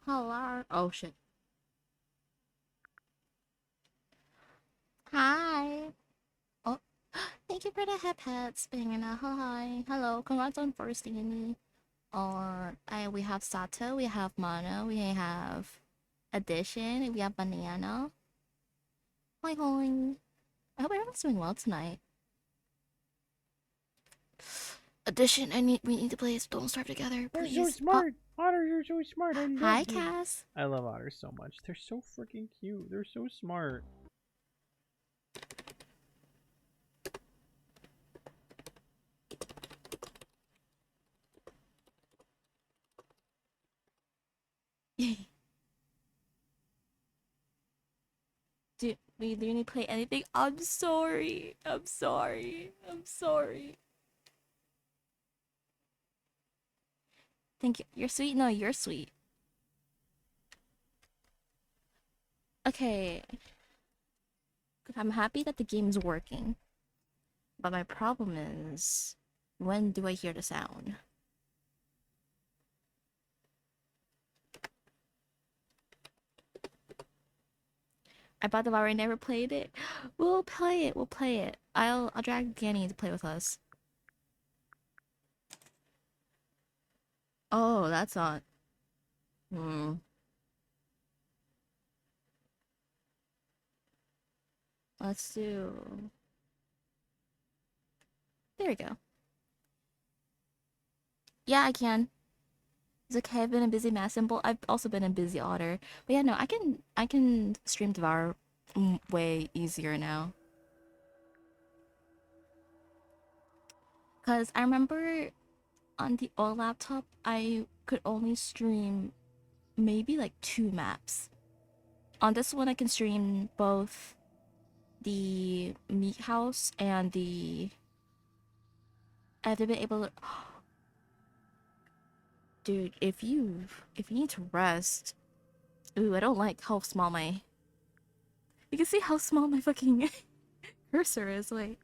Hello. Oh shit. Hi. Oh, thank you for the hats being a hi. Hello. Congrats on first Annie. Or we have Sato, we have Mono, we have Addition, we have Banana. Hoi hoi. I hope everyone's doing well tonight. Addition, we need to play Don't Starve Together, They're so please. smart. Otters are so smart. I Hi, love them. Cass. I love otters so much. They're so freaking cute. They're so smart. Do we need to play anything? I'm sorry. I'm sorry. I'm sorry. Thank you. You're sweet. No, you're sweet. Okay. I'm happy that the game's working. But my problem is, when do I hear the sound? I bought the I never played it. We'll play it. We'll play it. I'll drag Danny to play with us. Oh, that's not. Hmm. Let's do. There we go. Yeah, I can. It's okay. I've been a busy mass symbol. I've also been a busy otter. But yeah, no, I can stream Devour way easier now. Cause I remember on the old laptop I could only stream maybe like 2 maps. On this one I can stream both the meat house and the I've been able to dude, if you need to rest. Ooh, I don't like how small my you can see how small my fucking cursor is, like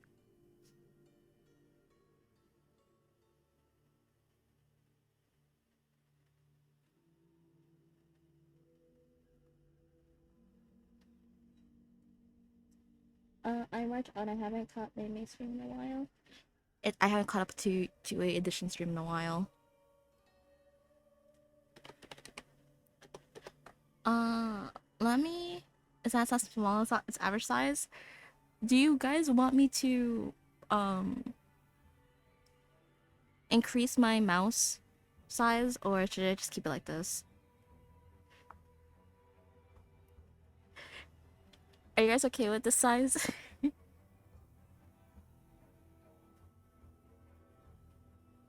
I watch on I haven't caught the main stream in a while. I haven't caught up to a edition stream in a while. Uh let me is that small? It's average size? Do you guys want me to um increase my mouse size or should I just keep it like this? Are you guys okay with this size?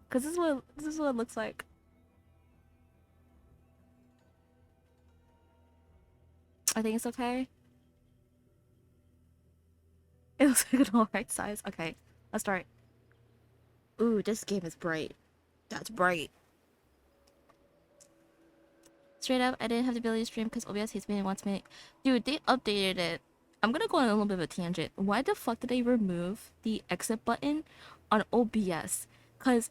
Cause this is what it looks like. I think it's okay. It looks like an alright size. Okay, let's start. Ooh, this game is bright. That's bright. Straight up, I didn't have the ability to stream because OBS hates me and wants me. Dude, they updated it. I'm gonna go on a little bit of a tangent. Why the fuck did they remove the exit button on OBS? Cause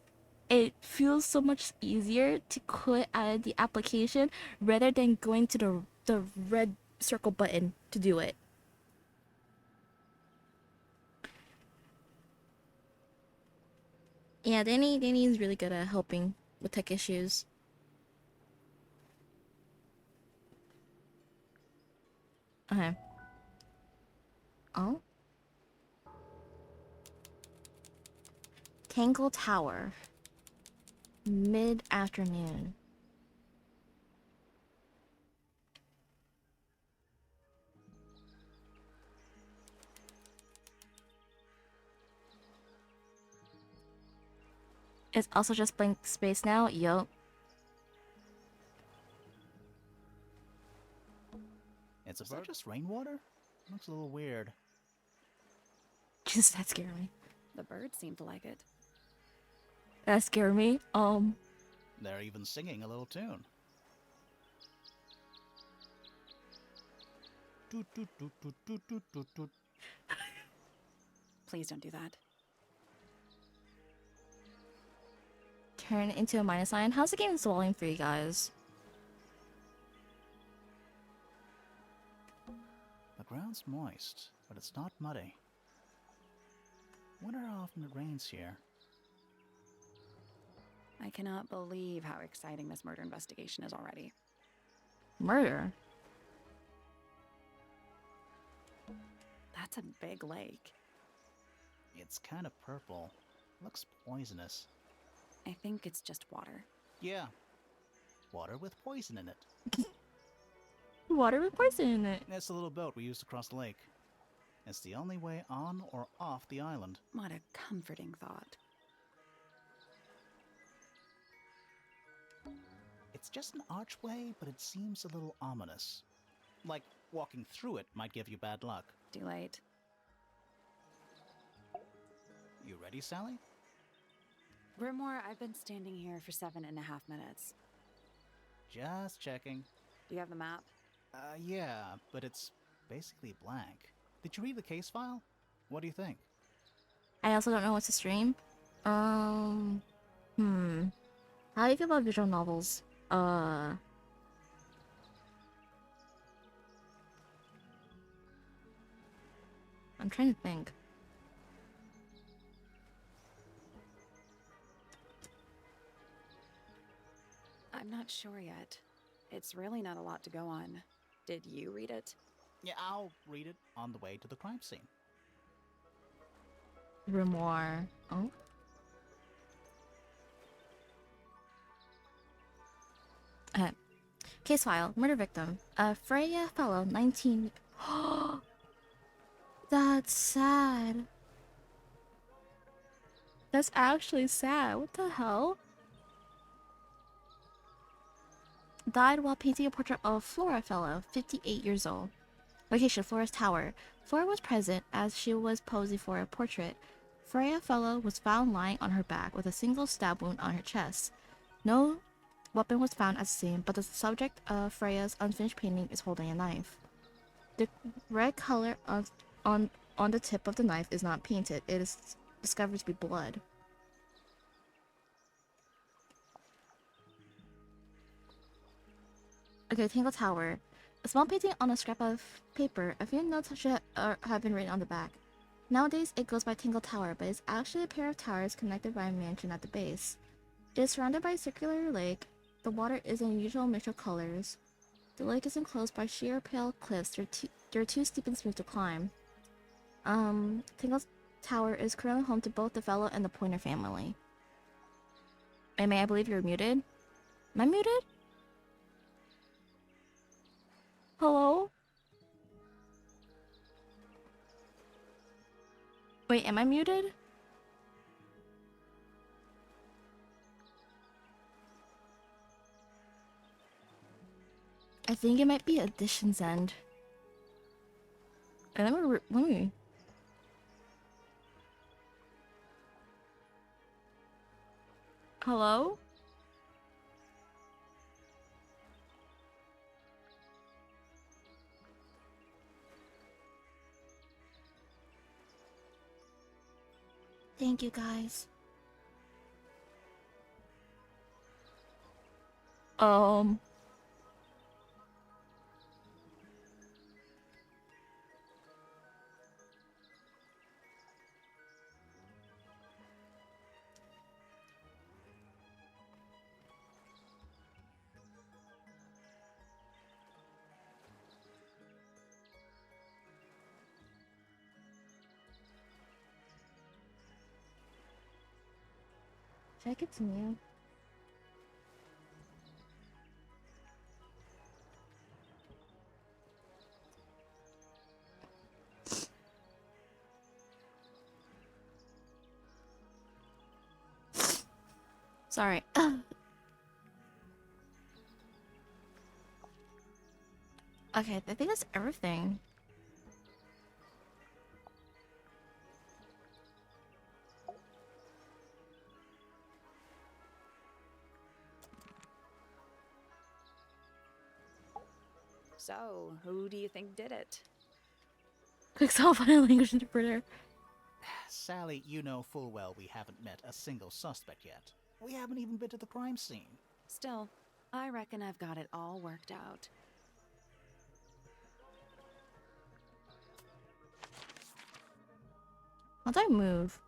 it feels so much easier to quit out of the application rather than going to the red circle button to do it. Yeah, Danny is really good at helping with tech issues. Okay. Oh, Tangle Tower. Mid-afternoon. It's also just blank space now. Yup. Is that just rainwater? Looks a little weird. Jesus, that scared me. The birds seem to like it. That scared me. They're even singing a little tune. Toot, toot, toot, toot, toot, toot, toot, toot. Please don't do that. Turn into a minus sign. How's the game swallowing for you guys? ground's moist, but it's not muddy. Wonder how often it rains here. I cannot believe how exciting this murder investigation is already. Murder? That's a big lake. It's kind of purple. Looks poisonous. I think it's just water. Yeah. Water with poison in it. Water with poison in it. It's the little boat we used to cross the lake. It's the only way on or off the island. What a comforting thought. It's just an archway, but it seems a little ominous. Like walking through it might give you bad luck. Too late. You ready, Sally? Grimore, I've been standing here for 7.5 minutes. Just checking. Do you have the map? Yeah, but it's basically blank. Did you read the case file? What do you think? I also don't know what to stream. How do you feel about visual novels? I'm trying to think. I'm not sure yet. It's really not a lot to go on. Did you read it? Yeah, I'll read it on the way to the crime scene. Grimoire. Oh. Case file. Murder victim. Freya Fellow, 19. That's sad. That's actually sad. What the hell? Died while painting a portrait of Flora Fellow, 58 years old. Location: Flora's Tower. Flora was present as she was posing for a portrait. Freya Fellow was found lying on her back with a single stab wound on her chest. No weapon was found at the scene, but the subject of Freya's unfinished painting is holding a knife. The red color on the tip of the knife is not painted. It is discovered to be blood. Okay, Tangle Tower. A small painting on a scrap of paper. A few notes have been written on the back. Nowadays, it goes by Tangle Tower, but it's actually a pair of towers connected by a mansion at the base. It is surrounded by a circular lake. The water is in unusual mixture of colors. The lake is enclosed by sheer pale cliffs. They're too steep and smooth to climb. Tangle Tower is currently home to both the Fellow and the Pointer family. May I believe you're muted? Am I muted? Hello? Wait, am I muted? I think it might be Addition's end. Let me. Hello? Thank you, guys. Should I continue? Sorry. Okay, I think that's everything. So, who do you think did it? Quick solve on a language interpreter. Sally, you know full well we haven't met a single suspect yet. We haven't even been to the crime scene. Still, I reckon I've got it all worked out. How do I move?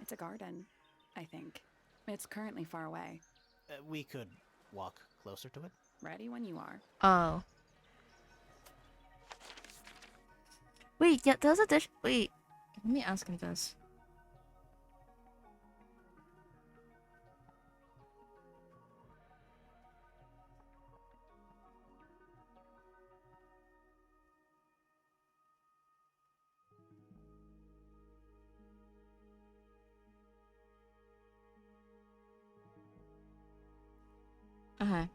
It's a garden, I think. It's currently far away. We could walk closer to it. Ready when you are. Oh. Wait, yeah, there's a dish. Wait, let me ask him this. Okay.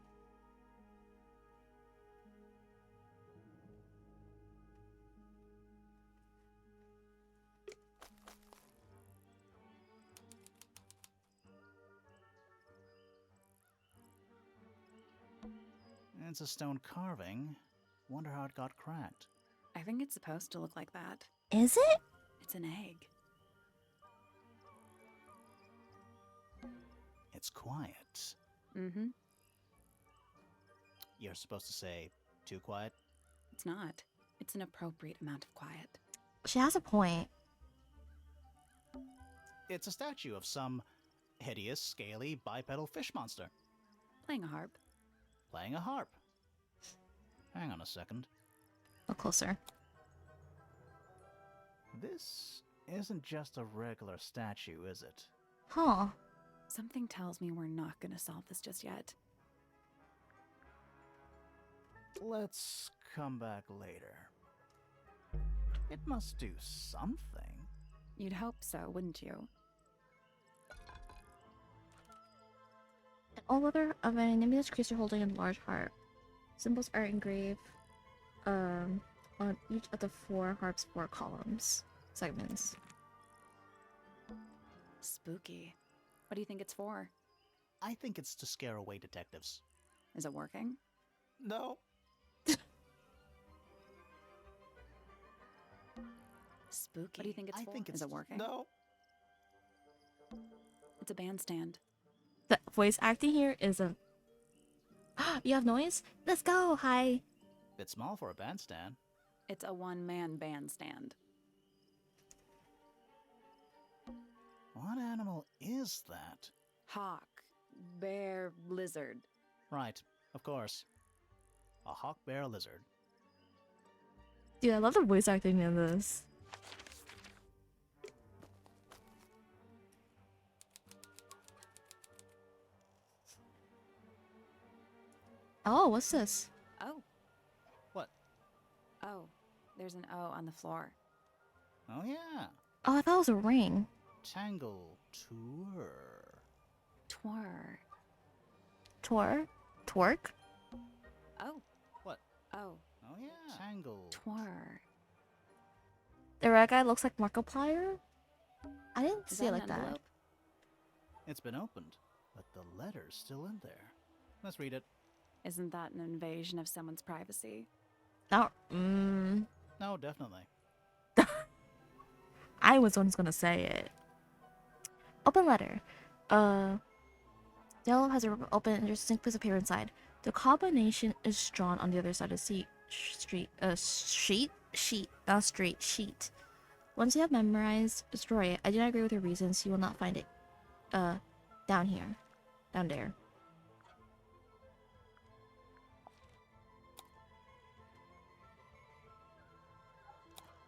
It's a stone carving. Wonder how it got cracked. I think it's supposed to look like that. Is it? It's an egg. It's quiet. Mm-hmm. You're supposed to say, too quiet? It's not. It's an appropriate amount of quiet. She has a point. It's a statue of some hideous, scaly, bipedal fish monster Playing a harp. playing a harp. Hang on a second. Look closer. This isn't just a regular statue, is it? Huh. Something tells me we're not gonna solve this just yet. Let's come back later. It must do something. You'd hope so, wouldn't you? An old leather of an enormous creature holding a large heart. Symbols are engraved on each of the 4 harp's 4 columns. Segments. Spooky. What do you think it's for? I think it's to scare away detectives. Is it working? No. Spooky. What do you think it's I for? think it's Is it working? No. It's a bandstand. The voice acting here isn't. You have noise? Let's go! Hi! Bit small for a bandstand. It's a one-man bandstand. What animal is that? Hawk. Bear. Lizard. Right, of course. A hawk bear lizard. Dude, I love the voice acting in this. Oh, what's this? Oh. What? Oh. There's an O on the floor. Oh yeah. Oh, I thought it was a ring. Tangle tour. Twar. Tor? Twerk? Oh. What? Oh. Oh yeah. Tangle. Twar. The red guy looks like Markiplier? I didn't Is see it that like an that. envelope? It's been opened, but the letter's still in there. Let's read it. Isn't that an invasion of someone's privacy? Not. No, definitely. I was the one who's gonna say it. Open letter. Yellow has an open and interesting piece of paper inside. The combination is drawn on the other side of the sheet. Once you have memorized, destroy it. I do not agree with your reasons. You will not find it. Down here. Down there.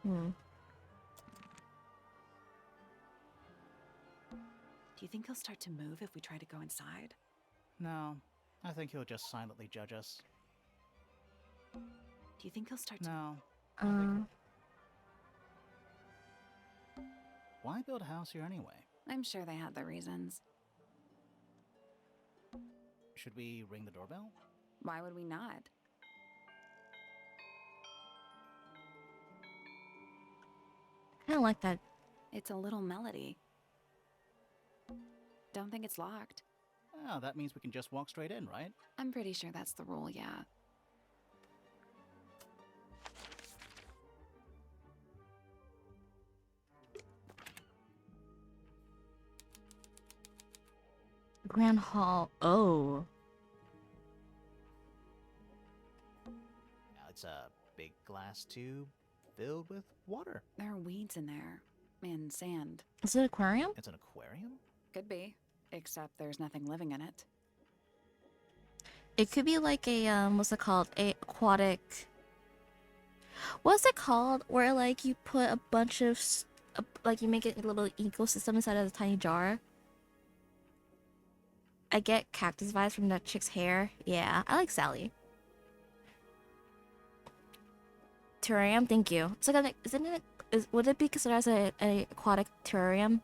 Do you think he'll start to move if we try to go inside? No, I think he'll just silently judge us. Do you think he'll start to... No. Why build a house here anyway? I'm sure they had their reasons. Should we ring the doorbell? Why would we not? I don't like that. It's a little melody. Don't think it's locked. Oh, that means we can just walk straight in, right? I'm pretty sure that's the rule, yeah. Grand Hall. Oh. It's a big glass tube filled with water. There are weeds in there. And sand. Is it an aquarium? It's an aquarium? Could be. Except there's nothing living in it. It could be like a what's it called? A aquatic. What's it called? Where like you put a bunch of like you make it a little ecosystem inside of a tiny jar. I get cactus vibes from that chick's hair. Yeah, I like Sally. Terrarium, thank you. It's like isn't it? Would it be considered as a aquatic terrarium?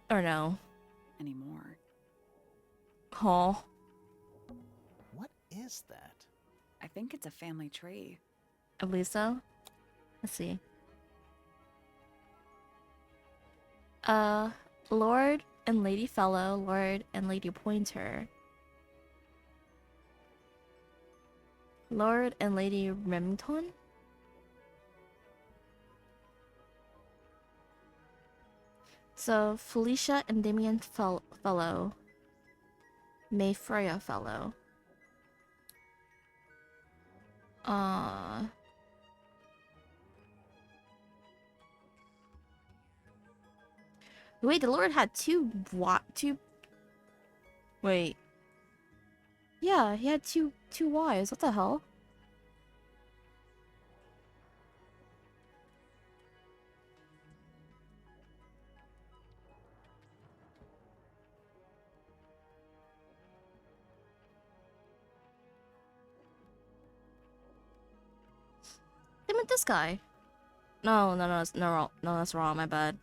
Or no? Anymore. Oh. What is that? I think it's a family tree. I believe so. Let's see. Lord and Lady Fellow, Lord and Lady Pointer. Lord and Lady Remington? So, Felicia and Damien Fellow. May Freya Fellow. Wait, the Lord had two Wait. Yeah, he had two wives. What the hell? They meant this guy. No, that's wrong. My bad.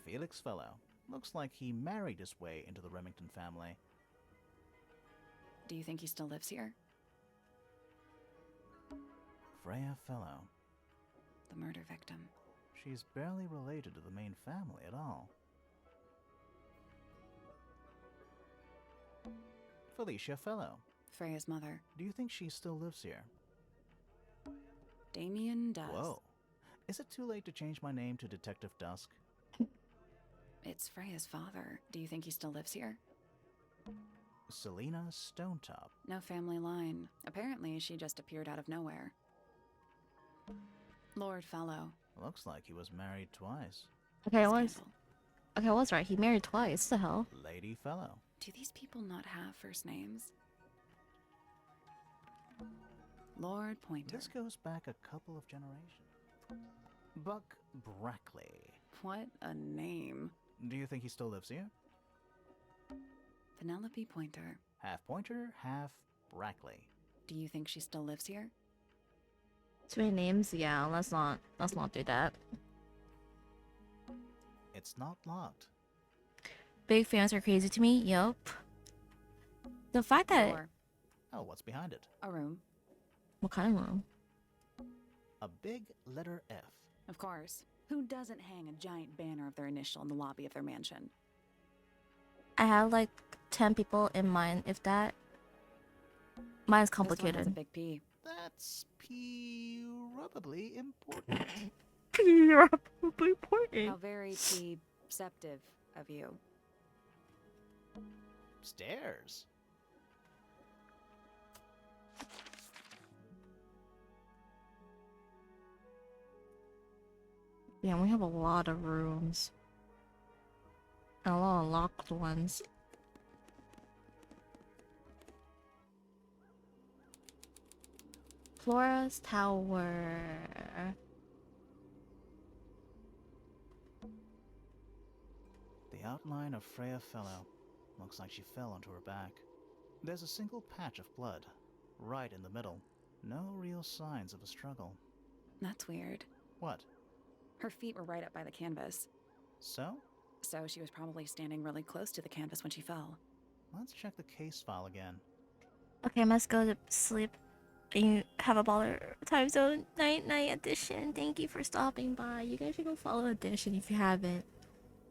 Felix Fellow. Looks like he married his way into the Remington family. Do you think he still lives here? Freya Fellow. The murder victim. She's barely related to the main family at all. Felicia Fellow. Freya's mother. Do you think she still lives here? Damien does. Whoa. Is it too late to change my name to Detective Dusk? It's Freya's father. Do you think he still lives here? Selena Stonetop. No family line. Apparently, she just appeared out of nowhere. Lord Fellow. Looks like he was married twice. Okay, Scandal. I was right. He married twice. What the hell? Lady Fellow. Do these people not have first names? Lord Pointer. This goes back a couple of generations. Buck Brackley. What a name. Do you think he still lives here? Penelope Pointer. Half Pointer, half Brackley. Do you think she still lives here? Too many names? Yeah, let's not do that. It's not locked. Big fans are crazy to me. Yup. The fact that Door. Oh, what's behind it? A room. what kind of room? A big letter F. Of course. Who doesn't hang a giant banner of their initial in the lobby of their mansion? I have like 10 people in mind. If that, mine's This one has a complicated. big P. That's probably important. You're probably How important. very P-ceptive of you. Stairs. Yeah, we have a lot of rooms. And a lot of locked ones. Flora's Tower. The outline of Freya Fellow. Looks like she fell onto her back. There's a single patch of blood, right in the middle. No real signs of a struggle. That's weird. What? Her feet were right up by the canvas. So? So she was probably standing really close to the canvas when she fell. Let's check the case file again. Okay, let's go to sleep. You have a baller time zone night edition. Thank you for stopping by. You guys should go follow Edition if you haven't.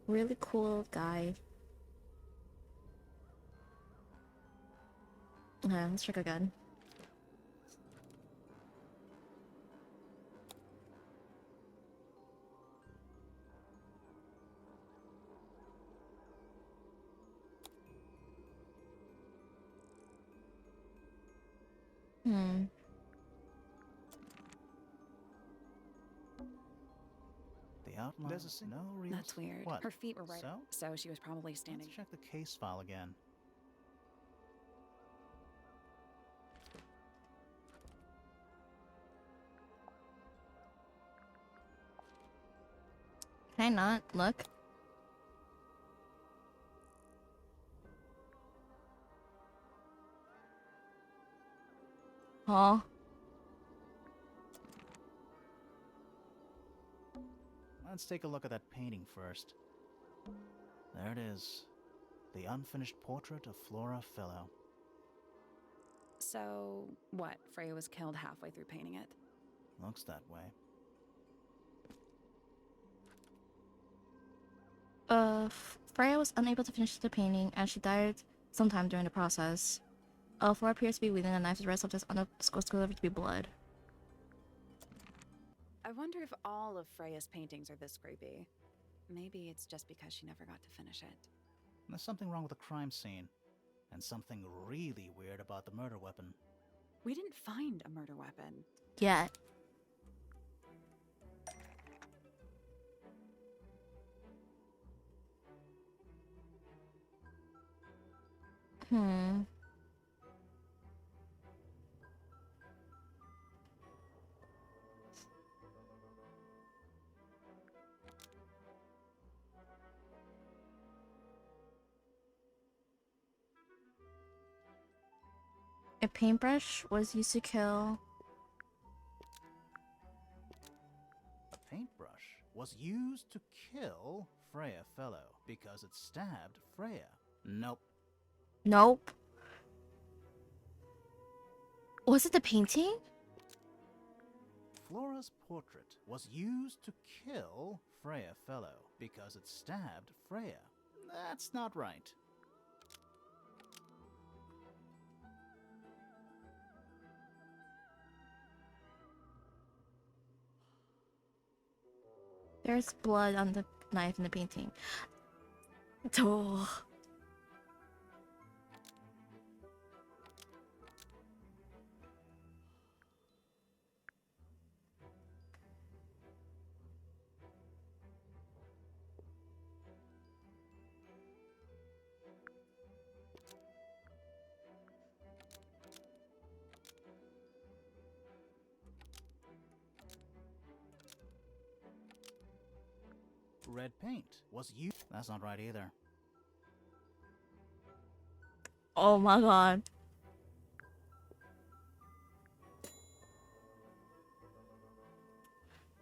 Really cool guy. Okay, let's check again. outline. There's no real. That's weird. What? Her feet were right. So? So she was probably standing. Let's check the case file again. Can I not look? Oh. Let's take a look at that painting first. There it is. The unfinished portrait of Flora Fellow. So, what? Freya was killed halfway through painting it. Looks that way. Freya was unable to finish the painting and she died sometime during the process. Flora appears to be wielding a knife. The rest of this discovered to be blood. I wonder if all of Freya's paintings are this creepy. Maybe it's just because she never got to finish it. There's something wrong with the crime scene. And something really weird about the murder weapon. We didn't find a murder weapon. Yet. Hmm. A paintbrush was used to kill. A paintbrush was used to kill Freya Fellow because it stabbed Freya. Nope. Nope. Was it the painting? Flora's portrait was used to kill Freya Fellow because it stabbed Freya. That's not right. There's blood on the knife in the painting. Oh. Red paint was used. That's not right either. Oh my god.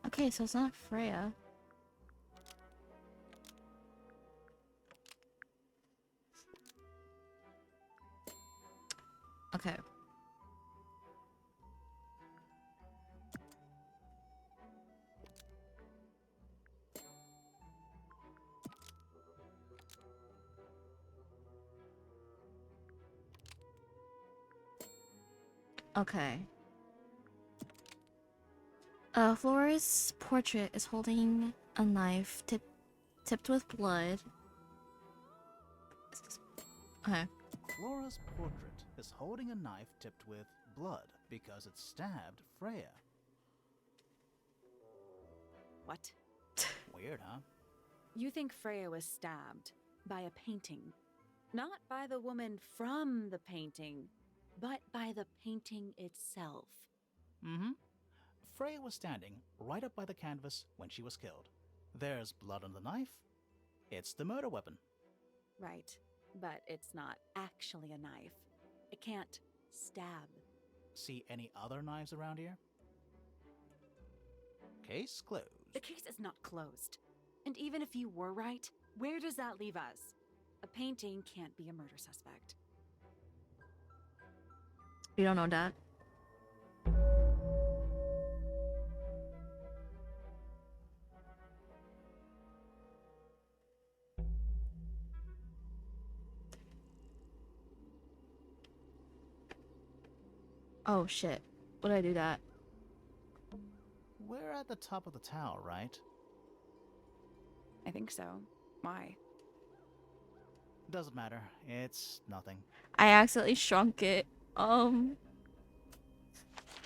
Okay, so it's not Freya. Okay. Okay. Flora's portrait is holding a knife tipped with blood. Okay. Flora's portrait is holding a knife tipped with blood because it stabbed Freya. What? Weird, huh? You think Freya was stabbed by a painting? Not by the woman from the painting, but by the painting itself. Mm-hmm. Freya was standing right up by the canvas when she was killed. There's blood on the knife. It's the murder weapon. Right, but it's not actually a knife. It can't stab. See any other knives around here? Case closed. The case is not closed. And even if you were right, where does that leave us? A painting can't be a murder suspect. You don't know that. Oh shit. What did I do that? We're at the top of the tower, right? I think so. Why? Doesn't matter. It's nothing. I accidentally shrunk it.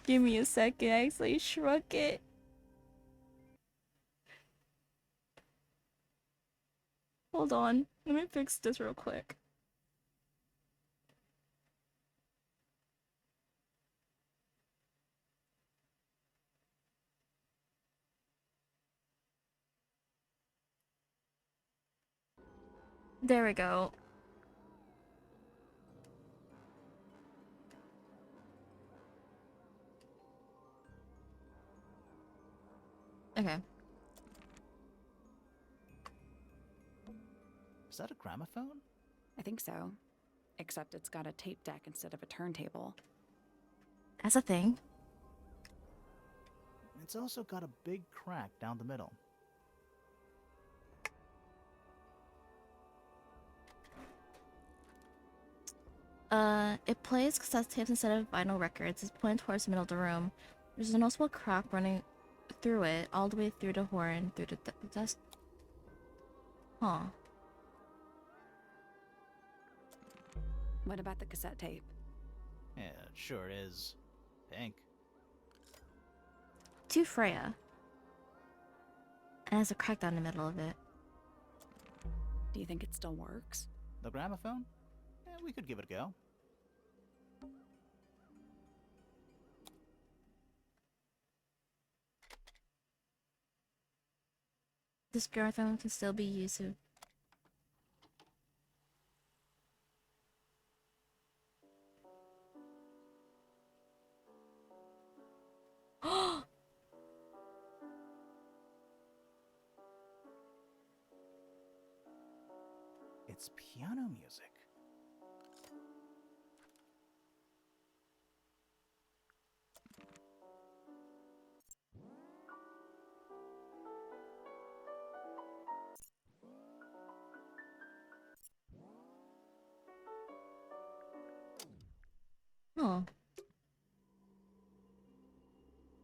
Give me a second. I accidentally shrunk it. Hold on. Let me fix this real quick. There we go. Okay. Is that a gramophone? I think so. Except it's got a tape deck instead of a turntable. That's a thing. It's also got a big crack down the middle. It plays cassette tapes instead of vinyl records. It's pointed towards the middle of the room. There's a noticeable crack running through it, all the way through the horn, through the desk. Huh. What about the cassette tape? Yeah, it sure is. Pink. To Freya. And there's a crack down the middle of it. Do you think it still works? The gramophone? Yeah, we could give it a go. This gramophone can still be used to... It's piano music. Oh.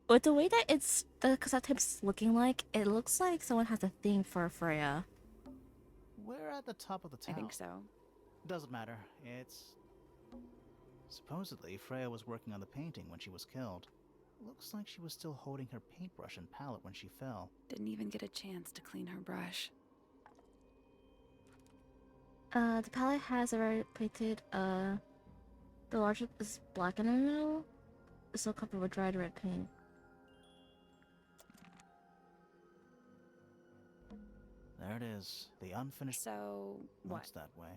With the way that the cassette tape's looking like, it looks like someone has a thing for Freya. We're at the top of the town. I think so. Doesn't matter. It's... Supposedly, Freya was working on the painting when she was killed. Looks like she was still holding her paintbrush and palette when she fell. Didn't even get a chance to clean her brush. The palette has already painted, the larger is black in the middle. It's still covered with dried red paint. There it is. The unfinished... So, what? Looks that way.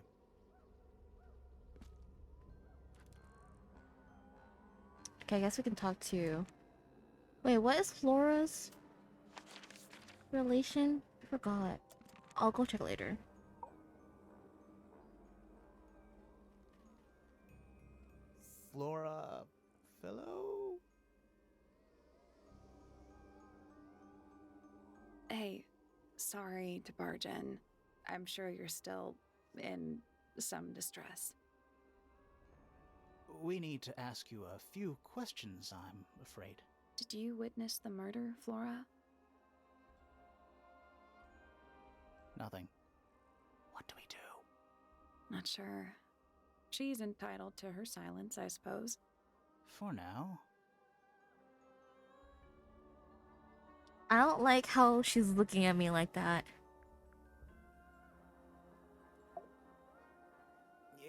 Okay, I guess we can talk to... Wait, what is Flora's relation? I forgot. I'll go check later. Flora... Fellow? Hey, sorry to barge in. I'm sure you're still in some distress. We need to ask you a few questions, I'm afraid. Did you witness the murder, Flora? Nothing. What do we do? Not sure. She's entitled to her silence, I suppose. For now. I don't like how she's looking at me like that.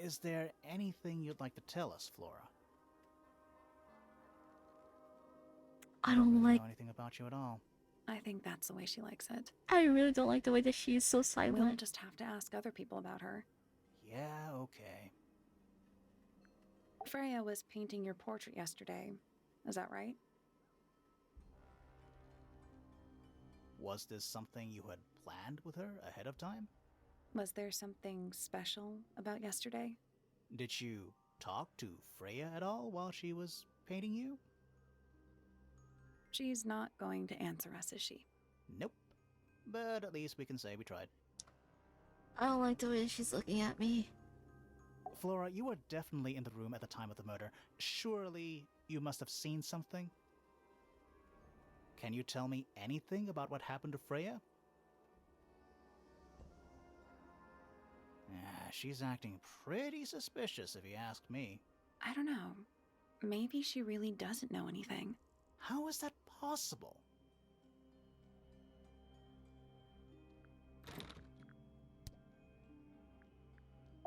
Is there anything you'd like to tell us, Flora? I don't really like... know anything about you at all. I think that's the way she likes it. I really don't like the way that she's so We'll silent. just have to ask other people about her. Yeah, okay. Freya was painting your portrait yesterday. Is that right? Was this something you had planned with her ahead of time? Was there something special about yesterday? Did you talk to Freya at all while she was painting you? She's not going to answer us, is she? Nope. But at least we can say we tried. I don't like the way she's looking at me. Flora, you were definitely in the room at the time of the murder. Surely you must have seen something? Can you tell me anything about what happened to Freya? She's acting pretty suspicious if you ask me. I don't know. Maybe she really doesn't know anything. How is that possible?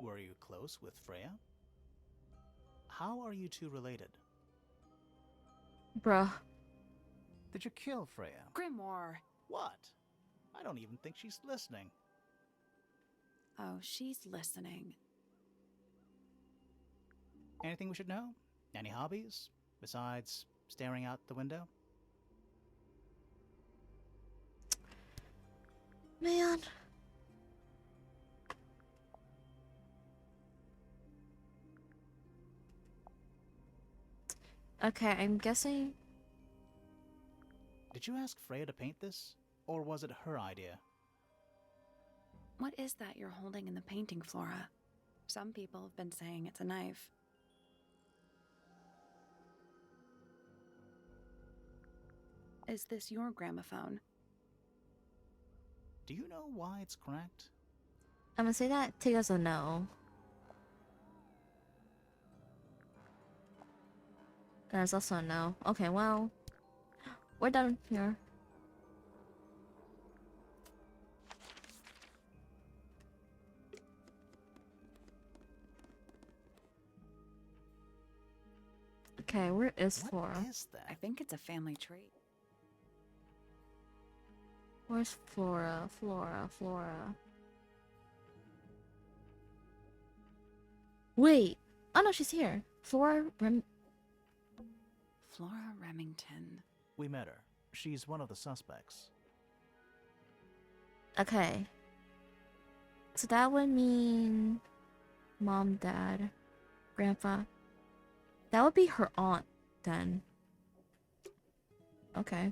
Were you close with Freya? How are you two related? Bruh. Did you kill Freya? Grimoire! What? I don't even think she's listening. Oh, she's listening. Anything we should know? Any hobbies? Besides staring out the window? Man. Okay, I'm guessing. Did you ask Freya to paint this? Or was it her idea? What is that you're holding in the painting, Flora? Some people have been saying it's a knife. Is this your gramophone? Do you know why it's cracked? I'm gonna say that take as a no. There's also a no. Okay, well, we're done here. Okay, where is Flora? What is I that? think it's a family trait. Where's Flora? Flora. Wait. Oh no, she's here. Flora Flora Remington. We met her. She's one of the suspects. Okay. So that would mean mom, dad, grandpa. That would be her aunt then. Okay.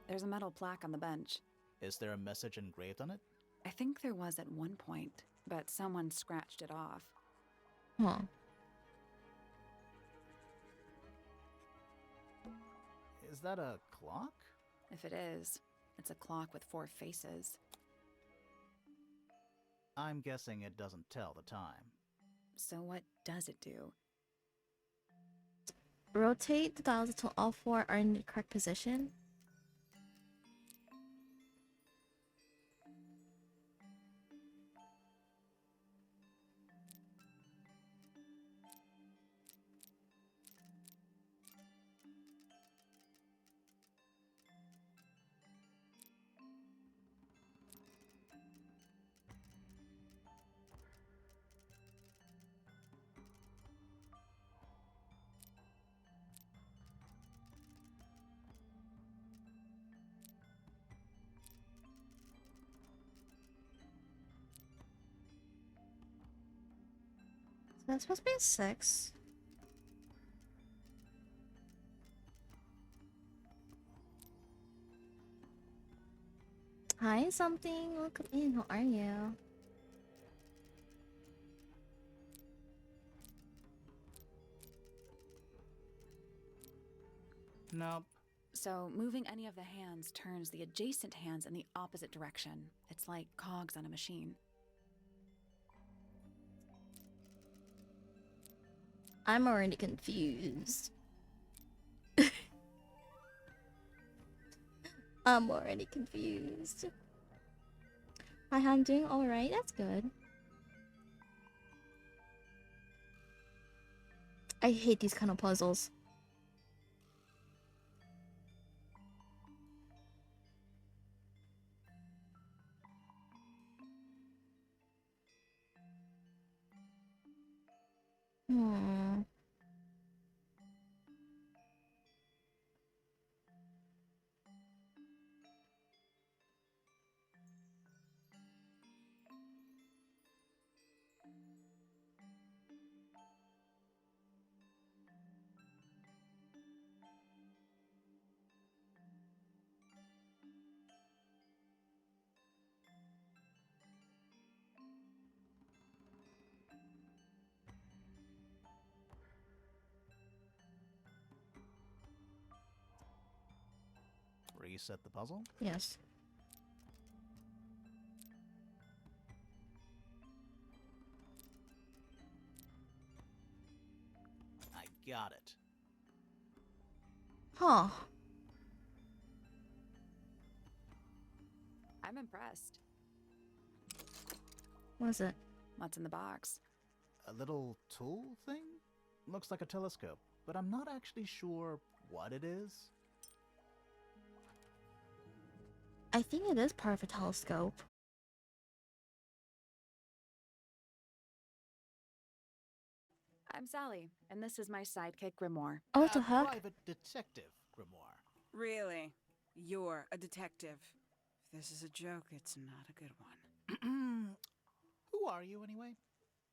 There's a metal plaque on the bench. Is there a message engraved on it? I think there was at one point, but someone scratched it off. Huh. Is that a clock? If it is, it's a clock with 4 faces. I'm guessing it doesn't tell the time. So what does it do? Rotate the dials until all 4 are in the correct position. So that's supposed to be a 6. Hi, something. Welcome in. How are you? Nope. So moving any of the hands turns the adjacent hands in the opposite direction. It's like cogs on a machine. I'm already confused. I'm already confused. Hi, I'm doing alright. That's good. I hate these kind of puzzles. Hmm. Reset the puzzle? Yes. I got it. Huh. I'm impressed. What is it? What's in the box? A little tool thing? Looks like a telescope, but I'm not actually sure what it is. I think it is part of a telescope. I'm Sally, and this is my sidekick Grimoire. Oh, what the A heck? private detective, Grimoire. Really? You're a detective. If this is a joke, it's not a good one. Who are you, anyway?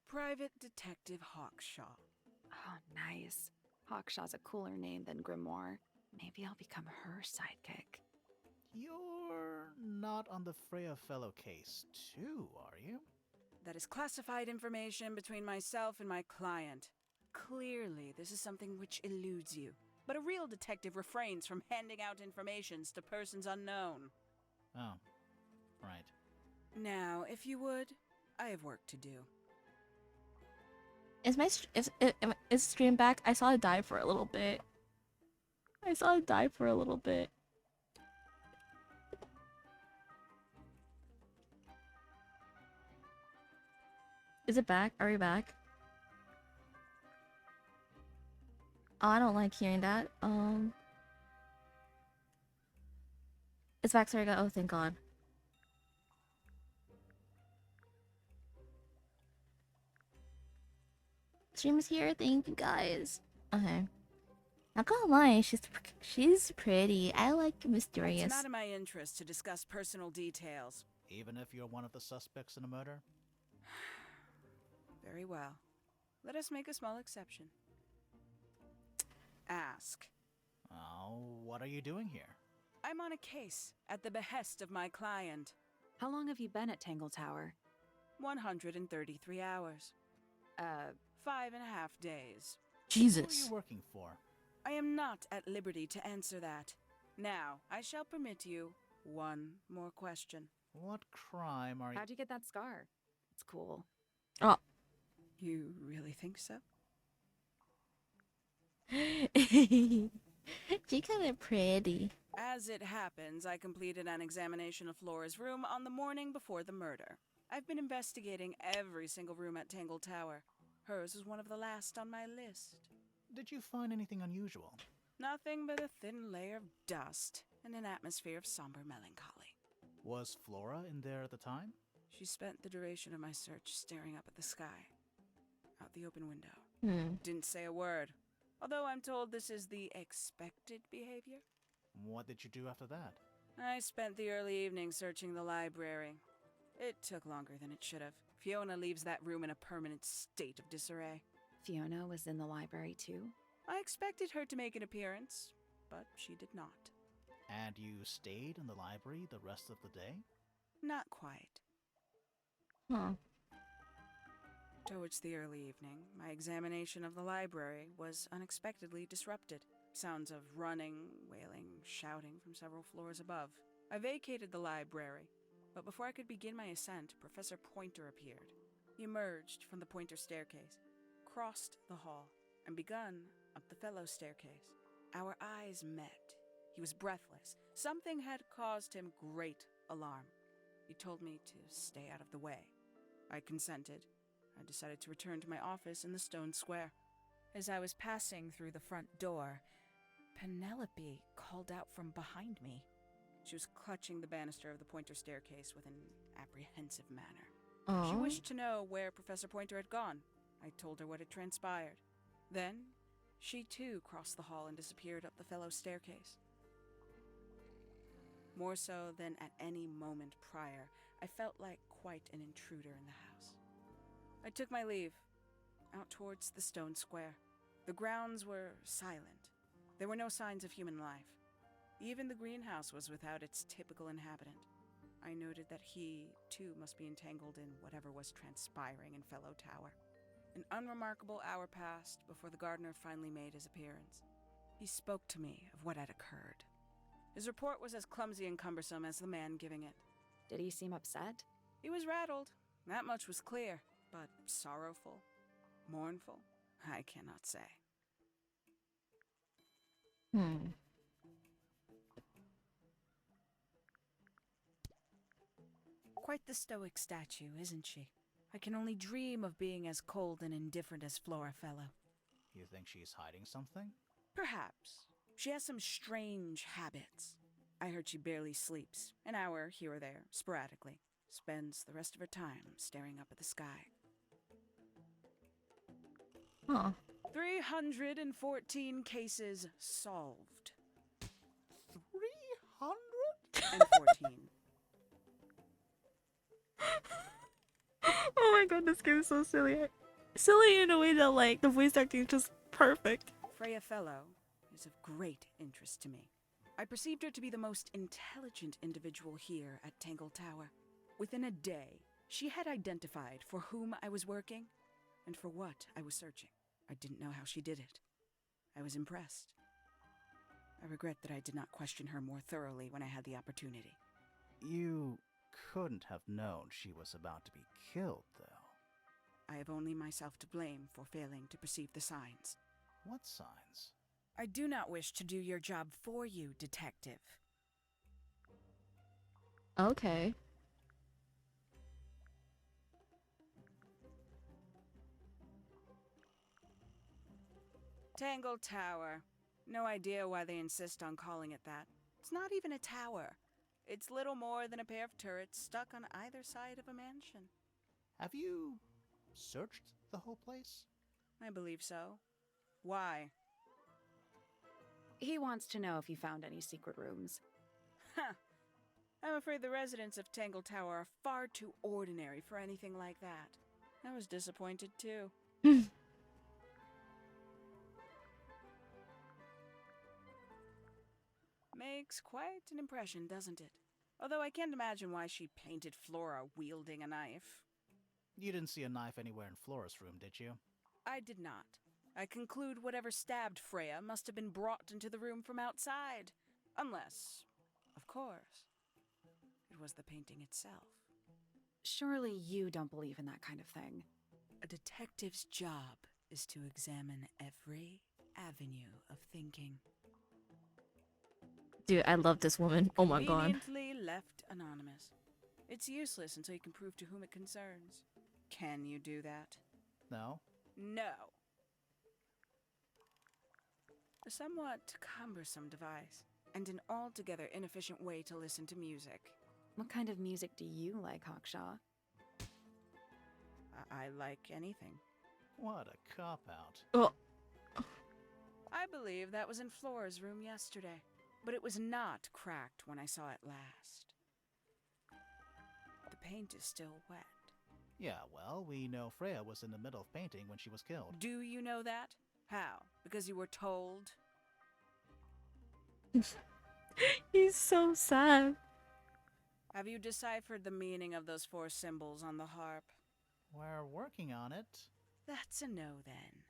Private Detective Hawkshaw. Oh, nice. Hawkshaw's a cooler name than Grimoire. Maybe I'll become her sidekick. You're not on the Freya Fellow case, too, are you? That is classified information between myself and my client. Clearly, this is something which eludes you. But a real detective refrains from handing out informations to persons unknown. Oh, right. Now, if you would, I have work to do. Is my is stream back? I saw it die for a little bit. I saw it die for a little bit. Is it back? Are we back? Oh, I don't like hearing that. It's back. Sorry, oh, thank God. Stream's here. Thank you guys. Okay. Not gonna lie, she's pretty. I like It's mysterious. not in my interest to discuss personal details. Even if you're one of the suspects in a murder? Very well. Let us make a small exception. Ask. Oh, what are you doing here? I'm on a case at the behest of my client. How long have you been at Tangle Tower? 133 hours. 5.5 days. Who are Jesus. you working for? I am not at liberty to answer that. Now, I shall permit you one more question. What crime are you... How'd you get that scar? It's cool. Oh. You really think so? She kinda pretty. As it happens, I completed an examination of Flora's room on the morning before the murder. I've been investigating every single room at Tangle Tower. Hers was one of the last on my list. Did you find anything unusual? Nothing but a thin layer of dust and an atmosphere of somber melancholy. Was Flora in there at the time? She spent the duration of my search staring up at the sky, out the open window. Didn't say a word, although I'm told this is the expected behavior. What did you do after that? I spent the early evening searching the library. It took longer than it should have. Fiona leaves that room in a permanent state of disarray. Fiona was in the library too? I expected her to make an appearance, but she did not. And you stayed in the library the rest of the day? Not quite. Huh. Towards the early evening, my examination of the library was unexpectedly disrupted. Sounds of running, wailing, shouting from several floors above. I vacated the library, but before I could begin my ascent, Professor Pointer appeared. He emerged from the Pointer staircase, crossed the hall, and begun up the Fellow staircase. Our eyes met. He was breathless. Something had caused him great alarm. He told me to stay out of the way. I consented. I decided to return to my office in the stone square. As I was passing through the front door, Penelope called out from behind me. She was clutching the banister of the Pointer staircase with an apprehensive manner. She Oh. wished to know where Professor Pointer had gone. I told her what had transpired. Then, she too crossed the hall and disappeared up the Fellow staircase. More so than at any moment prior, I felt like quite an intruder in the house. I took my leave, out towards the stone square. The grounds were silent. There were no signs of human life. Even the greenhouse was without its typical inhabitant. I noted that he, too, must be entangled in whatever was transpiring in Fellow Tower. An unremarkable hour passed before the gardener finally made his appearance. He spoke to me of what had occurred. His report was as clumsy and cumbersome as the man giving it. Did he seem upset? He was rattled, that much was clear, but sorrowful, mournful, I cannot say. Hmm. Quite the stoic statue, isn't she? I can only dream of being as cold and indifferent as Florafello. You think she's hiding something? Perhaps. She has some strange habits. I heard she barely sleeps, an hour here or there, sporadically. Spends the rest of her time staring up at the sky. Huh. 314 cases solved. 300? And 14. Oh my god, this game is so silly. Silly in a way that, like, the voice acting is just perfect. Freya Fellow is of great interest to me. I perceived her to be the most intelligent individual here at Tangle Tower. Within a day, she had identified for whom I was working and for what I was searching. I didn't know how she did it. I was impressed. I regret that I did not question her more thoroughly when I had the opportunity. You couldn't have known she was about to be killed, though. I have only myself to blame for failing to perceive the signs. What signs? I do not wish to do your job for you, detective. Okay. Tangle Tower. No idea why they insist on calling it that. It's not even a tower. It's little more than a pair of turrets stuck on either side of a mansion. Have you searched the whole place? I believe so. Why? He wants to know if you found any secret rooms. Huh. I'm afraid the residents of Tangle Tower are far too ordinary for anything like that. I was disappointed too. Makes quite an impression, doesn't it? Although I can't imagine why she painted Flora wielding a knife. You didn't see a knife anywhere in Flora's room, did you? I did not. I conclude whatever stabbed Freya must have been brought into the room from outside. Unless, of course, it was the painting itself. Surely you don't believe in that kind of thing. A detective's job is to examine every avenue of thinking. Dude, I love this woman. Oh my god. Conveniently left anonymous. It's useless until you can prove to whom it concerns. Can you do that? No? No. A somewhat cumbersome device, and an altogether inefficient way to listen to music. What kind of music do you like, Hawkshaw? I like anything. What a cop-out. Oh. I believe that was in Flora's room yesterday, but it was not cracked when I saw it last. The paint is still wet. Yeah, well, we know Freya was in the middle of painting when she was killed. Do you know that? How? Because you were told? He's so sad. Have you deciphered the meaning of those 4 symbols on the harp? We're working on it. That's a no, then.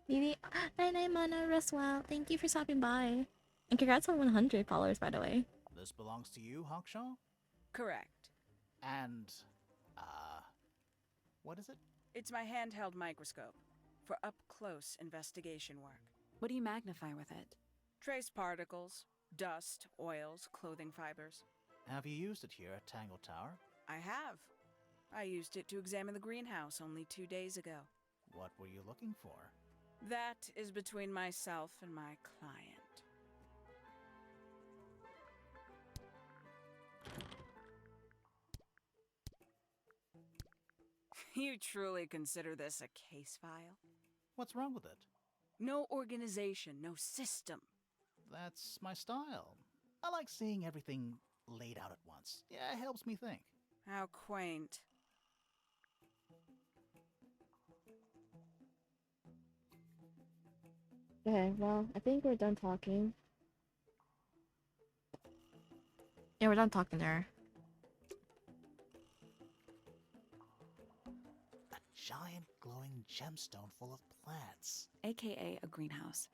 Maybe. Night Mana, rest well. Thank you for stopping by. And congrats on 100 followers, by the way. This belongs to you, Hawkshaw? Correct. And, what is it? It's my handheld microscope for up-close investigation work. What do you magnify with it? Trace particles, dust, oils, clothing fibers. Have you used it here at Tangle Tower? I have. I used it to examine the greenhouse only 2 days ago. What were you looking for? That is between myself and my client. You truly consider this a case file? What's wrong with it? No organization, no system. That's my style. I like seeing everything laid out at once. Yeah, it helps me think. How quaint. Okay, well, I think we're done talking. Yeah, we're done talking there. A giant glowing gemstone full of plants. AKA a greenhouse.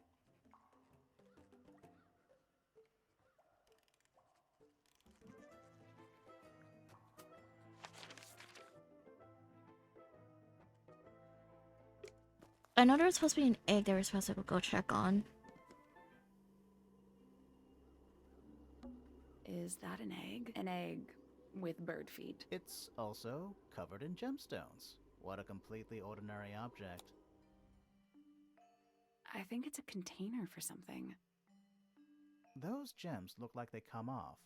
I know there was supposed to be an egg they were supposed to go check on. Is that an egg? An egg with bird feet. It's also covered in gemstones. What a completely ordinary object. I think it's a container for something. Those gems look like they come off.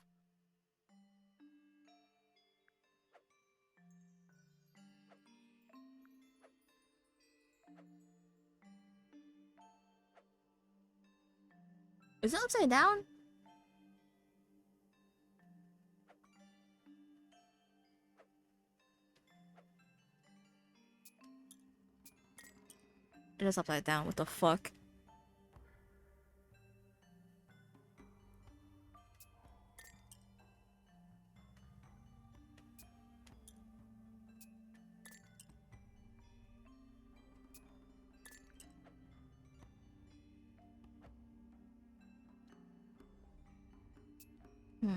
Is it upside down? It is upside down. What the fuck? Hmm.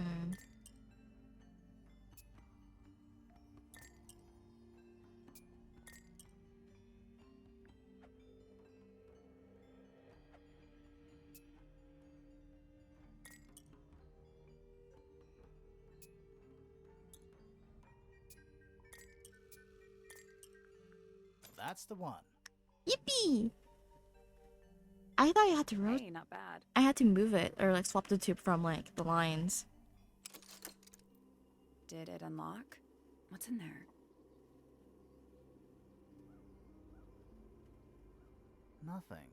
That's the one. Yippee! I thought you had to rotate. Hey, not bad. I had to move it or like swap the tube from like the lines. Did it unlock? What's in there? Nothing.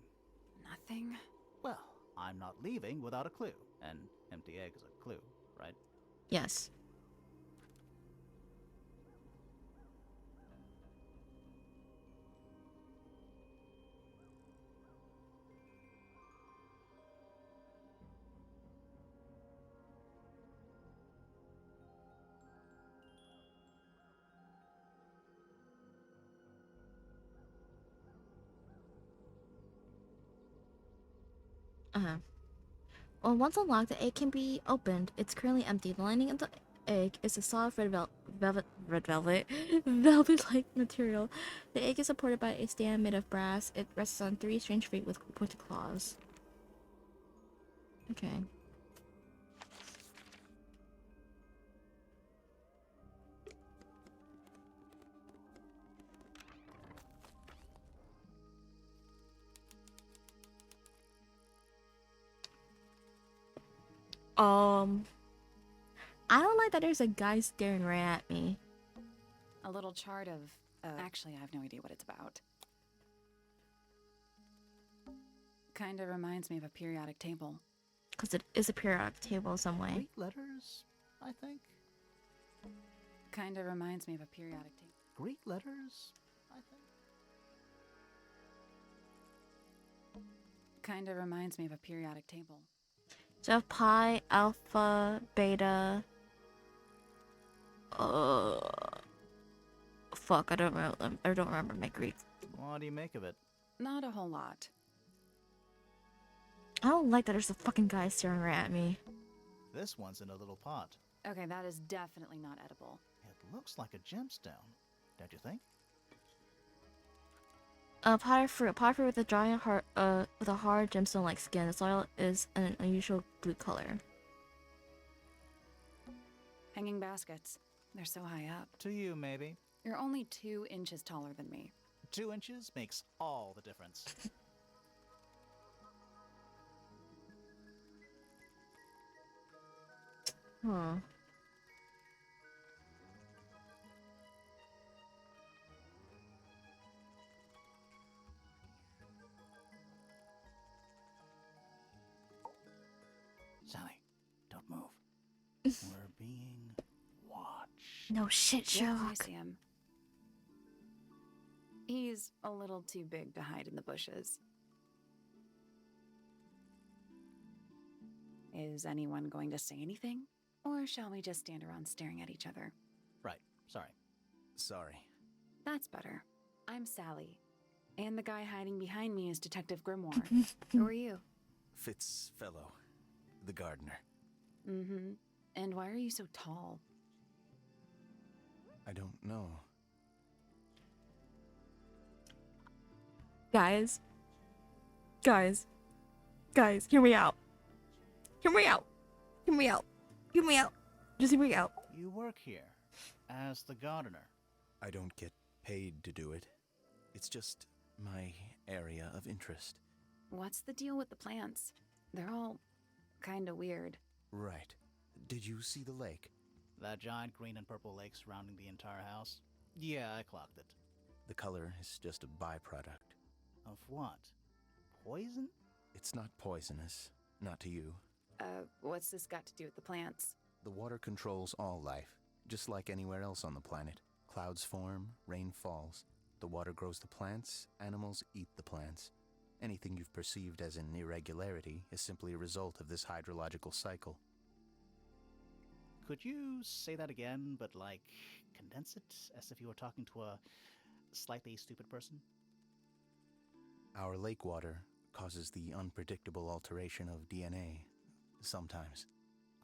Nothing? Well, I'm not leaving without a clue. An empty egg is a clue, right? Yes. Uh-huh. Well, once unlocked, the egg can be opened. It's currently empty. The lining of the egg is a soft velvet-like material. The egg is supported by a stand made of brass. It rests on 3 strange feet with pointed claws. Okay. I don't like that there's a guy staring right at me. A little chart of... actually, I have no idea what it's about. Kinda reminds me of a periodic table. Because it is a periodic table some way. Greek letters, I think. Kinda reminds me of a periodic table. Greek letters, I think. Kinda reminds me of a periodic table. So pi, alpha, beta. Fuck, I don't remember my Greek. What do you make of it? Not a whole lot. I don't like that there's a fucking guy staring right at me. This one's in a little pot. Okay, that is definitely not edible. It looks like a gemstone, don't you think? Potted fruit with a giant heart, with a hard gemstone-like skin. The soil is an unusual blue color. Hanging baskets. They're so high up. To you, maybe. You're only 2 inches taller than me. 2 inches makes all the difference. Huh. Sally, don't move. We're being watched. No shit, Yeah, I Sherlock. see him. He's a little too big to hide in the bushes. Is anyone going to say anything? Or shall we just stand around staring at each other? Right, sorry. Sorry. That's better. I'm Sally. And the guy hiding behind me is Detective Grimoire. Who are you? Fitzfellow, the gardener. Mm-hmm. And why are you so tall? I don't know. Guys, hear me out. Hear me out. Hear me out. Hear me out. Just hear me out. You work here as the gardener. I don't get paid to do it. It's just my area of interest. What's the deal with the plants? They're all kinda weird. Right. Did you see the lake? That giant green and purple lake surrounding the entire house? Yeah, I clocked it. The color is just a byproduct. Of what? Poison? It's not poisonous. Not to you. What's this got to do with the plants? The water controls all life, just like anywhere else on the planet. Clouds form, rain falls. The water grows the plants, animals eat the plants. Anything you've perceived as an irregularity is simply a result of this hydrological cycle. Could you say that again, but like condense it as if you were talking to a slightly stupid person? Our lake water causes the unpredictable alteration of DNA, sometimes.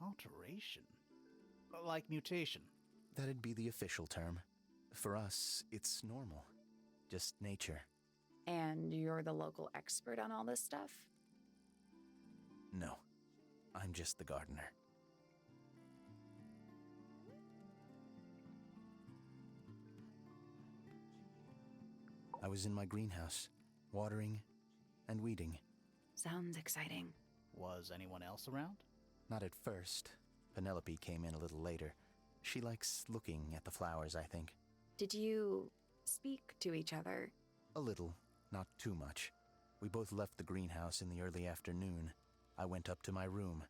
Alteration? Like mutation? That'd be the official term. For us, it's normal. Just nature. And you're the local expert on all this stuff? No, I'm just the gardener. I was in my greenhouse, watering and weeding. Sounds exciting. Was anyone else around? Not at first. Penelope came in a little later. She likes looking at the flowers, I think. Did you speak to each other? A little, not too much. We both left the greenhouse in the early afternoon. I went up to my room.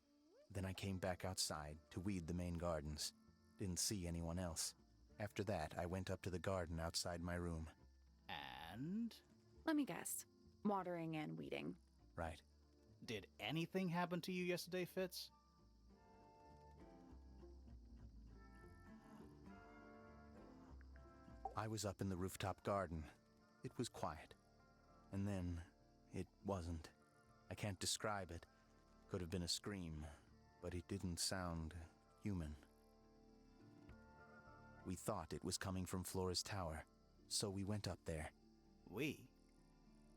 Then I came back outside to weed the main gardens. Didn't see anyone else. After that, I went up to the garden outside my room. And? Let me guess. Watering and weeding. Right. Did anything happen to you yesterday, Fitz? I was up in the rooftop garden. It was quiet. And then, it wasn't. I can't describe it. Could have been a scream, but it didn't sound human. We thought it was coming from Flora's tower, so we went up there. We?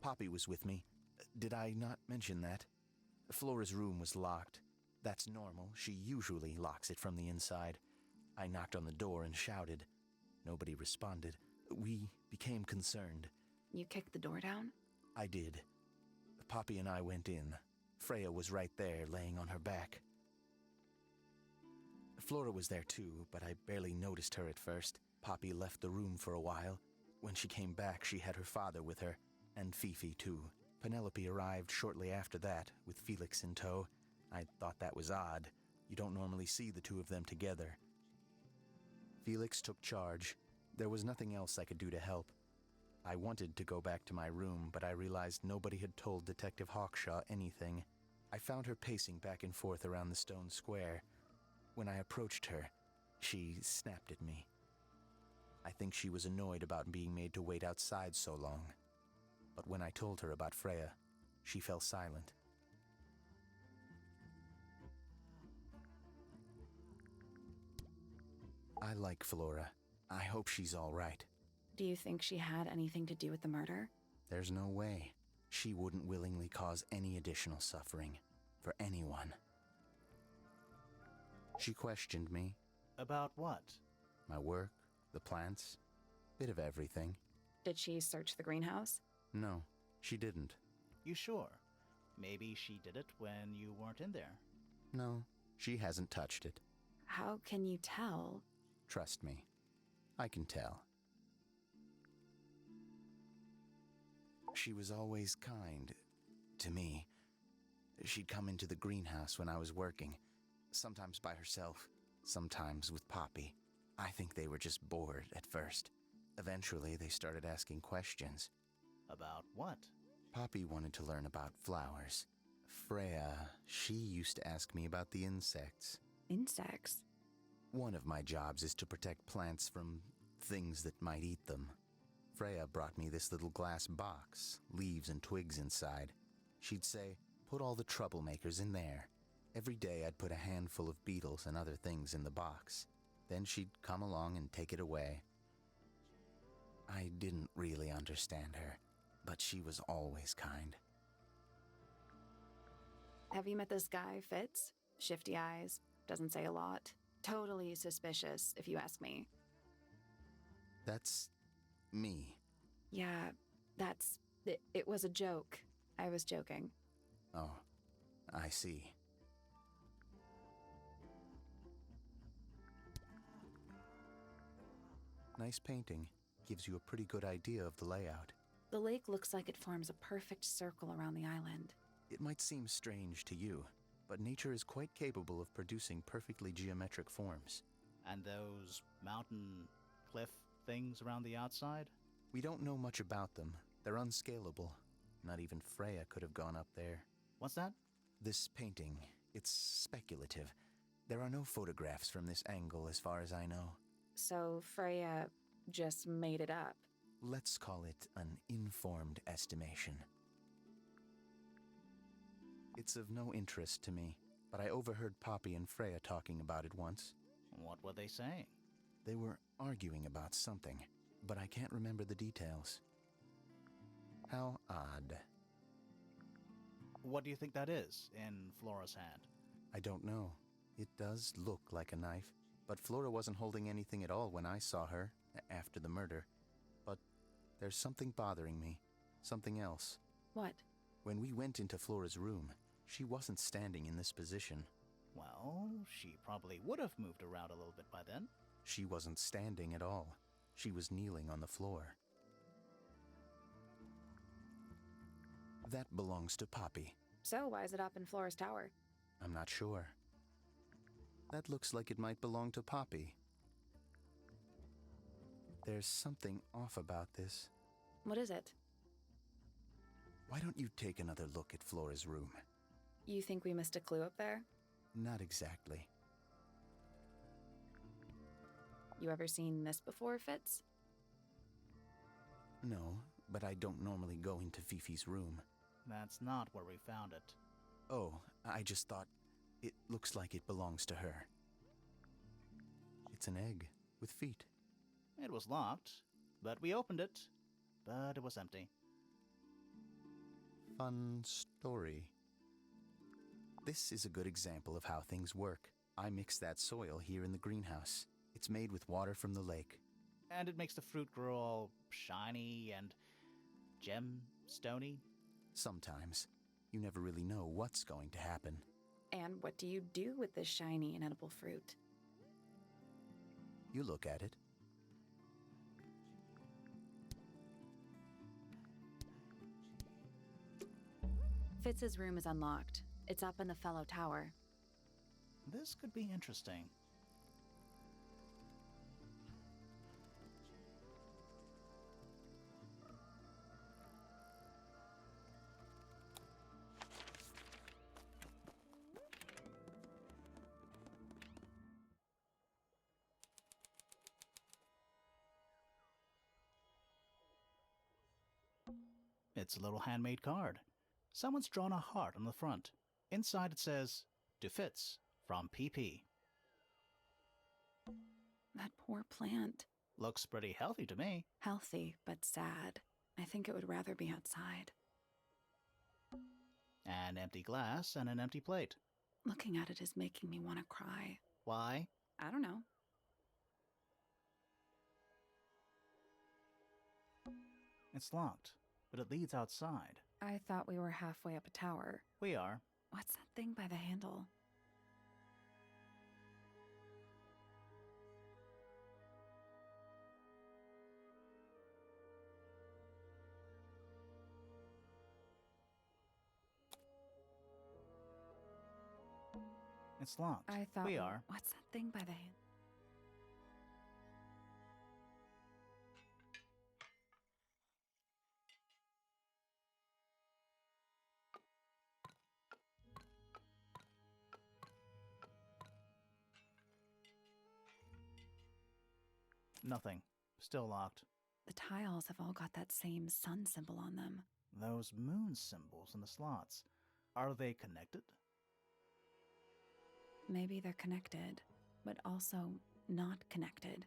Poppy was with me. Did I not mention that? Flora's room was locked. That's normal. She usually locks it from the inside. I knocked on the door and shouted. Nobody responded. We became concerned. You kicked the door down? I did. Poppy and I went in. Freya was right there, laying on her back. Flora was there too, but I barely noticed her at first. Poppy left the room for a while. When she came back, she had her father with her, and Fifi too. Penelope arrived shortly after that, with Felix in tow. I thought that was odd. You don't normally see the two of them together. Felix took charge. There was nothing else I could do to help. I wanted to go back to my room, but I realized nobody had told Detective Hawkshaw anything. I found her pacing back and forth around the stone square. When I approached her, she snapped at me. I think she was annoyed about being made to wait outside so long. But when I told her about Freya, she fell silent. I like Flora. I hope she's all right. Do you think she had anything to do with the murder? There's no way. She wouldn't willingly cause any additional suffering for anyone. She questioned me. About what? My work, the plants, bit of everything. Did she search the greenhouse? No, she didn't. You sure? Maybe she did it when you weren't in there. No, she hasn't touched it. How can you tell? Trust me, I can tell. She was always kind to me. She'd come into the greenhouse when I was working, sometimes by herself, sometimes with Poppy. I think they were just bored at first. Eventually, they started asking questions. About what? Poppy wanted to learn about flowers. Freya, she used to ask me about the insects. Insects? One of my jobs is to protect plants from things that might eat them. Freya brought me this little glass box, leaves and twigs inside. She'd say, put all the troublemakers in there. Every day I'd put a handful of beetles and other things in the box. Then she'd come along and take it away. I didn't really understand her, but she was always kind. Have you met this guy, Fitz? Shifty eyes, doesn't say a lot. Totally suspicious, if you ask me. That's me. Yeah, it was a joke. I was joking. Oh, I see. Nice painting. Gives you a pretty good idea of the layout. The lake looks like it forms a perfect circle around the island. It might seem strange to you, but nature is quite capable of producing perfectly geometric forms. And those mountain cliff things around the outside? We don't know much about them. They're unscalable. Not even Freya could have gone up there. What's that? This painting, it's speculative. There are no photographs from this angle as far as I know. So Freya just made it up. Let's call it an informed estimation. It's of no interest to me, but I overheard Poppy and Freya talking about it once. What were they saying? They were arguing about something, but I can't remember the details. How odd. What do you think that is in Flora's hand? I don't know. It does look like a knife, but Flora wasn't holding anything at all when I saw her after the murder. But there's something bothering me. Something else. What? When we went into Flora's room, she wasn't standing in this position. Well, she probably would have moved around a little bit by then. She wasn't standing at all. She was kneeling on the floor. That belongs to Poppy. So why is it up in Flora's tower? I'm not sure. That looks like it might belong to Poppy. There's something off about this. What is it? Why don't you take another look at Flora's room? You think we missed a clue up there? Not exactly. You ever seen this before, Fitz? No, but I don't normally go into Fifi's room. That's not where we found it. Oh, I just thought it looks like it belongs to her. It's an egg with feet. It was locked, but we opened it. But it was empty. Fun story. This is a good example of how things work. I mix that soil here in the greenhouse. It's made with water from the lake. And it makes the fruit grow all shiny and gem-stony. Sometimes. You never really know what's going to happen. And what do you do with this shiny, inedible fruit? You look at it. Fitz's room is unlocked. It's up in the fellow tower. This could be interesting. It's a little handmade card. Someone's drawn a heart on the front. Inside it says, "To Fitz, from PP." That poor plant. Looks pretty healthy to me. Healthy, but sad. I think it would rather be outside. An empty glass and an empty plate. Looking at it is making me want to cry. Why? I don't know. It's locked, but it leads outside. I thought we were halfway up a tower. We are. What's that thing by the handle? It's locked. I thought we are. What's that thing by the hand? Nothing. Still locked. The tiles have all got that same sun symbol on them. Those moon symbols in the slots. Are they connected? Maybe they're connected, but also not connected.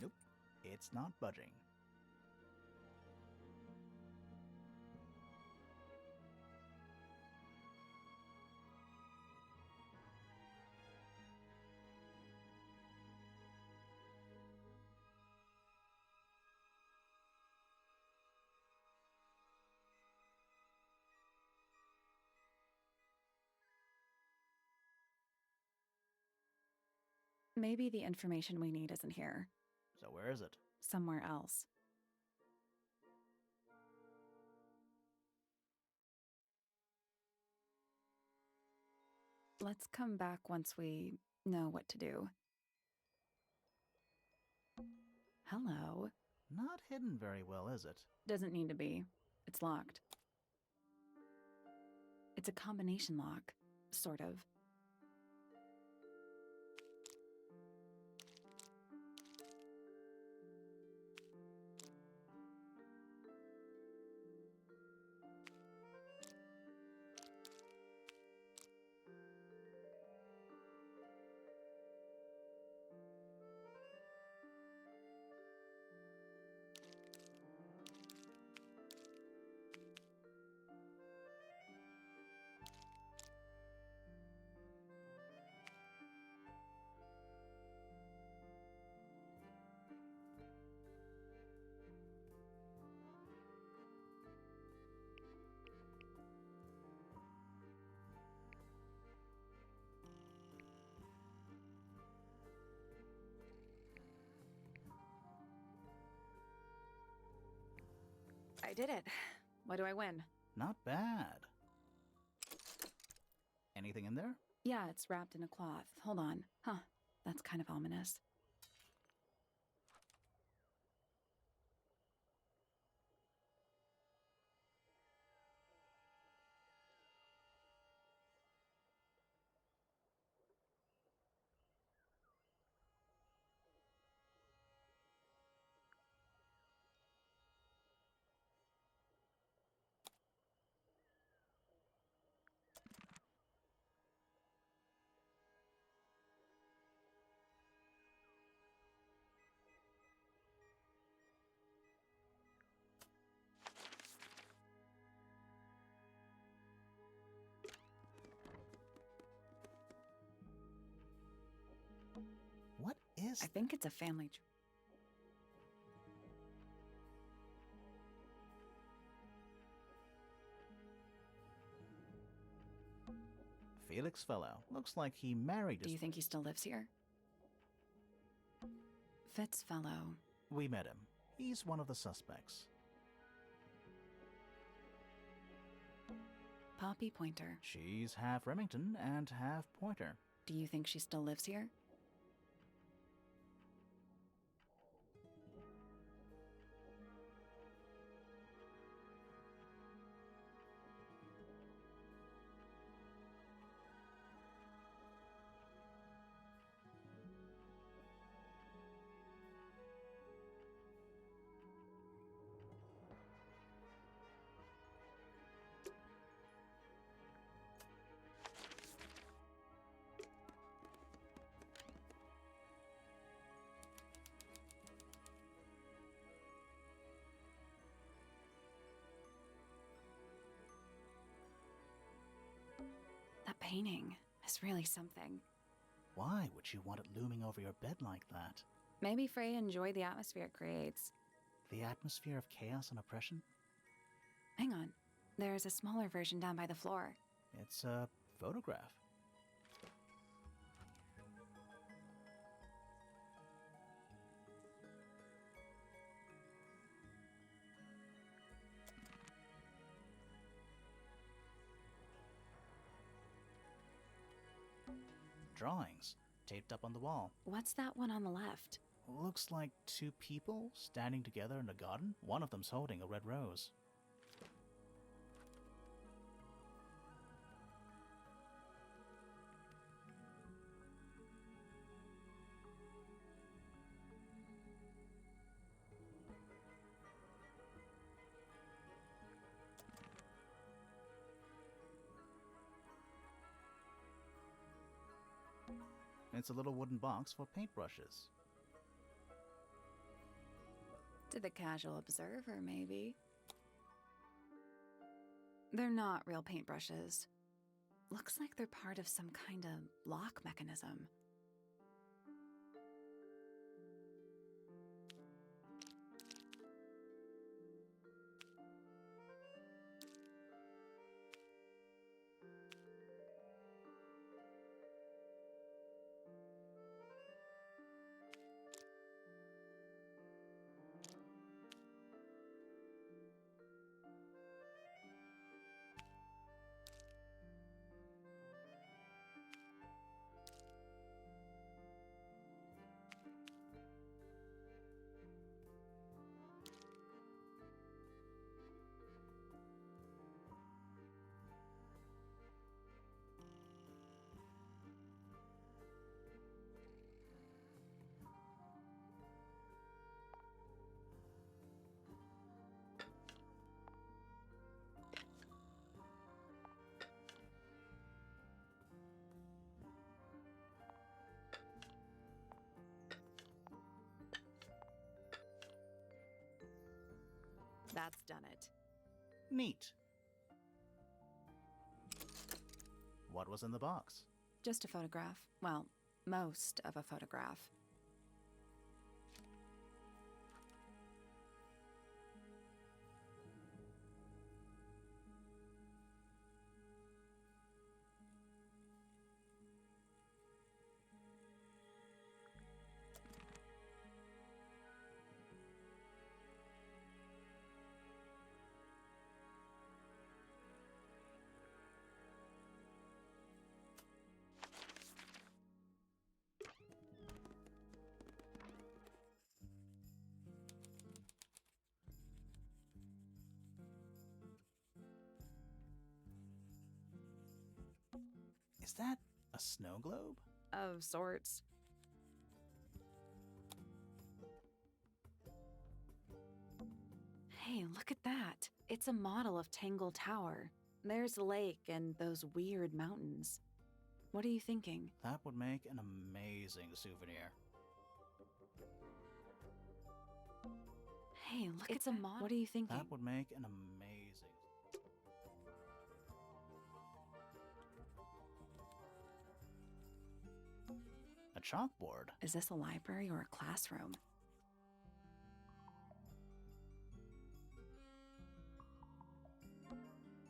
Nope. It's not budging. Maybe the information we need isn't here. So where is it? Somewhere else. Let's come back once we know what to do. Hello. Not hidden very well, is it? Doesn't need to be. It's locked. It's a combination lock. Sort of. I did it. What do I win? Not bad. Anything in there? Yeah, it's wrapped in a cloth. Hold on. Huh. That's kind of ominous. What is I think it's a family tree. Felix Fellow. Looks like he married Do his... you think he still lives here? Fitzfellow. We met him. He's one of the suspects. Poppy Pointer. She's half Remington and half Pointer. Do you think she still lives here? That painting is really something. Why would you want it looming over your bed like that? Maybe Freya enjoyed the atmosphere it creates. The atmosphere of chaos and oppression? Hang on. There's a smaller version down by the floor. It's a photograph. Drawings taped up on the wall. What's that one on the left? Looks like two people standing together in a garden. One of them's holding a red rose. It's a little wooden box for paintbrushes. To the casual observer, maybe. They're not real paintbrushes. Looks like they're part of some kind of lock mechanism. That's done it. Neat. What was in the box? Just a photograph. Well, most of a photograph. Is that a snow globe? Of sorts. Hey, look at that. It's a model of Tangle Tower. There's the lake and those weird mountains. What are you thinking? That would make an amazing souvenir. Hey, look at a model. What are you thinking? That would make an amazing... A chalkboard? Is this a library or a classroom?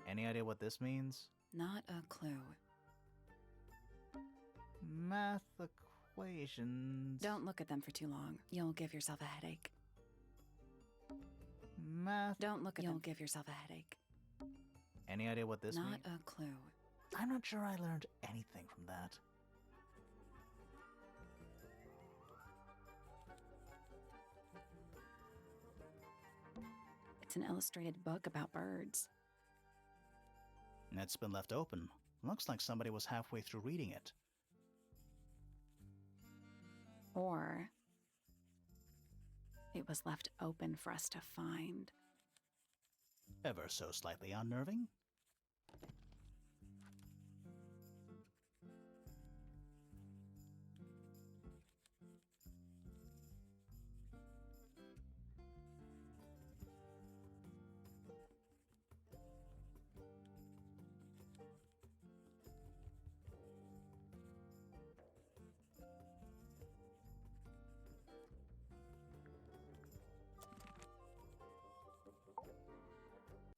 Any idea what this means? Not a clue. Math equations. Don't look at them for too long. You'll give yourself a headache. Math. Don't look at them. You'll give yourself a headache. Any idea what this means? Not a clue. I'm not sure I learned anything from that. It's an illustrated book about birds. It's been left open. Looks like somebody was halfway through reading it. Or it was left open for us to find. Ever so slightly unnerving.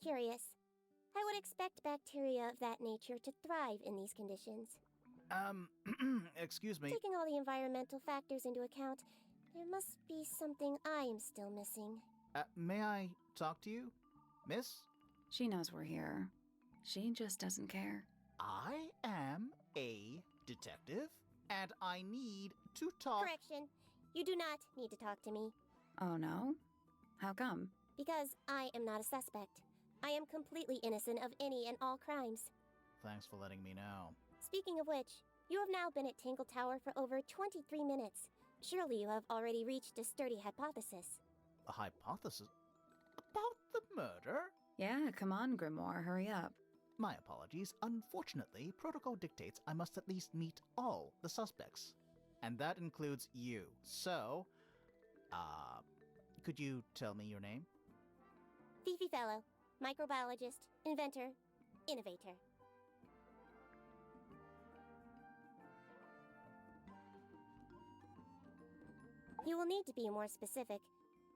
Curious. I would expect bacteria of that nature to thrive in these conditions. Excuse me. Taking all the environmental factors into account, there must be something I am still missing. May I talk to you? Miss? She knows we're here. She just doesn't care. I am a detective, and I need to talk... Correction. You do not need to talk to me. Oh no? How come? Because I am not a suspect. I am completely innocent of any and all crimes. Thanks for letting me know. Speaking of which, you have now been at Tangle Tower for over 23 minutes. Surely you have already reached a sturdy hypothesis. A hypothesis? About the murder? Yeah, come on, Grimoire, hurry up. My apologies. Unfortunately, protocol dictates I must at least meet all the suspects. And that includes you. So, could you tell me your name? Fifi Fellow, microbiologist, inventor, innovator. You will need to be more specific.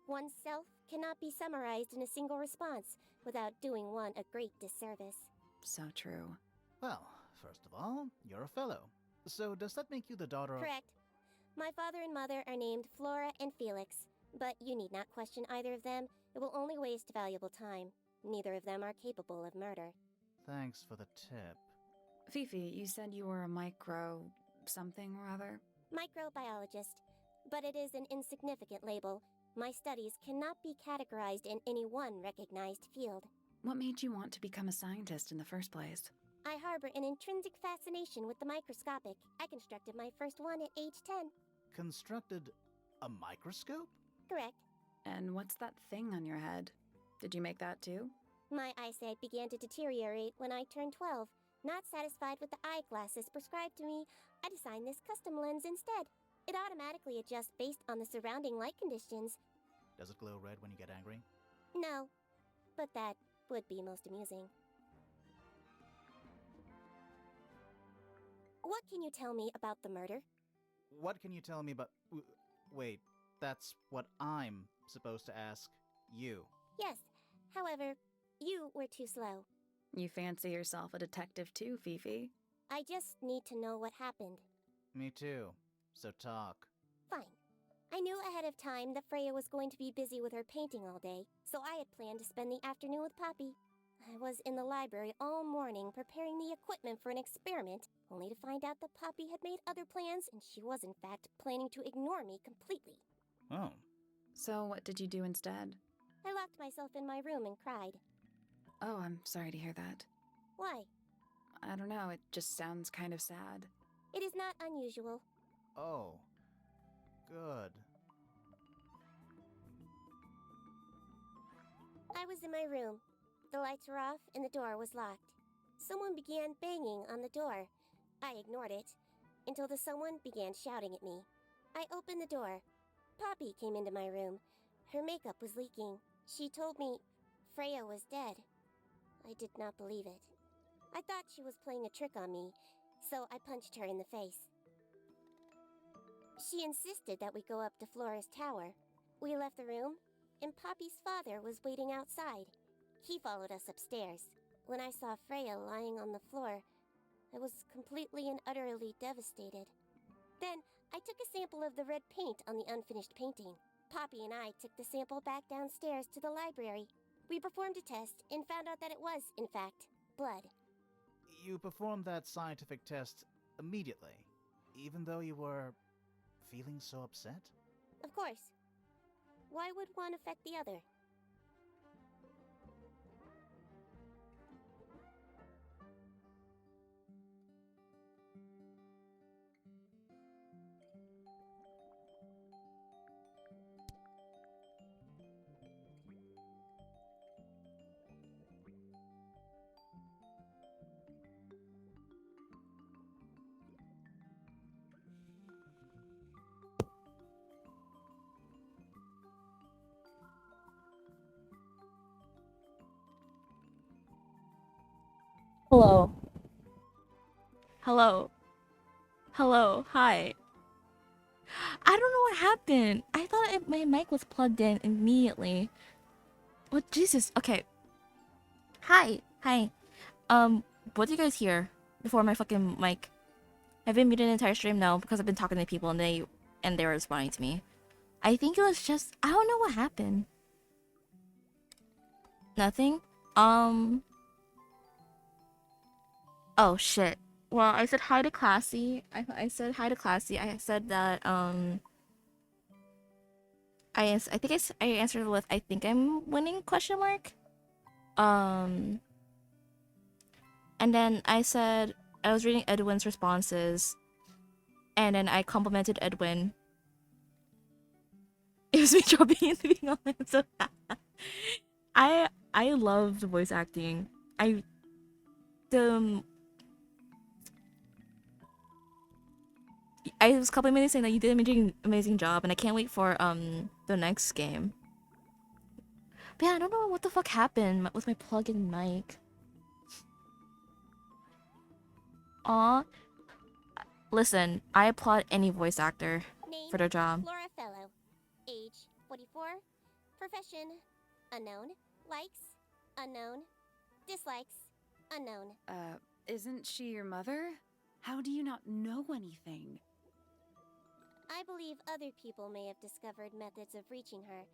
Oneself cannot be summarized in a single response without doing one a great disservice. So true. Well, first of all, you're a fellow. So does that make you the daughter of... Correct. My father and mother are named Flora and Felix, but you need not question either of them. It will only waste valuable time. Neither of them are capable of murder. Thanks for the tip. Fifi, you said you were a micro... something or other? Microbiologist, but it is an insignificant label. My studies cannot be categorized in any one recognized field. What made you want to become a scientist in the first place? I harbor an intrinsic fascination with the microscopic. I constructed my first one at age 10. Constructed a microscope? Correct. And what's that thing on your head? Did you make that too? My eyesight began to deteriorate when I turned 12. Not satisfied with the eyeglasses prescribed to me, I designed this custom lens instead. It automatically adjusts based on the surrounding light conditions. Does it glow red when you get angry? No, but that would be most amusing. What can you tell me about the murder? What can you tell me about... Wait, that's what I'm supposed to ask you. Yes, however, you were too slow. You fancy yourself a detective too, Fifi. I just need to know what happened. Me too. So talk. Fine. I knew ahead of time that Freya was going to be busy with her painting all day, so I had planned to spend the afternoon with Poppy. I was in the library all morning preparing the equipment for an experiment, only to find out that Poppy had made other plans and she was in fact planning to ignore me completely. Oh. So what did you do instead? I locked myself in my room and cried. Oh, I'm sorry to hear that. Why? I don't know, it just sounds kind of sad. It is not unusual. Oh. Good. I was in my room. The lights were off and the door was locked. Someone began banging on the door. I ignored it until the someone began shouting at me. I opened the door. Poppy came into my room. Her makeup was leaking. She told me Freya was dead. I did not believe it. I thought she was playing a trick on me, so I punched her in the face. She insisted that we go up to Flora's tower. We left the room, and Poppy's father was waiting outside. He followed us upstairs. When I saw Freya lying on the floor, I was completely and utterly devastated. Then, I took a sample of the red paint on the unfinished painting. Poppy and I took the sample back downstairs to the library. We performed a test and found out that it was, in fact, blood. You performed that scientific test immediately, even though you were feeling so upset? Of course. Why would one affect the other? Hello. Hello. Hello. Hi. I don't know what happened. I thought my mic was plugged in immediately. Oh, Jesus. Okay. Hi. Hi. What do you guys hear before my fucking mic? I've been muted the entire stream now because I've been talking to people and they were responding to me. I think it was just, I don't know what happened. Nothing? Oh shit. Well, I said hi to Classy. I said hi to Classy. I said that I think I answered with I think I'm winning question mark. And then I said I was reading Edwin's responses, and then I complimented Edwin. It was me dropping and leaving on him. So I love the voice acting. I was complimenting saying that you did an amazing job, and I can't wait for the next game. But yeah, I don't know what the fuck happened with my plug-in mic. Aw. Listen, I applaud any voice actor Name, for their job. Flora Fellow. Age, 44. Profession, unknown. Likes, unknown. Dislikes, unknown. Isn't she your mother? How do you not know anything? I believe other people may have discovered methods of reaching her,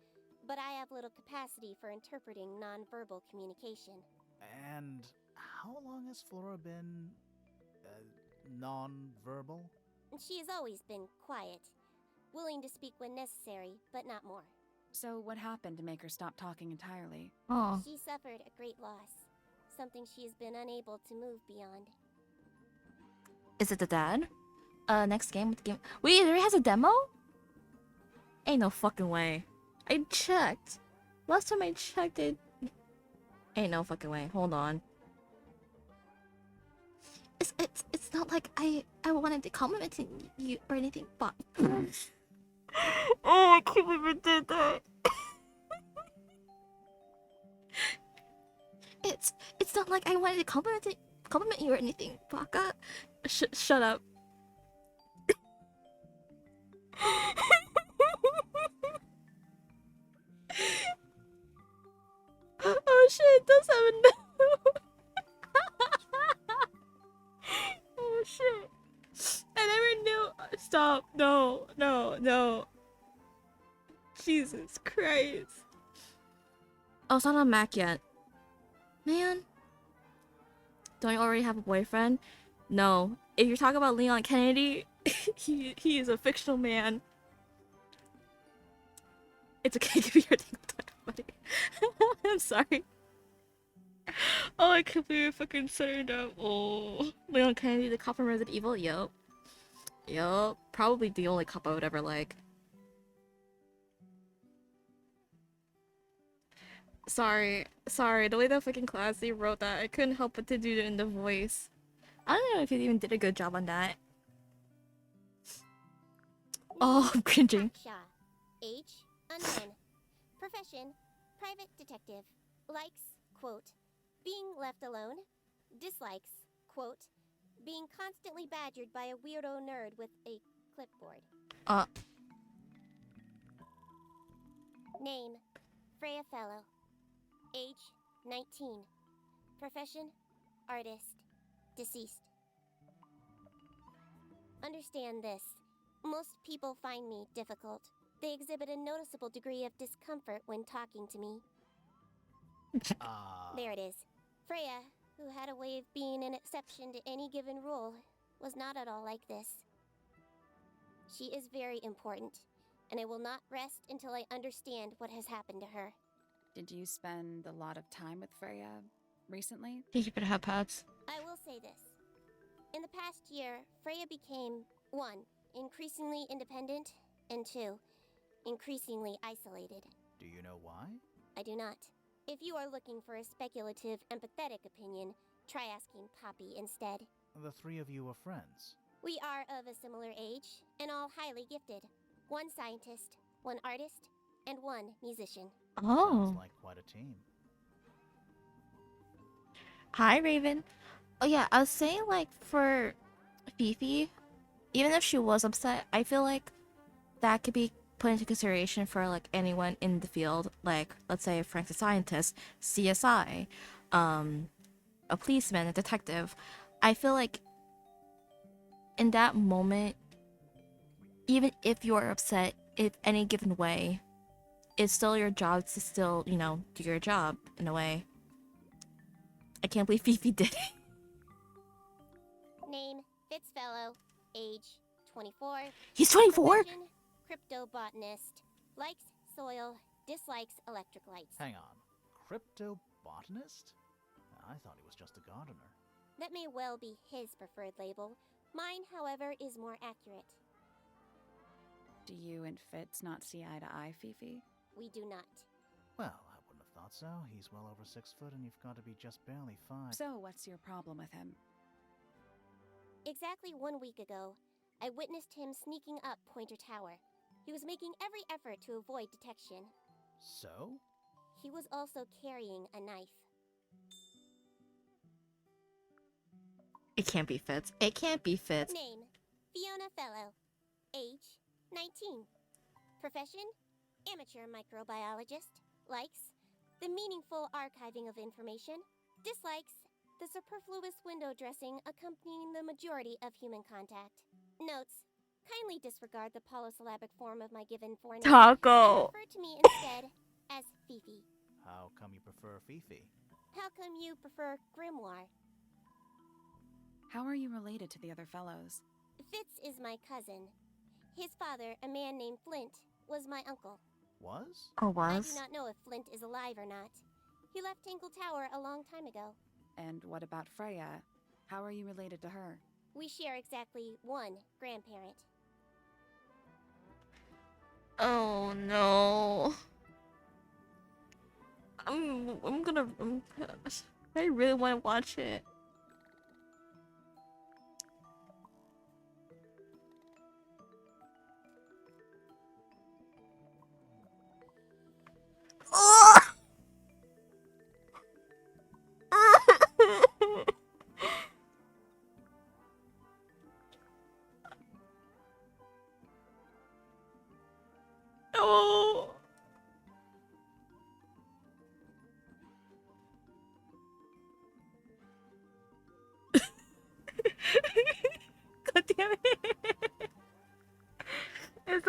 but I have little capacity for interpreting nonverbal communication. And how long has Flora been non-verbal? She has always been quiet, willing to speak when necessary, but not more. So what happened to make her stop talking entirely? Oh. She suffered a great loss, something she has been unable to move beyond. Is it the dad? Next game with the game. Wait, there has a demo? Ain't no fucking way. I checked. Last time I checked it. Ain't no fucking way. Hold on. It's not like I wanted to compliment you or anything, but oh, I can't believe I did that. not like I wanted to compliment you or anything, Baka. Shut up. Oh shit, it does have a no. Oh shit. I never knew. Stop. No, no, no. Jesus Christ. Oh, it's not on Mac yet. Man. Don't you already have a boyfriend? No. If you're talking about Leon Kennedy, he is a fictional man. It's okay if you're thinking. I'm sorry. Oh, I completely fucking turned up. Oh, Leon Kennedy, the cop from Resident Evil. Yup. Yup. Probably the only cop I would ever like. Sorry. The way that fucking classy wrote that, I couldn't help but to do it in the voice. I don't know if he even did a good job on that. Oh, I'm cringing. Shaw. Age, unknown. Profession, private detective. Likes, quote, being left alone. Dislikes, quote, being constantly badgered by a weirdo nerd with a clipboard. Name, Freya Fellow. Age, 19. Profession, artist. Deceased. Understand this. Most people find me difficult. They exhibit a noticeable degree of discomfort when talking to me. There it is. Freya, who had a way of being an exception to any given rule, was not at all like this. She is very important, and I will not rest until I understand what has happened to her. Did you spend a lot of time with Freya recently? You better have pads. I will say this. In the past year, Freya became 1. Increasingly independent, and 2. Increasingly isolated. Do you know why? I do not. If you are looking for a speculative, empathetic opinion, try asking Poppy instead. The three of you are friends. We are of a similar age, and all highly gifted. 1 scientist, 1 artist, and 1 musician. Oh. Sounds like quite a team. Hi, Raven. Oh yeah, I was saying like for Fifi, even if she was upset, I feel like that could be put into consideration for like anyone in the field. Like, let's say Frank's a scientist, CSI, a policeman, a detective. I feel like in that moment, even if you are upset, if any given way, it's still your job to still, you know, do your job in a way. I can't believe Fifi did it. Name, Fitzfellow. Age, 24. He's 24? Profession, cryptobotanist. Likes soil, dislikes electric lights. Hang on. Cryptobotanist? I thought he was just a gardener. That may well be his preferred label. Mine, however, is more accurate. Do you and Fitz not see eye to eye, Fifi? We do not. Well, I wouldn't have thought so. He's well over 6 foot and you've got to be just barely 5. So, what's your problem with him? Exactly 1 week ago, I witnessed him sneaking up Pointer Tower. He was making every effort to avoid detection. So? He was also carrying a knife. It can't be Fitz. It can't be Fitz. Name, Fiona Fellow. Age, 19. Profession, amateur microbiologist. Likes, the meaningful archiving of information. Dislikes, the superfluous window dressing accompanying the majority of human contact. Notes, kindly disregard the polysyllabic form of my given forename. Taco. Refer to me instead as Fifi. How come you prefer Fifi? How come you prefer Grimoire? How are you related to the other fellows? Fitz is my cousin. His father, a man named Flint, was my uncle. Was? Or I was? do not know if Flint is alive or not. He left Tinkle Tower a long time ago. And what about Freya? How are you related to her? We share exactly 1 grandparent. Oh no. I really want to watch it.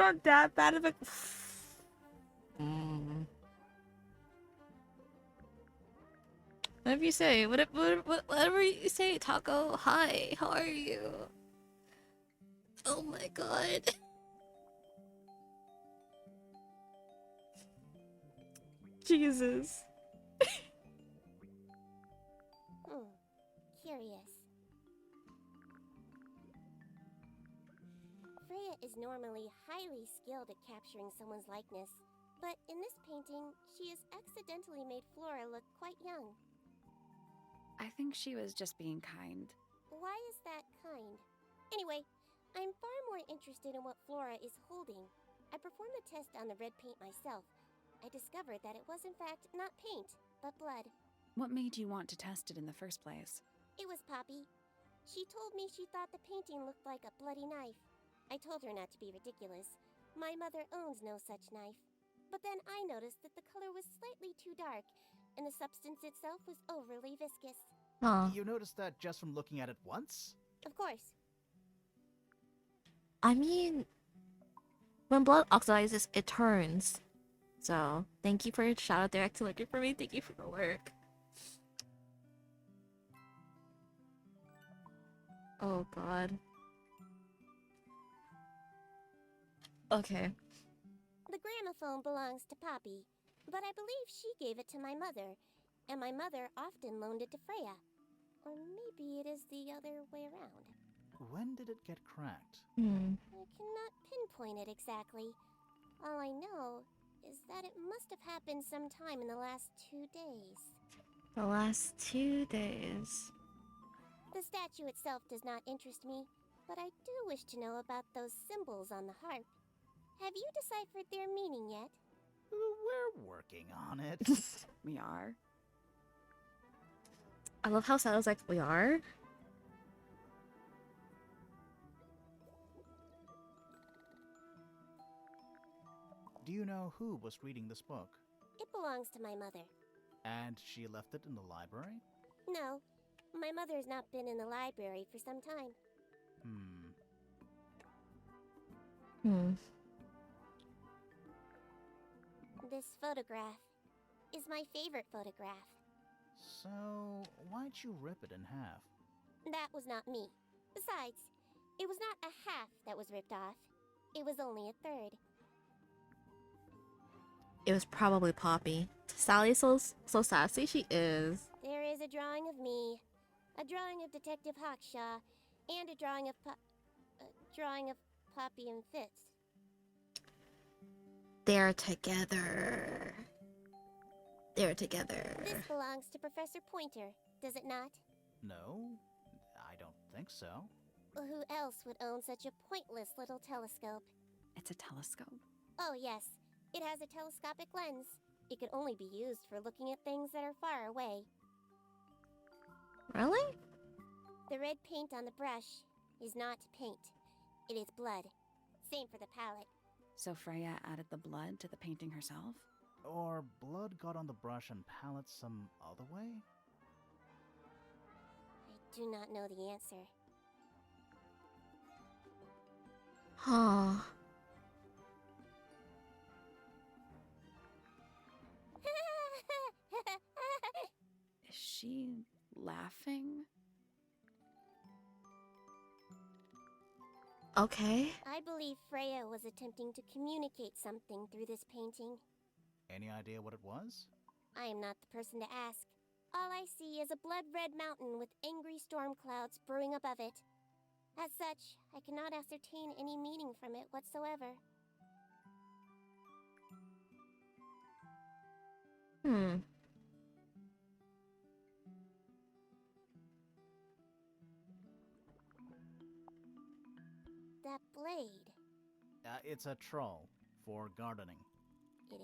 not that bad of a. Mm. Whatever you say, whatever you say, Taco. Hi, how are you? Oh my god. Jesus. Curious. Freya is normally highly skilled at capturing someone's likeness, but in this painting, she has accidentally made Flora look quite young. I think she was just being kind. Why is that kind? Anyway, I'm far more interested in what Flora is holding. I performed the test on the red paint myself. I discovered that it was in fact not paint, but blood. What made you want to test it in the first place? It was Poppy. She told me she thought the painting looked like a bloody knife. I told her not to be ridiculous. My mother owns no such knife. But then I noticed that the color was slightly too dark, and the substance itself was overly viscous. Huh. You noticed that just from looking at it once? Of course. I mean, when blood oxidizes, it turns. So, thank you for your shout out there, looking for me. Thank you for the work. Oh god. Okay. The gramophone belongs to Poppy, but I believe she gave it to my mother, and my mother often loaned it to Freya. Or maybe it is the other way around. When did it get cracked? I cannot pinpoint it exactly. All I know is that it must have happened sometime in the last 2 days. The last 2 days. The statue itself does not interest me, but I do wish to know about those symbols on the harp. Have you deciphered their meaning yet? We're working on it. We are. I love how Sato's like, we are? Do you know who was reading this book? It belongs to my mother. And she left it in the library? No, my mother has not been in the library for some time. This photograph is my favorite photograph. So, why'd you rip it in half? That was not me. Besides, it was not a half that was ripped off. It was only a third. It was probably Poppy. Sally's so sassy, she is. There is a drawing of me, a drawing of Detective Hawkshaw, and a drawing of Poppy and Fitz. They're together. They're together. This belongs to Professor Pointer, does it not? No, I don't think so. Who else would own such a pointless little telescope? It's a telescope. Oh yes, it has a telescopic lens. It could only be used for looking at things that are far away. Really? The red paint on the brush is not paint. It is blood. Same for the palette. So Freya added the blood to the painting herself? Or blood got on the brush and palette some other way? I do not know the answer. Huh. Is she laughing? Okay. I believe Freya was attempting to communicate something through this painting. Any idea what it was? I am not the person to ask. All I see is a blood-red mountain with angry storm clouds brewing above it. As such, I cannot ascertain any meaning from it whatsoever. That blade, It's a troll for gardening. it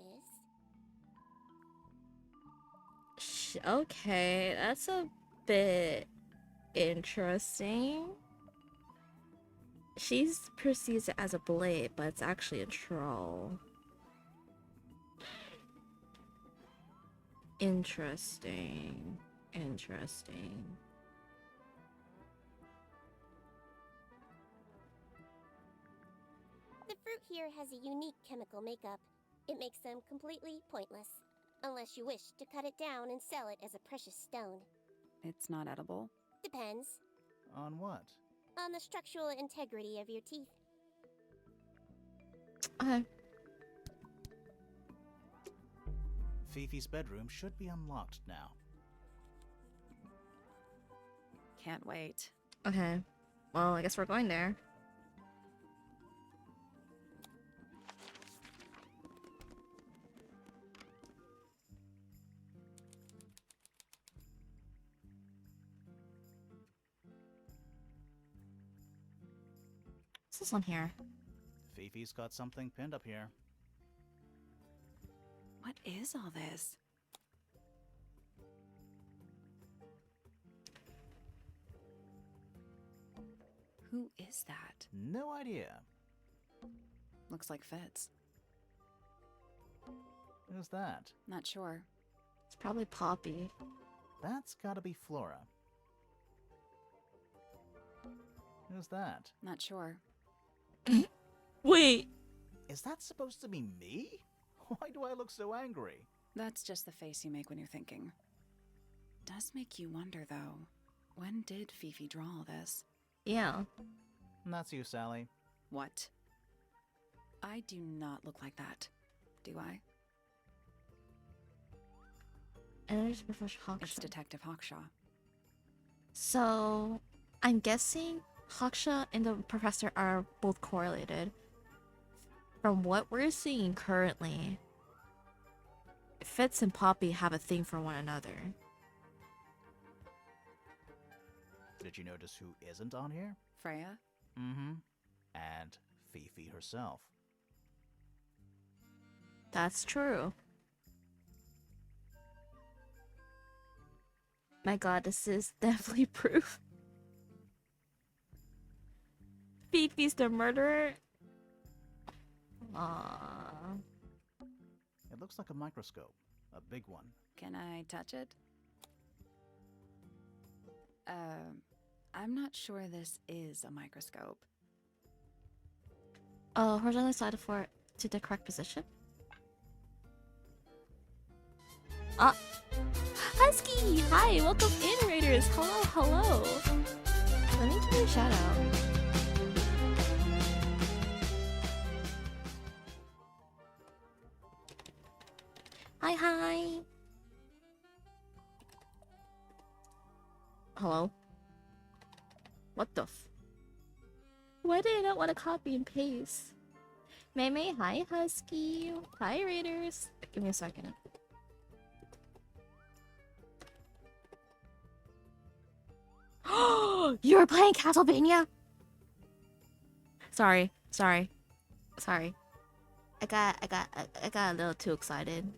is? Okay, that's a bit interesting. She's perceives it as a blade, but it's actually a troll. Interesting. Interesting. The fruit sapphire has a unique chemical makeup. It makes them completely pointless, unless you wish to cut it down and sell it as a precious stone. It's not edible. Depends On what? on the structural integrity of your teeth. Okay. Fifi's bedroom should be unlocked now. Can't wait. Okay. Well, I guess we're going there. What's this on here? Fifi's got something pinned up here. What is all this? Who is that? No idea. Looks like Fitz. Who's that? Not sure. It's probably Poppy. That's gotta be Flora. Who's that? Not sure. Wait. Is that supposed to be me? Why do I look so angry? That's just the face you make when you're thinking. Does make you wonder, though. When did Fifi draw all this? Yeah. That's you, Sally. What? I do not look like that. Do I? And there's Professor It's Hawkshaw. Detective Hawkshaw. So, I'm guessing Hawkshaw and the professor are both correlated. From what we're seeing currently, Fitz and Poppy have a thing for one another. Did you notice who isn't on here? Freya? Mm-hmm. And Fifi herself. That's true. My god, this is definitely proof. Fifi's the murderer? Aww. It looks like a microscope. A big one. Can I touch it? I'm not sure this is a microscope. Horizontally slide for to the correct position. Ah, Husky! Hi, welcome in, Raiders. Hello, hello. Let me give you a shout out. Hi, hi. Hello. What the f? Why did I not want to copy and paste? May, hi Husky. Hi Raiders. Give me a second. You were playing Castlevania? Sorry. I got a little too excited.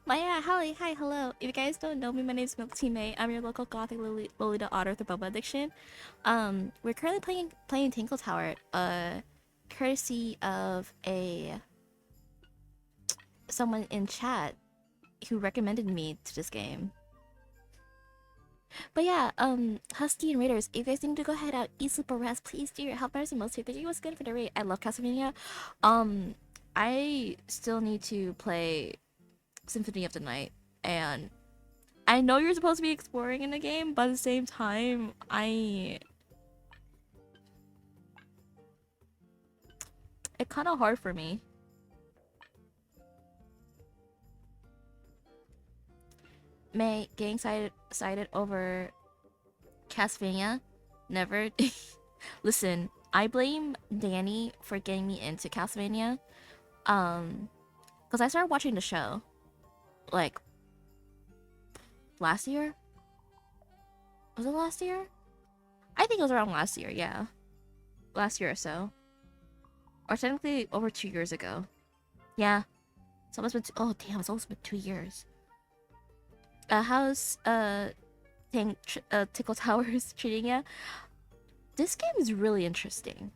Maya, hi, hello. If you guys don't know me, my name is Milk Teammate. I'm your local gothic Lolita otter with a Boba addiction. We're currently playing Tinkle Tower, courtesy of someone in chat who recommended me to this game. But yeah, Husky and Raiders, if you guys need to go ahead out, eat, sleep, or rest, please do. Your help matters the most here. Thank you once again for the raid. I love Castlevania. I still need to play Symphony of the Night, and I know you're supposed to be exploring in the game, but at the same time, it's kind of hard for me. May getting excited over Castlevania? Never. Listen, I blame Danny for getting me into Castlevania, because I started watching the show like last year. Was it last year? I think it was around last year, yeah. Last year or so. Or technically over 2 years ago. Yeah. It's almost been oh damn, it's almost been 2 years. How's Tickle Towers treating ya? This game is really interesting.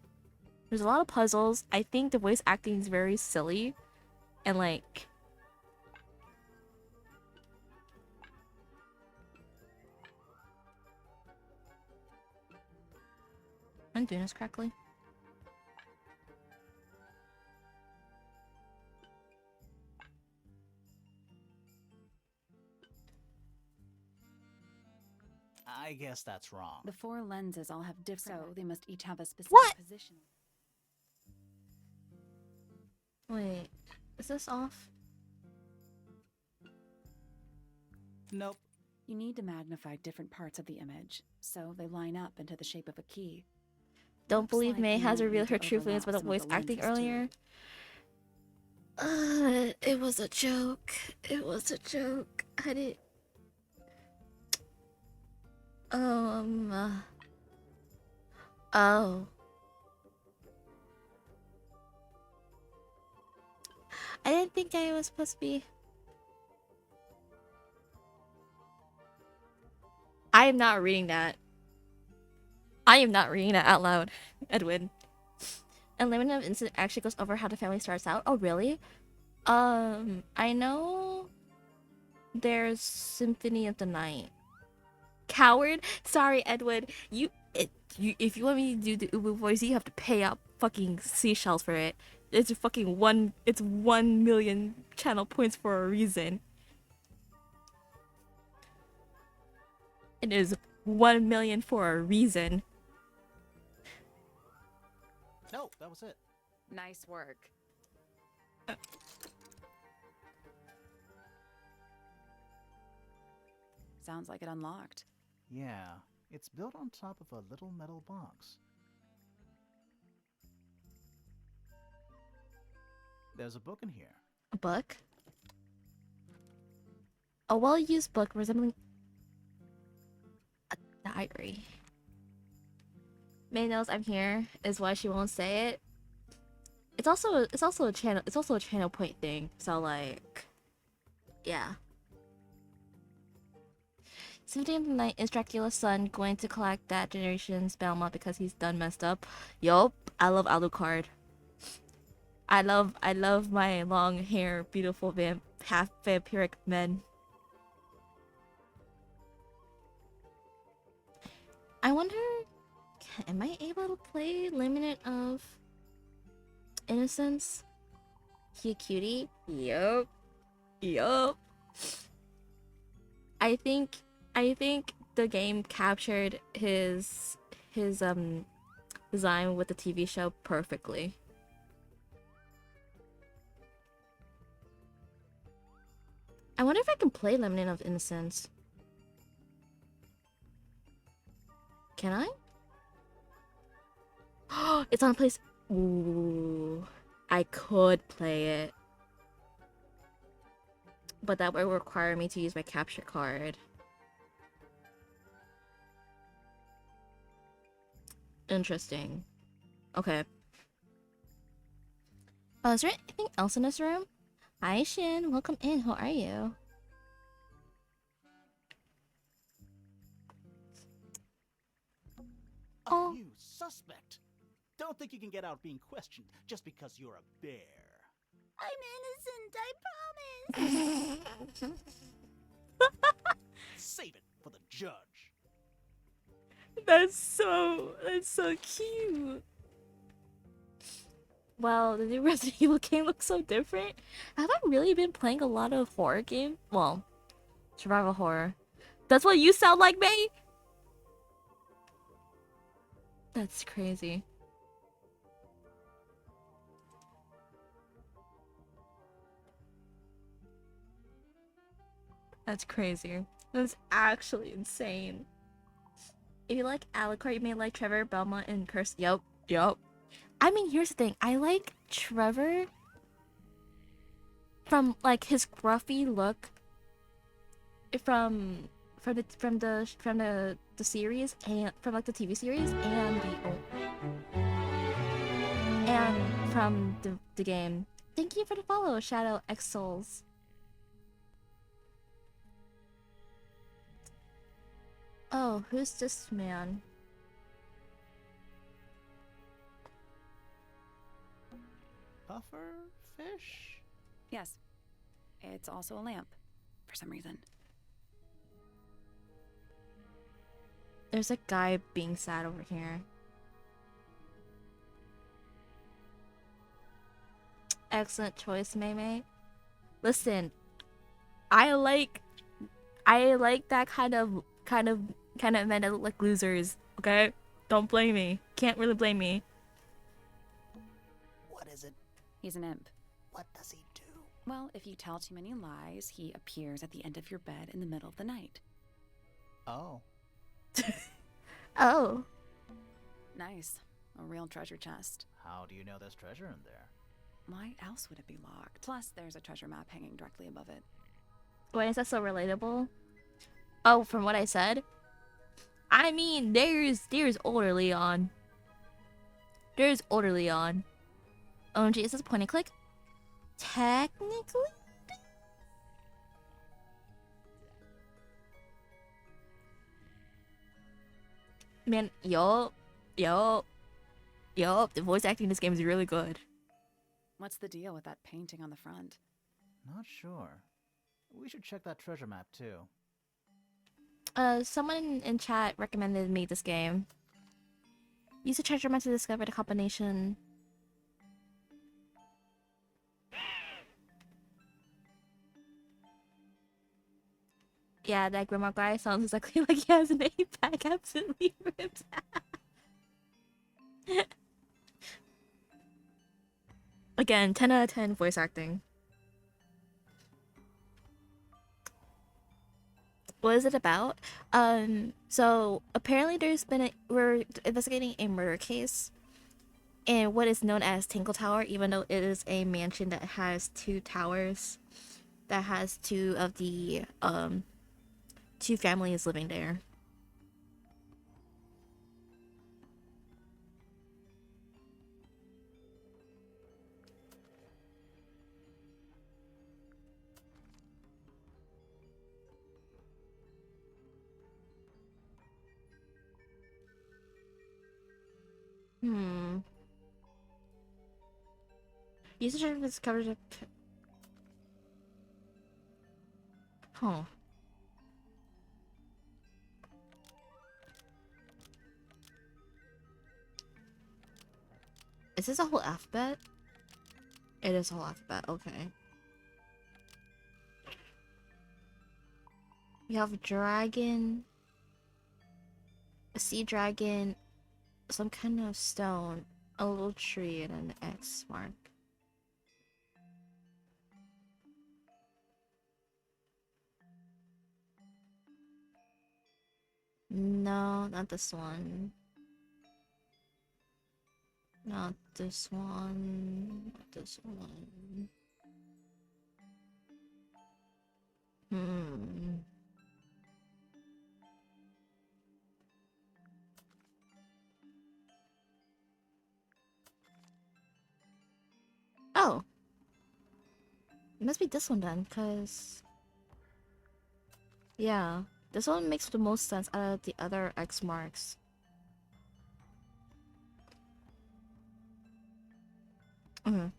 There's a lot of puzzles. I think the voice acting is very silly. And like I'm doing this correctly. I guess that's wrong. The 4 lenses all have different, so they must each have a specific What? position. Wait, is this off? Nope. You need to magnify different parts of the image, so they line up into the shape of a key. Don't Looks believe like May you has might revealed need her to true feelings overlap about the some of voice acting lenses, too. earlier. It was a joke. It was a joke. I didn't. Oh. I didn't think I was supposed to be. I am not reading that. I am not reading that out loud, Edwin. And Limited of Incident actually goes over how the family starts out. Oh, really? I know there's Symphony of the Night. Coward? Sorry, Edwin. If you want me to do the Ubu voice, you have to pay up fucking seashells for it. It's it's 1 million channel points for a reason. It is 1 million for a reason. No, that was it. Nice work. Sounds like it unlocked. Yeah, it's built on top of a little metal box. There's a book in here. A book? A well-used book resembling a diary. May knows I'm here is why she won't say it. It's also a channel point thing. So like, yeah. Symphony of the Night is Dracula's son going to collect that generation's Belmont because he's done messed up. Yup, I love Alucard. I love my long hair, beautiful half vampiric men. I wonder, am I able to play Limited of Innocence? He a cutie? Yup. Yup. I think the game captured his design with the TV show perfectly. I wonder if I can play Limited of Innocence. Can I? It's on place. Ooh, I could play it, but that would require me to use my capture card. Interesting. Okay. Oh, is there anything else in this room? Hi, Shin. Welcome in. How are you? Oh. You suspect. Don't think you can get out being questioned just because you're a bear. I'm innocent, I promise. Save it for the judge. That's so cute. Wow, the new Resident Evil game looks so different. Have I really been playing a lot of horror games? Well, survival horror. That's what you sound like, May? That's crazy. That's crazy. That's actually insane. If you like Alucard, you may like Trevor, Belmont, and Curse. Yup. I mean, here's the thing. I like Trevor from like his gruffy look from the series and from like the TV series and from the game. Thank you for the follow, Shadow X Souls. Oh, who's this man? Puffer fish? Yes. It's also a lamp, for some reason. There's a guy being sad over here. Excellent choice, Maymay. Listen, I like that kind of men that look like losers. Okay, don't blame me. Can't really blame me. What is it? He's an imp. What does he do? Well, if you tell too many lies, he appears at the end of your bed in the middle of the night. Oh. Oh, Nice. A real treasure chest. How do you know there's treasure in there? Why else would it be locked? Plus, there's a treasure map hanging directly above it. why is that so relatable? Oh, from what I said. I mean, there's older Leon. There's older Leon. OMG, is this a point and click? Technically. Man, yup. The voice acting in this game is really good. What's the deal with that painting on the front? Not sure. We should check that treasure map too. Someone in chat recommended me this game. Use a treasure map to discover the combination. Yeah, that Grimlock guy sounds exactly like he has an 8-pack absolutely ripped. Again, 10 out of 10 voice acting. What is it about? So apparently we're investigating a murder case in what is known as Tinkle Tower, even though it is a mansion that has 2 towers, that has 2 of the 2 families living there. Use the treasure to discover the... Huh. Is this a whole alphabet? It is a whole alphabet, okay. We have a dragon, a sea dragon, some kind of stone, a little tree, and an X mark. No, not this one. Not this one. Not this one. Oh. It must be this one then, cause... Yeah. This one makes the most sense out of the other X marks. There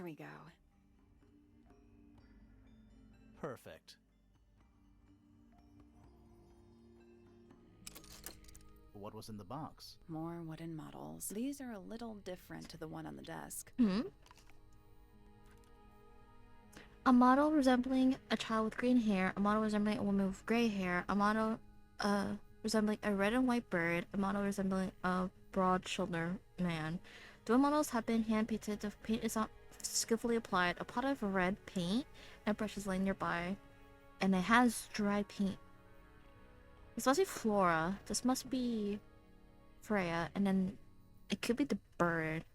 we go. Perfect. What was in the box? More wooden models. These are a little different to the one on the desk. A model resembling a child with green hair, a model resembling a woman with gray hair, a model resembling a red and white bird, a model resembling a broad-shouldered man. The models have been hand-painted. The paint is not skillfully applied. A pot of red paint and brushes laying nearby, and it has dry paint. It's must be Flora. This must be Freya, and then it could be the bird.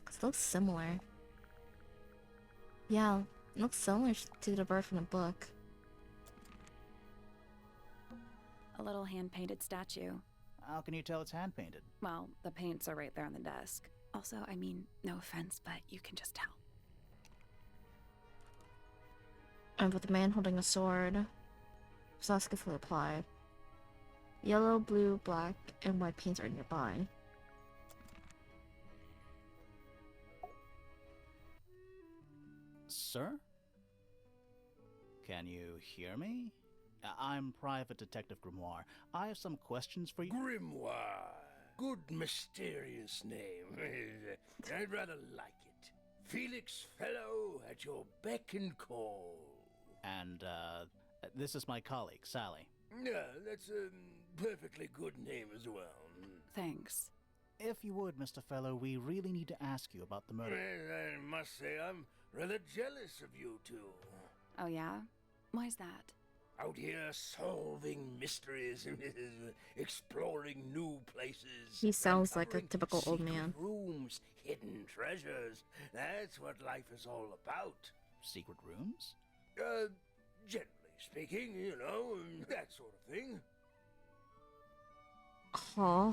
'Cause it looks similar. Yeah, it looks similar to the bird from the book. A little hand-painted statue. How can you tell it's hand-painted? Well, the paints are right there on the desk. Also, I mean, no offense, but you can just tell. And with the man holding a sword. It's not skillfully applied. Yellow, blue, black, and white paints are nearby. Sir? Can you hear me? I'm Private Detective Grimoire. I have some questions for you. Grimoire. Good mysterious name. I'd rather like it. Felix Fellow at your beck and call. And, this is my colleague, Sally. Yeah, that's a perfectly good name as well. Thanks. If you would, Mr. Fellow, we really need to ask you about the murder. Well, I must say I'm rather jealous of you two. Oh, yeah? Why's that? Out here solving mysteries, exploring new places. He sounds like a uncovering typical old secret man. Rooms, hidden treasures. That's what life is all about. Secret rooms? Generally speaking, you know, that sort of thing. Huh.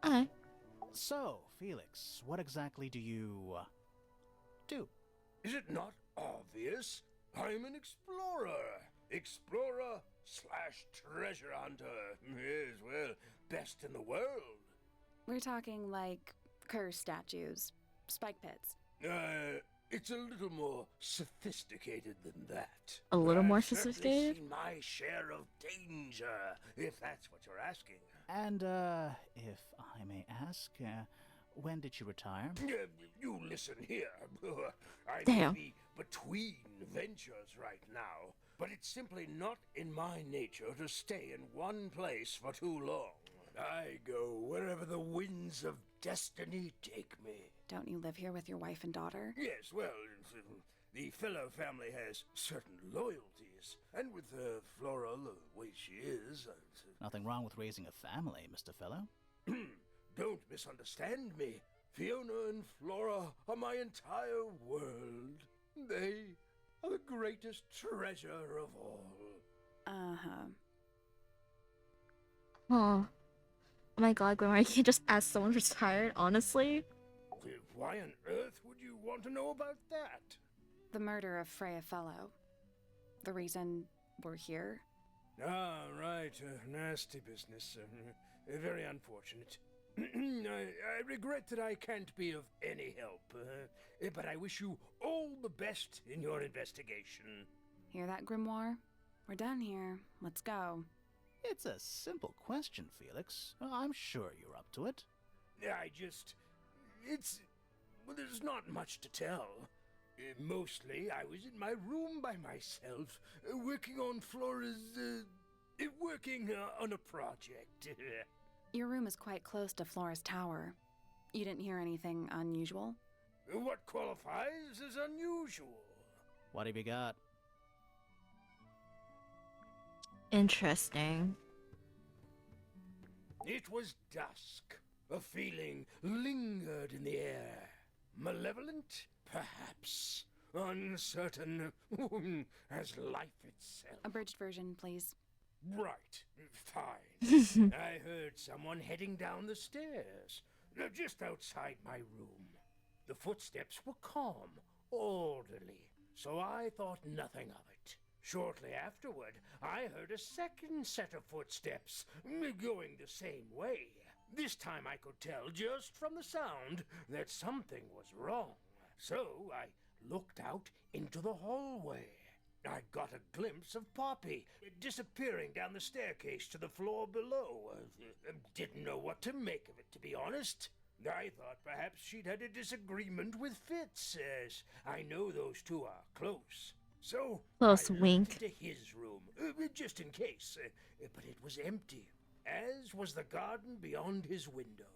Alright. So, Felix, what exactly do you, do? Is it not obvious? I'm an explorer. Explorer slash treasure hunter. Yes, well, best in the world. We're talking like curse statues, spike pits. It's a little more sophisticated than that. A little more I've certainly sophisticated? seen my share of danger, if that's what you're asking. And, if I may ask, when did you retire? You listen here. I Damn. may be between ventures right now, but it's simply not in my nature to stay in one place for too long. I go wherever the winds of destiny take me. Don't you live here with your wife and daughter? Yes, well, the Fellow family has certain loyalties, and with Flora the way she is, Nothing wrong with raising a family, Mr. Fellow. don't misunderstand me. Fiona and Flora are my entire world. They are the greatest treasure of all. Uh-huh. Huh. Oh my god, Grandma, you can't just ask someone retired, honestly? Why on earth would you want to know about that? The murder of Freya Fellow. The reason we're here? Ah, right. Nasty business. Very unfortunate. I regret that I can't be of any help, but I wish you all the best in your investigation. Hear that, Grimoire? We're done here. Let's go. It's a simple question, Felix. I'm sure you're up to it. Well, there's not much to tell. Mostly, I was in my room by myself, working on on a project. Your room is quite close to Flora's tower. You didn't hear anything unusual? What qualifies as unusual? What have you got? Interesting. It was dusk. A feeling lingered in the air. Malevolent, perhaps. Uncertain, as life itself. Abridged version, please. Right. Fine. I heard someone heading down the stairs, just outside my room. The footsteps were calm, orderly, so I thought nothing of it. Shortly afterward, I heard a second set of footsteps, going the same way. This time I could tell just from the sound that something was wrong. So I looked out into the hallway. I got a glimpse of Poppy disappearing down the staircase to the floor below. Didn't know what to make of it, to be honest. I thought perhaps she'd had a disagreement with Fitz, as I know those two are close. So Close I looked wink. into his room, just in case, but it was empty, as was the garden beyond his window.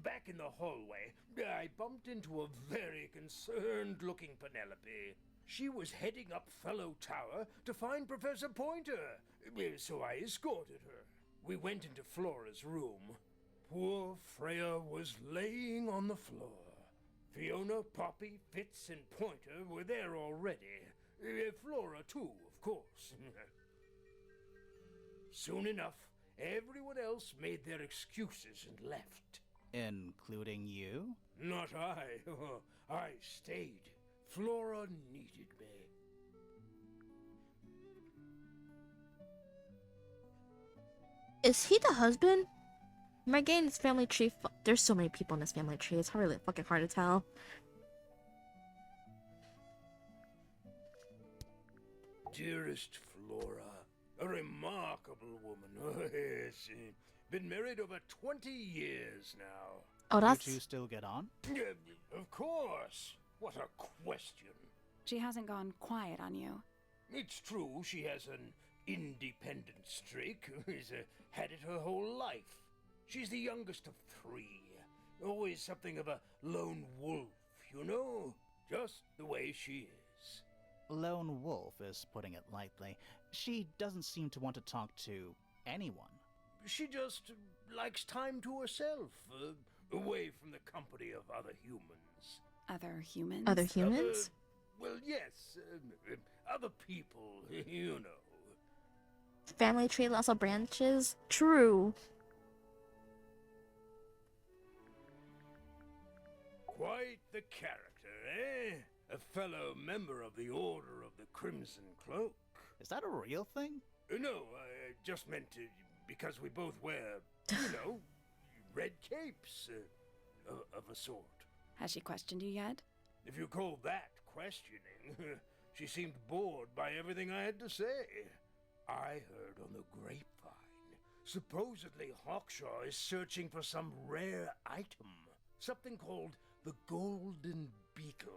Back in the hallway, I bumped into a very concerned-looking Penelope. She was heading up Fellow Tower to find Professor Pointer, so I escorted her. We went into Flora's room. Poor Freya was laying on the floor. Fiona, Poppy, Fitz, and Pointer were there already. Flora, too, of course. Soon enough, everyone else made their excuses and left. Including you? Not I. I stayed. Flora needed me. Is he the husband? Am I getting this family tree? There's so many people in this family tree. It's really fucking hard to tell. Dearest Flora, a remarkable woman. Oh, yes. Been married over 20 years now. Oh, that's. You two still get on? Of course. What a question. She hasn't gone quiet on you. It's true she has an independent streak. She's had it her whole life. She's the youngest of 3. Always something of a lone wolf, you know? Just the way she is. Lone wolf is putting it lightly. She doesn't seem to want to talk to anyone. She just likes time to herself, away from the company of other humans. Other humans? Other humans? Well, yes, other people, you know. Family tree lots of branches? True. Quite the character, eh? A fellow member of the Order of the Crimson Cloak. Is that a real thing? No, I just meant because we both wear, you know, red capes of a sort. Has she questioned you yet? If you call that questioning, she seemed bored by everything I had to say. I heard on the grapevine, supposedly Hawkshaw is searching for some rare item, something called the Golden Beetle.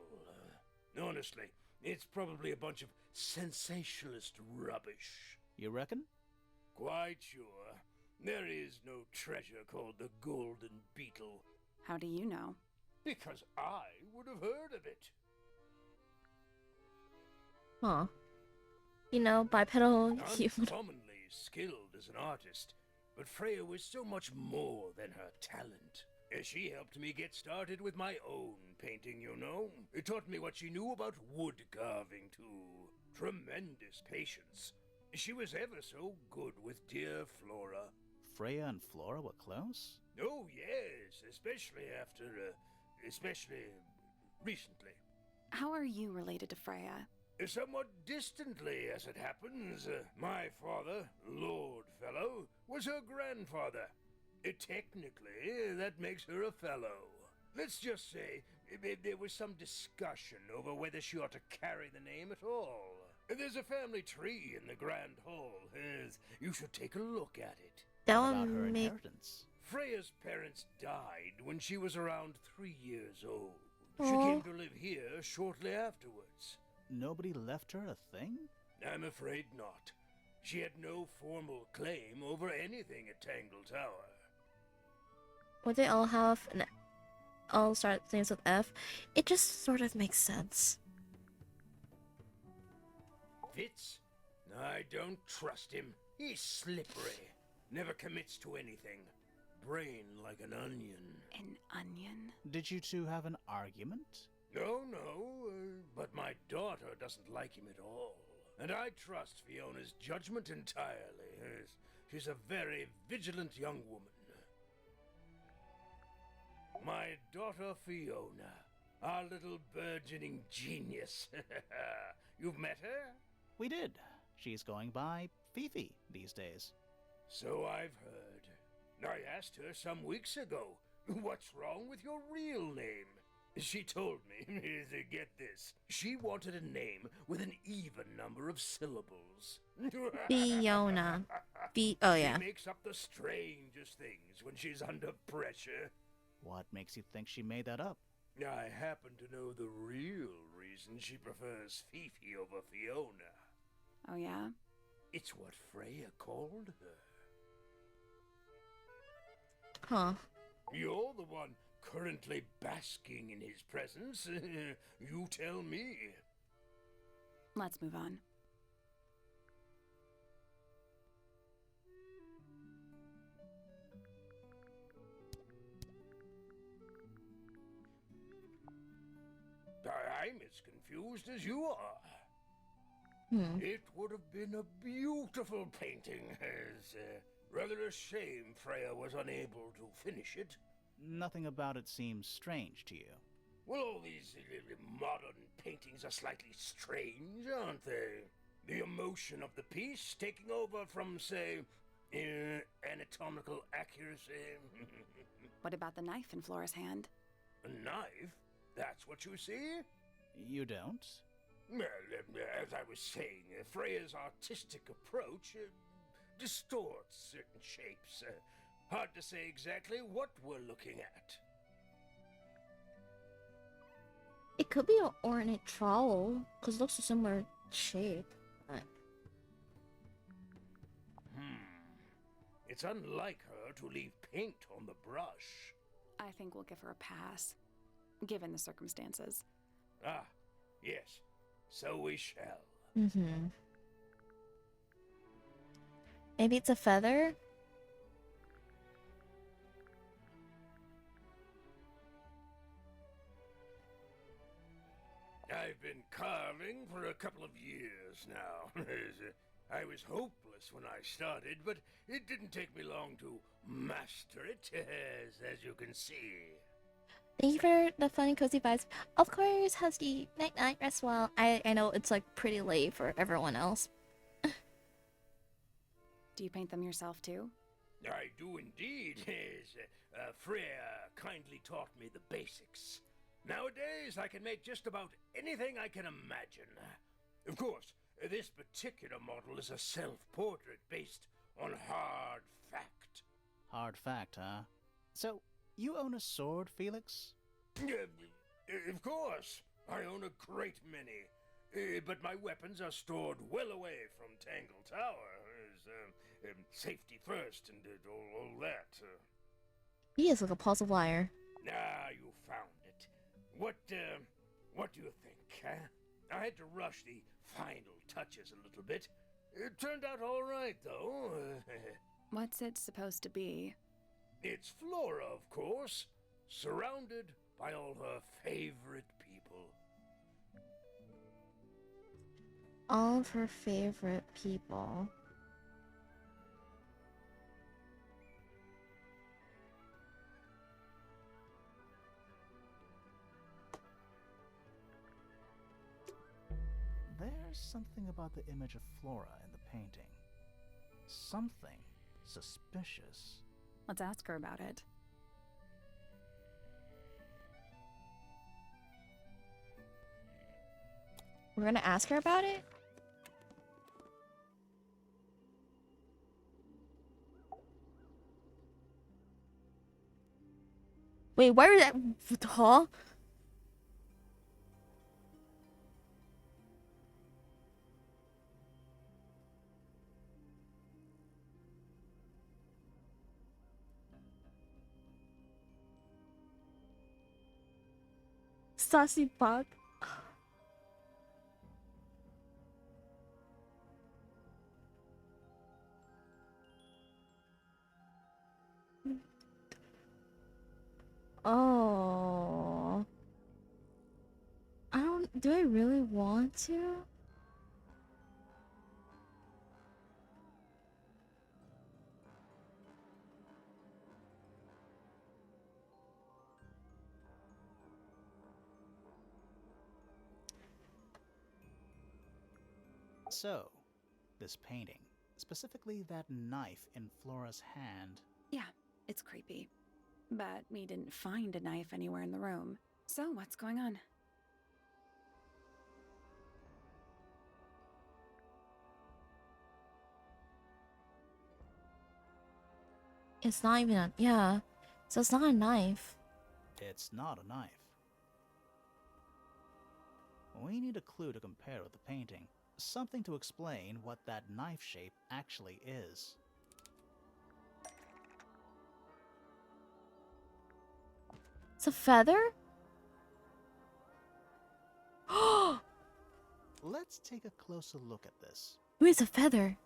Honestly, it's probably a bunch of sensationalist rubbish. You reckon? Quite sure. There is no treasure called the Golden Beetle. How do you know? Because I would have heard of it. Huh. You know, bipedal human. Uncommonly skilled as an artist, but Freya was so much more than her talent. She helped me get started with my own painting, you know. It taught me what she knew about wood carving, too. Tremendous patience. She was ever so good with dear Flora. Freya and Flora were close? Oh, yes, especially recently. How are you related to Freya? Somewhat distantly, as it happens. My father, Lord Fellow, was her grandfather. Technically, that makes her a fellow. Let's just say there was some discussion over whether she ought to carry the name at all. There's a family tree in the Grand Hall. You should take a look at it. That About her would make. inheritance. Freya's parents died when she was around 3 years old. She Aw. came to live here shortly afterwards. Nobody left her a thing? I'm afraid not. She had no formal claim over anything at Tangle Tower. Would they all have an. All start names with F? It just sort of makes sense. Fitz? I don't trust him. He's slippery. Never commits to anything. Brain like an onion. An onion? Did you two have an argument? No, but my daughter doesn't like him at all. And I trust Fiona's judgment entirely. She's a very vigilant young woman. My daughter Fiona, our little burgeoning genius. You've met her? We did. She's going by Fifi these days. So I've heard. I asked her some weeks ago, what's wrong with your real name? She told me, get this, she wanted a name with an even number of syllables. Fiona. Oh yeah. She makes up the strangest things when she's under pressure. What makes you think she made that up? I happen to know the real reason she prefers Fifi over Fiona. Oh, yeah? It's what Freya called her. Huh. You're the one currently basking in his presence. You tell me. Let's move on. I'm as confused as you are. Hmm. It would have been a beautiful painting. Rather a shame Freya was unable to finish it. Nothing about it seems strange to you. Well, all these modern paintings are slightly strange, aren't they? The emotion of the piece taking over from, say, Anatomical accuracy. What about the knife in Flora's hand? A knife? That's what you see? You don't? Well, as I was saying, Freya's artistic approach distorts certain shapes. Hard to say exactly what we're looking at. It could be an ornate trowel, because it looks a similar shape. But It's unlike her to leave paint on the brush. I think we'll give her a pass, given the circumstances. Ah, yes. So we shall. maybe it's a feather? I've been carving for a couple of years now. I was hopeless when I started, but it didn't take me long to master it, as you can see. Thank you for the fun and cozy vibes. Of course, Husky. Night night, rest well. I know it's like pretty late for everyone else. Do you paint them yourself too? I do indeed. Freya kindly taught me the basics. Nowadays, I can make just about anything I can imagine. Of course, this particular model is a self-portrait based on hard fact. Hard fact, huh? So, you own a sword, Felix? Of course, I own a great many. But my weapons are stored well away from Tangle Tower. Safety first and all that. He is like a puzzle liar. Ah, you found it. What do you think, huh? I had to rush the final touches a little bit. It turned out all right, though. What's it supposed to be? It's Flora, of course, surrounded by all her favorite people. All of her favorite people. There's something about the image of Flora in the painting. Something suspicious. Let's ask her about it. We're gonna ask her about it? Wait, where is that? Huh? Saucy bug. Oh. Do I really want to? So, this painting, specifically that knife in Flora's hand. Yeah, it's creepy. But we didn't find a knife anywhere in the room. So what's going on? It's not even a, yeah. So it's not a knife. It's not a knife. We need a clue to compare with the painting. Something to explain what that knife shape actually is. It's a feather? Let's take a closer look at this. Ooh, it's a feather.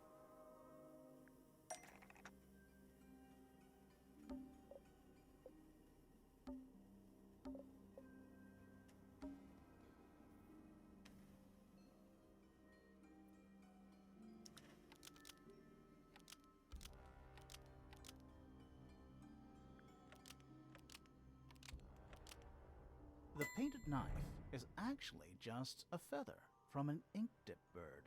The painted knife is actually just a feather from an ink dip bird.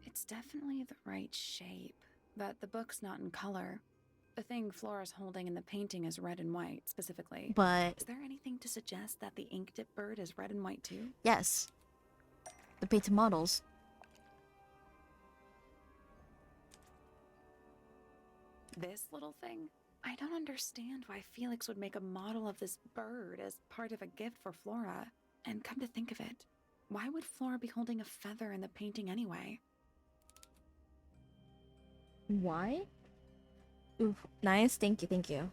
It's definitely the right shape, but the book's not in color. The thing Flora's holding in the painting is red and white, specifically. But Is there anything to suggest that the ink dip bird is red and white too? yes, the painted models. This little thing? I don't understand why Felix would make a model of this bird as part of a gift for Flora. And come to think of it, why would Flora be holding a feather in the painting anyway? Why? Ooh, nice. Thank you. Thank you.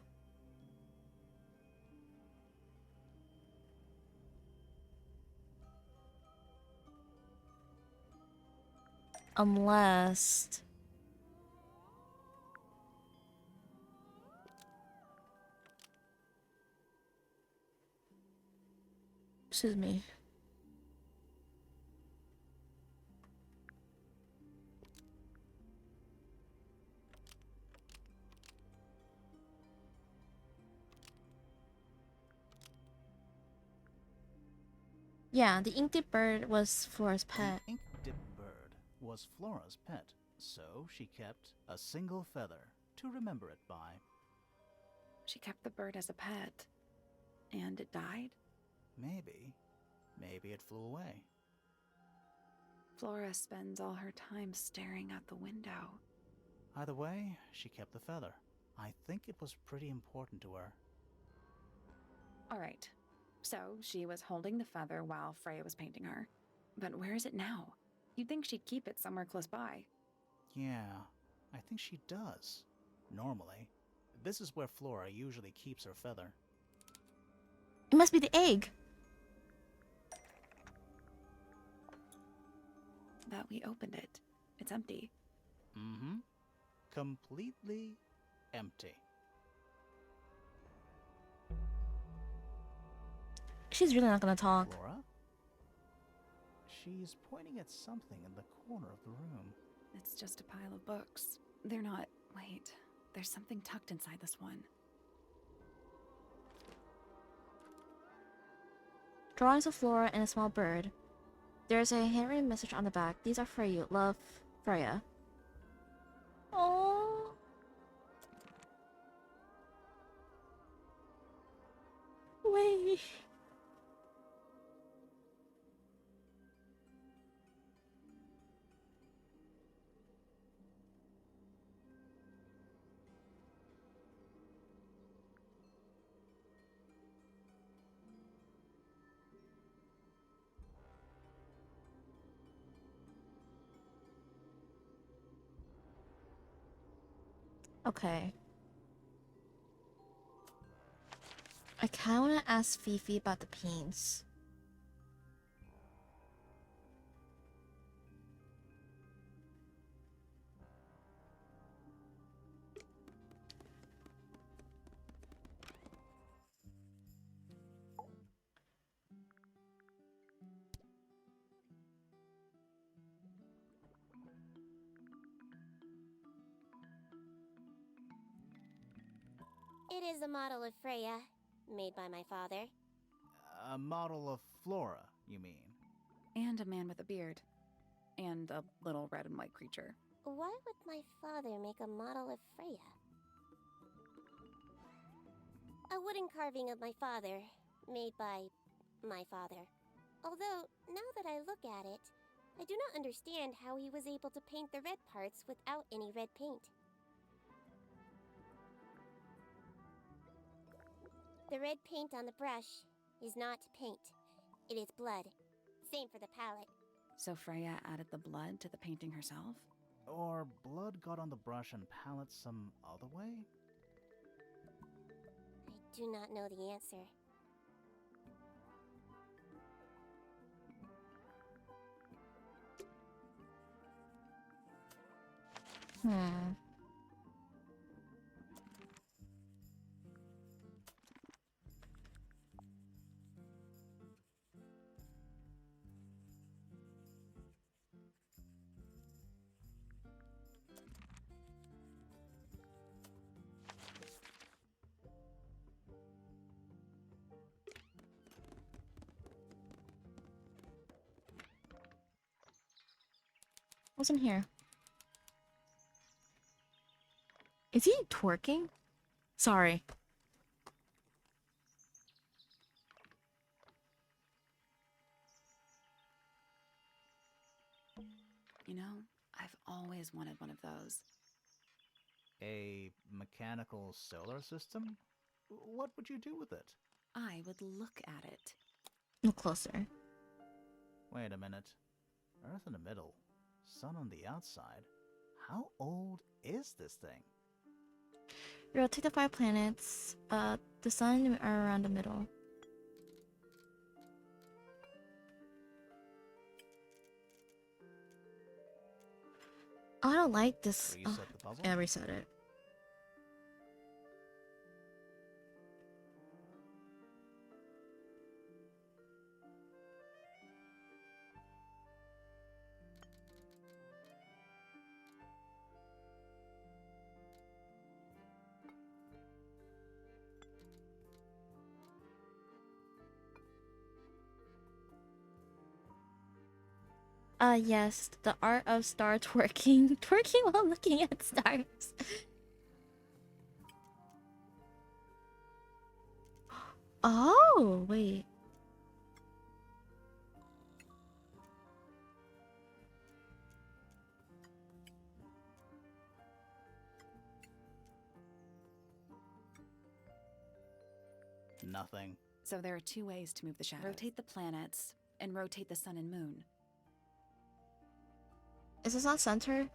Unless... Excuse me. Yeah, the ink dip bird was Flora's pet. The ink dip bird was Flora's pet, so she kept a single feather to remember it by. She kept the bird as a pet. And it died? Maybe. Maybe it flew away. Flora spends all her time staring out the window. Either way, she kept the feather. I think it was pretty important to her. All right. So she was holding the feather while Freya was painting her. But where is it now? You'd think she'd keep it somewhere close by. Yeah, I think she does. Normally. This is where Flora usually keeps her feather. It must be the egg. But we opened it. It's empty. Mm-hmm. Completely empty. She's really not gonna talk. Flora? She's pointing at something in the corner of the room. It's just a pile of books. They're not... Wait. There's something tucked inside this one. Drawings of Flora and a small bird. There's a handwritten message on the back. These are for you. Love, Freya. Oh. Wait. Okay. I kinda wanna ask Fifi about the paints. It is a model of Freya, made by my father. A model of Flora, you mean? And a man with a beard. And a little red and white creature. Why would my father make a model of Freya? A wooden carving of my father, made by my father. Although, now that I look at it, I do not understand how he was able to paint the red parts without any red paint. The red paint on the brush is not paint. It is blood. Same for the palette. So Freya added the blood to the painting herself? Or blood got on the brush and palette some other way? I do not know the answer. Hmm. What's in here? Is he twerking? Sorry. You know, I've always wanted one of those. A mechanical solar system? What would you do with it? I would look at it. Look closer. Wait a minute. Earth in the middle, sun on the outside. How old is this thing? Rotate the 5 planets. The sun and moon are around the middle. I don't like this. Reset the puzzle? Yeah, reset it. Yes, the art of star twerking. Twerking while looking at stars. Oh, wait. Nothing. So there are 2 ways to move the shadows. Rotate the planets and rotate the sun and moon. Is this not center?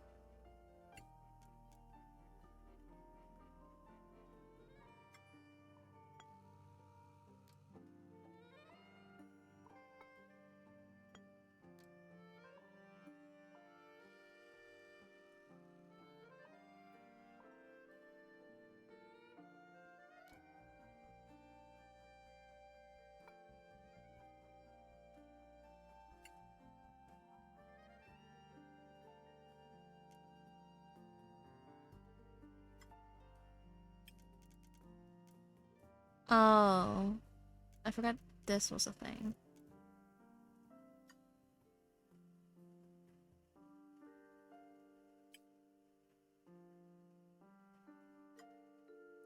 Oh. I forgot this was a thing.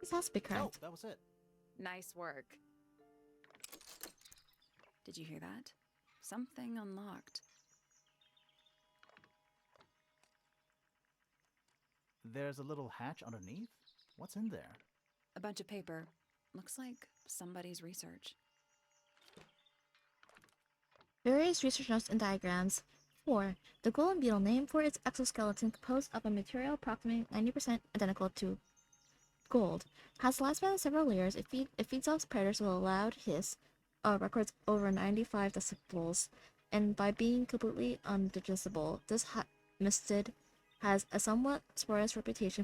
This has to be Oh, correct. that was it. Nice work. Did you hear that? Something unlocked. There's a little hatch underneath? What's in there? A bunch of paper. Looks like somebody's research. Various research notes and diagrams. 4. The golden beetle, named for its exoskeleton composed of a material approximately 90% identical to gold, has a lifespan of several layers. It feeds off predators with a loud hiss, records over 95 decibels, and by being completely undigestible, this mistid has a somewhat spurious reputation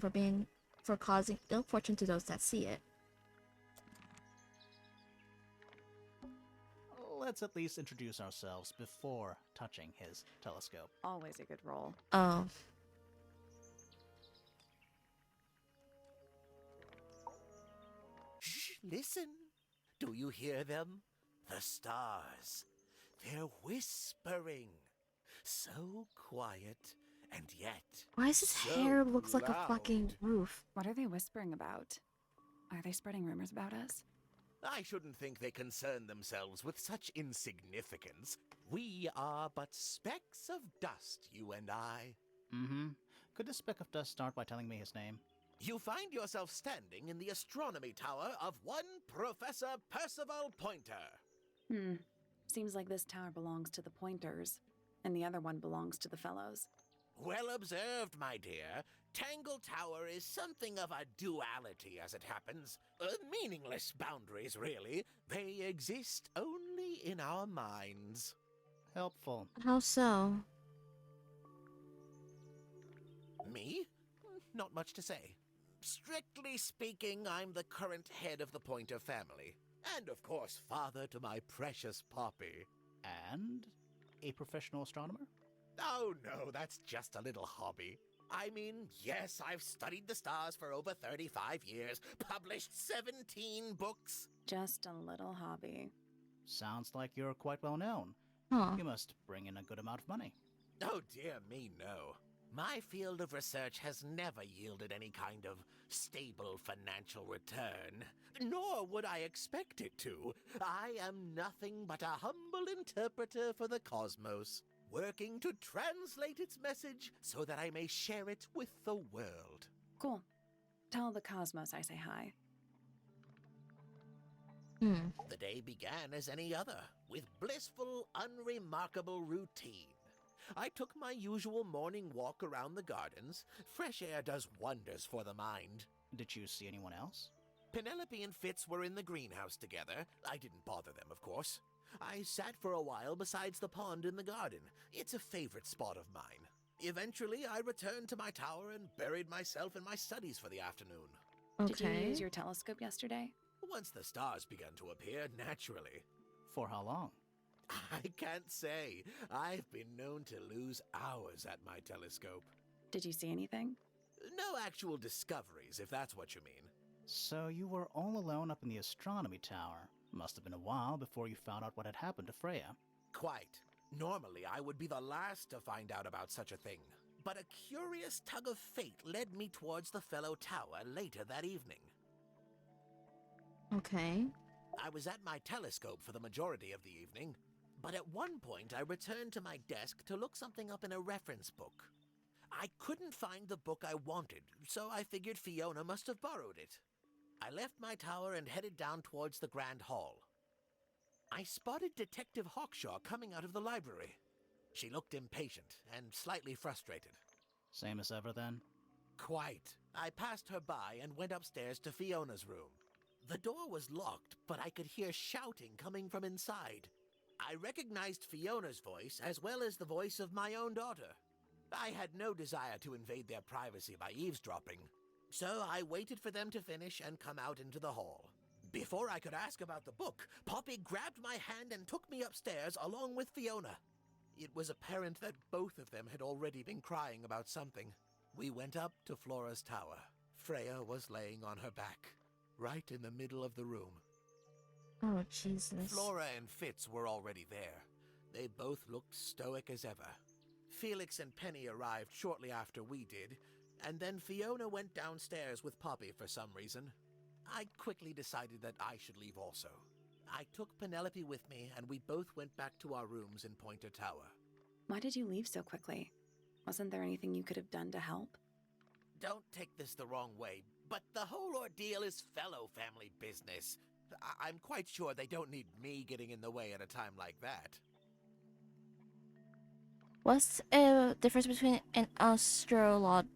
for causing ill fortune to those that see it. Let's at least introduce ourselves before touching his telescope. Always a good roll. Oh. Shh, listen. Do you hear them? The stars. They're whispering. So quiet, and yet. Why does his so hair looks like a fucking loud. roof? What are they whispering about? Are they spreading rumors about us? I shouldn't think they concern themselves with such insignificance. We are but specks of dust, you and I. Mm-hmm. Could this speck of dust start by telling me his name? You find yourself standing in the astronomy tower of one Professor Percival Pointer. Seems like this tower belongs to the Pointers, and the other one belongs to the Fellows. Well observed, my dear. Tangle Tower is something of a duality as it happens. Meaningless boundaries, really. They exist only in our minds. Helpful. How so? Me? Not much to say. Strictly speaking, I'm the current head of the Pointer family. And of course, father to my precious Poppy. And a professional astronomer? Oh no, that's just a little hobby. I mean, yes, I've studied the stars for over 35 years, published 17 books. Just a little hobby. Sounds like you're quite well known. Huh. You must bring in a good amount of money. Oh dear me, no. My field of research has never yielded any kind of stable financial return, nor would I expect it to. I am nothing but a humble interpreter for the cosmos, working to translate its message so that I may share it with the world. Cool. Tell the cosmos I say hi. The day began as any other, with blissful, unremarkable routine. I took my usual morning walk around the gardens. Fresh air does wonders for the mind. Did you see anyone else? Penelope and Fitz were in the greenhouse together. I didn't bother them, of course. I sat for a while besides the pond in the garden. It's a favorite spot of mine. Eventually, I returned to my tower and buried myself in my studies for the afternoon. Did you use your telescope yesterday? Once the stars began to appear, naturally. For how long? I can't say. I've been known to lose hours at my telescope. Did you see anything? No actual discoveries, if that's what you mean. So you were all alone up in the astronomy tower. Must have been a while before you found out what had happened to Freya. Quite. Normally, I would be the last to find out about such a thing. But a curious tug of fate led me towards the fellow tower later that evening. Okay. I was at my telescope for the majority of the evening, but at one point I returned to my desk to look something up in a reference book. I couldn't find the book I wanted, so I figured Fiona must have borrowed it. I left my tower and headed down towards the Grand Hall. I spotted Detective Hawkshaw coming out of the library. She looked impatient and slightly frustrated. Same as ever then? Quite. I passed her by and went upstairs to Fiona's room. The door was locked, but I could hear shouting coming from inside. I recognized Fiona's voice as well as the voice of my own daughter. I had no desire to invade their privacy by eavesdropping, so I waited for them to finish and come out into the hall. Before I could ask about the book, Poppy grabbed my hand and took me upstairs along with Fiona. It was apparent that both of them had already been crying about something. We went up to Flora's tower. Freya was laying on her back, right in the middle of the room. Oh, Jesus. Flora and Fitz were already there. They both looked stoic as ever. Felix and Penny arrived shortly after we did, and then Fiona went downstairs with Poppy for some reason. I quickly decided that I should leave also. I took Penelope with me, and we both went back to our rooms in Pointer Tower. Why did you leave so quickly? Wasn't there anything you could have done to help? Don't take this the wrong way, but the whole ordeal is fellow family business. I'm quite sure they don't need me getting in the way at a time like that. What's the difference between an astrologer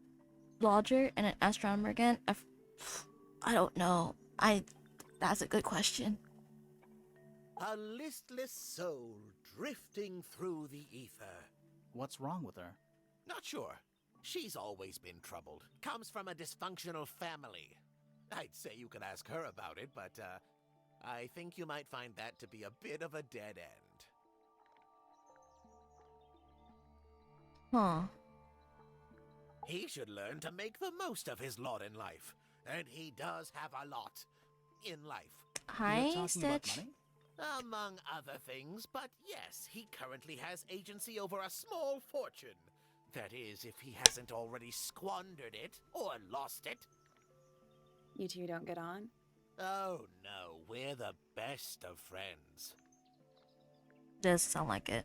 and an astronomer again? I don't know. That's a good question. A listless soul drifting through the ether. What's wrong with her? Not sure. She's always been troubled. Comes from a dysfunctional family. I'd say you could ask her about it, but I think you might find that to be a bit of a dead end. Huh. He should learn to make the most of his lot in life. And he does have a lot in life. Hi, You're talking about Stitch. money? Among other things, but yes, he currently has agency over a small fortune. That is, if he hasn't already squandered it or lost it. You two don't get on? Oh no, we're the best of friends. Does sound like it.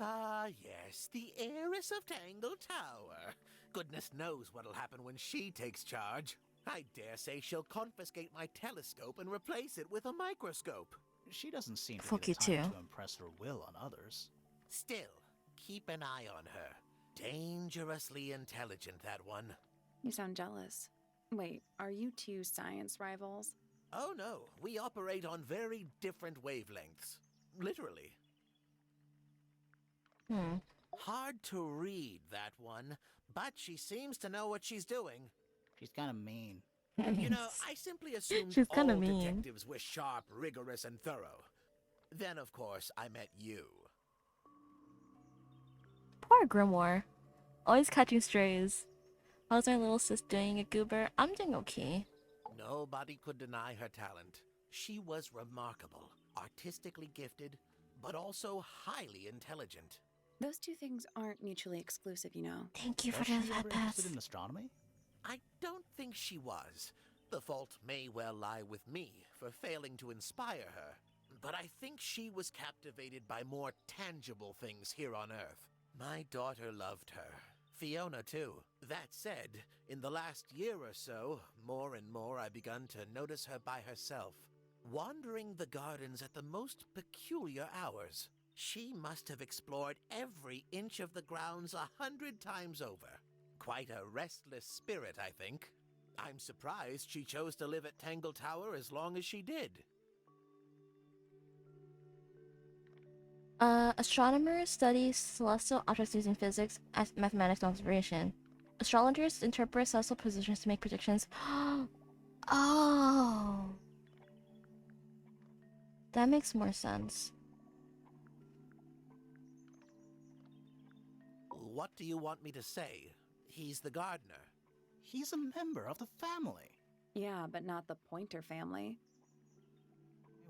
Ah, yes, the heiress of Tangle Tower. Goodness knows what'll happen when she takes charge. I dare say she'll confiscate my telescope and replace it with a microscope. She doesn't seem to Fuck be the you type too. to impress her will on others. Still, keep an eye on her. Dangerously intelligent, that one. You sound jealous. Wait, are you two science rivals? Oh no, we operate on very different wavelengths. Literally. Hard to read, that one, but she seems to know what she's doing. She's kind of mean. You know, I simply assumed She's all kinda mean. detectives were sharp, rigorous, and thorough. Then, of course, I met you. Poor Grimoire. Always catching strays. How's my little sis doing at Goober? I'm doing okay. Nobody could deny her talent. She was remarkable, artistically gifted, but also highly intelligent. Those two things aren't mutually exclusive, you know. Thank you for Was the she fat ever pass. interested in astronomy? I don't think she was. The fault may well lie with me for failing to inspire her. But I think she was captivated by more tangible things here on Earth. My daughter loved her. Fiona, too. That said, in the last year or so, more and more I begun to notice her by herself, wandering the gardens at the most peculiar hours. She must have explored every inch of the grounds 100 times over. Quite a restless spirit, I think. I'm surprised she chose to live at Tangle Tower as long as she did. Astronomers study celestial objects using physics, mathematics, and observation. Astrologers interpret celestial positions to make predictions. Oh, that makes more sense. What do you want me to say? He's the gardener. He's a member of the family. Yeah, but not the Pointer family.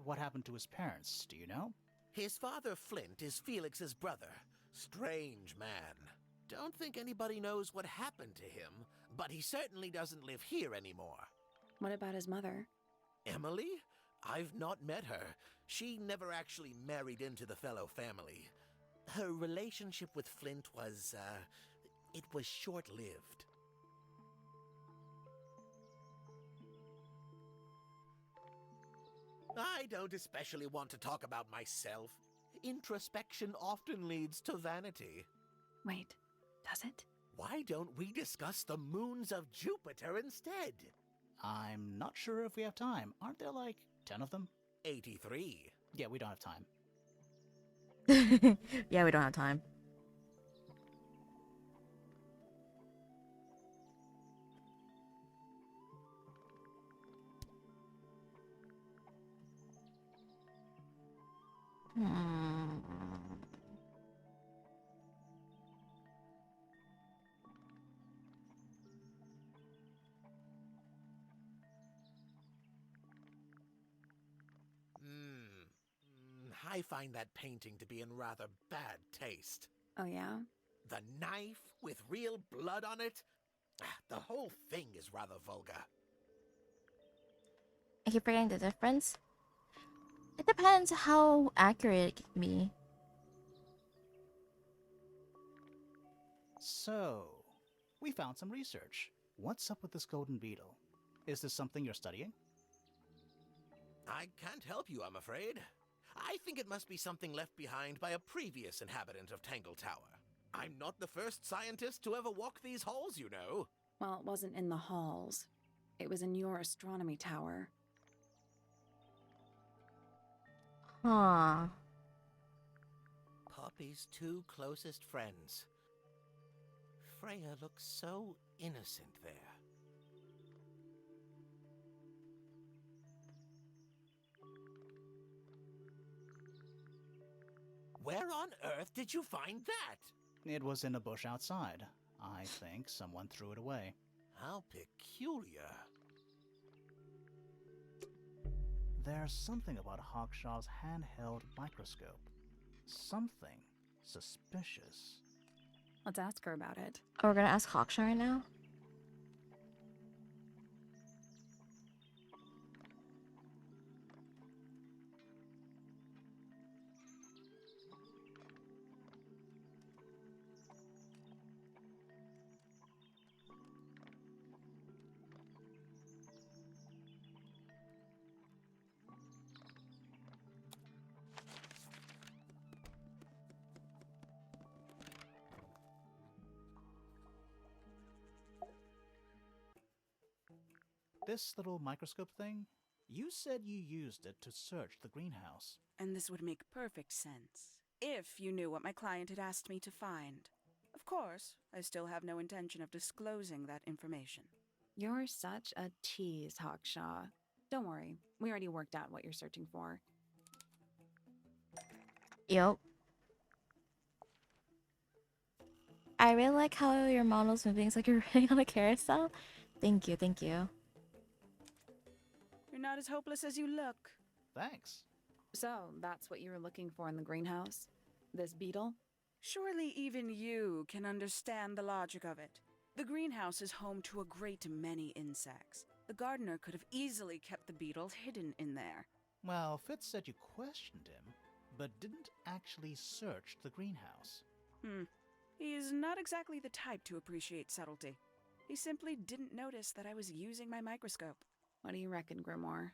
What happened to his parents, do you know? His father, Flint, is Felix's brother. Strange man. Don't think anybody knows what happened to him, but he certainly doesn't live here anymore. What about his mother? Emily? I've not met her. She never actually married into the fellow family. Her relationship with Flint was, it was short-lived. I don't especially want to talk about myself. Introspection often leads to vanity. Wait, does it? Why don't we discuss the moons of Jupiter instead? I'm not sure if we have time. Aren't there like 10 of them? 83. Yeah, we don't have time. Yeah, we don't have time. Hmm. I find that painting to be in rather bad taste. Oh, yeah? The knife with real blood on it? The whole thing is rather vulgar. I keep forgetting the difference. It depends how accurate it can be. So, we found some research. What's up with this golden beetle? Is this something you're studying? I can't help you, I'm afraid. I think it must be something left behind by a previous inhabitant of Tangle Tower. I'm not the first scientist to ever walk these halls, you know. Well, it wasn't in the halls. It was in your astronomy tower. Huh. Poppy's two closest friends. Freya looks so innocent there. Where on earth did you find that? It was in a bush outside. I think someone threw it away. How peculiar. There's something about Hawkshaw's handheld microscope. Something suspicious. Let's ask her about it. Oh, we're gonna ask Hawkshaw right now? This little microscope thing? You said you used it to search the greenhouse. And this would make perfect sense, if you knew what my client had asked me to find. Of course, I still have no intention of disclosing that information. You're such a tease, Hawkshaw. Don't worry, we already worked out what you're searching for. Yep. I really like how your model's moving. It's like you're riding on a carousel. Thank you, thank you. You're not as hopeless as you look. Thanks. So, that's what you were looking for in the greenhouse? This beetle? Surely even you can understand the logic of it. The greenhouse is home to a great many insects. The gardener could have easily kept the beetle hidden in there. Well, Fitz said you questioned him, but didn't actually search the greenhouse. He's not exactly the type to appreciate subtlety. He simply didn't notice that I was using my microscope. What do you reckon, Grimoire?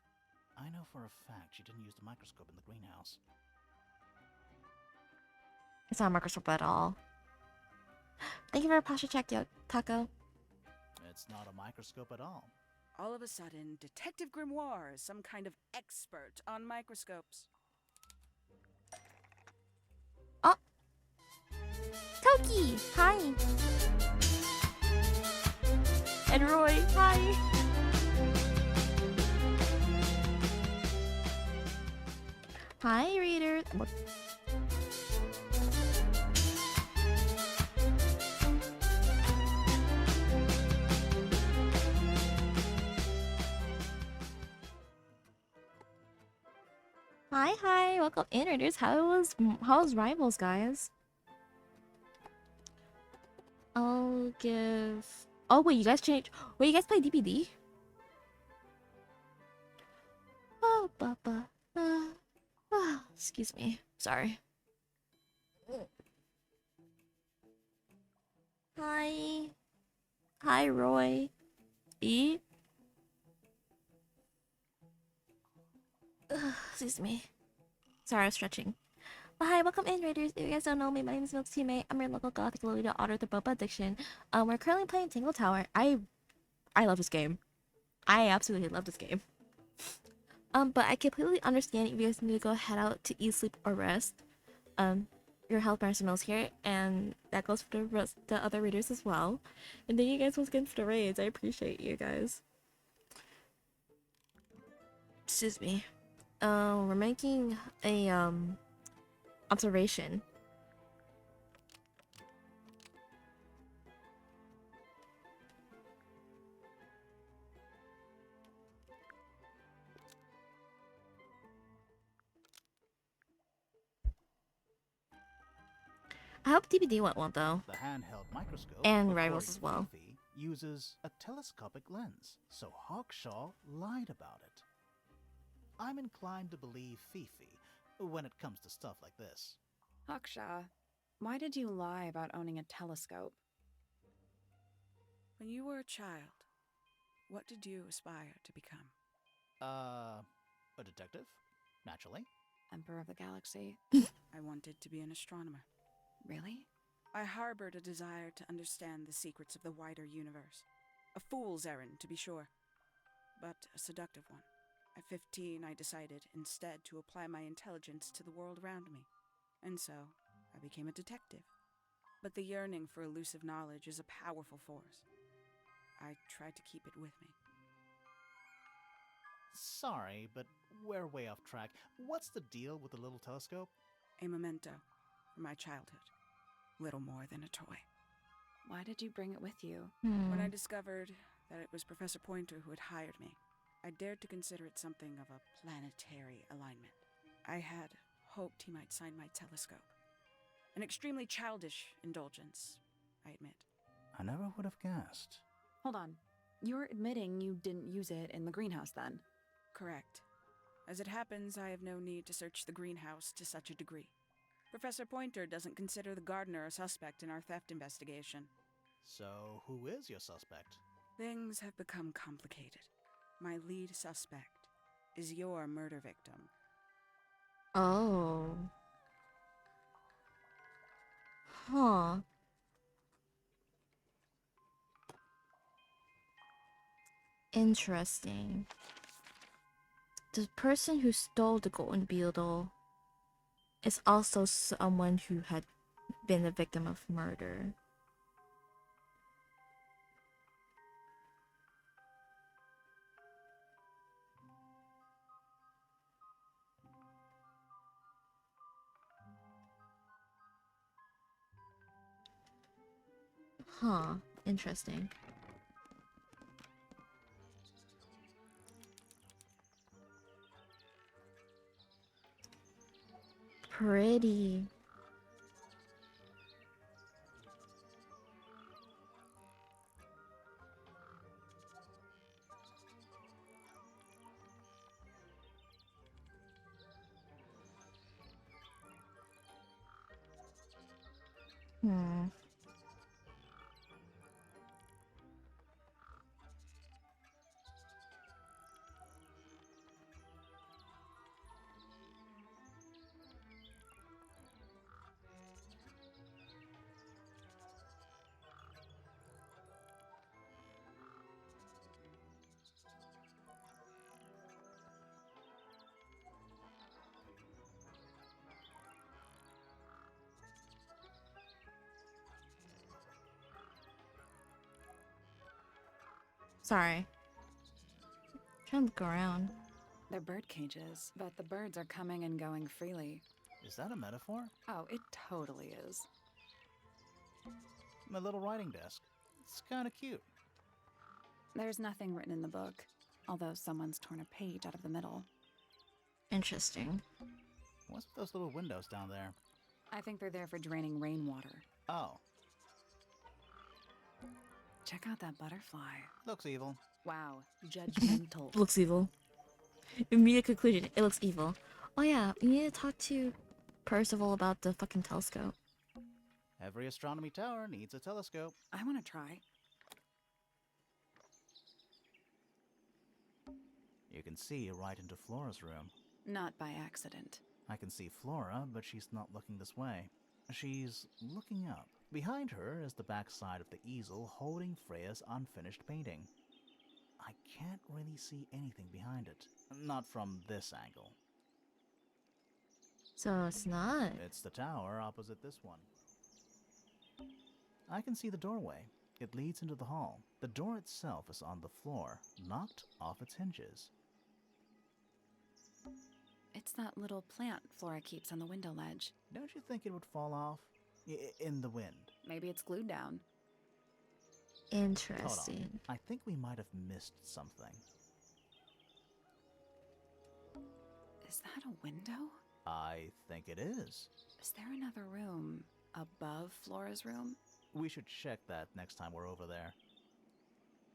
I know for a fact she didn't use the microscope in the greenhouse. It's not a microscope at all. Thank you for a posture check, Taco. It's not a microscope at all. All of a sudden, Detective Grimoire is some kind of expert on microscopes. Oh! Toki! Hi! And Roy, hi! Hi, readers. Hi, welcome in, readers. How was Rivals, guys? I'll give. Oh wait, you guys changed. Wait, you guys play DPD? Oh, Papa. Excuse me. Sorry. Hi, Roy. E. Excuse me. Sorry, I was stretching. But hi, welcome in, Raiders. If you guys don't know me, my name is Milk's teammate. I'm your local gothic Lolita author of Boba Addiction. We're currently playing Tangle Tower. I love this game. I absolutely love this game. But I completely understand if you guys need to go head out to eat, sleep, or rest. Your health arsenal's here, and that goes for the other raiders as well. And thank you guys once again for the raids. I appreciate you guys. Excuse me. We're making a observation. I hope DPD went well though. The handheld microscope, And according Rivals to as well. Fifi, uses a telescopic lens, so Hawkshaw lied about it. I'm inclined to believe Fifi when it comes to stuff like this. Hawkshaw, why did you lie about owning a telescope? When you were a child, what did you aspire to become? A detective? Naturally. Emperor of the Galaxy? I wanted to be an astronomer. Really? I harbored a desire to understand the secrets of the wider universe. A fool's errand, to be sure, but a seductive one. At 15, I decided instead to apply my intelligence to the world around me. And so, I became a detective. But the yearning for elusive knowledge is a powerful force. I tried to keep it with me. Sorry, but we're way off track. What's the deal with the little telescope? A memento from my childhood. Little more than a toy. Why did you bring it with you? When I discovered that it was Professor Pointer who had hired me, I dared to consider it something of a planetary alignment. I had hoped he might sign my telescope. An extremely childish indulgence, I admit. I never would have guessed. Hold on. You're admitting you didn't use it in the greenhouse then? Correct. As it happens, I have no need to search the greenhouse to such a degree. Professor Pointer doesn't consider the gardener a suspect in our theft investigation. So, who is your suspect? Things have become complicated. My lead suspect is your murder victim. Oh. Huh. Interesting. The person who stole the golden beetle is also someone who had been a victim of murder. Huh, interesting. Pretty. Hmm. Sorry. Trying to look around. They're bird cages, but the birds are coming and going freely. Is that a metaphor? Oh, it totally is. My little writing desk. It's kind of cute. There's nothing written in the book, although someone's torn a page out of the middle. Interesting. What's with those little windows down there? I think they're there for draining rainwater. Oh, Check out that butterfly. looks evil. Wow, judgmental. Looks evil. Immediate conclusion. It looks evil. Oh yeah, we need to talk to Percival about the fucking telescope. Every astronomy tower needs a telescope. I want to try. You can see right into Flora's room. Not by accident. I can see Flora, but she's not looking this way. She's looking up. Behind her is the backside of the easel holding Freya's unfinished painting. I can't really see anything behind it. Not from this angle. So it's not. It's the tower opposite this one. I can see the doorway. It leads into the hall. The door itself is on the floor, knocked off its hinges. It's that little plant Flora keeps on the window ledge. Don't you think it would fall off? In the wind. Maybe it's glued down. Hold Interesting. on. I think we might have missed something. Is that a window? I think it is. Is there another room above Flora's room? We should check that next time we're over there.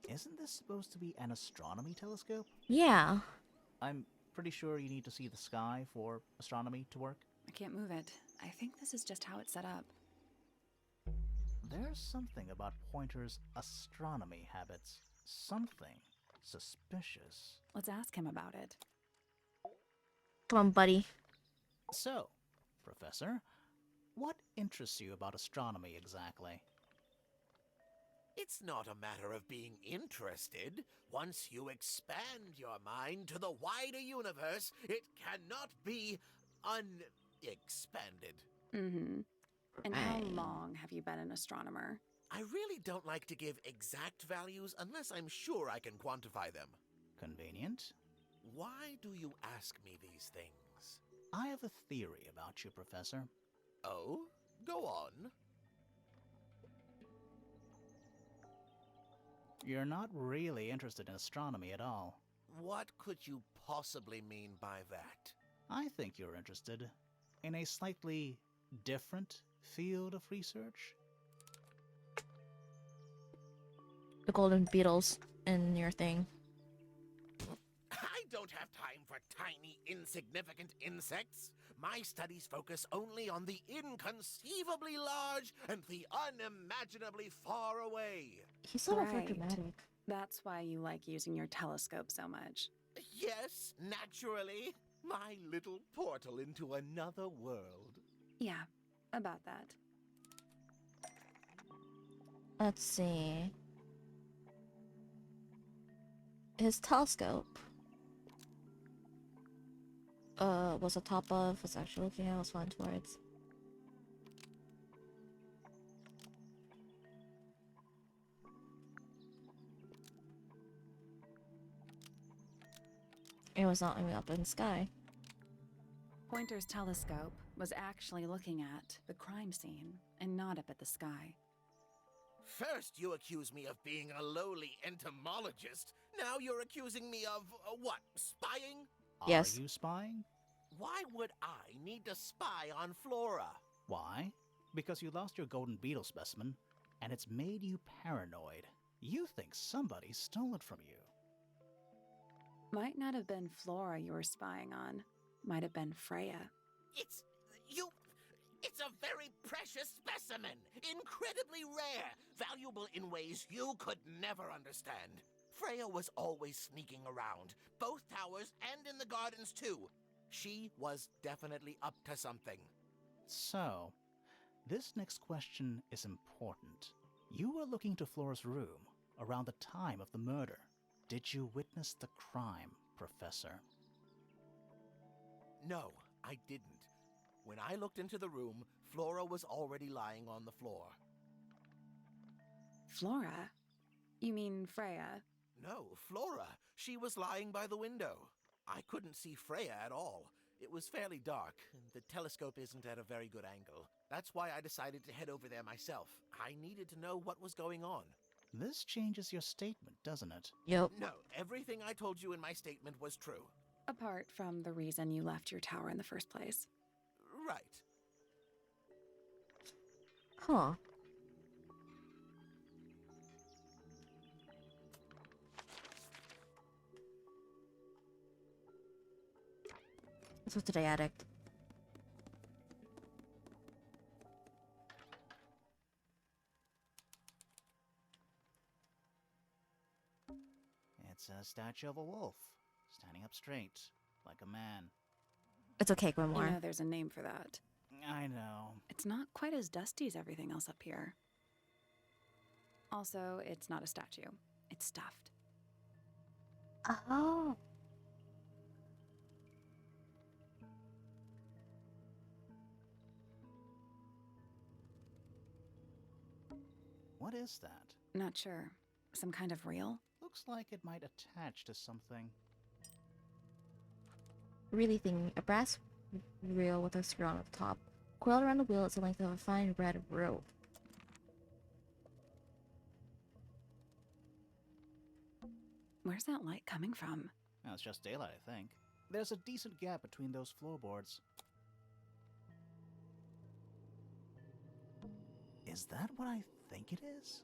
Isn't this supposed to be an astronomy telescope? Yeah. I'm pretty sure you need to see the sky for astronomy to work. I can't move it. I think this is just how it's set up. There's something about Pointer's astronomy habits. Something suspicious. Let's ask him about it. Come on, buddy. So, Professor, what interests you about astronomy exactly? It's not a matter of being interested. Once you expand your mind to the wider universe, it cannot be unexpanded. Mm-hmm. And how Right. long have you been an astronomer? I really don't like to give exact values unless I'm sure I can quantify them. Convenient. Why do you ask me these things? I have a theory about you, Professor. Oh, go on. You're not really interested in astronomy at all. What could you possibly mean by that? I think you're interested in a slightly different field of research. The golden beetles in your thing. I don't have time for tiny, insignificant insects. My studies focus only on the inconceivably large and the unimaginably far away. He's so over Right. dramatic. That's why you like using your telescope so much. Yes, naturally. My little portal into another world. Yeah, about that. Let's see. His telescope was on top of, was actually looking at, was flying towards. It was not aiming up in the sky. Pointer's telescope was actually looking at the crime scene and not up at the sky. First, you accuse me of being a lowly entomologist. Now you're accusing me of, what, spying? Yes. Are you spying? Why would I need to spy on Flora? Why? Because you lost your golden beetle specimen, and it's made you paranoid. You think somebody stole it from you. Might not have been Flora you were spying on. Might have been Freya. It's a very precious precious specimen, incredibly rare, valuable in ways you could never understand. Freya was always sneaking around, both towers and in the gardens too. She was definitely up to something. So, this next question is important. You were looking to Flora's room around the time of the murder. Did you witness the crime, Professor? No, I didn't. When I looked into the room, Flora was already lying on the floor. Flora? You mean Freya? No, Flora. She was lying by the window. I couldn't see Freya at all. It was fairly dark, and the telescope isn't at a very good angle. That's why I decided to head over there myself. I needed to know what was going on. This changes your statement, doesn't it? Yup. No, everything I told you in my statement was true. Apart from the reason you left your tower in the first place. Right. Huh. What's with today, addict? It's a statue of a wolf, standing up straight, like a man. It's okay, You Grimoire. know there's a name for that. I know. It's not quite as dusty as everything else up here. Also, it's not a statue. It's stuffed. Oh. What is that? Not sure. Some kind of reel? Looks like it might attach to something. Really thinking, a brass reel with a screw on the top. Coiled around the wheel is the length of a fine red rope. Where's that light coming from? Well, it's just daylight, I think. There's a decent gap between those floorboards. Is that what I think it is?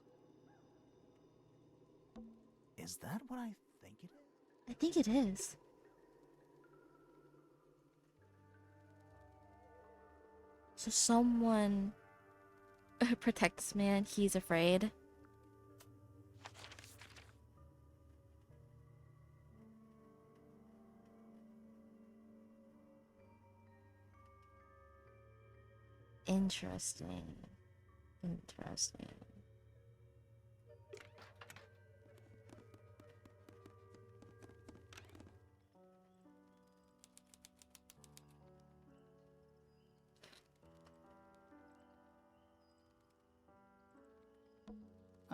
Is that what I think it is? I think it is. So someone protect this man. He's afraid. Interesting. Interesting.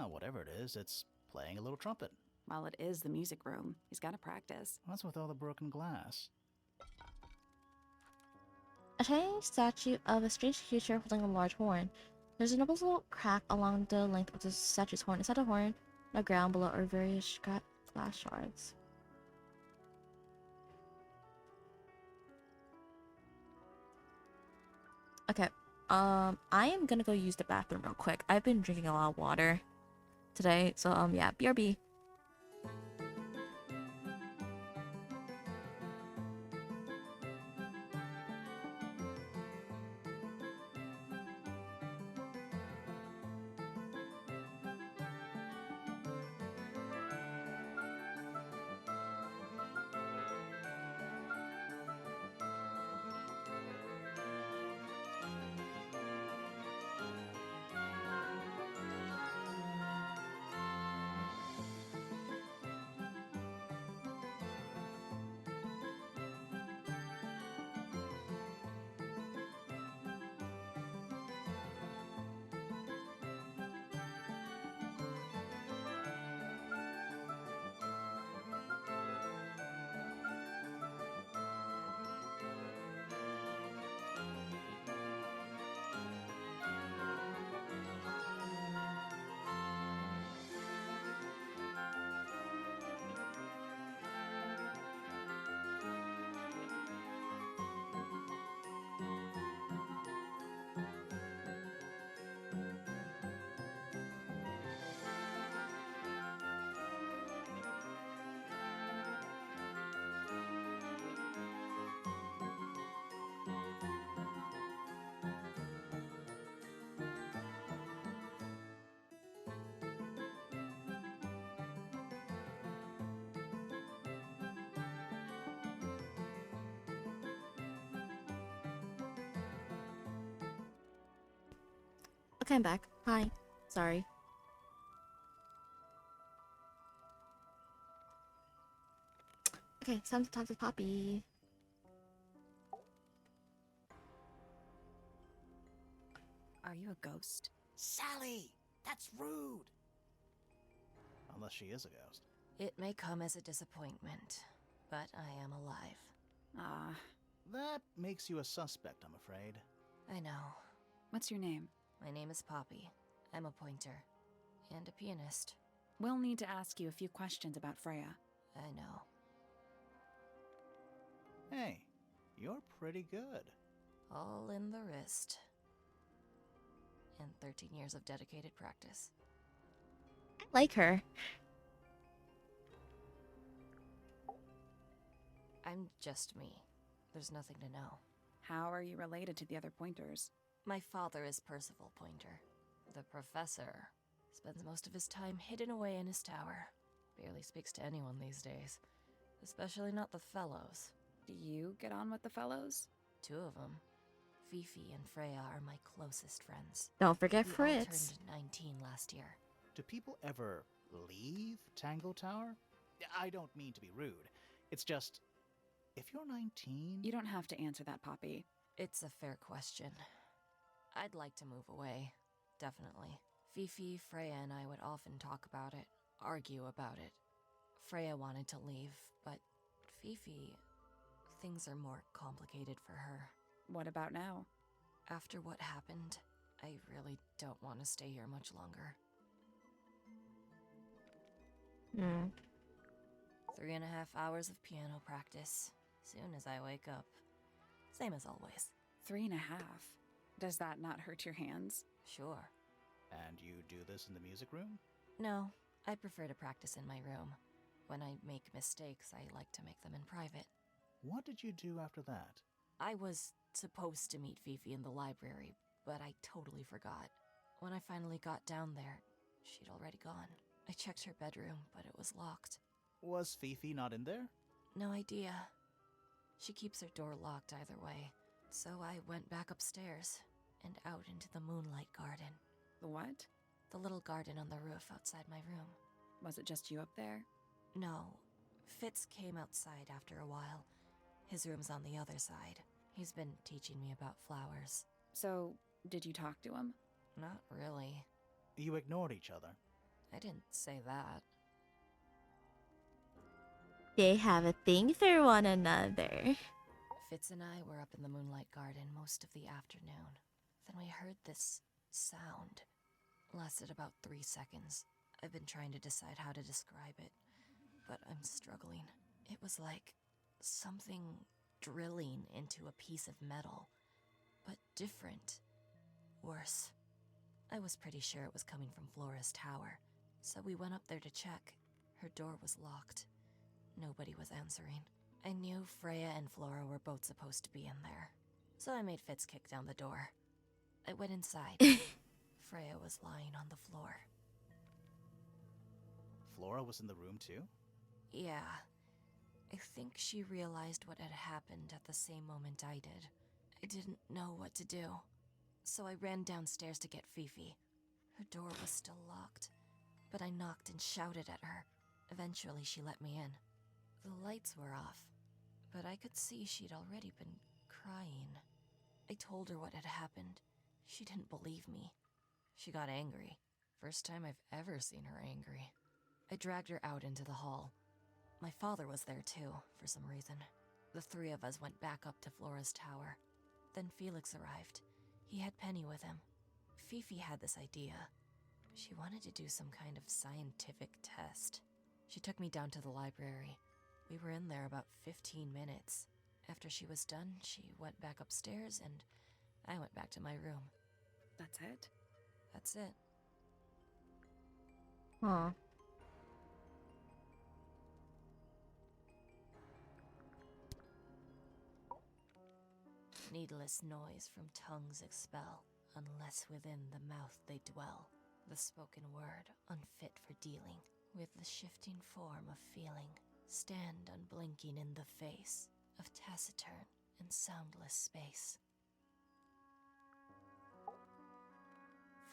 Oh, whatever it is, it's playing a little trumpet. Well, it is the music room. He's got to practice. What's with all the broken glass? A tiny statue of a strange creature holding a large horn. There's a noticeable crack along the length of the statue's horn. Inside the horn, on the ground below are various glass shards. Okay, I am gonna go use the bathroom real quick. I've been drinking a lot of water today, so yeah, BRB. Okay, I'm back. Hi. Sorry. Okay, it's time to talk to Poppy. Are you a ghost? Sally, that's rude. Unless she is a ghost. It may come as a disappointment, but I am alive. Ah, That makes you a suspect, I'm afraid. I know. what's your name? My name is Poppy. I'm a pointer. And a pianist. We'll need to ask you a few questions about Freya. I know. Hey, you're pretty good. All in the wrist. And 13 years of dedicated practice. I like her. I'm just me. There's nothing to know. How are you related to the other pointers? My father is Percival Pointer. The professor spends most of his time hidden away in his tower. Barely speaks to anyone these days. Especially not the fellows. Do you get on with the fellows? 2 of them. Fifi and Freya are my closest friends. Don't forget We all Fritz. turned 19 last year. Do people ever leave Tango Tower? I don't mean to be rude. It's just, if you're 19... You don't have to answer that, Poppy. It's a fair question. I'd like to move away. Definitely. Fifi, Freya, and I would often talk about it, argue about it. Freya wanted to leave, but Fifi... Things are more complicated for her. What about now? After what happened, I really don't want to stay here much longer. Hmm. 3.5 hours of piano practice. Soon as I wake up. Same as always. 3.5. Does that not hurt your hands? Sure. And you do this in the music room? No, I prefer to practice in my room. When I make mistakes, I like to make them in private. What did you do after that? I was supposed to meet Fifi in the library, but I totally forgot. When I finally got down there, she'd already gone. I checked her bedroom, but it was locked. Was Fifi not in there? No idea. She keeps her door locked either way. So I went back upstairs and out into the moonlight garden. The what? The little garden on the roof outside my room. Was it just you up there? No. Fitz came outside after a while. His room's on the other side. He's been teaching me about flowers. So, did you talk to him? Not really. You ignored each other. I didn't say that. They have a thing for one another. Fitz and I were up in the moonlight garden most of the afternoon. Then we heard this sound. Lasted about 3 seconds. I've been trying to decide how to describe it, but I'm struggling. It was like something drilling into a piece of metal, but different. Worse. I was pretty sure it was coming from Flora's tower, so we went up there to check. Her door was locked. Nobody was answering. I knew Freya and Flora were both supposed to be in there, so I made Fitz kick down the door. I went inside. Freya was lying on the floor. Flora was in the room too? Yeah. I think she realized what had happened at the same moment I did. I didn't know what to do, so I ran downstairs to get Fifi. Her door was still locked, but I knocked and shouted at her. Eventually she let me in. The lights were off, but I could see she'd already been crying. I told her what had happened. She didn't believe me. She got angry. First time I've ever seen her angry. I dragged her out into the hall. My father was there too, for some reason. The 3 of us went back up to Flora's tower. Then Felix arrived. He had Penny with him. Fifi had this idea. She wanted to do some kind of scientific test. She took me down to the library. We were in there about 15 minutes. After she was done, she went back upstairs and I went back to my room. That's it? That's it. Aw. Needless noise from tongues expel, unless within the mouth they dwell. The spoken word, unfit for dealing with the shifting form of feeling, stand unblinking in the face of taciturn and soundless space.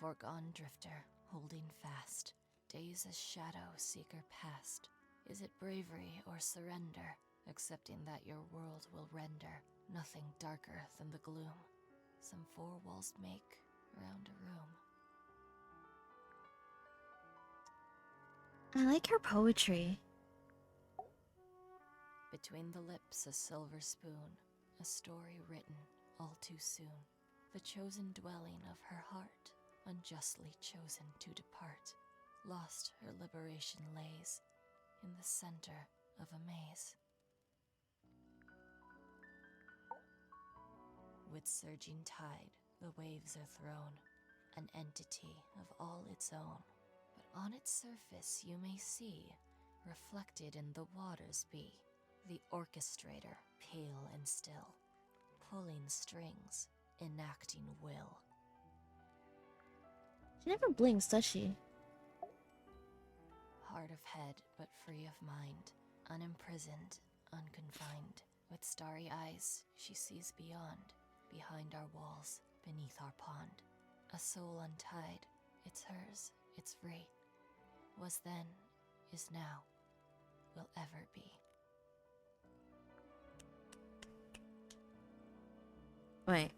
Foregone drifter, holding fast. Days as shadow seeker past. Is it bravery or surrender? Accepting that your world will render nothing darker than the gloom. Some four walls make round a room. I like her poetry. Between the lips a silver spoon, a story written all too soon. The chosen dwelling of her heart, unjustly chosen to depart. Lost her liberation lays in the center of a maze. With surging tide, the waves are thrown, an entity of all its own. But on its surface you may see, reflected in the waters be, the orchestrator, pale and still, pulling strings, enacting will. She never blinks, does she? Hard of head, but free of mind, unimprisoned, unconfined. With starry eyes, she sees beyond, behind our walls, beneath our pond. A soul untied, it's hers, it's free. Was then, is now, will ever be. Wait.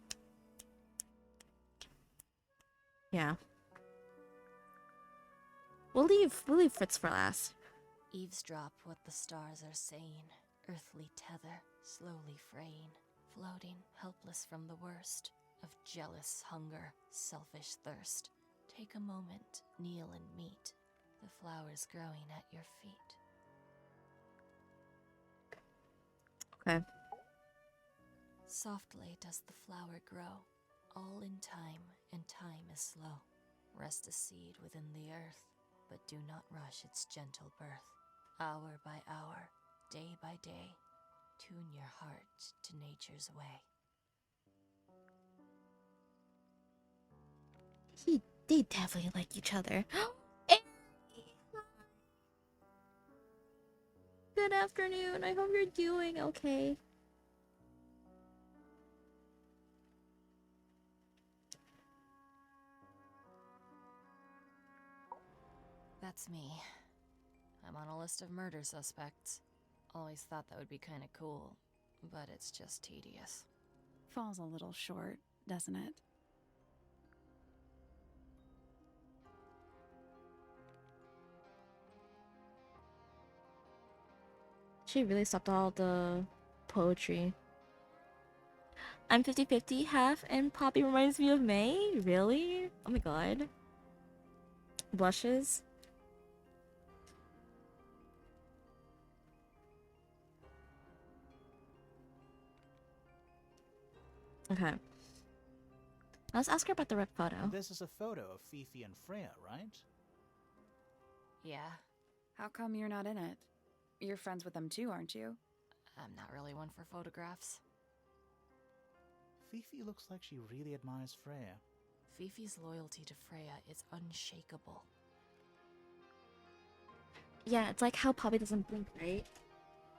Yeah. We'll leave Fritz for last. Eavesdrop what the stars are saying, earthly tether, slowly fraying, floating, helpless from the worst of jealous hunger, selfish thirst. Take a moment, kneel and meet the flowers growing at your feet. Okay. Softly does the flower grow, all in time, and time is slow. Rest a seed within the earth, but do not rush its gentle birth. Hour by hour, day by day, tune your heart to nature's way. They definitely like each other. Good afternoon. I hope you're doing okay. That's me. I'm on a list of murder suspects. Always thought that would be kinda cool, but it's just tedious. Falls a little short, doesn't it? She really stopped all the poetry. I'm 50-50, half, and Poppy reminds me of May? Really? Oh my god. Blushes. Okay. Let's ask her about the red photo. This is a photo of Fifi and Freya, right? Yeah, How come you're not in it? You're friends with them too, aren't you? I'm not really one for photographs. Fifi looks like she really admires Freya. Fifi's loyalty to Freya is unshakable. Yeah, it's like how Poppy doesn't blink, right?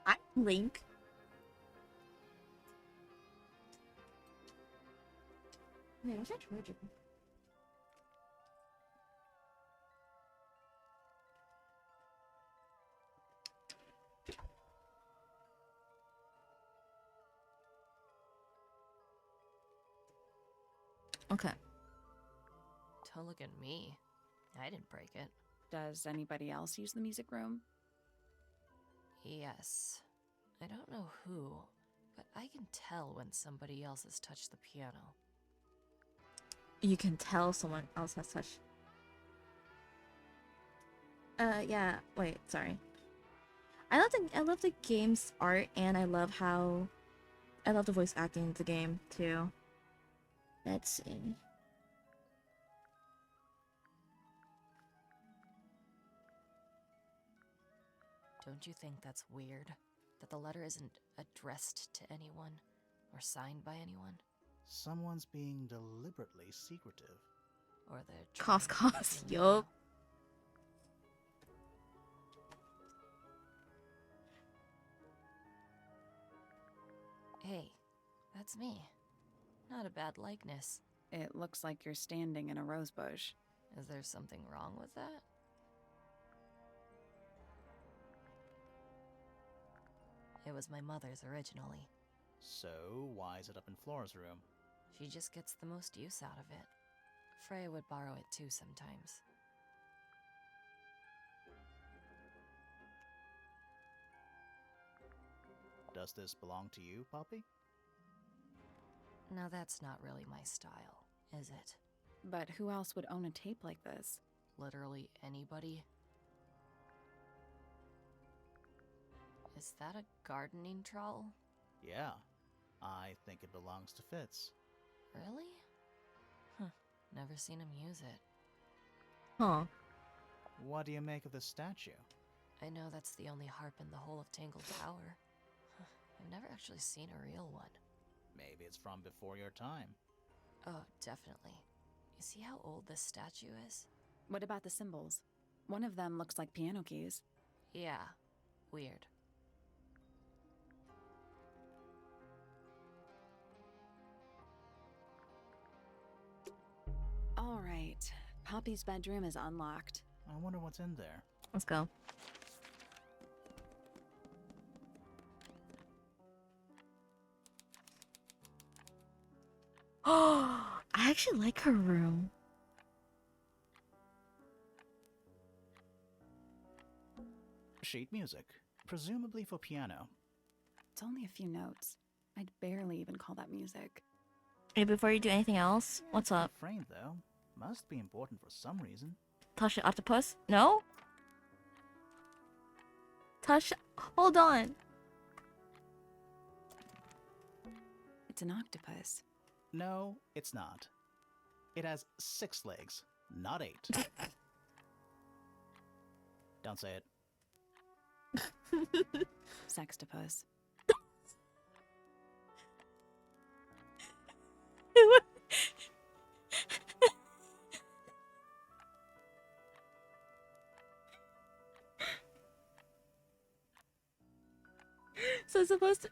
I blink. Wait, what's that charger? Okay. Don't look at me. I didn't break it. Does anybody else use the music room? Yes. I don't know who, but I can tell when somebody else has touched the piano. You can tell someone else has touched. Yeah. Wait, sorry. I love the game's art, and I love the voice acting in the game too. Let's see. Don't you think that's weird? That the letter isn't addressed to anyone or signed by anyone? Someone's being deliberately secretive. Or they're Cough, trying to cough. get you Yup. Hey, that's me. Not a bad likeness. It looks like you're standing in a rose bush. Is there something wrong with that? It was my mother's originally. So, why is it up in Flora's room? She just gets the most use out of it. Freya would borrow it too sometimes. Does this belong to you, Poppy? Now that's not really my style, is it? But who else would own a tape like this? Literally anybody? Is that a gardening trowel? Yeah. I think it belongs to Fitz. Really? Huh. Never seen him use it. Huh. What do you make of the statue? I know that's the only harp in the whole of Tangle Tower. I've never actually seen a real one. Maybe it's from before your time. Oh, definitely. You see how old this statue is? What about the symbols? One of them looks like piano keys. Yeah. Weird. All right. Poppy's bedroom is unlocked. I wonder what's in there. Let's go. Oh, I actually like her room. Sheet music. Presumably for piano. It's only a few notes. I'd barely even call that music. Hey, before you do anything else, what's up? Framed, though. Must be important for some reason. Touch the octopus? No? Touch. Hold on. It's an octopus. No, it's not. It has 6 legs, not 8. Don't say it. Sextopus. So it's supposed to.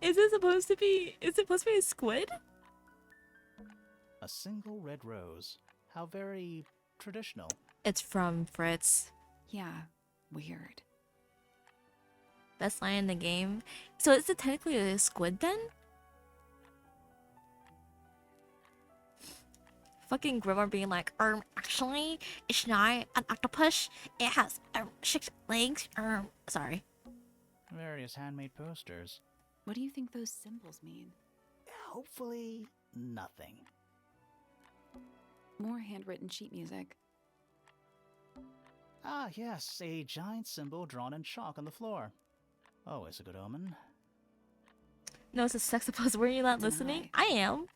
Is it supposed to be? Is it supposed to be a squid? A single red rose. How very traditional. It's from Fritz. Yeah, weird. Best line in the game. So is it technically a squid then? Fucking Grimmer being like, actually, it's not an octopus. It has 6 legs. Sorry. Various handmade posters. What do you think those symbols mean? Hopefully, nothing. More handwritten sheet music. Ah, yes, a giant symbol drawn in chalk on the floor. Always a good omen. No, it's a sextopus. Were you not listening? I am.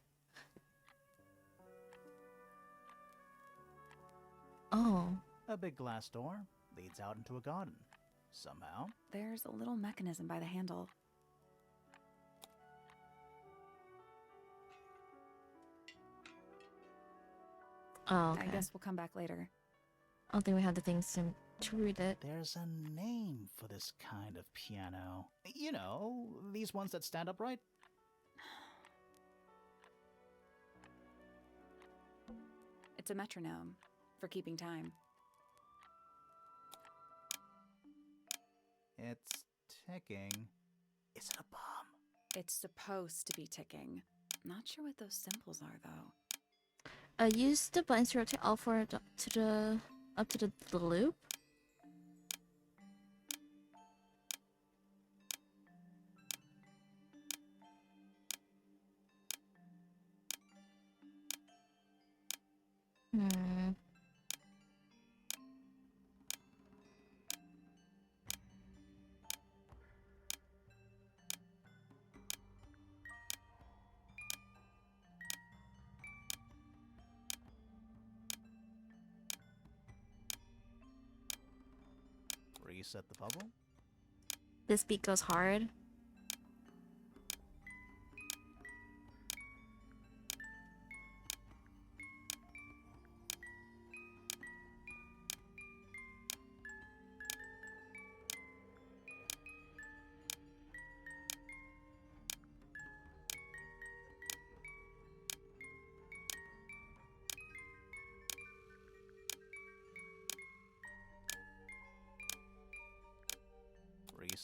Oh. A big glass door leads out into a garden. Somehow. There's a little mechanism by the handle. Oh, okay. I guess we'll come back later. I don't think we have the things to read it. There's a name for this kind of piano. You know, these ones that stand upright. It's a metronome for keeping time. It's ticking. Is it a bomb? It's supposed to be ticking. Not sure what those symbols are, though. Use the buttons to rotate all four up to the loop. Hmm. Reset the bubble. This beat goes hard.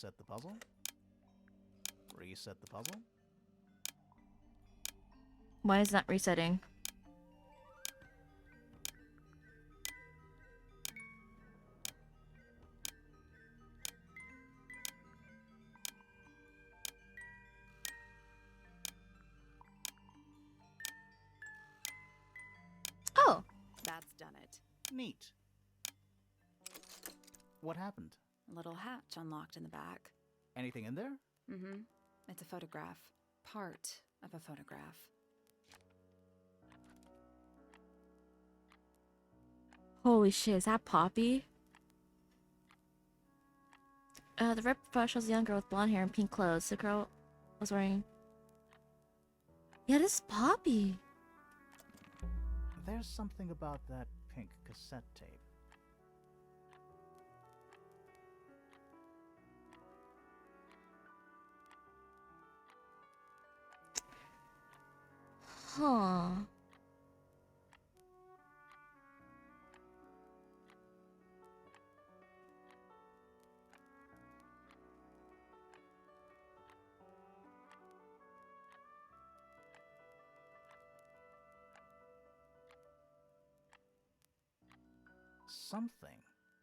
Reset the puzzle. Reset the puzzle. Why is that resetting? Oh, That's done it. Neat. What happened? A little hatch unlocked in the back. Anything in there? Mm-hmm. It's a photograph. Part of a photograph. holy shit, is that Poppy? The red photo shows a young girl with blonde hair and pink clothes. The girl was wearing... Yeah, this is Poppy. There's something about that pink cassette tape. Huh. Something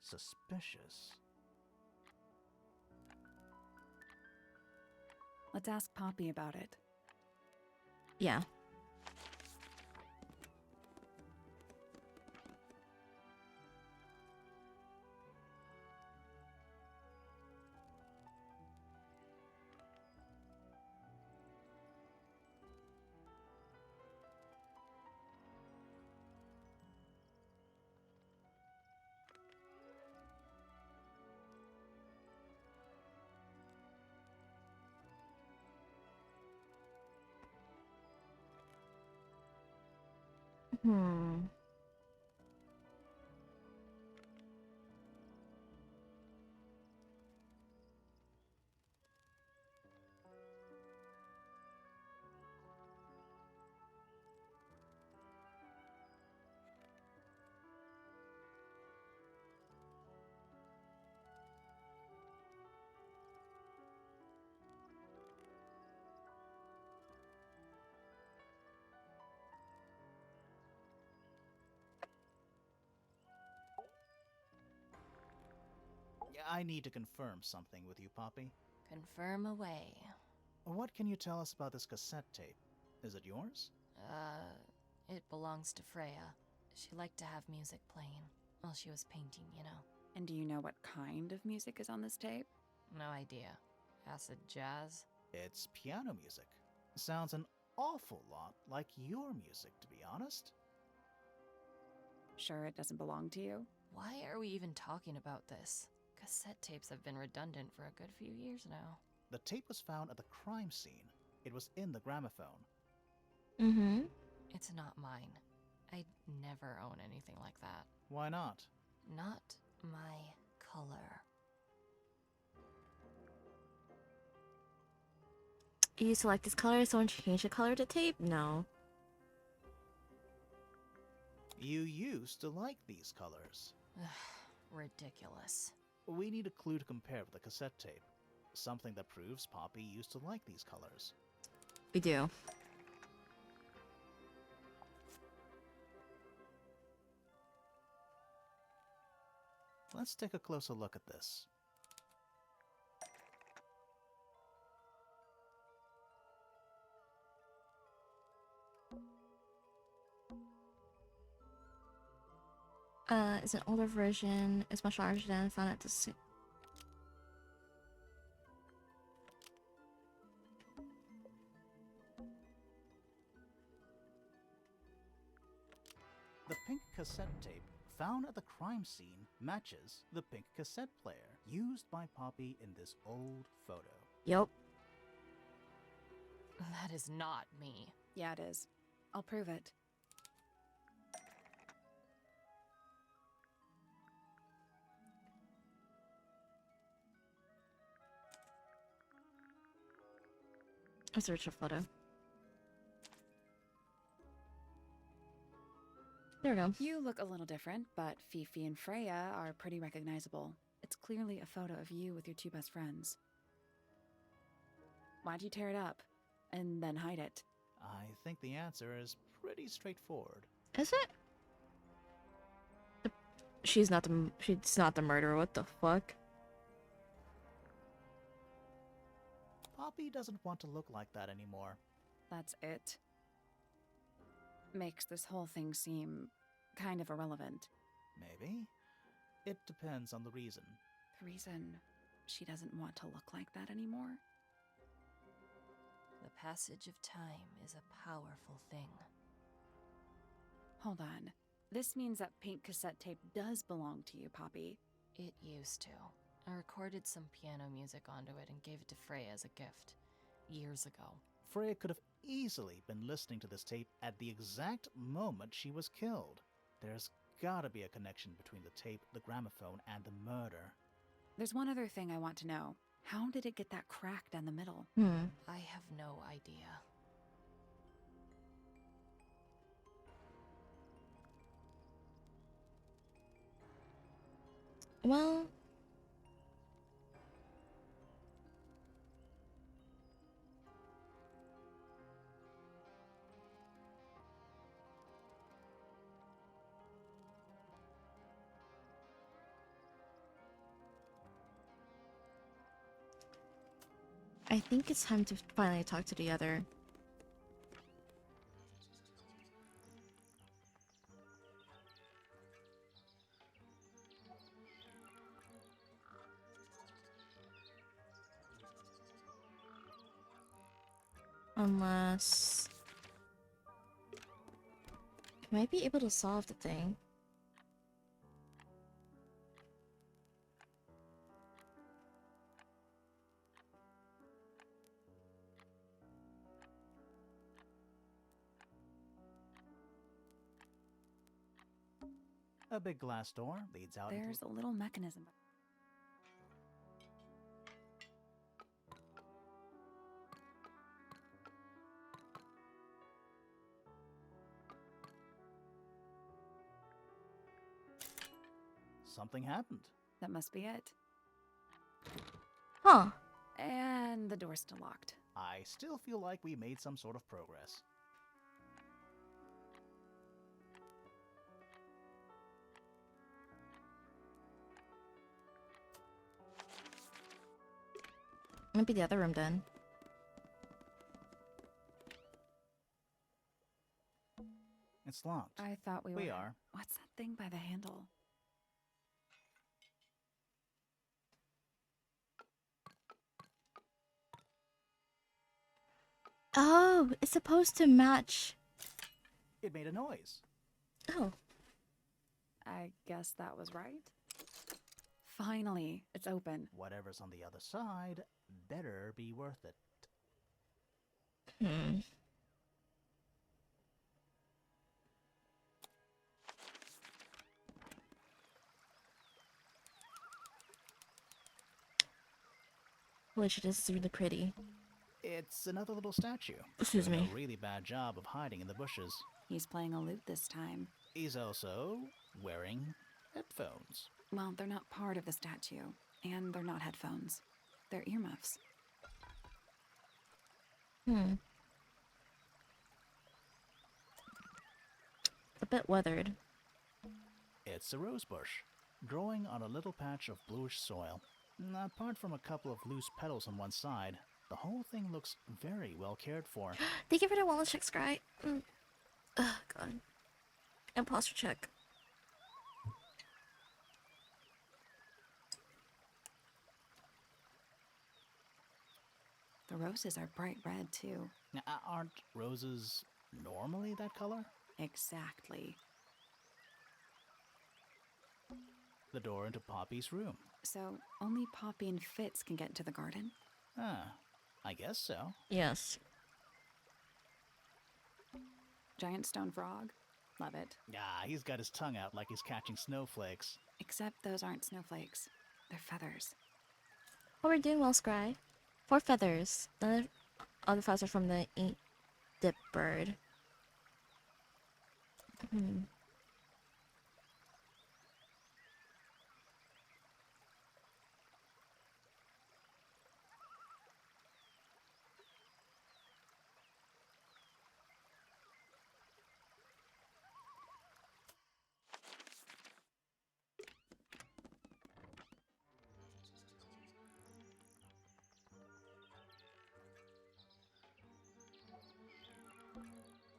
suspicious. Let's ask Poppy about it. Yeah. Hmm. I need to confirm something with you, Poppy. Confirm away. What can you tell us about this cassette tape? Is it yours? It belongs to Freya. She liked to have music playing while she was painting, you know. And do you know what kind of music is on this tape? No idea. Acid jazz? It's piano music. Sounds an awful lot like your music, to be honest. Sure it doesn't belong to you? Why are we even talking about this? Cassette tapes have been redundant for a good few years now. The tape was found at the crime scene. It was in the gramophone. Mm-hmm. It's not mine. I'd never own anything like that. Why not? Not my color. You select this color, someone change the color of the tape? No. You used to like these colors. Ridiculous. We need a clue to compare with the cassette tape. Something that proves Poppy used to like these colors. We do. Let's take a closer look at this. It's an older version. It's much larger than found at the The pink cassette tape found at the crime scene matches the pink cassette player used by Poppy in this old photo. Yup. That is not me. Yeah, it is. I'll prove it. I'll search a photo. There we go. You look a little different, but Fifi and Freya are pretty recognizable. It's clearly a photo of you with your two best friends. Why'd you tear it up? And then hide it? I think the answer is pretty straightforward. Is it? She's not the murderer. What the fuck? Poppy doesn't want to look like that anymore. That's it? Makes this whole thing seem kind of irrelevant. Maybe. It depends on the reason. The reason she doesn't want to look like that anymore? The passage of time is a powerful thing. Hold on. This means that pink cassette tape does belong to you, Poppy. It used to. I recorded some piano music onto it and gave it to Freya as a gift. Years ago. Freya could have easily been listening to this tape at the exact moment she was killed. There's gotta be a connection between the tape, the gramophone, and the murder. There's one other thing I want to know. How did it get that crack down the middle? I have no idea. Well, I think it's time to finally talk to the other. Unless... I might be able to solve the thing. A big glass door leads out There's a little mechanism. Something happened. That must be it. Huh. And the door's still locked. I still feel like we made some sort of progress. Might be the other room then. It's locked. I thought we were. We are. What's that thing by the handle? Oh, it's supposed to match. It made a noise. Oh. I guess that was right. Finally, it's open. Whatever's on the other side better be worth it. Hmm. Holy shit, this is really pretty. It's another little statue. Excuse Doing me. a really bad job of hiding in the bushes. He's playing a lute this time. He's also wearing headphones. Well, they're not part of the statue, and they're not headphones. They're earmuffs. Hmm. A bit weathered. It's a rose bush, growing on a little patch of bluish soil. Apart from a couple of loose petals on one side, the whole thing looks very well cared for. Thank you for the wellness check, Scry. Oh, God. Imposter check. The roses are bright red, too. Now, aren't roses normally that color? Exactly. The door into Poppy's room. So, only Poppy and Fitz can get into the garden? Ah, I guess so. Yes. Giant stone frog? Love it. Ah, he's got his tongue out like he's catching snowflakes. Except those aren't snowflakes. They're feathers. Oh, we're doing well, Scry. 4 feathers. The other feathers are from the ink dip bird. Hmm.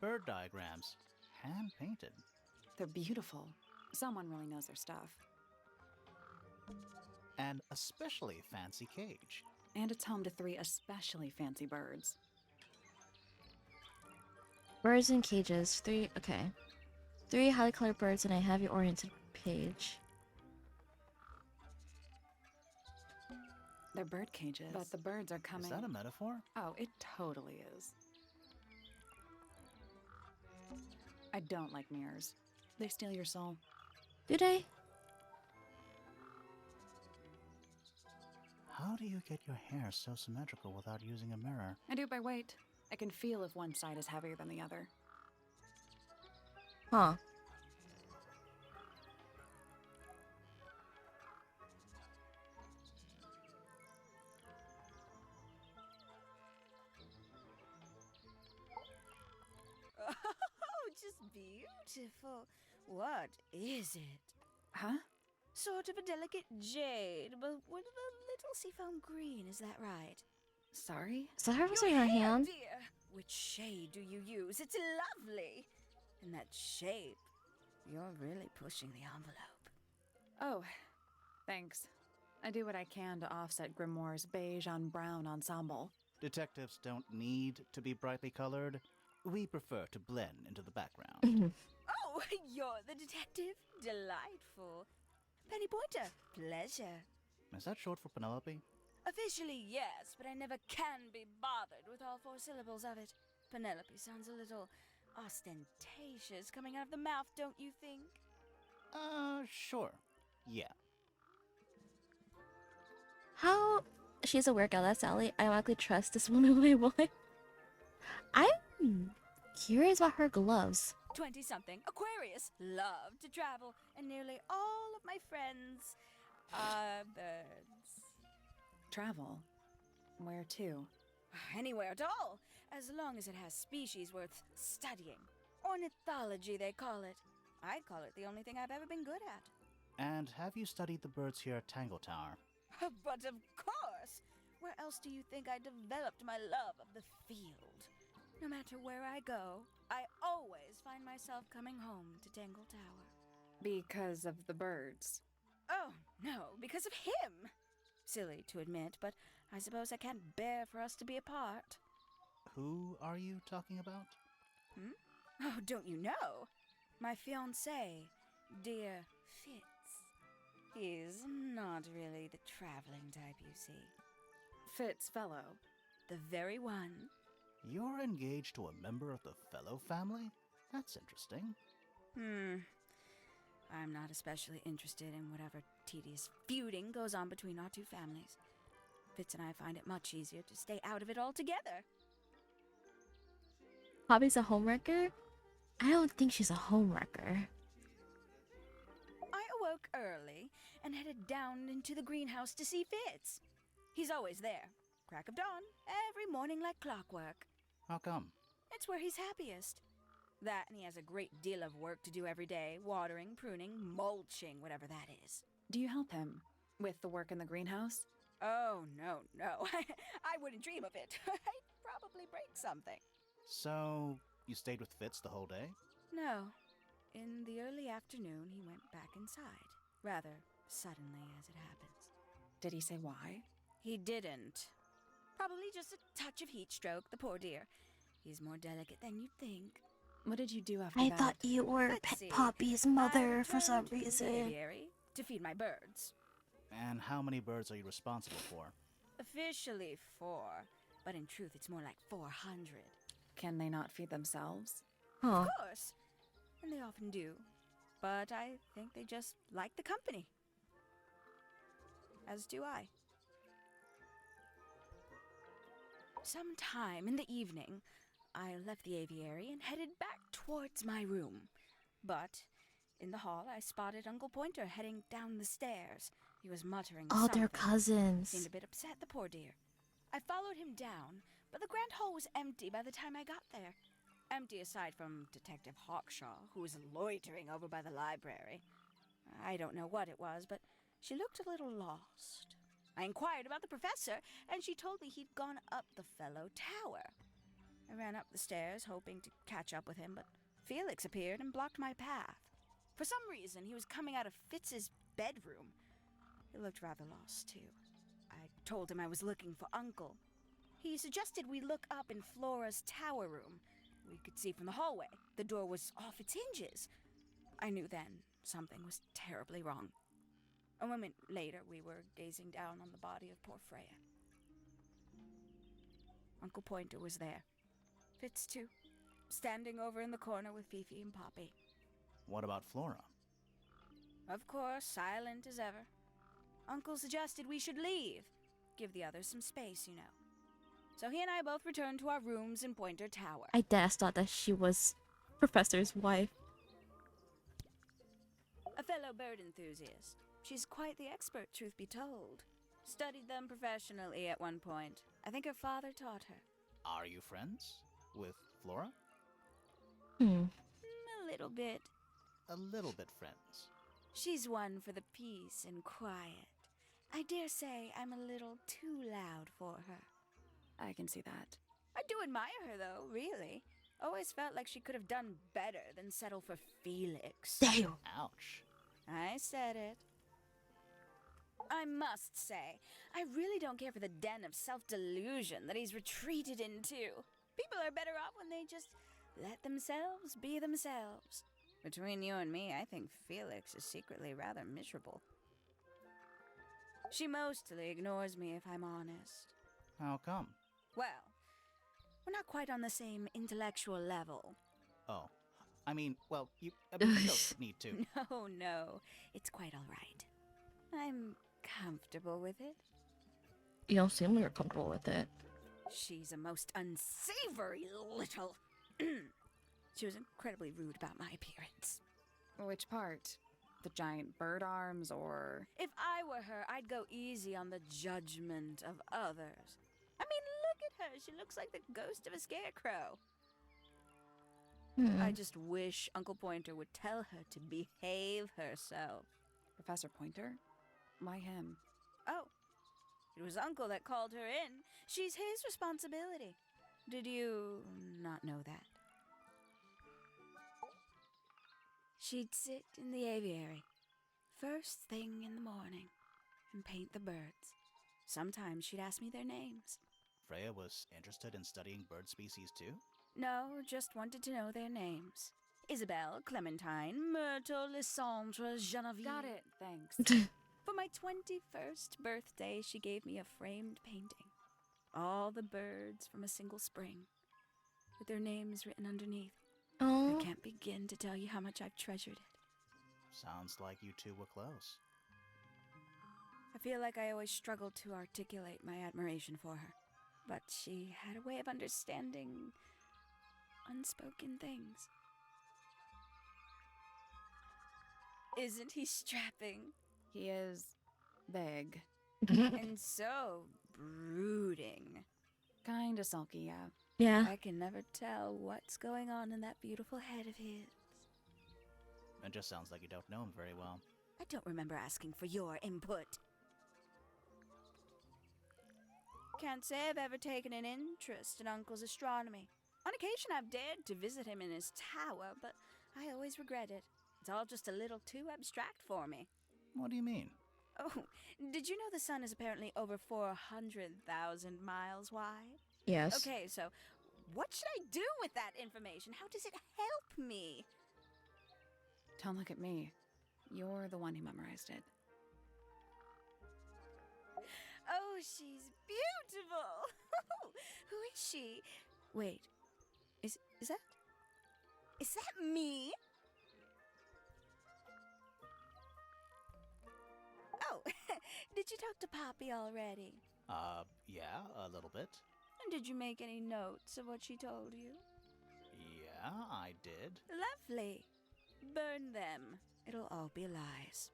bird diagrams, hand painted. They're beautiful. Someone really knows their stuff. And especially fancy cage. And it's home to 3 especially fancy birds. Birds in cages. 3. Okay. 3 highly colored birds and a heavy oriented page. They're bird cages. But the birds are coming. Is that a metaphor? Oh, it totally is. I don't like mirrors. They steal your soul. Do they? How do you get your hair so symmetrical without using a mirror? I do it by weight. I can feel if one side is heavier than the other. Huh. Oh, just beautiful. What is it? Huh? Sort of a delicate jade, but with a little seafoam green, is that right? Sorry? Is that her was in Your her hair, hand? dear. Which shade do you use? It's lovely. And that shape. You're really pushing the envelope. Oh, thanks. I do what I can to offset Grimoire's beige on brown ensemble. Detectives don't need to be brightly colored. We prefer to blend into the background. Oh, you're the detective? Delightful. Penny Pointer, pleasure. Is that short for Penelope? Officially, yes, but I never can be bothered with all 4 syllables of it. Penelope sounds a little ostentatious coming out of the mouth, don't you think? Sure. Yeah. How she's a workout, that's Sally. I automatically trust this one of my boy. I'm curious about her gloves. 20-something, Aquarius, love to travel, and nearly all of my friends are birds. Travel? Where to? Anywhere at all, as long as it has species worth studying. Ornithology, they call it. I call it the only thing I've ever been good at. And have you studied the birds here at Tangle Tower? But of course! Where else do you think I developed my love of the field? No matter where I go, I always find myself coming home to Tangle Tower. Because of the birds. Oh, no, because of him! Silly to admit, but I suppose I can't bear for us to be apart. Who are you talking about? Oh, don't you know? My fiancé, dear Fitz. He's not really the traveling type, you see. Fitz Fellow. The very one. You're engaged to a member of the Fellow family? That's interesting. I'm not especially interested in whatever tedious feuding goes on between our 2 families. Fitz and I find it much easier to stay out of it altogether. Poppy's a homewrecker? I don't think she's a homewrecker. I awoke early and headed down into the greenhouse to see Fitz. He's always there, crack of dawn, every morning like clockwork. How come? It's where he's happiest. That and he has a great deal of work to do every day, watering, pruning, mulching, whatever that is. Do you help him with the work in the greenhouse? Oh, no. I wouldn't dream of it. I'd probably break something. So, you stayed with Fitz the whole day? No. In the early afternoon, he went back inside. Rather suddenly, as it happens. Did he say why? He didn't. Probably just a touch of heat stroke, the poor dear. He's more delicate than you'd think. What did you do after I that? thought you were Let's see. Poppy's I mother for some returned to the reason. aviary to feed my birds. And how many birds are you responsible for? Officially 4, but in truth it's more like 400. Can they not feed themselves? Huh. Of course, and they often do. But I think they just like the company. As do I. Sometime in the evening, I left the aviary and headed back towards my room. But in the hall, I spotted Uncle Pointer heading down the stairs. He was muttering Oh, something. they're cousins. Seemed a bit upset, the poor dear. I followed him down, but the grand hall was empty by the time I got there. Empty aside from Detective Hawkshaw, who was loitering over by the library. I don't know what it was, but she looked a little lost. I inquired about the professor, and she told me he'd gone up the Fellow Tower. I ran up the stairs, hoping to catch up with him, but Felix appeared and blocked my path. For some reason, he was coming out of Fitz's bedroom. He looked rather lost, too. I told him I was looking for Uncle. He suggested we look up in Flora's tower room. We could see from the hallway. The door was off its hinges. I knew then something was terribly wrong. A moment later, we were gazing down on the body of poor Freya. Uncle Pointer was there. Fitz, too, standing over in the corner with Fifi and Poppy. What about Flora? Of course, silent as ever. Uncle suggested we should leave. Give the others some space, you know. So he and I both returned to our rooms in Pointer Tower. I dead thought that she was Professor's wife. A fellow bird enthusiast. She's quite the expert, truth be told. Studied them professionally at one point. I think her father taught her. Are you friends with Flora? A little bit. A little bit friends. She's one for the peace and quiet. I dare say I'm a little too loud for her. I can see that. I do admire her, though, really. Always felt like she could have done better than settle for Felix. Damn. Ouch. I said it. I must say, I really don't care for the den of self-delusion that he's retreated into. People are better off when they just let themselves be themselves. Between you and me, I think Felix is secretly rather miserable. She mostly ignores me, if I'm honest. How come? Well, we're not quite on the same intellectual level. Oh. I mean, well, you don't need to. No, it's quite all right. I'm comfortable with it. You don't seem like you're comfortable with it. She's a most unsavory little... She was incredibly rude about my appearance. Which part? The giant bird arms, or... If I were her, I'd go easy on the judgment of others. I mean, look at her. She looks like the ghost of a scarecrow. I just wish Uncle Pointer would tell her to behave herself. Professor Pointer? Why him? Oh, it was Uncle that called her in. She's his responsibility. Did you not know that? She'd sit in the aviary, first thing in the morning, and paint the birds. Sometimes she'd ask me their names. Freya was interested in studying bird species too? No, just wanted to know their names. Isabelle, Clementine, Myrtle, Lysandre, Genevieve. Got it, thanks. For my 21st birthday, she gave me a framed painting. All the birds from a single spring, with their names written underneath. Oh. I can't begin to tell you how much I've treasured it. Sounds like you two were close. I feel like I always struggled to articulate my admiration for her, but she had a way of understanding unspoken things. Isn't he strapping? He is big. And so brooding. Kinda sulky, yeah. Yeah. I can never tell what's going on in that beautiful head of his. It just sounds like you don't know him very well. I don't remember asking for your input. Can't say I've ever taken an interest in Uncle's astronomy. On occasion I've dared to visit him in his tower, but I always regret it. It's all just a little too abstract for me. What do you mean? Oh, did you know the sun is apparently over 400,000 miles wide? Yes. Okay, so what should I do with that information? How does it help me? Don't look at me. You're the one who memorized it. Oh, she's beautiful. Who is she? Wait, is that me? Oh, did you talk to Poppy already? Yeah, a little bit. And did you make any notes of what she told you? Yeah, I did. Lovely. Burn them. It'll all be lies.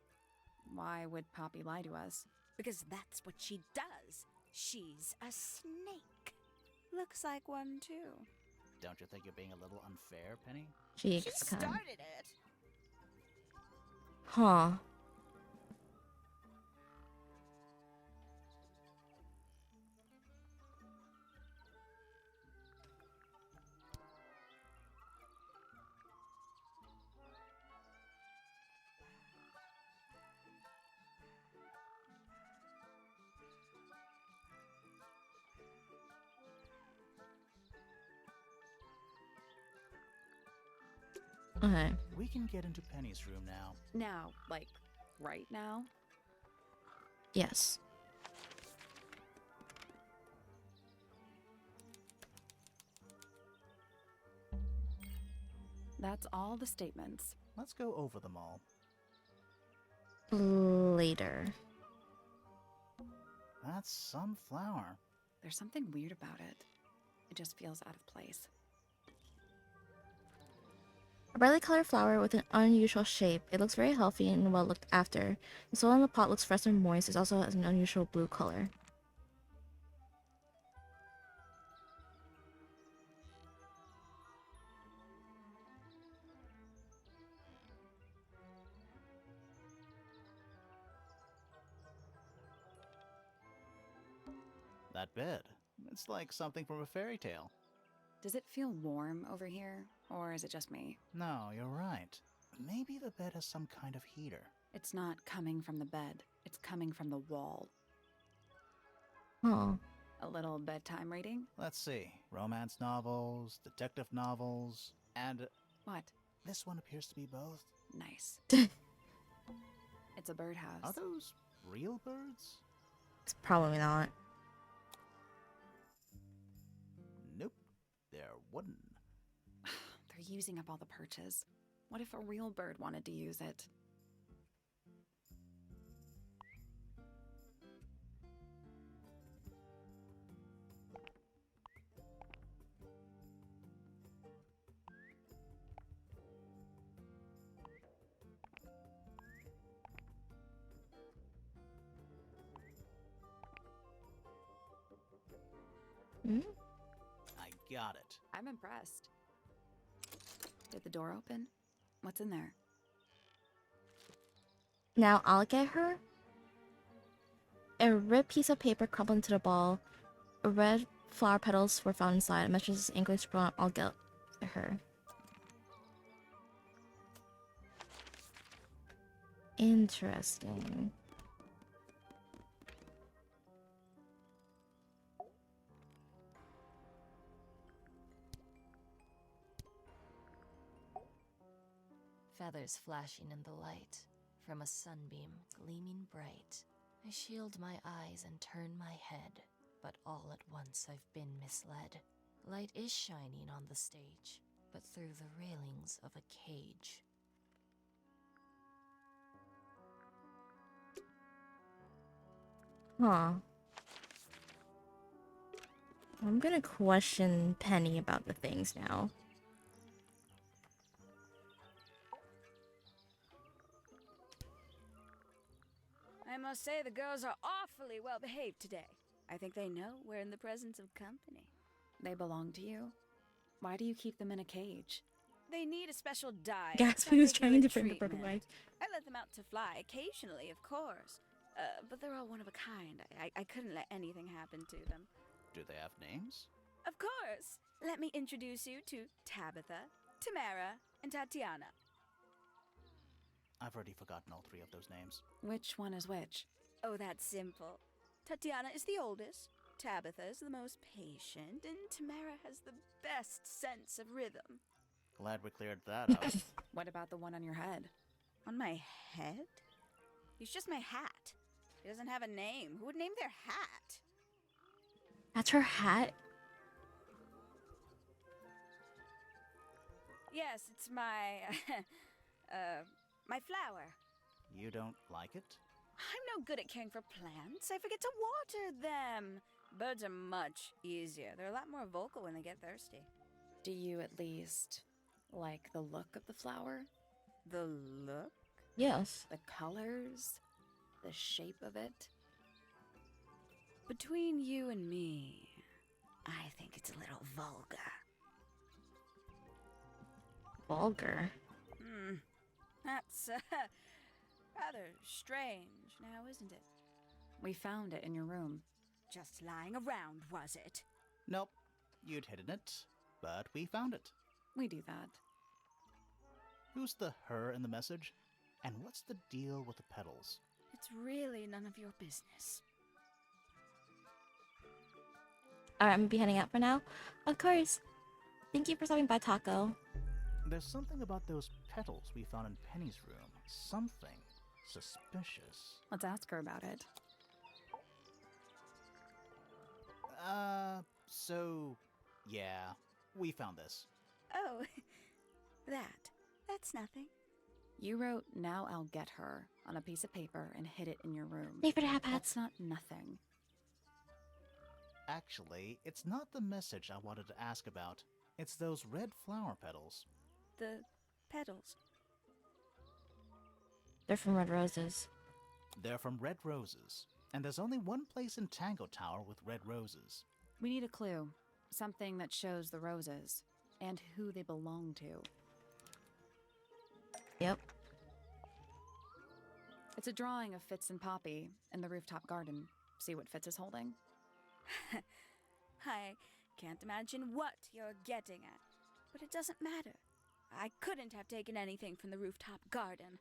Why would Poppy lie to us? Because that's what she does. She's a snake. Looks like one, too. Don't you think you're being a little unfair, Penny? She Jeez, started it. Huh. Okay. We can get into Penny's room now. Now, like, right now? Yes. That's all the statements. Let's go over them all. Later. That's some flower. There's something weird about it. It just feels out of place. A brightly colored flower with an unusual shape. It looks very healthy and well looked after. The soil in the pot looks fresh and moist. It also has an unusual blue color. That bed. It's like something from a fairy tale. Does it feel warm over here, or is it just me? No, you're right. Maybe the bed has some kind of heater. It's not coming from the bed. It's coming from the wall. Oh. A little bedtime reading? Let's see. Romance novels, detective novels, and What? this one appears to be both. Nice. It's a birdhouse. Are those real birds? It's probably not. Nope. They're wooden. They're using up all the perches. What if a real bird wanted to use it? Hmm? I got it. I'm impressed. Did the door open? What's in there? Now I'll get her. A red piece of paper crumpled into the ball. Red flower petals were found inside. A message is English scroll. I'll get her. Interesting. Feathers flashing in the light, from a sunbeam gleaming bright. I shield my eyes and turn my head, but all at once I've been misled. Light is shining on the stage, but through the railings of a cage. Huh. I'm gonna question Penny about the things now. I must say the girls are awfully well behaved today. I think they know we're in the presence of company. They belong to you? Why do you keep them in a cage? They need a special diet. Gatsby some was trying to particular bring the bird away. treatment. I let them out to fly occasionally, of course. But they're all one of a kind. I couldn't let anything happen to them. Do they have names? Of course. Let me introduce you to Tabitha, Tamara, and Tatiana. I've already forgotten all three of those names. Which one is which? Oh, that's simple. Tatiana is the oldest, Tabitha is the most patient, and Tamara has the best sense of rhythm. Glad we cleared that up. What about the one on your head? On my head? He's just my hat. He doesn't have a name. Who would name their hat? That's her hat? Yes, it's my... my flower. You don't like it? I'm no good at caring for plants. I forget to water them. Birds are much easier. They're a lot more vocal when they get thirsty. Do you at least like the look of the flower? The look? Yes. The colors? The shape of it? Between you and me, I think it's a little vulgar. Vulgar. That's rather strange now, isn't it? We found it in your room. Just lying around, was it? Nope. You'd hidden it, but we found it. We do that. Who's the her in the message? And what's the deal with the petals? It's really none of your business. Alright, I'm gonna be heading out for now. Of course. Thank you for stopping by, Taco. There's something about those petals we found in Penny's room. Something suspicious. Let's ask her about it. So, yeah, we found this. Oh, that's nothing. You wrote, "Now I'll get her," on a piece of paper and hid it in your room. Favorite hats. That's not nothing. Actually, it's not the message I wanted to ask about. It's those red flower petals. The petals. They're from Red Roses. They're from Red Roses, and there's only one place in Tango Tower with red roses. We need a clue. Something that shows the roses and who they belong to. Yep. It's a drawing of Fitz and Poppy in the rooftop garden. See what Fitz is holding? I can't imagine what you're getting at, but it doesn't matter. I couldn't have taken anything from the rooftop garden.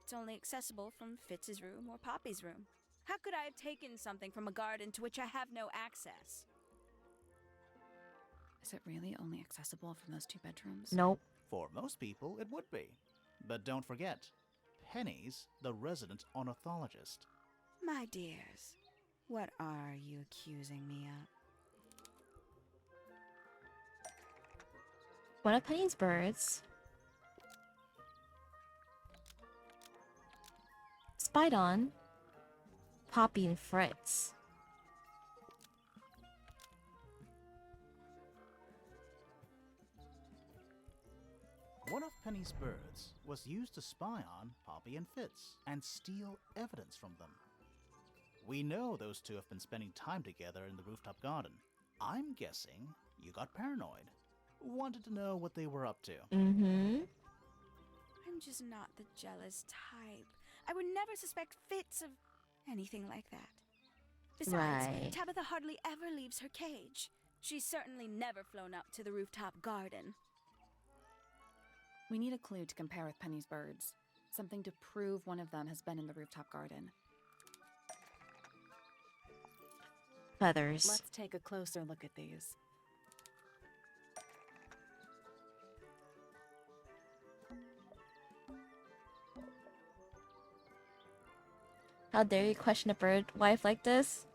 It's only accessible from Fitz's room or Poppy's room. How could I have taken something from a garden to which I have no access? Is it really only accessible from those two bedrooms? Nope. For most people, it would be. But don't forget, Penny's the resident ornithologist. My dears, what are you accusing me of? One of Penny's birds spied on Poppy and Fritz. One of Penny's birds was used to spy on Poppy and Fitz and steal evidence from them. We know those two have been spending time together in the rooftop garden. I'm guessing you got paranoid. Wanted to know what they were up to. Mm-hmm. I'm just not the jealous type. I would never suspect Fitz of anything like that. Besides, Right. Tabitha hardly ever leaves her cage. She's certainly never flown up to the rooftop garden. We need a clue to compare with Penny's birds. Something to prove one of them has been in the rooftop garden. Feathers. Let's take a closer look at these. How dare you question a bird wife like this?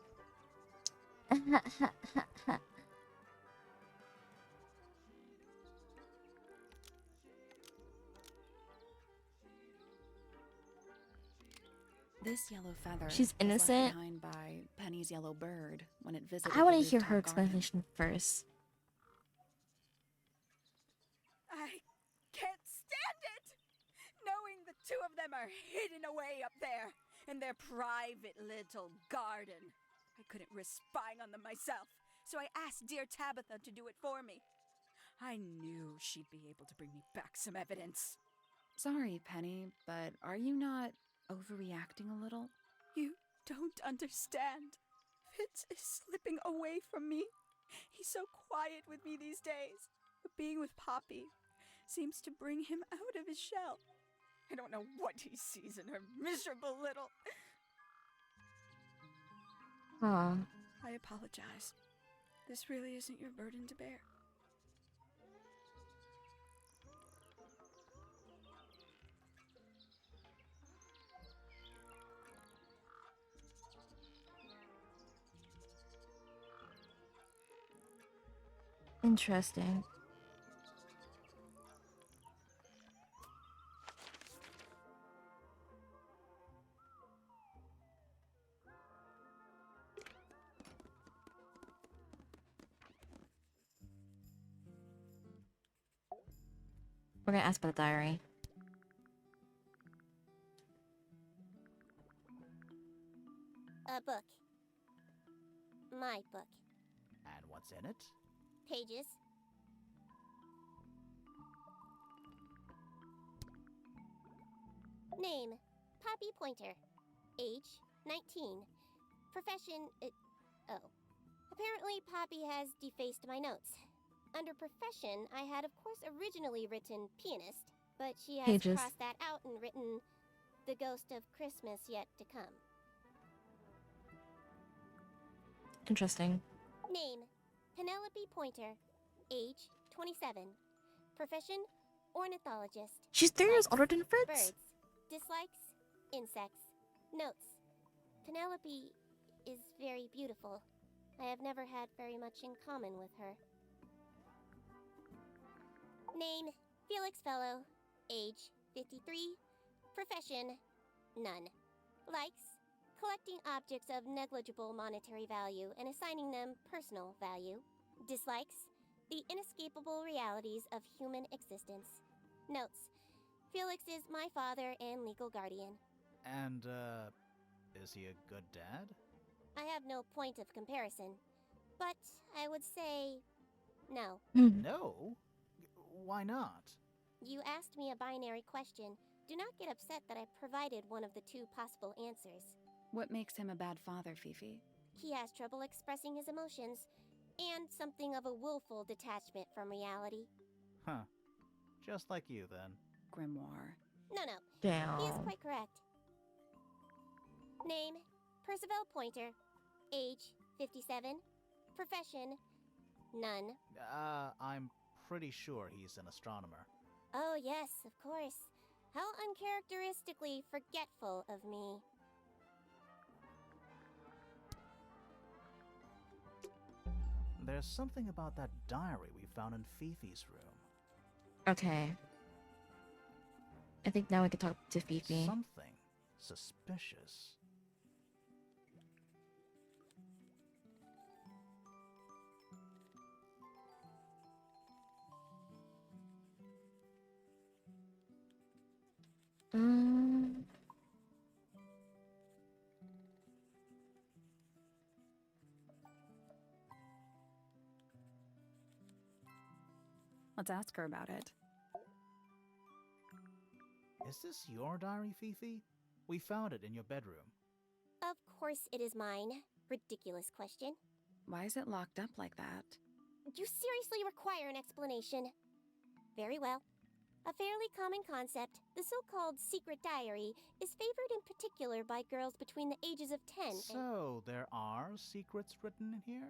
This yellow feather She's was innocent. left behind by Penny's yellow bird when it visited I want the to hear her rooftop garden. explanation first. I can't stand it! Knowing the two of them are hidden away up there in their private little garden. I couldn't risk spying on them myself, so I asked dear Tabitha to do it for me. I knew she'd be able to bring me back some evidence. Sorry, Penny, but are you not overreacting a little? You don't understand. Fitz is slipping away from me. He's so quiet with me these days, but being with Poppy seems to bring him out of his shell. I don't know what he sees in her miserable little... Aw. I apologize. This really isn't your burden to bear. Interesting. We're gonna ask about the diary. A book. My book. And what's in it? Pages. Name, Poppy Pointer. Age, 19. Profession, oh. Apparently Poppy has defaced my notes. Under profession, I had of course originally written pianist, but she has Pages. crossed that out and written the ghost of Christmas yet to come. Interesting. Name, Penelope Pointer. Age, 27. Profession, ornithologist. She's 3 years Likes older than Fritz? Birds. Dislikes insects. Notes. Penelope is very beautiful. I have never had very much in common with her. Name, Felix Fellow. Age, 53. Profession, none. Likes, collecting objects of negligible monetary value and assigning them personal value. Dislikes, the inescapable realities of human existence. Notes, Felix is my father and legal guardian. And, is he a good dad? I have no point of comparison, but I would say no. No? Why not? You asked me a binary question. Do not get upset that I provided one of the two possible answers. What makes him a bad father, Fifi? He has trouble expressing his emotions, and something of a willful detachment from reality. Huh. Just like you, then. Grimoire. No, Damn. he is quite correct. Name, Percival Pointer. Age, 57. Profession, none. I'm pretty sure he's an astronomer. Oh yes, of course. How uncharacteristically forgetful of me. There's something about that diary we found in Fifi's room. Okay. I think now we can talk to Fifi. Something suspicious. Let's ask her about it. Is this your diary, Fifi? We found it in your bedroom. Of course it is mine. Ridiculous question. Why is it locked up like that? You seriously require an explanation. Very well. A fairly common concept, the so-called secret diary, is favored in particular by girls between the ages of 10 and... So, there are secrets written in here?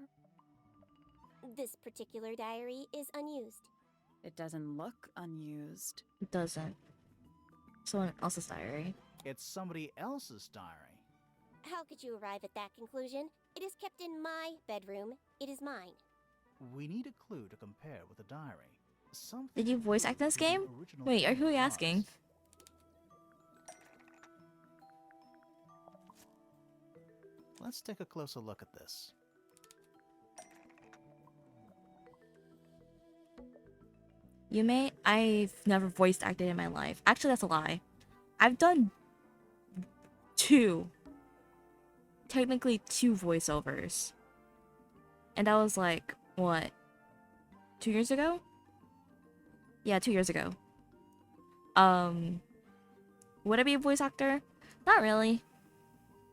This particular diary is unused. It doesn't look unused. It doesn't. Someone else's diary. It's somebody else's diary. How could you arrive at that conclusion? It is kept in my bedroom. It is mine. We need a clue to compare with the diary. Something Did you voice act in this to the game? original Wait, who are you was. asking? Let's take a closer look at this. Yume, I've never voice acted in my life. Actually, that's a lie. I've done 2. Technically 2 voiceovers. And that was like, what? 2 years ago? Yeah, 2 years ago. Would I be a voice actor? Not really.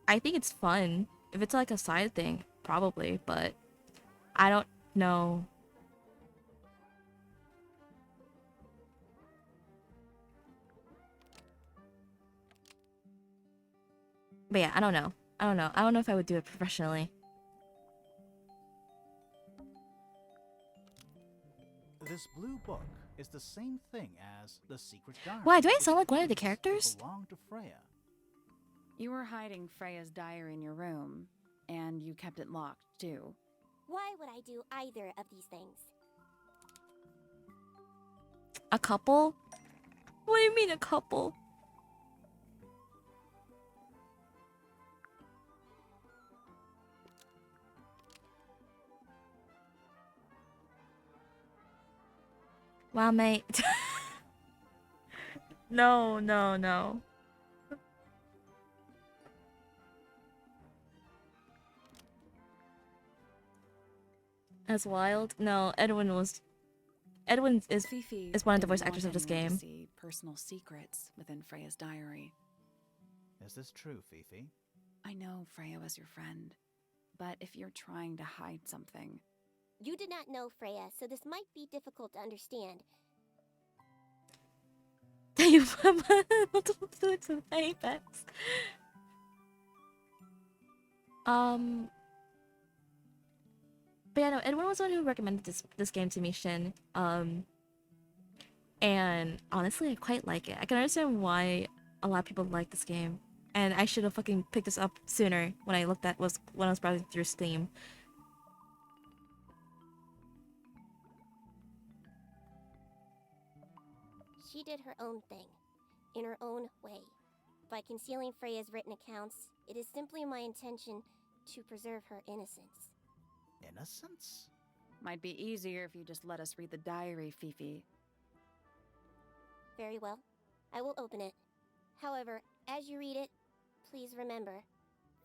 I think it's fun. If it's like a side thing, probably, but I don't know. But yeah, I don't know. I don't know if I would do it professionally. This blue book is the same thing as the secret diary. Why, do I which sound like one of the claims to characters? belong to Freya. You were hiding Freya's diary in your room, and you kept it locked, too. Why would I do either of these things? A couple? What do you mean a couple? Wow, mate. No, no, no. That's wild. No, Edwin is Fifi is one of the didn't voice actors of want this anyone to game. see personal secrets within Freya's diary. Is this true, Fifi? I know Freya was your friend, but if you're trying to hide something, You did not know Freya, so this might be difficult to understand. You put multiple feelings in Apex. But yeah, no, Edwin was the one who recommended this game to me, Shin. And honestly, I quite like it. I can understand why a lot of people like this game. And I should have fucking picked this up sooner when I was browsing through Steam. She did her own thing, in her own way. By concealing Freya's written accounts, it is simply my intention to preserve her innocence. Innocence? Might be easier if you just let us read the diary, Fifi. Very well. I will open it. However, as you read it, please remember,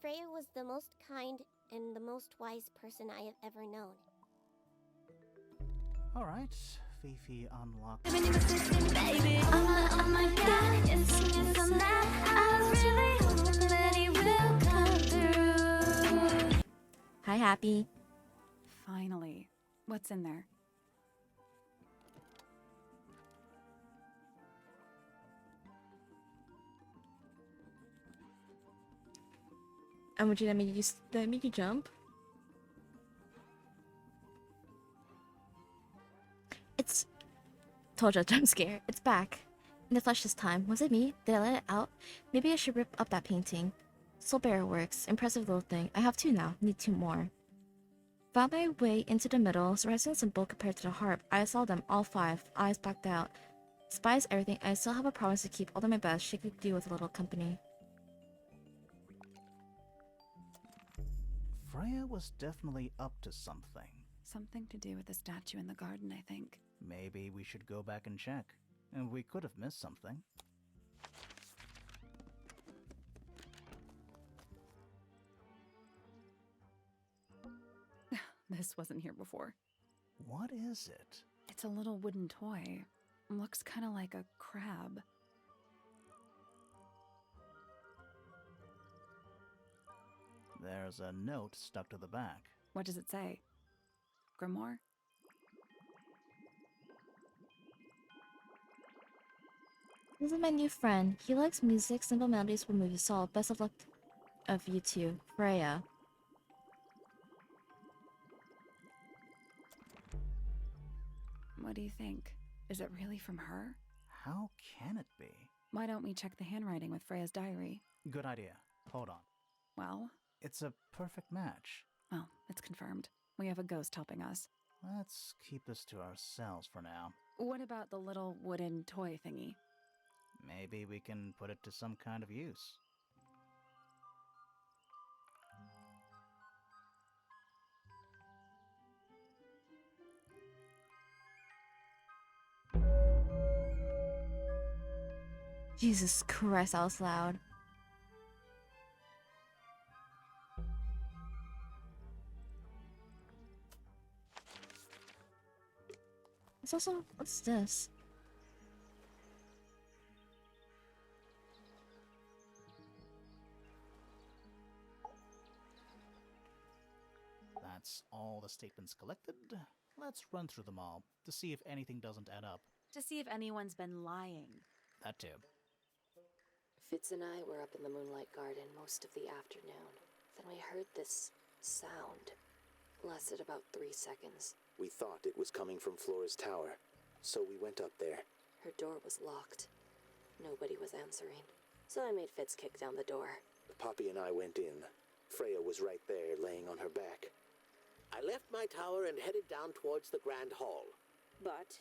Freya was the most kind and the most wise person I have ever known. Alright, Fifi unlocked. Oh my god, it's on that. I was really hoping that he will come through. Hi, Happy. Finally. What's in there? And would you that made you jump? It's told you, jump scare. It's back. In the flesh this time. Was it me? Did I let it out? Maybe I should rip up that painting. Soul Bearer works. Impressive little thing. I have 2 now. Need 2 more. Found my way into the middle, surprisingly simple compared to the harp. I saw them, all 5. Eyes blacked out. Despite everything, I still have a promise to keep all of my best. She could do with a little company. Freya was definitely up to something. Something to do with the statue in the garden, I think. Maybe we should go back and check. And we could have missed something. This wasn't here before. What is it? It's a little wooden toy. Looks kind of like a crab. There's a note stuck to the back. What does it say? Grimoire? This is my new friend. He likes music, simple melodies will move your soul. Best of luck of you two, Freya. What do you think? Is it really from her? How can it be? Why don't we check the handwriting with Freya's diary? Good idea. Hold on. Well? It's a perfect match. Well, it's confirmed. We have a ghost helping us. Let's keep this to ourselves for now. What about the little wooden toy thingy? Maybe we can put it to some kind of use. Jesus Christ, that was loud. It's also, what's this? That's all the statements collected. Let's run through them all to see if anything doesn't add up. To see if anyone's been lying. That too. Fitz and I were up in the Moonlight Garden most of the afternoon. Then we heard this sound. Lasted about 3 seconds. We thought it was coming from Flora's tower, so we went up there. Her door was locked. Nobody was answering. So I made Fitz kick down the door. Poppy and I went in. Freya was right there, laying on her back. I left my tower and headed down towards the Grand Hall. But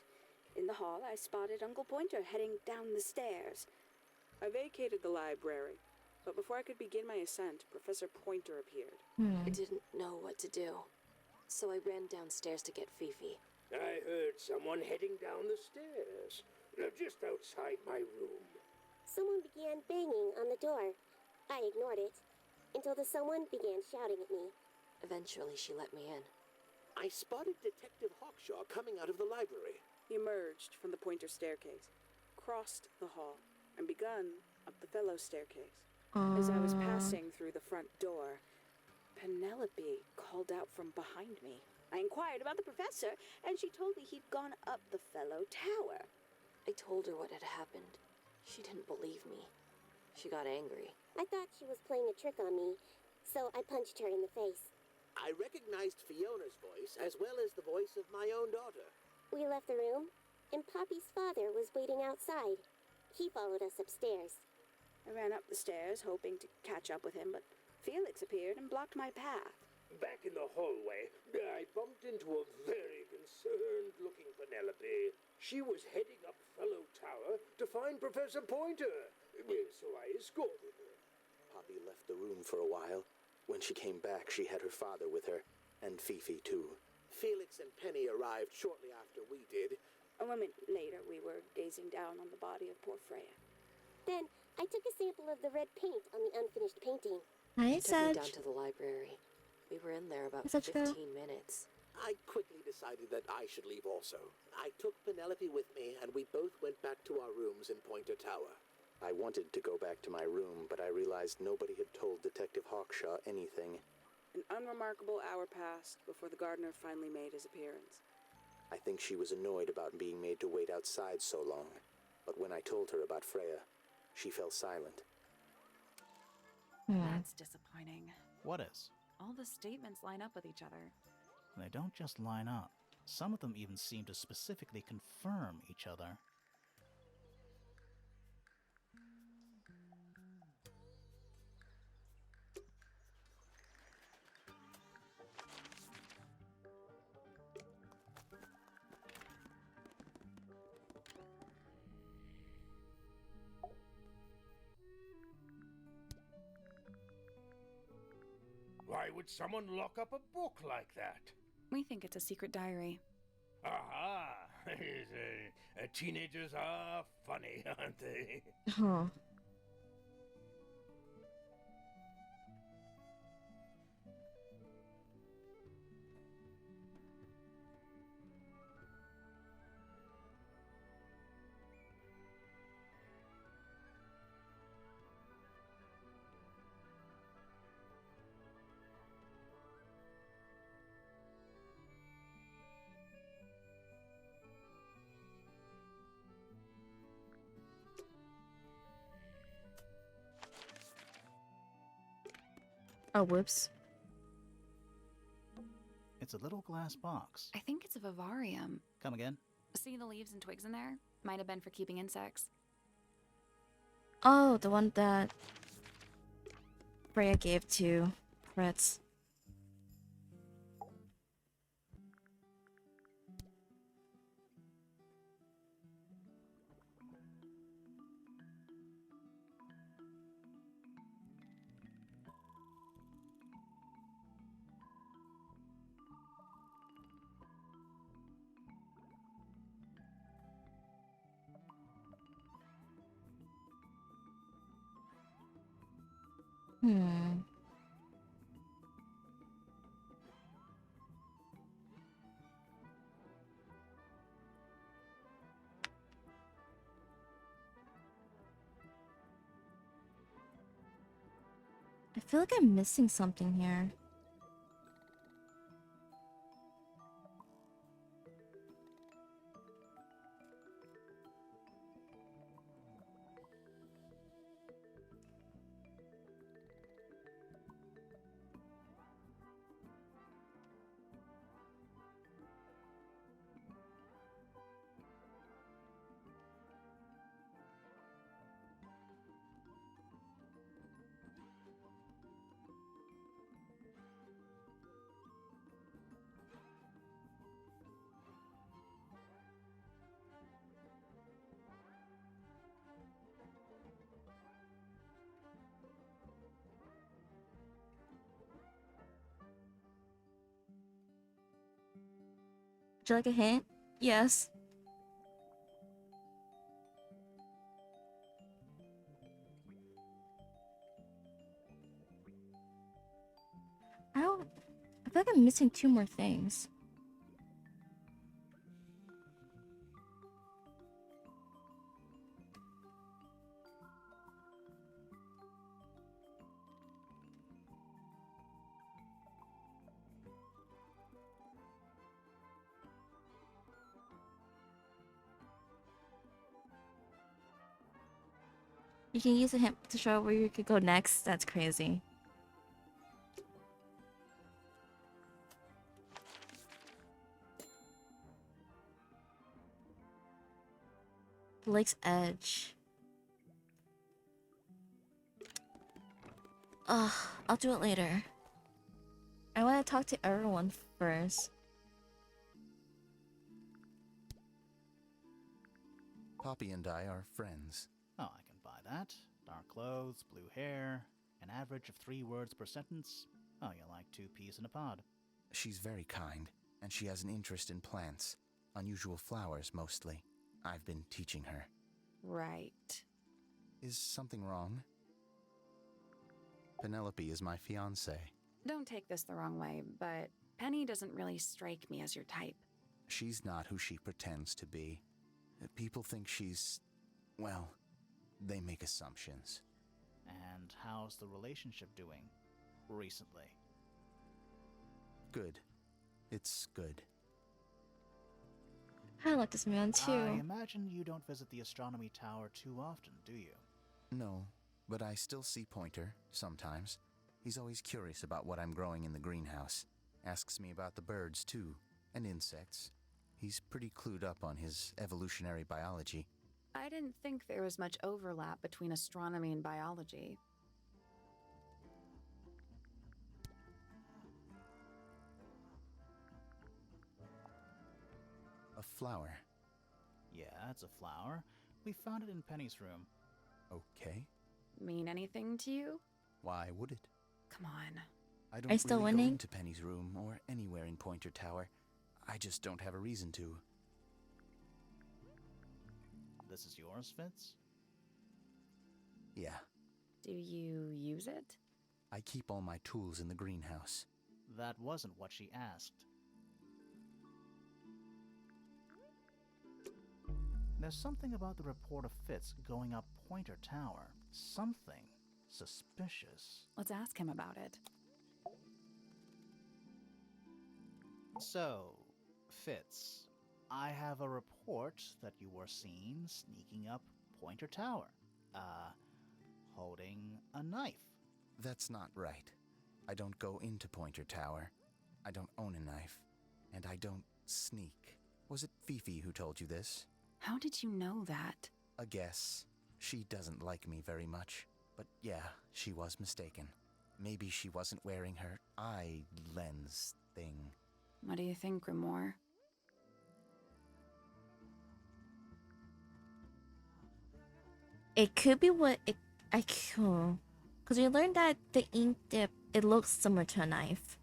in the hall, I spotted Uncle Pointer heading down the stairs. I vacated the library, but before I could begin my ascent, Professor Pointer appeared. I didn't know what to do. So I ran downstairs to get Fifi. I heard someone heading down the stairs, just outside my room. Someone began banging on the door. I ignored it, until the someone began shouting at me. Eventually, she let me in. I spotted Detective Hawkshaw coming out of the library. He emerged from the Pointer staircase, crossed the hall, and begun up the Fellows staircase. As I was passing through the front door, Penelope called out from behind me. I inquired about the professor, and she told me he'd gone up the Fellow Tower. I told her what had happened. She didn't believe me. She got angry. I thought she was playing a trick on me, so I punched her in the face. I recognized Fiona's voice as well as the voice of my own daughter. We left the room, and Poppy's father was waiting outside. He followed us upstairs. I ran up the stairs, hoping to catch up with him, but Felix appeared and blocked my path. Back in the hallway, I bumped into a very concerned-looking Penelope. She was heading up Fellow Tower to find Professor Pointer, so I escorted her. Poppy left the room for a while. When she came back, she had her father with her, and Fifi too. Felix and Penny arrived shortly after we did. A moment later, we were gazing down on the body of poor Freya. Then I took a sample of the red paint on the unfinished painting. Hi, Took me Sag. down to the library. We were in there about Is that 15 true? minutes. I quickly decided that I should leave also. I took Penelope with me, and we both went back to our rooms in Pointer Tower. I wanted to go back to my room, but I realized nobody had told Detective Hawkshaw anything. An unremarkable hour passed before the gardener finally made his appearance. I think she was annoyed about being made to wait outside so long. But when I told her about Freya, she fell silent. That's disappointing. What is? All the statements line up with each other. They don't just line up. Some of them even seem to specifically confirm each other. Why would someone lock up a book like that? We think it's a secret diary. Aha! Teenagers are funny, aren't they? Huh. Oh, whoops. It's a little glass box. I think it's a vivarium. Come again? See the leaves and twigs in there? Might have been for keeping insects. Oh, the one that Freya gave to Fritz. Hmm. I feel like I'm missing something here. Would you like a hint? Yes. I feel like I'm missing two more things. You can use a hint to show where you could go next. That's crazy. Lake's Edge. Ugh, I'll do it later. I want to talk to everyone first. Poppy and I are friends. Oh, I can buy that. Dark clothes, blue hair, an average of 3 words per sentence. Oh, you're like 2 peas in a pod. She's very kind, and she has an interest in plants. Unusual flowers, mostly. I've been teaching her. Right. Is something wrong? Penelope is my fiancée. Don't take this the wrong way, but Penny doesn't really strike me as your type. She's not who she pretends to be. People think she's... well, they make assumptions. And how's the relationship doing? Recently. Good. It's good. I like this man too. I imagine you don't visit the astronomy tower too often, do you? No, but I still see Pointer, sometimes. He's always curious about what I'm growing in the greenhouse. Asks me about the birds, too, and insects. He's pretty clued up on his evolutionary biology. I didn't think there was much overlap between astronomy and biology. A flower. Yeah, it's a flower. We found it in Penny's room. Okay. Mean anything to you? Why would it? Come on. I Are don't you still really go winning? into Penny's room or anywhere in Pointer Tower. I just don't have a reason to. This is yours, Fitz? Yeah, Do you use it? I keep all my tools in the greenhouse. That wasn't what she asked. There's something about the report of Fitz going up Pointer Tower. Something suspicious. Let's ask him about it. So, Fitz, I have a report that you were seen sneaking up Pointer Tower. Holding a knife. That's not right. I don't go into Pointer Tower. I don't own a knife. And I don't sneak. Was it Fifi who told you this? How did you know that? A guess. She doesn't like me very much. But yeah, she was mistaken. Maybe she wasn't wearing her eye lens thing. What do you think, Grimoire? It could be what it. I could. Because we learned that the ink dip, it looks similar to a knife.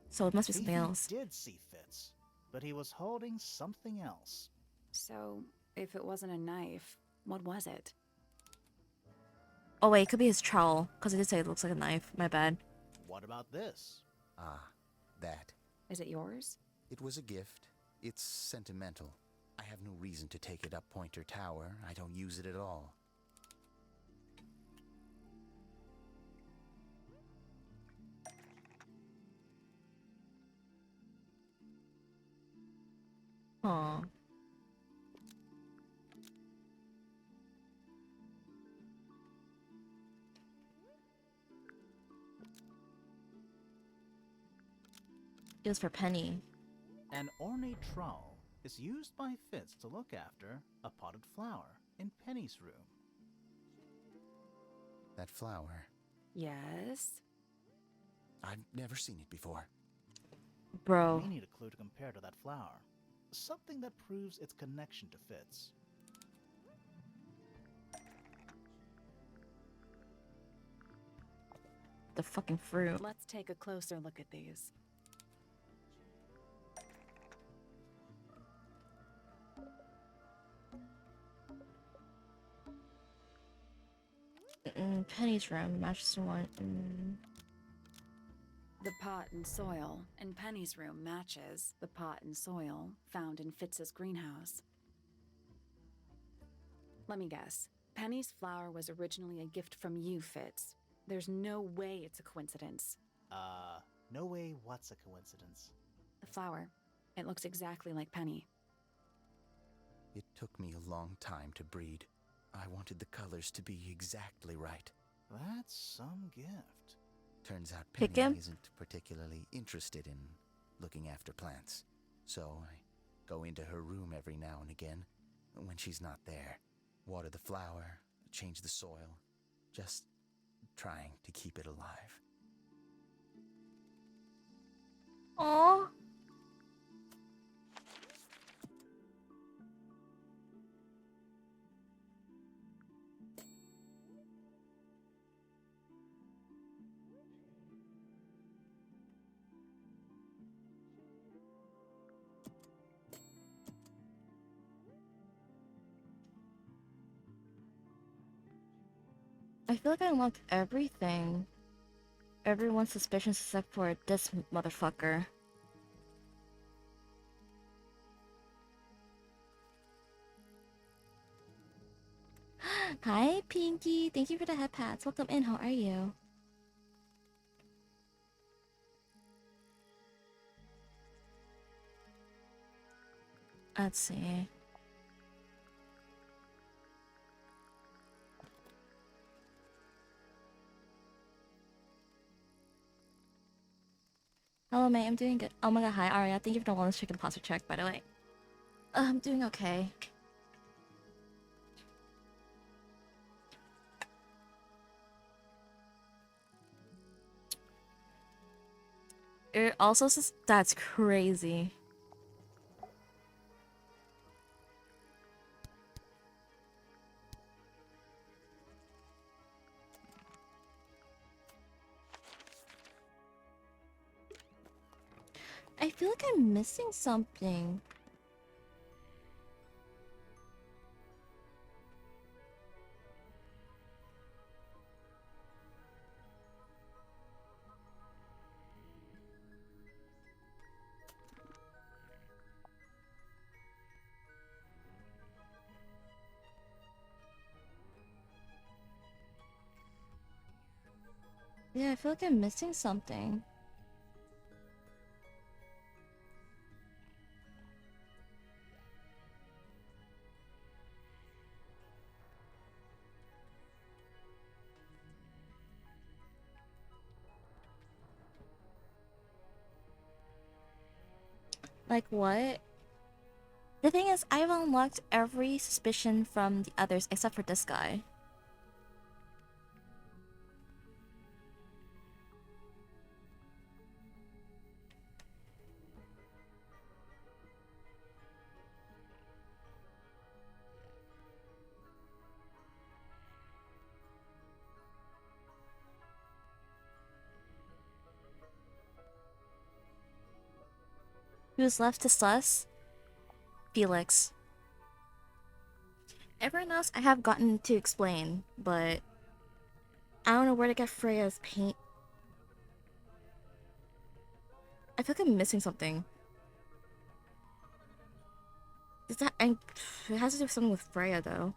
So it must be something Fifi else. did see Fitz, but he was holding something else. So, if it wasn't a knife, what was it? Oh wait, it could be his trowel. Because it did say it looks like a knife. My bad. What about this? Ah, that. Is it yours? It was a gift. It's sentimental. I have no reason to take it up Pointer Tower. I don't use it at all. Aw. It was for Penny. An ornate trowel is used by Fitz to look after a potted flower in Penny's room. That flower. Yes. I've never seen it before. Bro. We need a clue to compare to that flower. Something that proves its connection to Fitz. The fucking fruit. Let's take a closer look at these. Penny's room matches the one. The pot and soil in Penny's room matches the pot and soil found in Fitz's greenhouse. Let me guess. Penny's flower was originally a gift from you, Fitz. There's no way it's a coincidence. No way what's a coincidence. The flower. It looks exactly like Penny. It took me a long time to breed. I wanted the colors to be exactly right. That's some gift. Turns out Pick Penny him? isn't particularly interested in looking after plants. So I go into her room every now and again, when she's not there. Water the flower, change the soil, just trying to keep it alive. Aww. I feel like I unlocked everything. Everyone's suspicions except for this motherfucker. Hi, Pinky. Thank you for the head pats. Welcome in. How are you? Let's see. Hello, May. I'm doing good. Oh my god, hi, Aria. Thank you for the wellness check and posture check, by the way. I'm doing okay. It also says that's crazy. I feel like I'm missing something. Yeah, I feel like I'm missing something. Like what? The thing is, I've unlocked every suspicion from the others except for this guy. Who's left to sus? Felix. Everyone else I have gotten to explain, but I don't know where to get Freya's paint. I feel like I'm missing something. Is that it has to do with something with Freya though.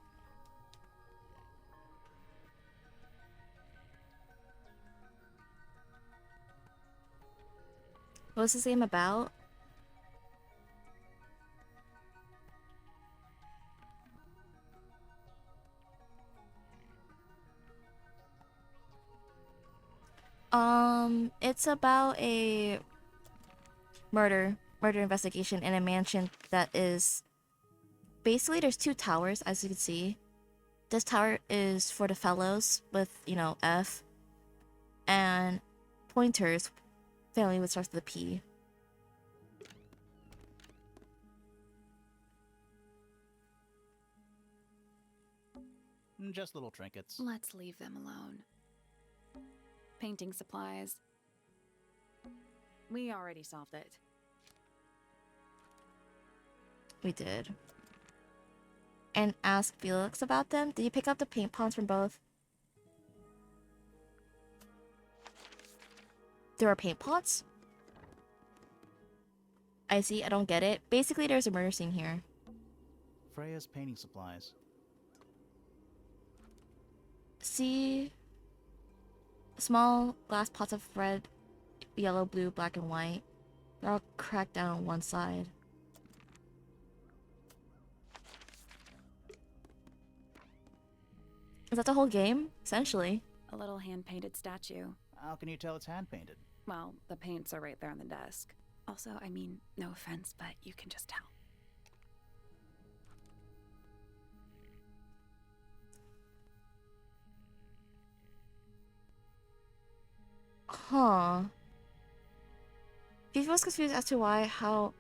What's this game about? It's about a murder investigation in a mansion that is basically there's two towers, as you can see. This tower is for the fellows with, you know, F, and Pointer's family, which starts with a P. Just little trinkets. Let's leave them alone. Painting supplies. We already solved it. We did. And ask Felix about them. Did you pick up the paint pots from both? There are paint pots? I see, I don't get it. Basically, there's a murder scene here. Freya's painting supplies. See? Small glass pots of red, yellow, blue, black, and white. They're all cracked down on one side. Is that the whole game? Essentially. A little hand-painted statue. How can you tell it's hand-painted? Well, the paints are right there on the desk. Also, I mean, no offense, but you can just tell. Huh. Fifi was confused as to how.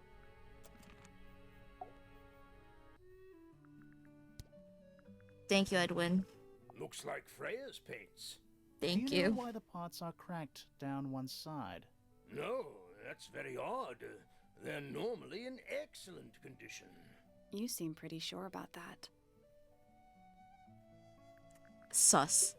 Thank you, Edwin. Looks like Freya's paints. Thank Do you know you. why the pots are cracked down one side? No, that's very odd. They're normally in excellent condition. You seem pretty sure about that. Sus.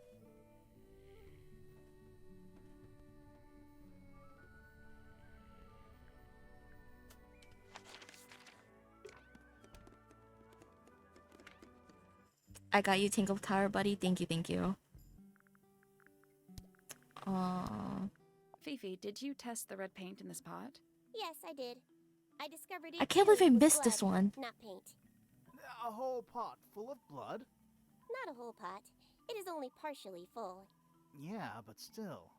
I got you, Tingle Tower buddy. Thank you, thank you. Fifi, did you test the red paint in this pot? Yes, I did. I discovered it. I can't too, believe I was missed this blood, one. Not paint. A whole pot full of blood? Not a whole pot. It is only partially full. Yeah, but still.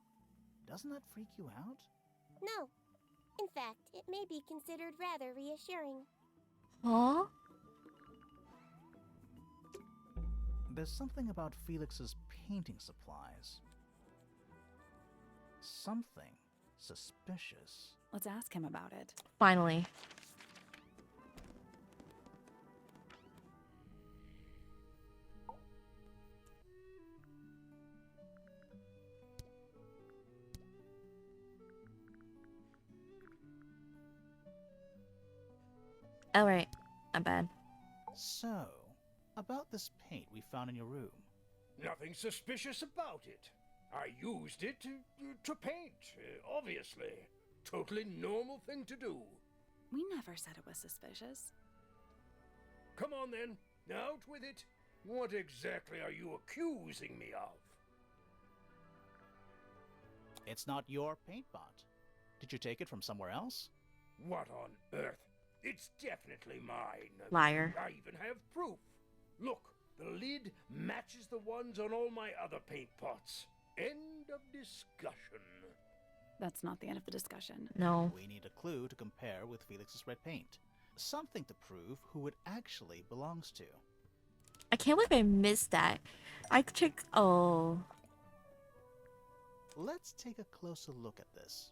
Doesn't that freak you out? No. In fact, it may be considered rather reassuring. Huh? There's something about Felix's painting supplies. Something suspicious. Let's ask him about it. Finally. Alright. I'm bad. So, about this paint we found in your room. Nothing suspicious about it. I used it to paint, obviously. Totally normal thing to do. We never said it was suspicious. Come on then, out with it. What exactly are you accusing me of? It's not your paint pot. Did you take it from somewhere else? What on earth? It's definitely mine. Liar. I even have proof. Look, the lid matches the ones on all my other paint pots. End of discussion. That's not the end of the discussion. No. We need a clue to compare with Felix's red paint. Something to prove who it actually belongs to. I can't believe I missed that. I checked. Oh. Let's take a closer look at this.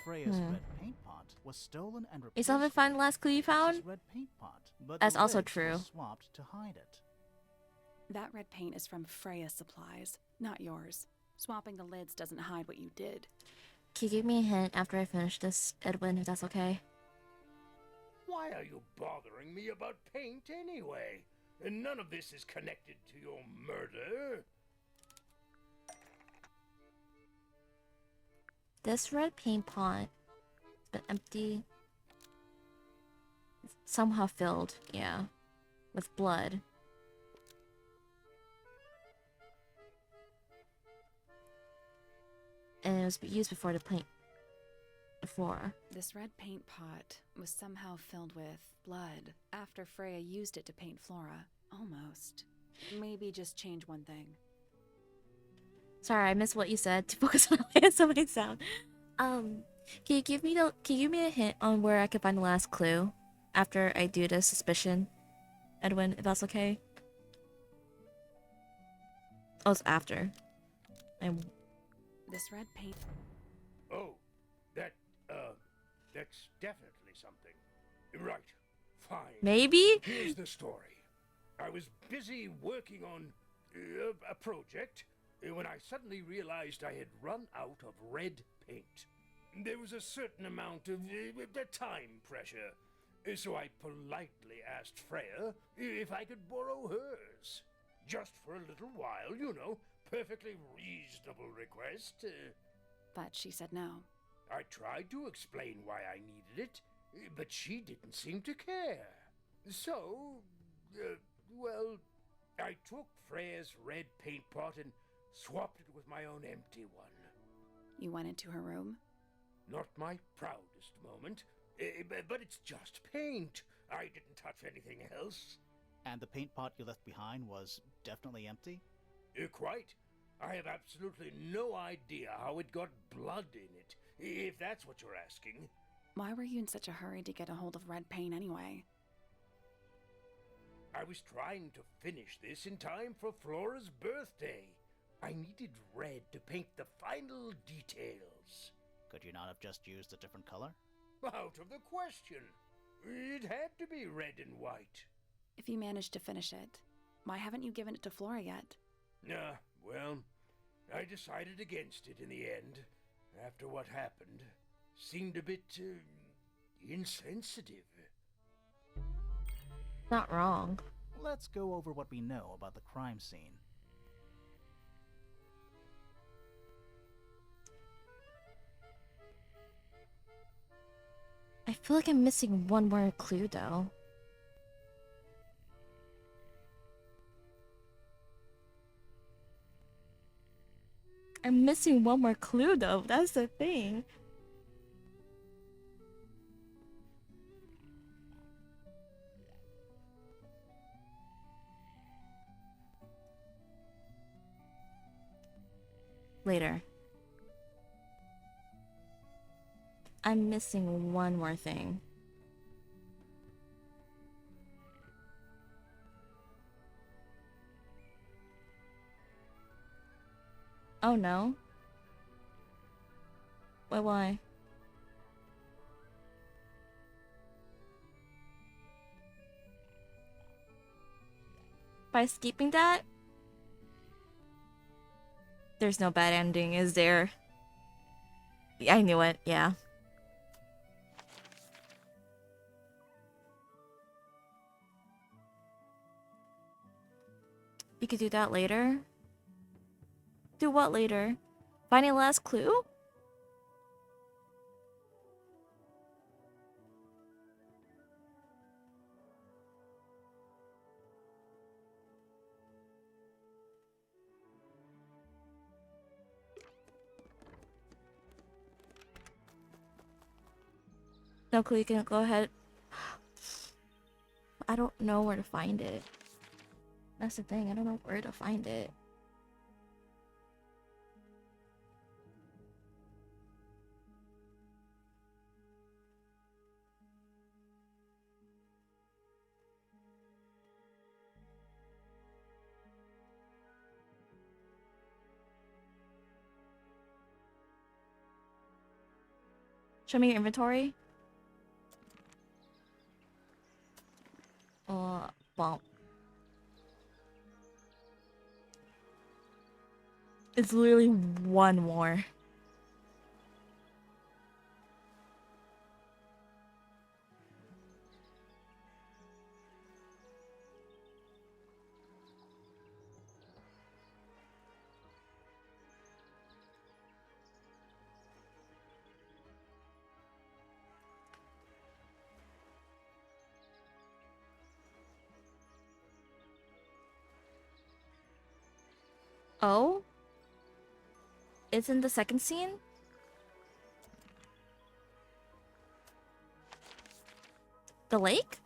Freya's red paint pot was stolen and replaced Is that the final last clue you with found? Felix's red paint pot, but That's the also lids true. were swapped to hide it. That red paint is from Freya Supplies, not yours. Swapping the lids doesn't hide what you did. Can you give me a hint after I finish this, Edwin, if that's okay? Why are you bothering me about paint anyway? And none of this is connected to your murder. This red paint pot has been empty. Somehow filled, yeah. With blood. And it was used before to paint the floor. This red paint pot was somehow filled with blood after Freya used it to paint Flora. Almost. Maybe just change one thing. Sorry, I missed what you said to focus on how somebody sound. Can you give me a hint on where I can find the last clue after I do the suspicion, Edwin, if that's okay? Oh, it's after. This red paint. Oh, that's definitely something. Right, fine. Maybe? Here's the story. I was busy working on a project when I suddenly realized I had run out of red paint. There was a certain amount of time pressure, so I politely asked Freya if I could borrow hers. Just for a little while, you know, perfectly reasonable request. But she said no. I tried to explain why I needed it, but she didn't seem to care. So, well, I took Freya's red paint pot and swapped it with my own empty one. You went into her room? Not my proudest moment, but it's just paint. I didn't touch anything else. And the paint pot you left behind was definitely empty? Quite. I have absolutely no idea how it got blood in it, if that's what you're asking. Why were you in such a hurry to get a hold of red paint anyway? I was trying to finish this in time for Flora's birthday. I needed red to paint the final details. Could you not have just used a different color? Out of the question. It had to be red and white. If you managed to finish it, why haven't you given it to Flora yet? Well, I decided against it in the end, after what happened. Seemed a bit, insensitive. Not wrong. Let's go over what we know about the crime scene. I feel like I'm missing one more clue though. I'm missing one more clue though, that's the thing. Later. I'm missing one more thing. Oh no. Wait, why? By skipping that? There's no bad ending, is there? I knew it, yeah. You could do that later. Do what later? Find a last clue? No clue, you can go ahead. I don't know where to find it. That's the thing, I don't know where to find it. Show me your inventory. Well. It's literally one more. Oh? It's in the second scene? The lake?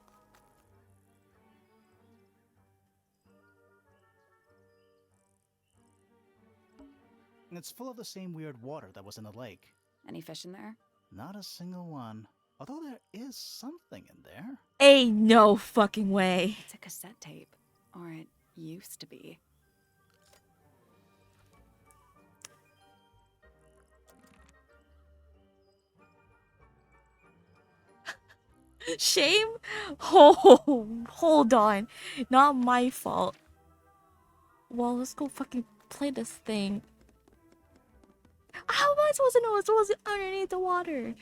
It's full of the same weird water that was in the lake. Any fish in there? Not a single one. Although there is something in there. Ain't no fucking way. It's a cassette tape. Or it used to be. Shame? Oh, hold on. Not my fault. Well, let's go fucking play this thing. How am I supposed to know it's supposed to be underneath the water?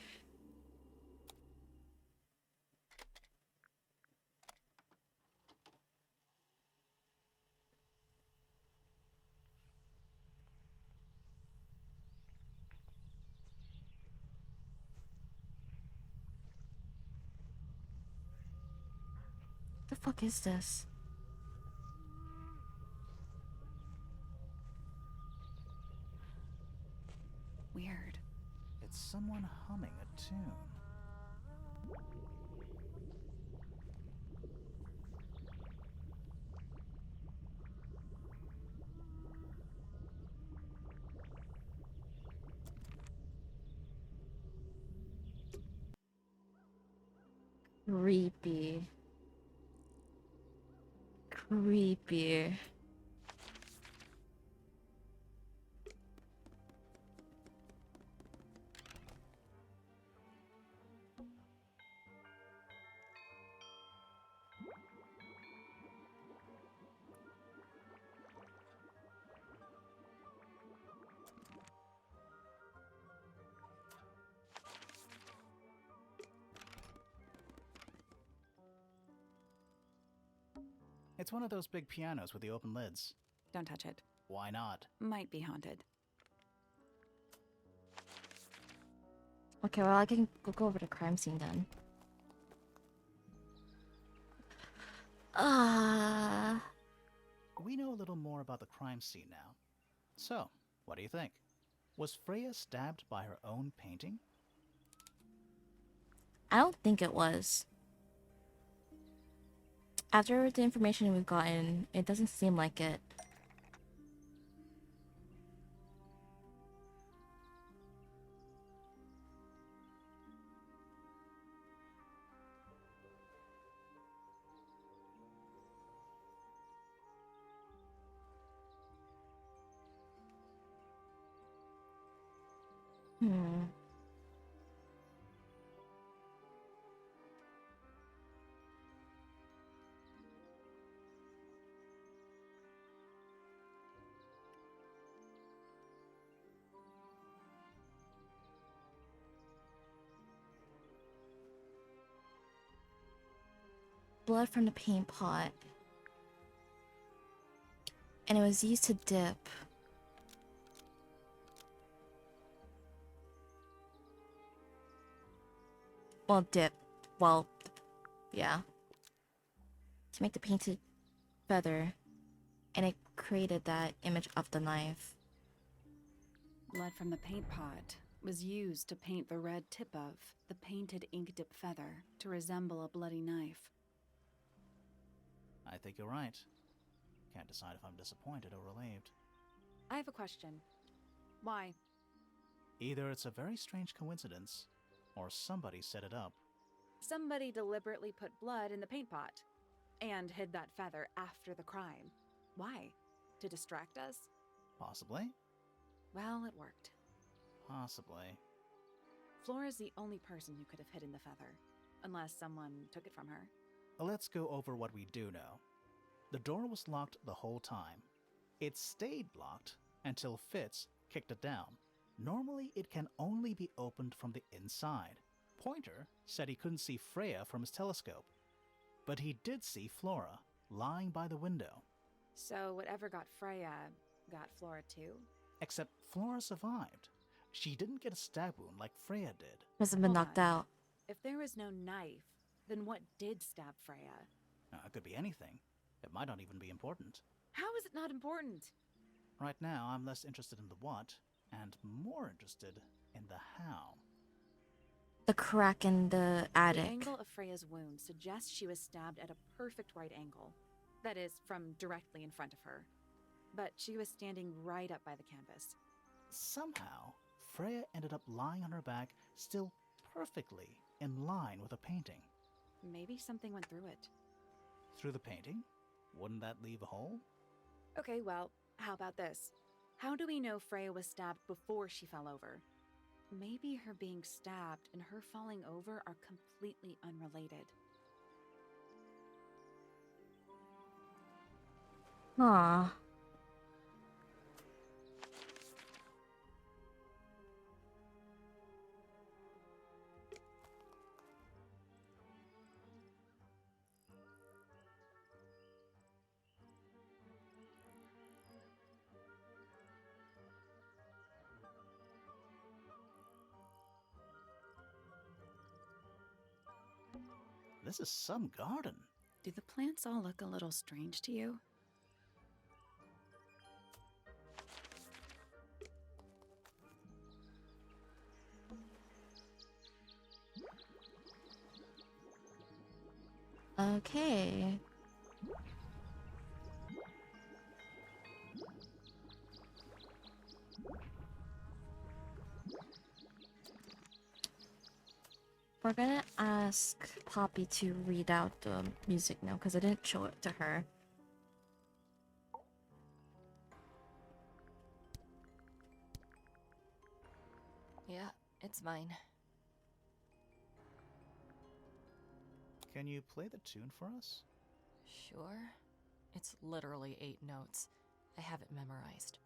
The fuck is this? Weird. It's someone humming a tune. Creepy. Creepy. It's one of those big pianos with the open lids. Don't touch it. Why not? Might be haunted. Okay, well, I can go over the crime scene then. We know a little more about the crime scene now. So, what do you think? Was Freya stabbed by her own painting? I don't think it was. After the information we've gotten, it doesn't seem like it. Hmm. Blood from the paint pot. And it was used to dip. Well, dip. Well, yeah. To make the painted feather. And it created that image of the knife. Blood from the paint pot was used to paint the red tip of the painted ink dip feather to resemble a bloody knife. I think you're right. Can't decide if I'm disappointed or relieved. I have a question. Why? Either it's a very strange coincidence, or somebody set it up. Somebody deliberately put blood in the paint pot and hid that feather after the crime. Why? To distract us? Possibly. Well, it worked. Possibly. Flora's the only person who could have hidden the feather, unless someone took it from her. Let's go over what we do know. The door was locked the whole time. It stayed locked until Fitz kicked it down. Normally, it can only be opened from the inside. Pointer said he couldn't see Freya from his telescope, but he did see Flora lying by the window. So whatever got Freya got Flora too? Except Flora survived. She didn't get a stab wound like Freya did. Hasn't been Hold knocked on. out. If there was no knife, then what did stab Freya? It could be anything. It might not even be important. How is it not important? Right now, I'm less interested in the what, and more interested in the how. The crack in the attic. The angle of Freya's wound suggests she was stabbed at a perfect right angle. That is, from directly in front of her. But she was standing right up by the canvas. Somehow, Freya ended up lying on her back, still perfectly in line with a painting. Maybe something went through it. Through the painting? Wouldn't that leave a hole? Okay, well, how about this? How do we know Freya was stabbed before she fell over? Maybe her being stabbed and her falling over are completely unrelated. Huh. This is some garden. Do the plants all look a little strange to you? Okay. We're gonna ask Poppy to read out the music now because I didn't show it to her. Yeah, it's mine. Can you play the tune for us? Sure. It's literally 8 notes. I have it memorized.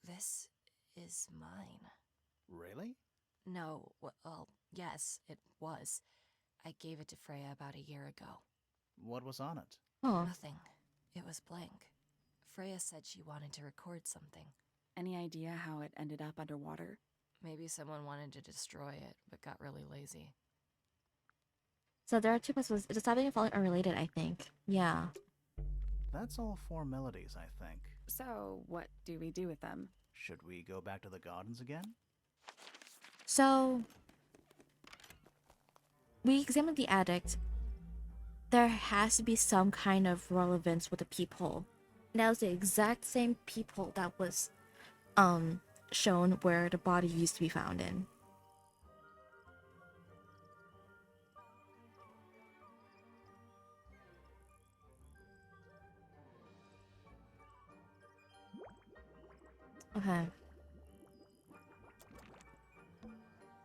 This is mine. Really? No, well, yes, it was. I gave it to Freya about a year ago. What was on it? Oh, Nothing. It was blank. Freya said she wanted to record something. Any idea how it ended up underwater? Maybe someone wanted to destroy it, but got really lazy. so there are two possibilities. It's stopping and falling unrelated, I think. Yeah. That's all 4 melodies, I think. So, what do we do with them? Should we go back to the gardens again? So we examined the addict. There has to be some kind of relevance with the peephole. And that was the exact same peephole that was shown where the body used to be found in. Okay.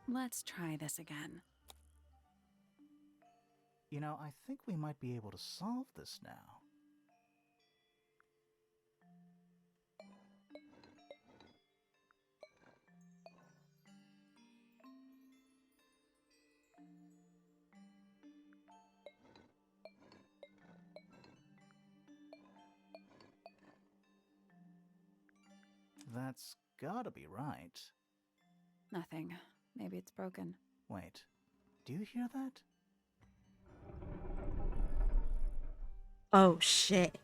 Let's try this again. You know, I think we might be able to solve this now. That's gotta be right. Nothing. Maybe it's broken. Wait, do you hear that? Oh shit.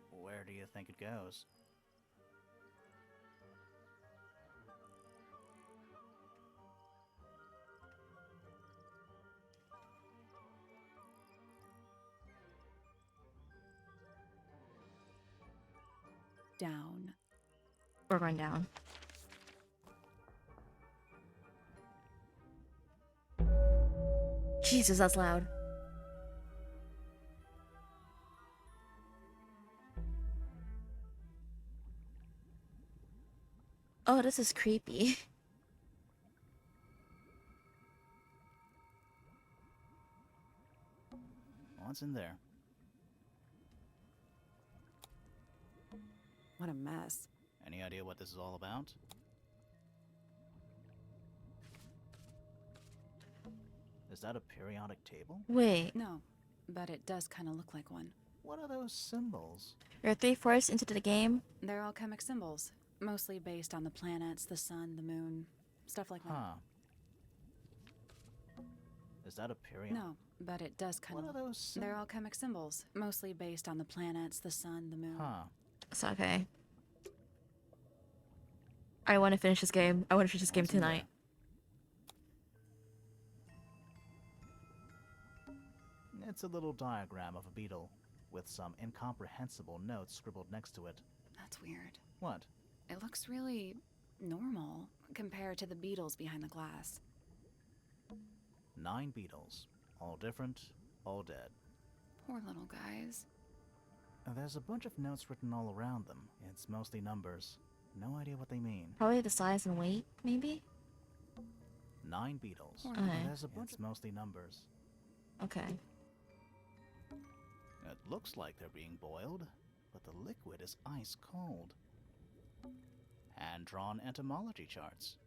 Where do you think it goes? Down. We're going down. Jesus, that's loud. Oh, this is creepy. What's in there? What a mess. Any idea what this is all about? Is that a periodic table? Wait, No, but it does kind of look like one. What are those symbols? you're 3/4 into the game. They're alchemic symbols, mostly based on the planets, the sun, the moon, stuff like that. Huh. Is that a period? No, but it does kind What of. are those They're alchemic symbols, mostly based on the planets, the sun, the moon. Huh. It's okay. I want to finish this game. I want to finish this game What's in tonight. there? It's a little diagram of a beetle, with some incomprehensible notes scribbled next to it. That's weird. What? It looks really normal compared to the beetles behind the glass. 9 beetles. All different, all dead. Poor little guys. There's a bunch of notes written all around them. It's mostly numbers. No idea what they mean. Probably the size and weight, maybe? 9 beetles. Okay. There's a bunch. It's mostly numbers. Okay. It looks like they're being boiled, but the liquid is ice cold. Hand-drawn entomology charts.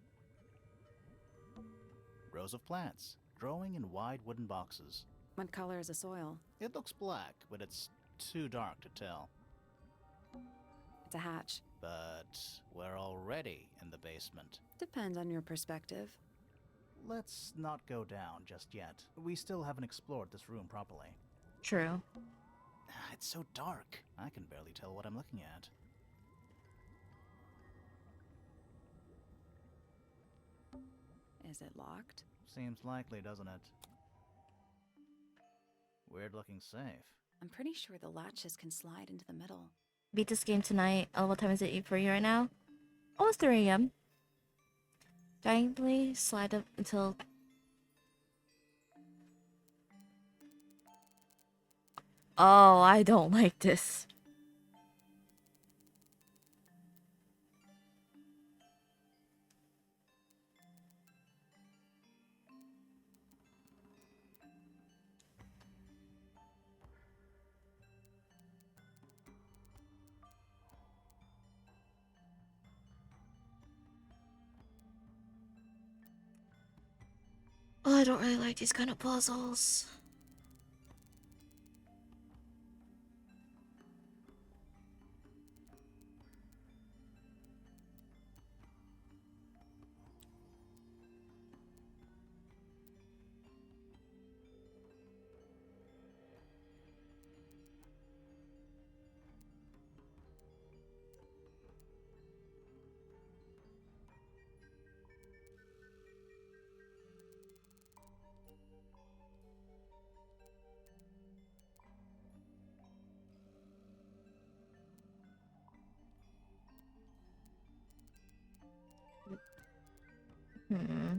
Rows of plants, growing in wide wooden boxes. What color is the soil? It looks black, but it's too dark to tell. It's a hatch. But we're already in the basement. Depends on your perspective. Let's not go down just yet. We still haven't explored this room properly. True. It's so dark. I can barely tell what I'm looking at. Is it locked? Seems likely, doesn't it? Weird looking safe. I'm pretty sure the latches can slide into the middle. Beat this game tonight. Oh, what time is it for you right now? Almost 3 a.m. Diagonally slide up until... Oh, I don't like this. Oh, I don't really like these kind of puzzles. Hmm.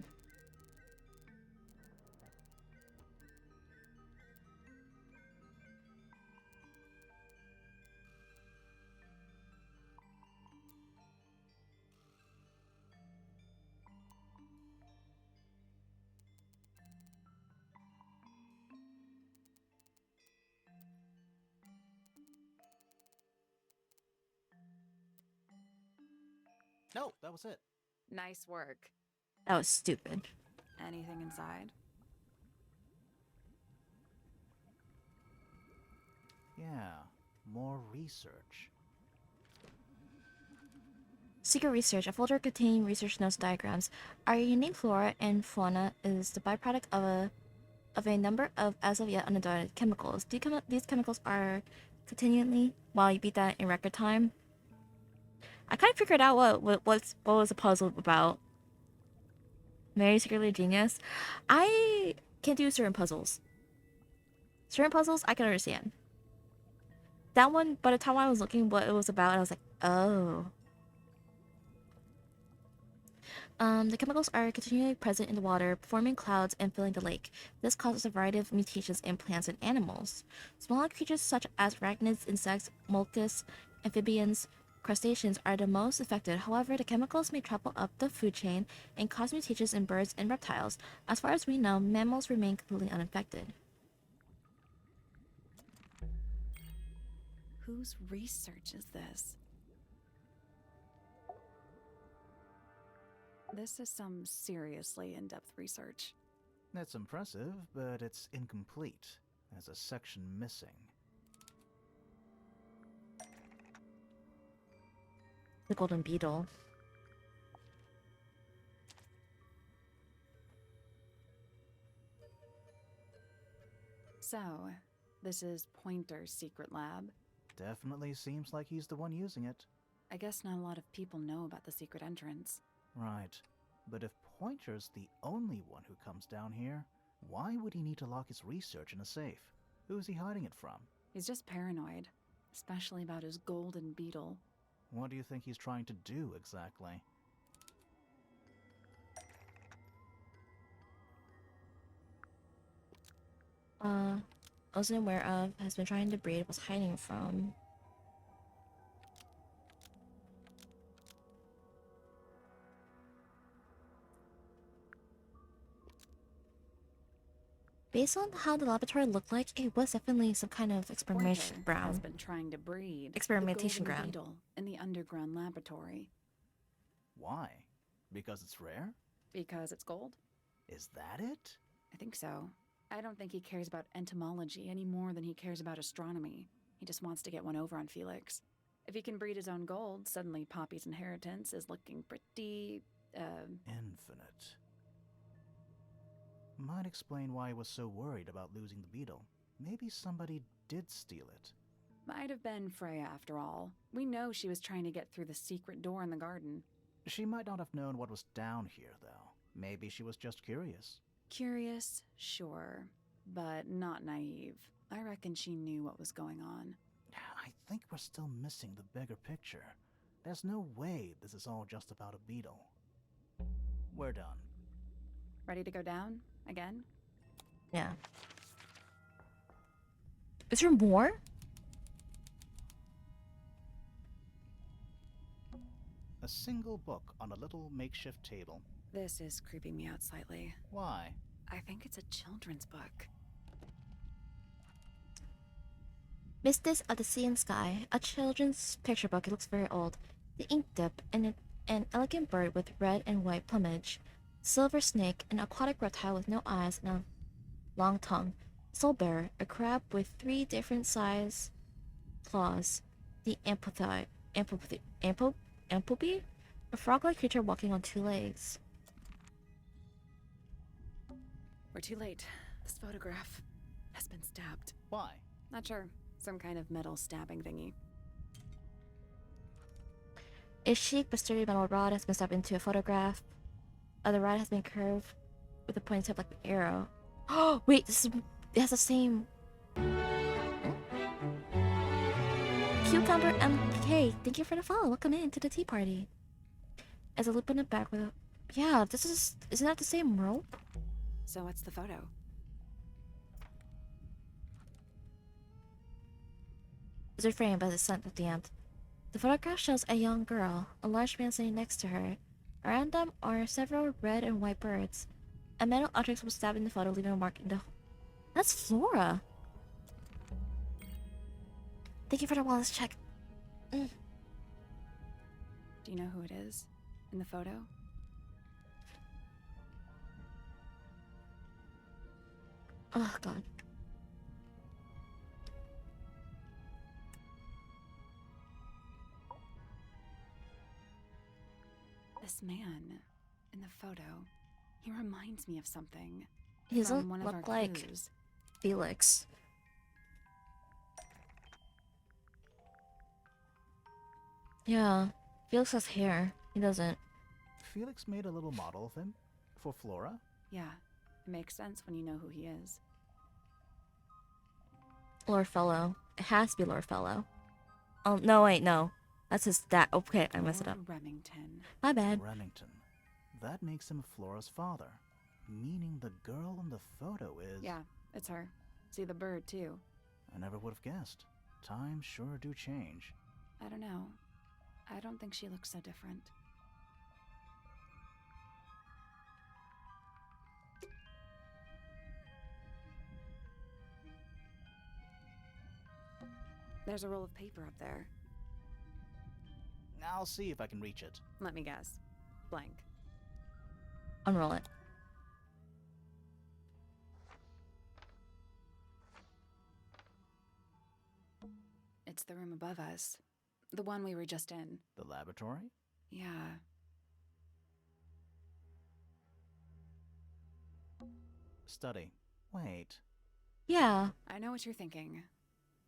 No, that was it. Nice work. That was stupid. Anything inside? Yeah, more research. Secret research. A folder containing research notes diagrams. Our unique flora and fauna is the byproduct of a number of as of yet unidentified chemicals. These chemicals are continually. Wow, you beat that in record time. I kind of figured out what was the puzzle about. Mary secretly a genius. I can't do certain puzzles. Certain puzzles I can understand. That one, by the time I was looking what it was about, I was like, oh. The chemicals are continually present in the water, forming clouds and filling the lake. This causes a variety of mutations in plants and animals. Smaller creatures such as arachnids, insects, mollusks, amphibians, crustaceans are the most affected. However, the chemicals may travel up the food chain and cause mutations in birds and reptiles. As far as we know, mammals remain completely unaffected. Whose research is this? This is some seriously in-depth research. That's impressive, but it's incomplete. There's a section missing. The golden beetle. So, this is Pointer's secret lab. Definitely seems like he's the one using it. I guess not a lot of people know about the secret entrance. Right. But if Pointer's the only one who comes down here, why would he need to lock his research in a safe? Who's he hiding it from? He's just paranoid, especially about his golden beetle. What do you think he's trying to do exactly? Wasn't aware of, has been trying to breed, was hiding from. Based on how the laboratory looked like, it was definitely some kind of experimentation Pointer has ground. been trying to breed Experimentation the golden ground. beetle in the underground laboratory. Why? Because it's rare? Because it's gold? Is that it? I think so. I don't think he cares about entomology any more than he cares about astronomy. He just wants to get one over on Felix. If he can breed his own gold, suddenly Poppy's inheritance is looking pretty, Infinite. Might explain why he was so worried about losing the beetle. Maybe somebody did steal it. might have been Freya after all. We know she was trying to get through the secret door in the garden. She might not have known what was down here, though. Maybe she was just curious. Curious, sure, but not naive. I reckon she knew what was going on. I think we're still missing the bigger picture. There's no way this is all just about a beetle. We're done. Ready to go down? Again? Yeah. Is there more? A single book on a little makeshift table. This is creeping me out slightly. Why? I think it's a children's book. Mistress of the Sea and Sky, a children's picture book. It looks very old. The ink dip and an elegant bird with red and white plumage. Silver snake, an aquatic reptile with no eyes and a long tongue. Soul bearer, a crab with 3 different size claws. The amphibie, a frog-like creature walking on 2 legs. We're too late. This photograph has been stabbed. Why? Not sure. Some kind of metal stabbing thingy. A chic but sturdy metal rod has been stabbed into a photograph. The rod has been curved with a pointed tip like an arrow. Oh, wait, it has the same. Cucumber MK, thank you for the follow. Welcome in to the tea party. As a loop in the back with a. Yeah, isn't that the same rope? So what's the photo? Is reframed by the sun at the end. The photograph shows a young girl, a large man sitting next to her. Around them are several red and white birds. A metal object was stabbed in the photo, leaving a mark in the. That's Flora. Thank you for the wellness check. Do you know who it is in the photo? Oh god. This man in the photo, he reminds me of something. He doesn't from one of our look like clues. Felix. Yeah, Felix has hair. He doesn't. Felix made a little model of him for Flora. Yeah, it makes sense when you know who he is. Lord Fellow. It has to be Lord Fellow. Oh, no, wait, no. That's his dad. Okay, I messed it up. Lord Remington. My bad. Remington. That makes him Flora's father. Meaning the girl in the photo is... Yeah, it's her. See the bird, too. I never would have guessed. Times sure do change. I don't know. I don't think she looks so different. There's a roll of paper up there. I'll see if I can reach it. Let me guess. Blank. Unroll it. It's the room above us. The one we were just in. The laboratory? Yeah. Study. Wait. Yeah. I know what you're thinking.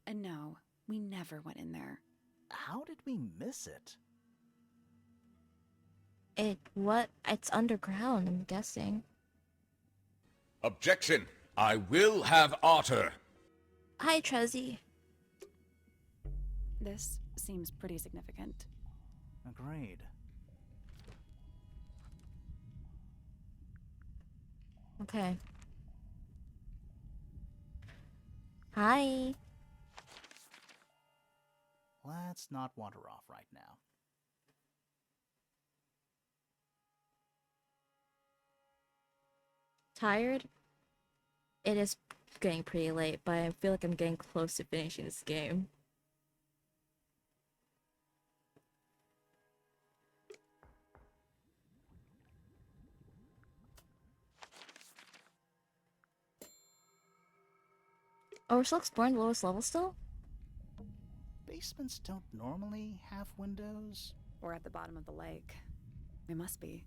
And no, we never went in there. How did we miss it? It's underground, I'm guessing. Objection! I will have Otter! Hi, Trezzy. This seems pretty significant. Agreed. Okay. Hi. Let's not wander off right now. Tired? It is getting pretty late, but I feel like I'm getting close to finishing this game. Oh, we're still exploring the lowest level still? Basements don't normally have windows. We're at the bottom of the lake. We must be.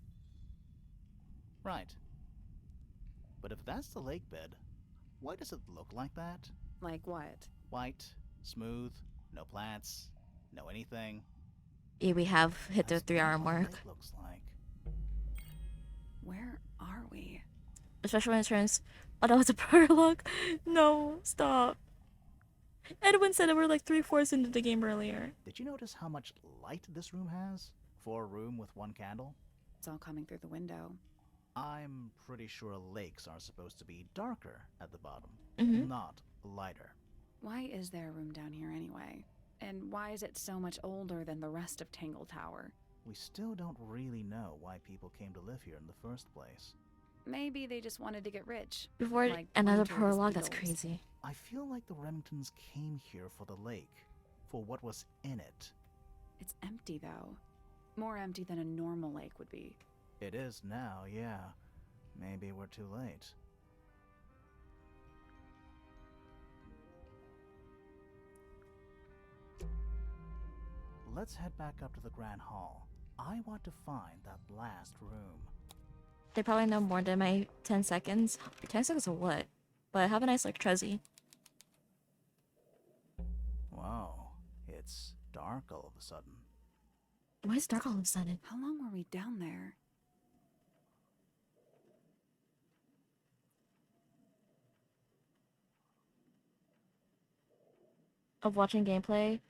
Right. But if that's the lake bed, why does it look like that? Like what? White, smooth, no plants, no anything. Yeah, we have hit the 3-hour mark. It looks like. Where are we? Especially when it turns. Oh, that was a prologue. No, stop. Edwin said that we're like 3/4 into the game earlier. Did you notice how much light this room has? For a room with one candle? It's all coming through the window. I'm pretty sure lakes are supposed to be darker at the bottom, Mhm. not lighter. Why is there a room down here anyway? And why is it so much older than the rest of Tangle Tower? We still don't really know why people came to live here in the first place. Maybe they just wanted to get rich. Before like another Winter the prologue, that's Beatles. crazy. I feel like the Remingtons came here for the lake, for what was in it. It's empty though. More empty than a normal lake would be. It is now, yeah. Maybe we're too late. Let's head back up to the Grand Hall. I want to find that last room. They probably know more than my 10 seconds. 10 seconds of what? But have a nice like Trezzy. Wow, it's dark all of a sudden. Why is it dark all of a sudden? How long were we down there? Of watching gameplay?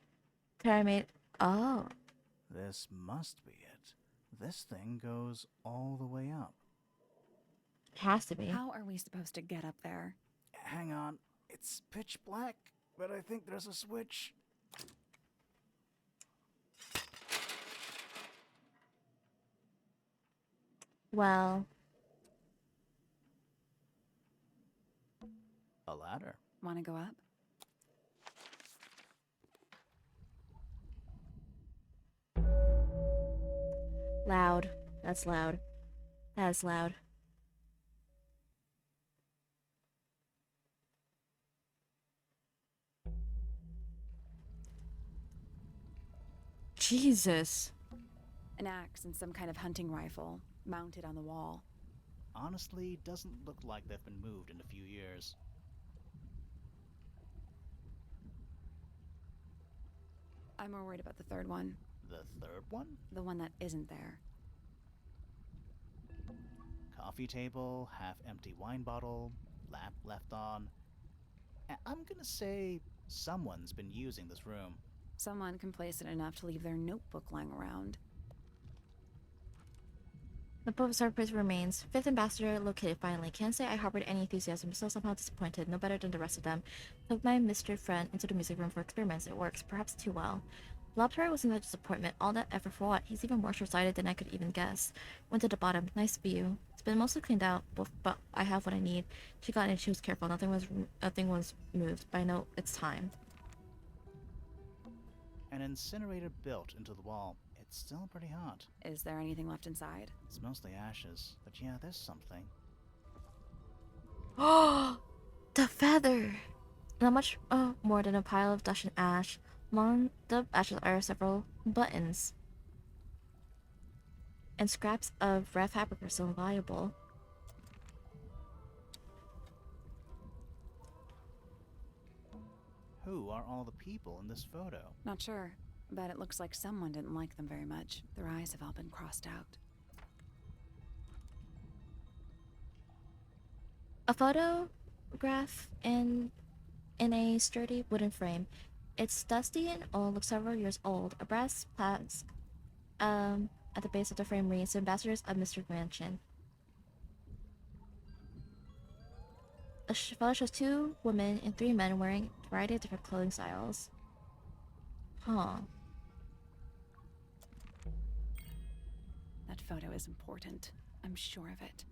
Tara made. Oh. This must be it. This thing goes all the way up. It has to be. How are we supposed to get up there? Hang on, it's pitch black, but I think there's a switch. Well. A ladder. Want to go up? Loud. That's loud. That is loud. Jesus. An axe and some kind of hunting rifle mounted on the wall. Honestly, doesn't look like they've been moved in a few years. I'm more worried about the third one. The third one? The one that isn't there. Coffee table, half-empty wine bottle, lamp left on. I'm gonna say someone's been using this room. Someone complacent enough to leave their notebook lying around. The Pope of Surprise remains. Fifth ambassador located finally. Can't say I harbored any enthusiasm, still somehow disappointed. No better than the rest of them. Took my Mr. Friend into the music room for experiments. It works, perhaps too well. Laboratory wasn't a disappointment. All that effort for what? He's even more short-sighted than I could even guess. Went to the bottom. Nice view. It's been mostly cleaned out, but I have what I need. She got in. She was careful. Nothing was moved. But I know it's time. An incinerator built into the wall. It's still pretty hot. Is there anything left inside? It's mostly ashes, but yeah, there's something. Oh, the feather! Not much more than a pile of dust and ash. Among the ashes are several buttons. And scraps of red fabric are still viable. Who are all the people in this photo? Not sure, but it looks like someone didn't like them very much. Their eyes have all been crossed out. A photograph in a sturdy wooden frame. It's dusty and old, looks several years old. A brass plaque at the base of the frame reads, Ambassadors of Mr. Mansion. A photo shows 2 women and 3 men wearing a variety of different clothing styles. Huh. That photo is important. I'm sure of it.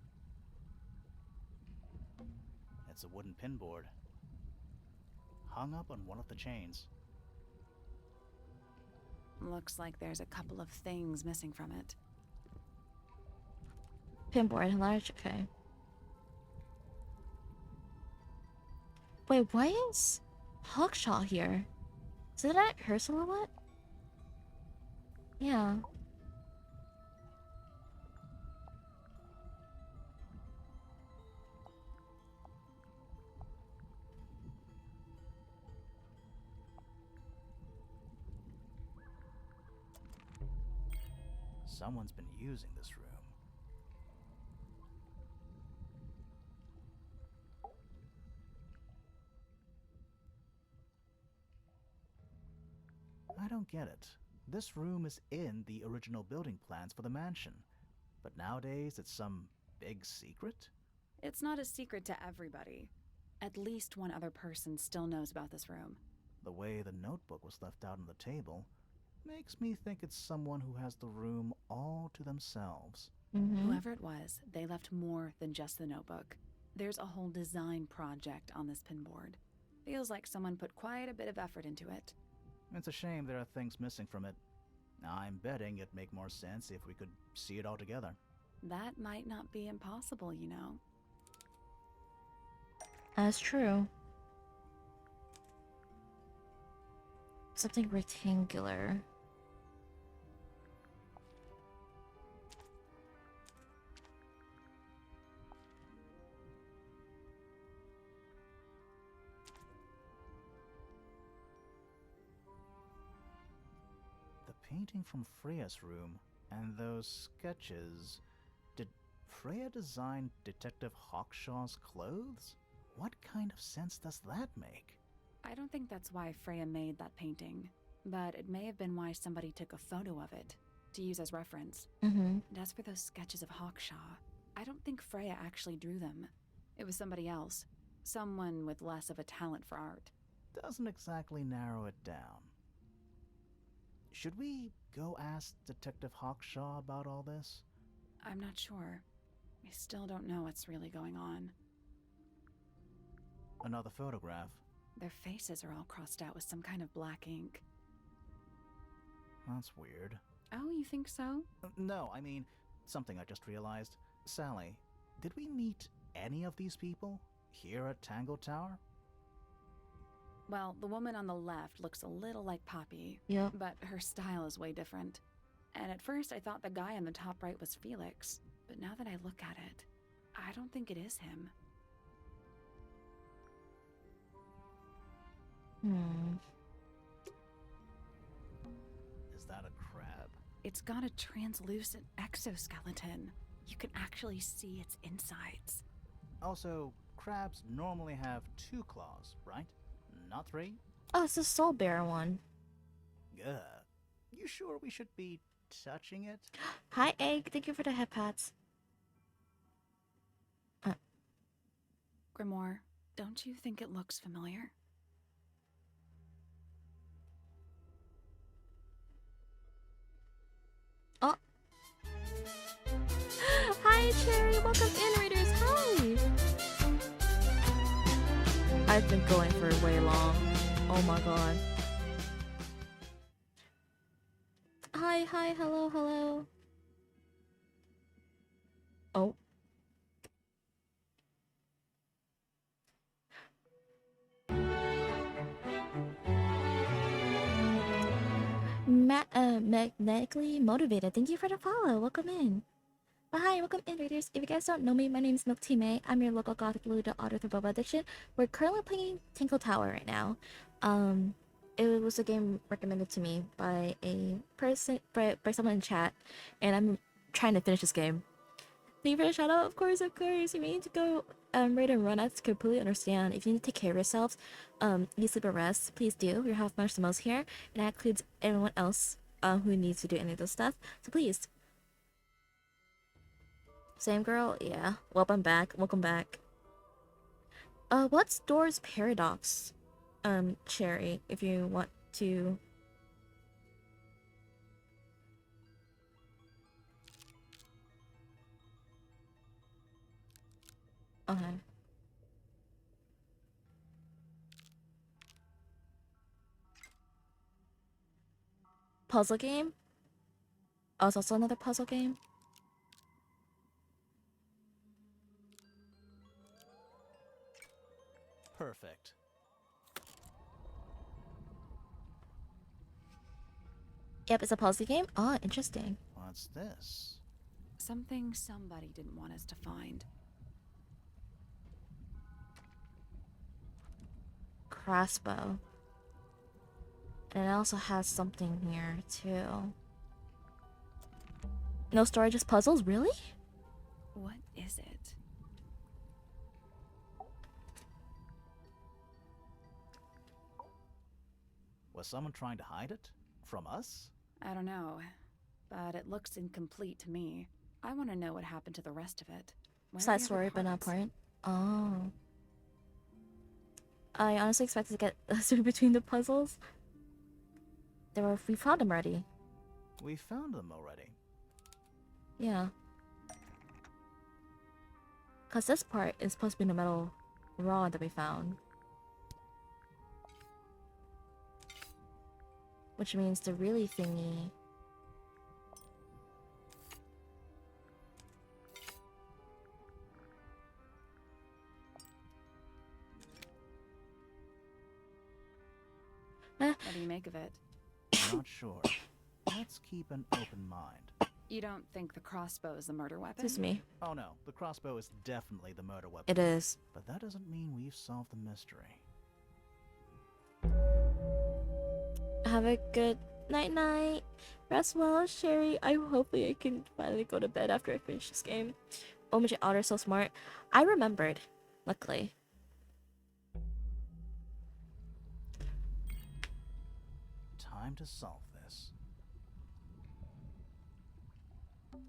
It's a wooden pinboard. Hung up on one of the chains. Looks like there's a couple of things missing from it. Pinboard, large, okay. Wait, why is Hawkshaw here? Is that her silhouette? Yeah. Someone's been using this room. I don't get it. This room is in the original building plans for the mansion, but nowadays it's some big secret? It's not a secret to everybody. At least one other person still knows about this room. The way the notebook was left out on the table makes me think it's someone who has the room all to themselves. Whoever it was, they left more than just the notebook. There's a whole design project on this pinboard. Feels like someone put quite a bit of effort into it. It's a shame there are things missing from it. I'm betting it'd make more sense if we could see it all together. That might not be impossible, you know. That's true. Something rectangular. The painting from Freya's room and those sketches. Did Freya design Detective Hawkshaw's clothes? What kind of sense does that make? I don't think that's why Freya made that painting, but it may have been why somebody took a photo of it to use as reference. And as for those sketches of Hawkshaw, I don't think Freya actually drew them. It was somebody else, someone with less of a talent for art. Doesn't exactly narrow it down. Should we go ask Detective Hawkshaw about all this? I'm not sure. I still don't know what's really going on. Another photograph. Their faces are all crossed out with some kind of black ink. That's weird. Oh, you think so? No, I mean, something I just realized. Sally, did we meet any of these people here at Tangle Tower? Well, the woman on the left looks a little like Poppy. Yep. But her style is way different. And at first I thought the guy on the top right was Felix. But now that I look at it, I don't think it is him. Is that a crab? It's got a translucent exoskeleton. You can actually see its insides. Also, crabs normally have 2 claws, right? Not 3? Oh, it's the Soul Bear one. Ugh. You sure we should be touching it? Hi, Egg. Thank you for the head pats. Grimoire, don't you think it looks familiar? Oh. Hi, Cherry. Welcome in, readers. Hi. I've been going for way long. Oh my god. Hi, hello, hello. Oh. Magnetically motivated. Thank you for the follow. Welcome in. But hi, welcome in, readers. If you guys don't know me, my name is Milk Tea May. I'm your local gothic Luda author for Boba Addiction. We're currently playing Tangle Tower right now. It was a game recommended to me by a person, by someone in chat, and I'm trying to finish this game. Thank you for the shout out, of course, of course. If you need to go raid and run, that's completely understand. If you need to take care of yourselves, you sleep or rest, please do. Your health matters the most here, and that includes everyone else who needs to do any of those stuff. So please. Same girl? Yeah. Welcome back. Welcome back. What's Door's Paradox? Cherry, if you want to... Okay. Puzzle game? Oh, it's also another puzzle game? Perfect. Yep, it's a puzzle game. Oh, interesting. What's this? Something somebody didn't want us to find. Crossbow. And it also has something here, too. No story, just puzzles? Really? What is it? Was someone trying to hide it? From us? I don't know, but it looks incomplete to me. I want to know what happened to the rest of it. Where are Side the story, other but not parts? part. Oh. I honestly expected to get through between the puzzles. We found them already. We found them already. Yeah. Cause this part is supposed to be the metal rod that we found. Which means the really thingy. What do you make of it? Not sure. Let's keep an open mind. You don't think the crossbow is the murder weapon? Excuse me. Oh no, the crossbow is definitely the murder weapon. It is. But that doesn't mean we've solved the mystery. Have a good night. Rest well, Sherry. Hopefully I can finally go to bed after I finish this game. Oh my god, Otter's so smart. I remembered, luckily. Time to solve this.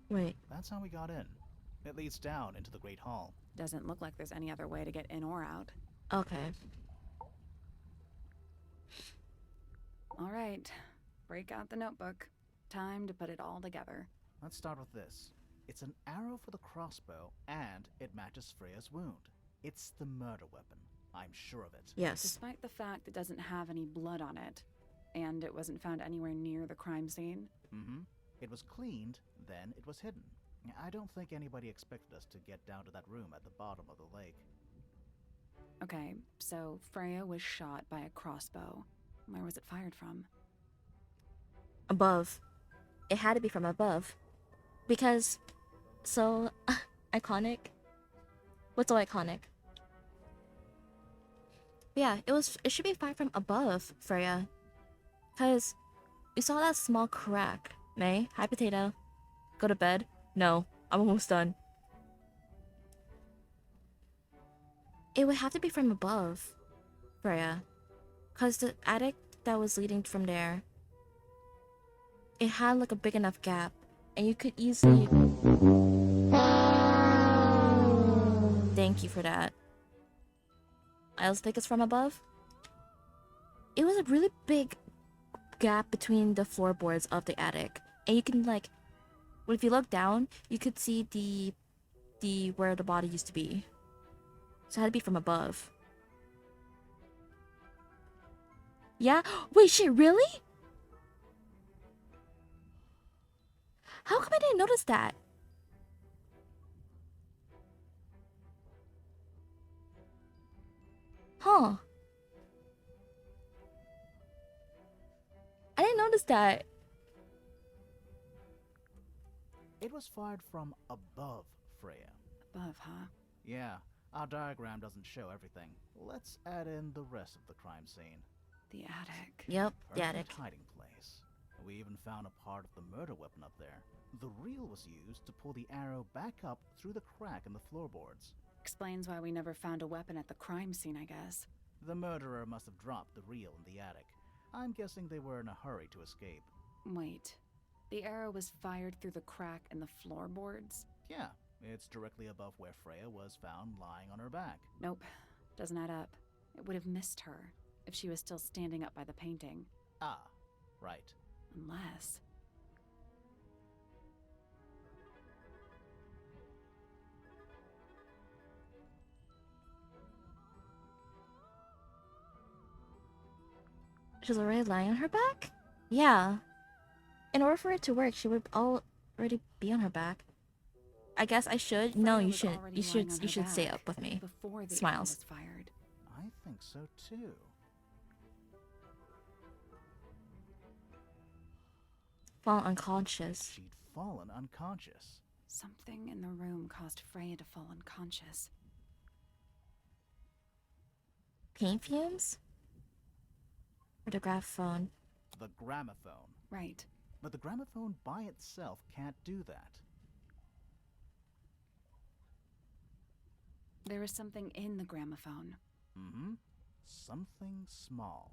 Wait. That's how we got in. It leads down into the Great Hall. Doesn't look like there's any other way to get in or out. Okay. All right, break out the notebook. Time to put it all together. Let's start with this. It's an arrow for the crossbow, and it matches Freya's wound. It's the murder weapon. I'm sure of it. Yes. Despite the fact it doesn't have any blood on it, and it wasn't found anywhere near the crime scene. Mm-hmm. It was cleaned, then it was hidden. I don't think anybody expected us to get down to that room at the bottom of the lake. Okay, so Freya was shot by a crossbow. Where was it fired from? Above. It had to be from above. Because, so, iconic. What's so iconic? Yeah, it should be fired from above, Freya. Cause, we saw that small crack. May, hi potato. Go to bed? No, I'm almost done. It would have to be from above, Freya. Cause the attic that was leading from there, it had like a big enough gap, and you could easily... Thank you for that. I also think it's from above. It was a really big gap between the floorboards of the attic, and you can like, well, if you look down, you could see the where the body used to be. So it had to be from above. Yeah? Wait, shit, really? How come I didn't notice that? Huh. I didn't notice that. It was fired from above Freya. Above, huh? Yeah, our diagram doesn't show everything. Let's add in the rest of the crime scene. The attic. Yep, the Perfect attic. hiding place. We even found a part of the murder weapon up there. The reel was used to pull the arrow back up through the crack in the floorboards. Explains why we never found a weapon at the crime scene, I guess. The murderer must have dropped the reel in the attic. I'm guessing they were in a hurry to escape. Wait. The arrow was fired through the crack in the floorboards? Yeah, it's directly above where Freya was found lying on her back. Nope. Doesn't add up. It would have missed her if she was still standing up by the painting. Ah, right. Unless... She's already lying on her back? Yeah. In order for it to work, she would already be on her back. I guess I should. No, Freya you was shouldn't. already You lying should. on You her should stay back up with me. before the arrow Smiles. was fired. I think so too. Fall unconscious. She'd fallen unconscious. Something in the room caused Freya to fall unconscious. Paint fumes? Or the gramophone? The gramophone. Right. But the gramophone by itself can't do that. There was something in the gramophone. Mm-hmm. Something small.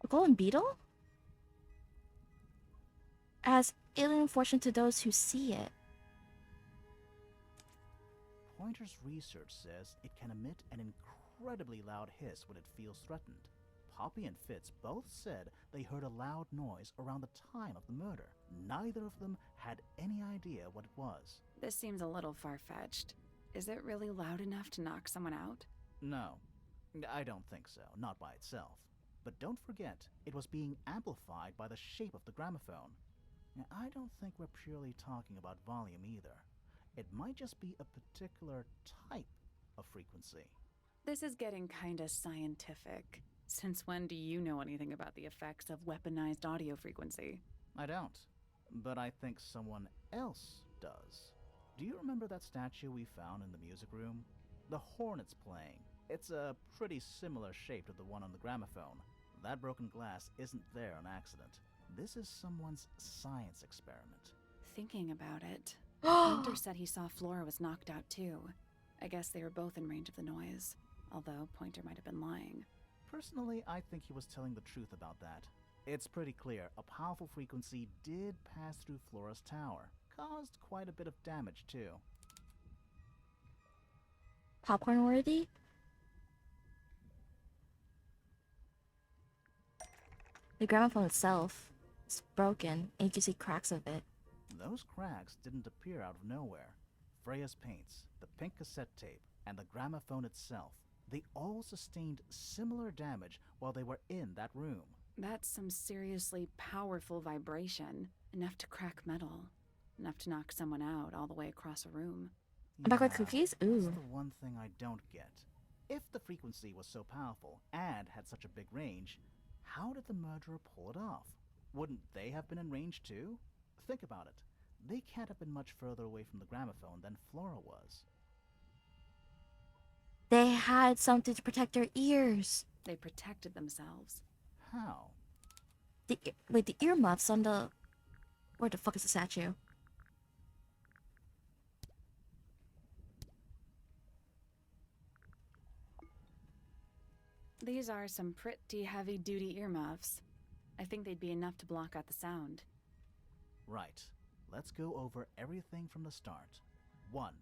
golden beetle? As alien fortune to those who see it. Pointer's research says it can emit an incredibly loud hiss when it feels threatened. Poppy and Fitz both said they heard a loud noise around the time of the murder. Neither of them had any idea what it was. This seems a little far-fetched. Is it really loud enough to knock someone out? No, I don't think so, not by itself. But don't forget, it was being amplified by the shape of the gramophone. I don't think we're purely talking about volume either. It might just be a particular type of frequency. This is getting kinda scientific. Since when do you know anything about the effects of weaponized audio frequency? I don't, but I think someone else does. Do you remember that statue we found in the music room? The horn it's playing. It's a pretty similar shape to the one on the gramophone. That broken glass isn't there on accident. This is someone's science experiment. Thinking about it, Pointer said he saw Flora was knocked out too. I guess they were both in range of the noise, although Pointer might have been lying. Personally, I think he was telling the truth about that. It's pretty clear a powerful frequency did pass through Flora's tower. Caused quite a bit of damage too. Popcorn worthy? The gramophone itself is broken, and you can see cracks of it. Those cracks didn't appear out of nowhere. Freya's paints, the pink cassette tape, and the gramophone itself, they all sustained similar damage while they were in that room. That's some seriously powerful vibration, enough to crack metal, enough to knock someone out all the way across a room. Chocolate cookies? Ooh. That's the one thing I don't get. If the frequency was so powerful and had such a big range, how did the murderer pull it off? Wouldn't they have been in range too? Think about it. They can't have been much further away from the gramophone than Flora was. They had something to protect their ears. They protected themselves. How? Wait, the earmuffs on the... Where the fuck is the statue? These are some pretty heavy-duty earmuffs. I think they'd be enough to block out the sound. Right. Let's go over everything from the start. 1.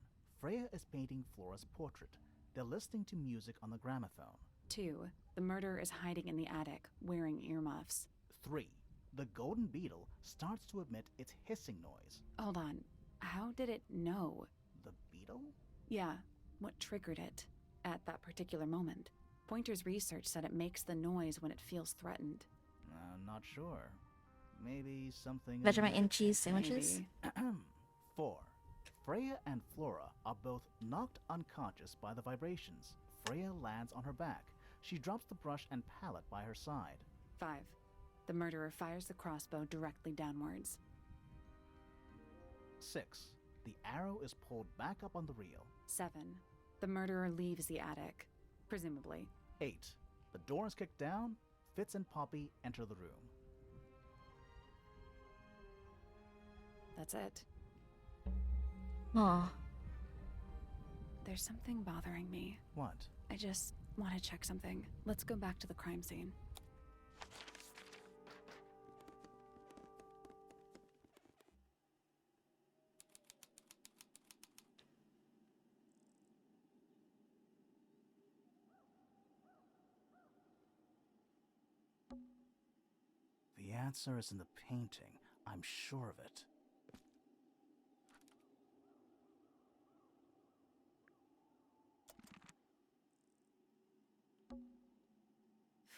Freya is painting Flora's portrait. They're listening to music on the gramophone. 2. The murderer is hiding in the attic, wearing earmuffs. 3. The golden beetle starts to emit its hissing noise. Hold on. How did it know? The beetle? Yeah, what triggered it at that particular moment? Pointer's research said it makes the noise when it feels threatened. Not sure. Maybe something... Vegemite and cheese sandwiches? 4. Freya and Flora are both knocked unconscious by the vibrations. Freya lands on her back. She drops the brush and palette by her side. 5. The murderer fires the crossbow directly downwards. 6. The arrow is pulled back up on the reel. 7. The murderer leaves the attic, presumably. 8. The door is kicked down. Fitz and Poppy enter the room. That's it. Aw. There's something bothering me. What? I just want to check something. Let's go back to the crime scene. The answer is in the painting. I'm sure of it.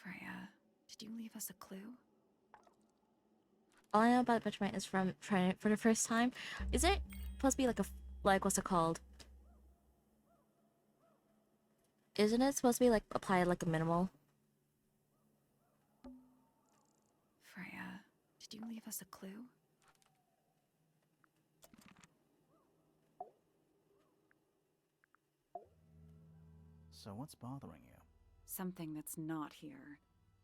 Freya, did you leave us a clue? All I know about Vegemite is from trying it for the first time. Is it supposed to be like a... Like, what's it called? Isn't it supposed to be like applied like a minimal? Freya, did you leave us a clue? So what's bothering you? Something that's not here.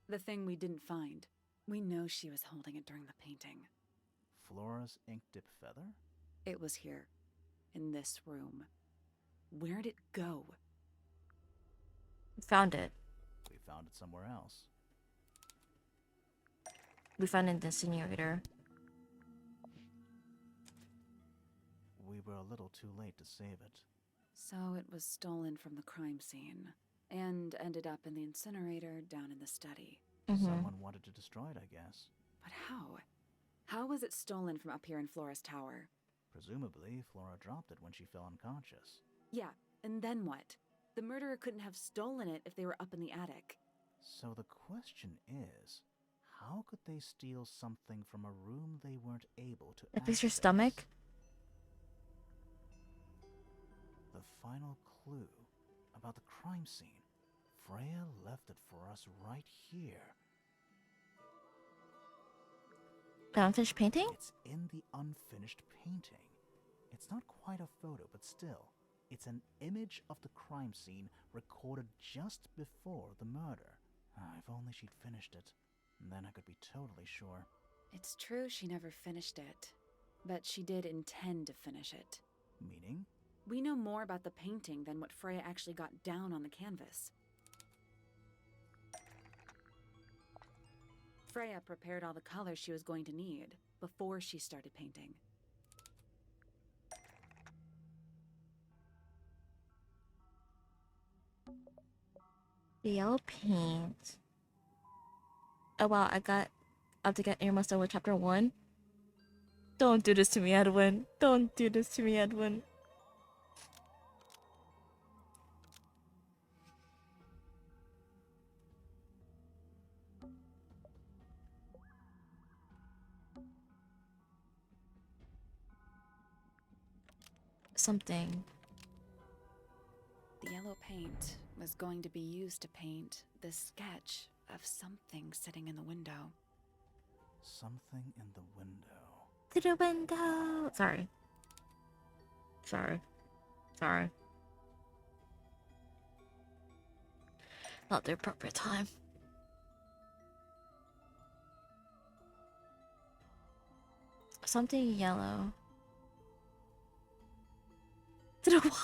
The thing we didn't find. We know she was holding it during the painting. Flora's ink dip feather? It was here. In this room. Where'd it go? Found it. We found it somewhere else. we found in the incinerator. We were a little too late to save it. So it was stolen from the crime scene and ended up in the incinerator down in the study. Someone wanted to destroy it, I guess. But how? How was it stolen from up here in Flora's tower? Presumably, Flora dropped it when she fell unconscious. Yeah, and then what? The murderer couldn't have stolen it if they were up in the attic. So the question is, how could they steal something from a room they weren't able to It fix your access? stomach? The final clue about the crime scene. Freya left it for us right here. The unfinished painting? It's in the unfinished painting. It's not quite a photo, but still, it's an image of the crime scene recorded just before the murder. If only she'd finished it, then I could be totally sure. It's true she never finished it, but she did intend to finish it. Meaning? We know more about the painting than what Freya actually got down on the canvas. Freya prepared all the colors she was going to need before she started painting. The yellow paint. Oh wow, I have to get almost done with chapter 1. Don't do this to me, Edwin. Don't do this to me, Edwin. Something. The yellow paint was going to be used to paint the sketch of something sitting in the window. Something in the window. To the window. Sorry. Not the appropriate time. Something yellow. To the wall.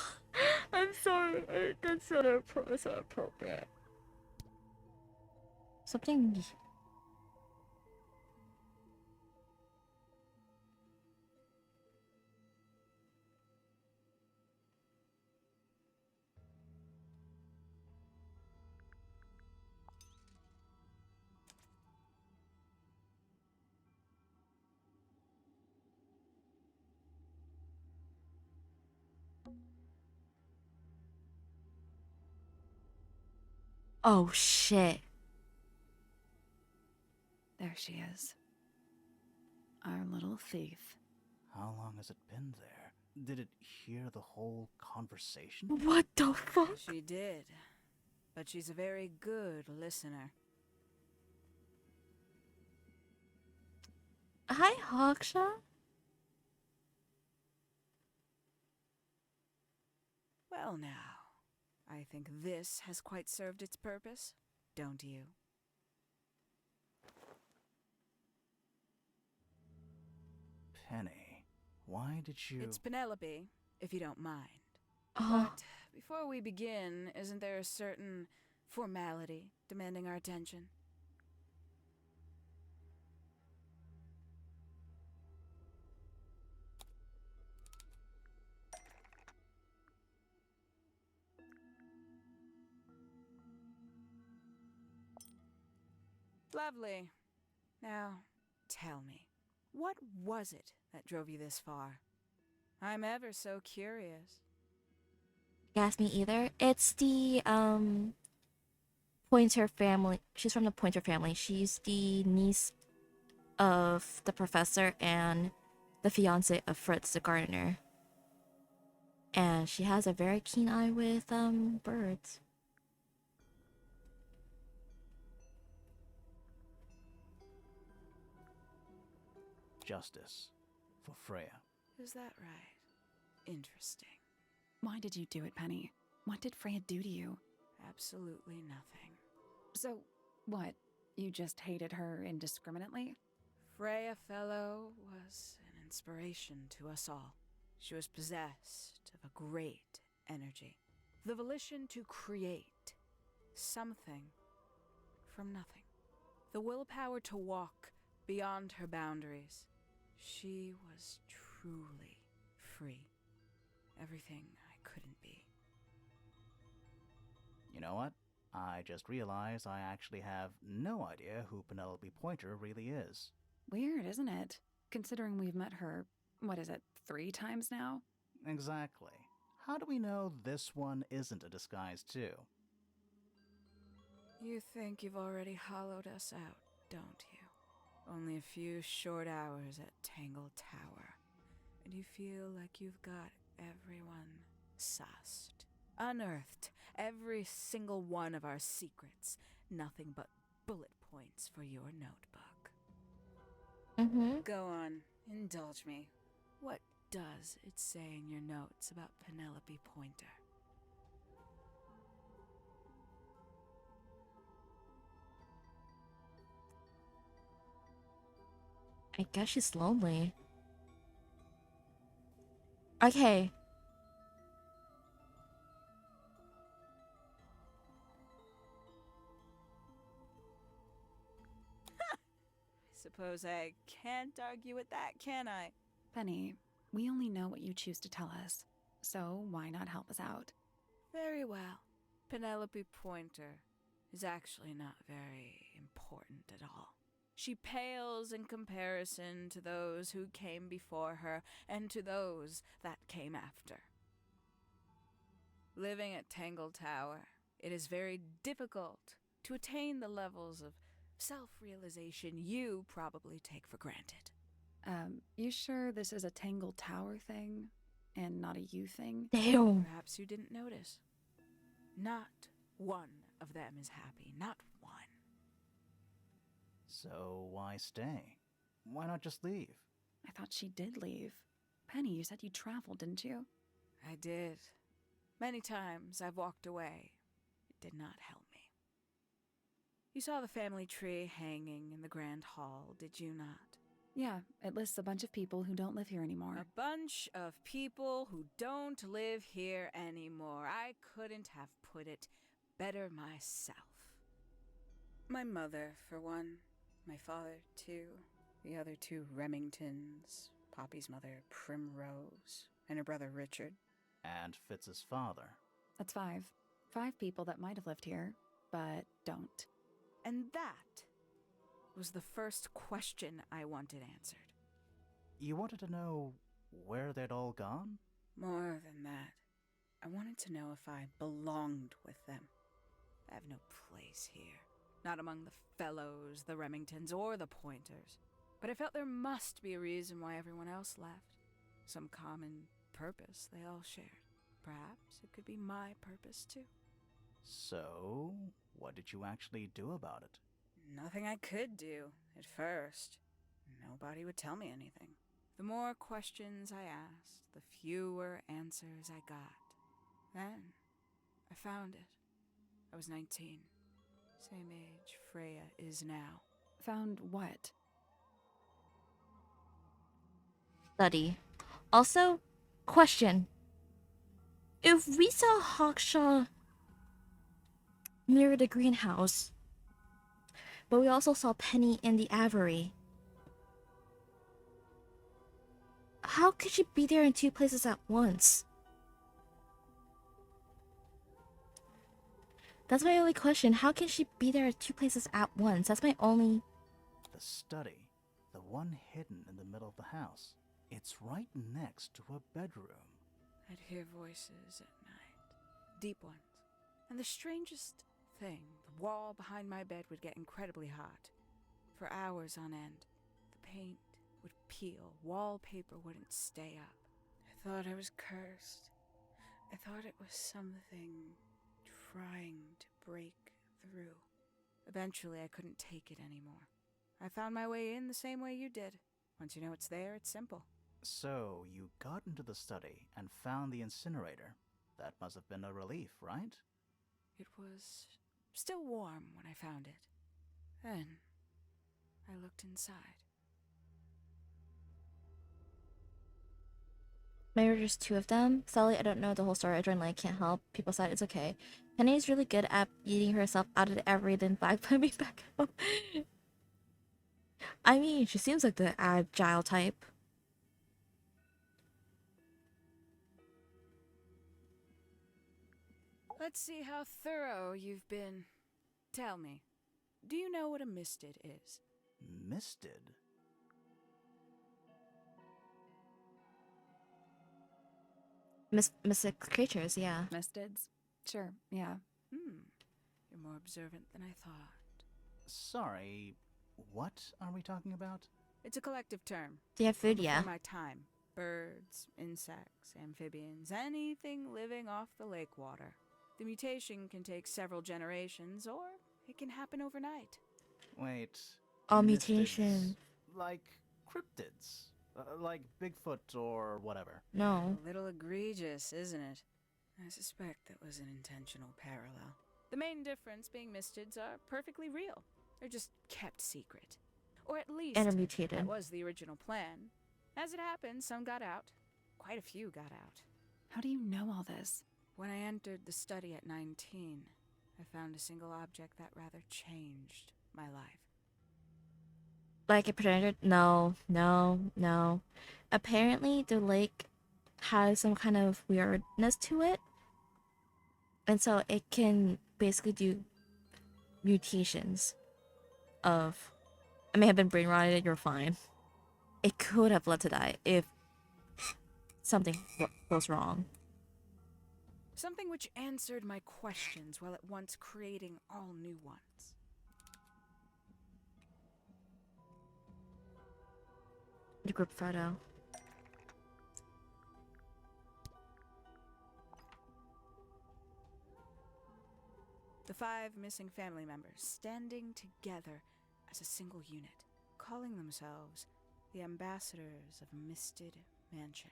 I'm sorry. That's not appropriate. Something. Oh shit. There she is. Our little thief. How long has it been there? Did it hear the whole conversation? What the fuck? She did. But she's a very good listener. Hi, Hawkshaw. Well now, I think this has quite served its purpose, don't you? Penny, why did you... It's Penelope, if you don't mind. Oh. But before we begin, isn't there a certain formality demanding our attention? Lovely. Now, tell me, what was it that drove you this far? I'm ever so curious. You asked me either. It's the Pointer family. She's from the Pointer family. She's the niece of the professor and the fiance of Fritz the gardener. And she has a very keen eye with birds. Justice for Freya. Is that right? Interesting. Why did you do it, Penny? What did Freya do to you? Absolutely nothing. So, what? You just hated her indiscriminately? Freya Fellow was an inspiration to us all. She was possessed of a great energy. The volition to create something from nothing. The willpower to walk beyond her boundaries. She was truly free. Everything I couldn't be. You know what? I just realized I actually have no idea who Penelope Pointer really is. Weird, isn't it? Considering we've met her, what is it, 3 times now? Exactly. How do we know this one isn't a disguise too? You think you've already hollowed us out, don't you? Only a few short hours at Tangle Tower, and you feel like you've got everyone sussed. Unearthed every single one of our secrets. Nothing but bullet points for your notebook. Mm-hmm. Go on, indulge me. What does it say in your notes about Penelope Pointer? I guess she's lonely. Okay. Suppose I can't argue with that, can I? Penny, we only know what you choose to tell us, so why not help us out? Very well. Penelope Pointer is actually not very important at all. She pales in comparison to those who came before her and to those that came after. Living at Tangle Tower, it is very difficult to attain the levels of self-realization you probably take for granted. You sure this is a Tangle Tower thing and not a you thing? Damn. Perhaps you didn't notice. Not one of them is happy, not one. So why stay? Why not just leave? I thought she did leave. Penny, you said you traveled, didn't you? I did. Many times I've walked away. It did not help me. You saw the family tree hanging in the grand hall, did you not? Yeah, it lists a bunch of people who don't live here anymore. A bunch of people who don't live here anymore. I couldn't have put it better myself. My mother, for one. My father, too. The other 2 Remingtons. Poppy's mother, Primrose. And her brother, Richard. And Fitz's father. That's 5. 5 people that might have lived here, but don't. And that was the first question I wanted answered. You wanted to know where they'd all gone? More than that, I wanted to know if I belonged with them. I have no place here. Not among the Fellows, the Remingtons, or the Pointers. But I felt there must be a reason why everyone else left. Some common purpose they all shared. Perhaps it could be my purpose, too. So, what did you actually do about it? Nothing I could do, at first. Nobody would tell me anything. The more questions I asked, the fewer answers I got. Then, I found it. I was 19. Same age Freya is now. Found what? Study. Also, question. If we saw Hawkshaw near the greenhouse, but we also saw Penny in the Aviary, how could she be there in 2 places at once? That's my only question. How can she be there at 2 places at once? That's my only... The study. The one hidden in the middle of the house. It's right next to a bedroom. I'd hear voices at night. Deep ones. And the strangest thing, the wall behind my bed would get incredibly hot. For hours on end. The paint would peel. Wallpaper wouldn't stay up. I thought I was cursed. I thought it was something trying to break through. Eventually, I couldn't take it anymore. I found my way in the same way you did. Once you know it's there, it's simple. So, you got into the study and found the incinerator. That must have been a relief, right? It was still warm when I found it. Then, I looked inside. Maybe there's 2 of them. Sally, I don't know the whole story. I joined late, can't help. People said it's okay. Penny's really good at eating herself out of the Aviary, then put me back up. I mean, she seems like the agile type. Let's see how thorough you've been. Tell me, do you know what a misted is? Misted? Mystic creatures, yeah. Mistids? Sure, yeah. You're more observant than I thought. Sorry, what are we talking about? It's a collective term. Do you have food? Before Yeah. my time. Birds, insects, amphibians, anything living off the lake water. The mutation can take several generations, or it can happen overnight. Wait. Oh, mystids, mutation. Like cryptids. Like Bigfoot or whatever. No. A little egregious, isn't it? I suspect that was an intentional parallel. The main difference being mistids are perfectly real. They're just kept secret. Or at least, And are mutated. that was the original plan. As it happened, some got out. Quite a few got out. How do you know all this? When I entered the study at 19, I found a single object that rather changed my life. Like a predator? No, no, no. Apparently, the lake has some kind of weirdness to it. And so it can basically do mutations of. I may have been brain rotted, you're fine. It could have led to that if something goes wrong. Something which answered my questions while at once creating all new ones. The group photo. The 5 missing family members standing together as a single unit, calling themselves the ambassadors of Misted Mansion.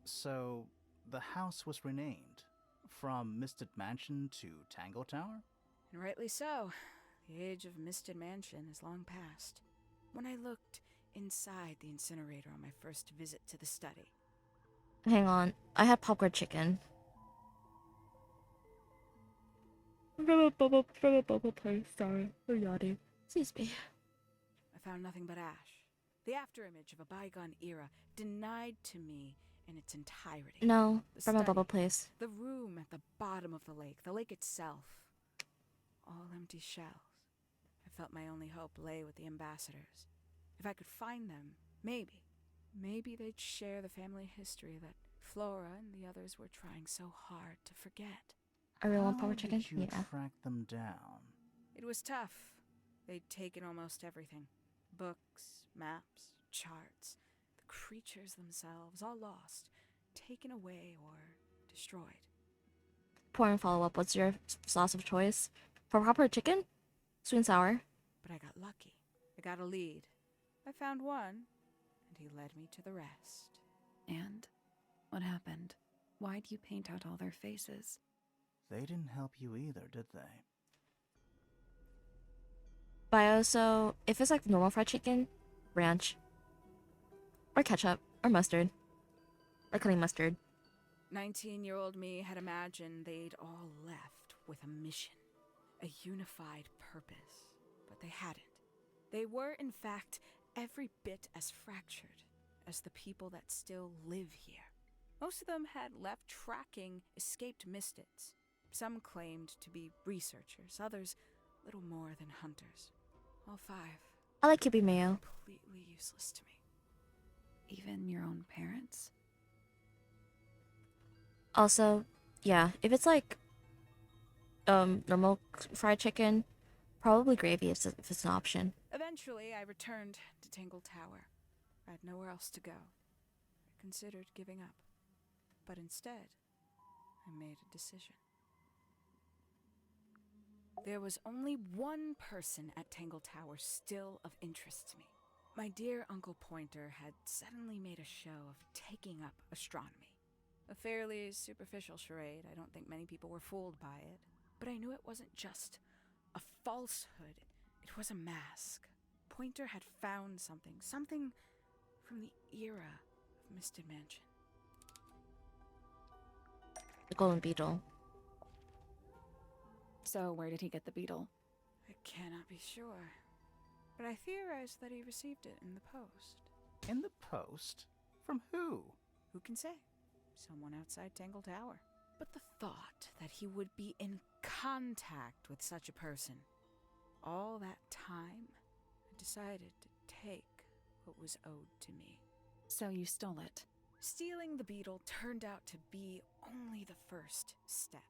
So, the house was renamed from Misted Mansion to Tangle Tower? And rightly so. The age of Misted Mansion is long past. When I looked inside the incinerator on my first visit to the study, Hang on. I had popcorn chicken. From a bubble place, sorry. I'm yawning. Excuse me. I found nothing but ash. The afterimage of a bygone era, denied to me in its entirety. No, The from a study, bubble place. The room at the bottom of the lake itself. All empty shells. I felt my only hope lay with the ambassadors. If I could find them, maybe they'd share the family history that Flora and the others were trying so hard to forget. I really want How popcorn chicken? did you Yeah. track them down? It was tough. They'd taken almost everything. Books, maps, charts. The creatures themselves, all lost. Taken away or destroyed. Pouring follow up. What's your sauce of choice? For popcorn chicken? Sweet and sour. But I got lucky. I got a lead. I found one, and he led me to the rest. And what happened? Why'd you paint out all their faces? They didn't help you either, did they? But I also, if it's like normal fried chicken, ranch. Or ketchup. Or mustard. Or honey mustard. 19-year-old me had imagined they'd all left with a mission, a unified purpose, but they hadn't. They were, in fact, every bit as fractured as the people that still live here. Most of them had left tracking escaped mystids. Some claimed to be researchers, others little more than hunters. All 5. I like Kippy Mayo. Completely useless to me. Even your own parents? Also, yeah, if it's like normal fried chicken, probably gravy if it's an option. Eventually, I returned to Tangle Tower. I had nowhere else to go. I considered giving up. But instead, I made a decision. There was only one person at Tangle Tower still of interest to me. My dear Uncle Pointer had suddenly made a show of taking up astronomy. A fairly superficial charade. I don't think many people were fooled by it. But I knew it wasn't just a falsehood. It was a mask. Pointer had found something from the era of Misted Mansion. The golden beetle. So where did he get the beetle? I cannot be sure. but I theorize that he received it in the post. In the post? From who? Who can say? Someone outside Tangle Tower. But the thought that he would be in contact with such a person, all that time, I decided to take what was owed to me. So you stole it. Stealing the beetle turned out to be only the first step.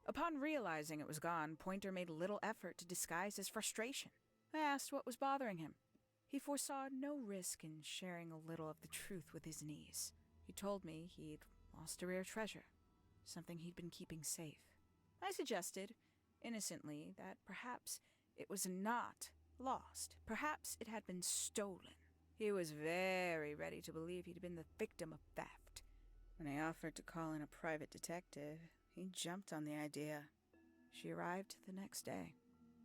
Upon realizing it was gone, Pointer made little effort to disguise his frustration. I asked what was bothering him. He foresaw no risk in sharing a little of the truth with his niece. He told me he'd lost a rare treasure, something he'd been keeping safe. I suggested, innocently, that perhaps it was not lost. Perhaps it had been stolen. He was very ready to believe he'd been the victim of theft. When I offered to call in a private detective, he jumped on the idea. She arrived the next day.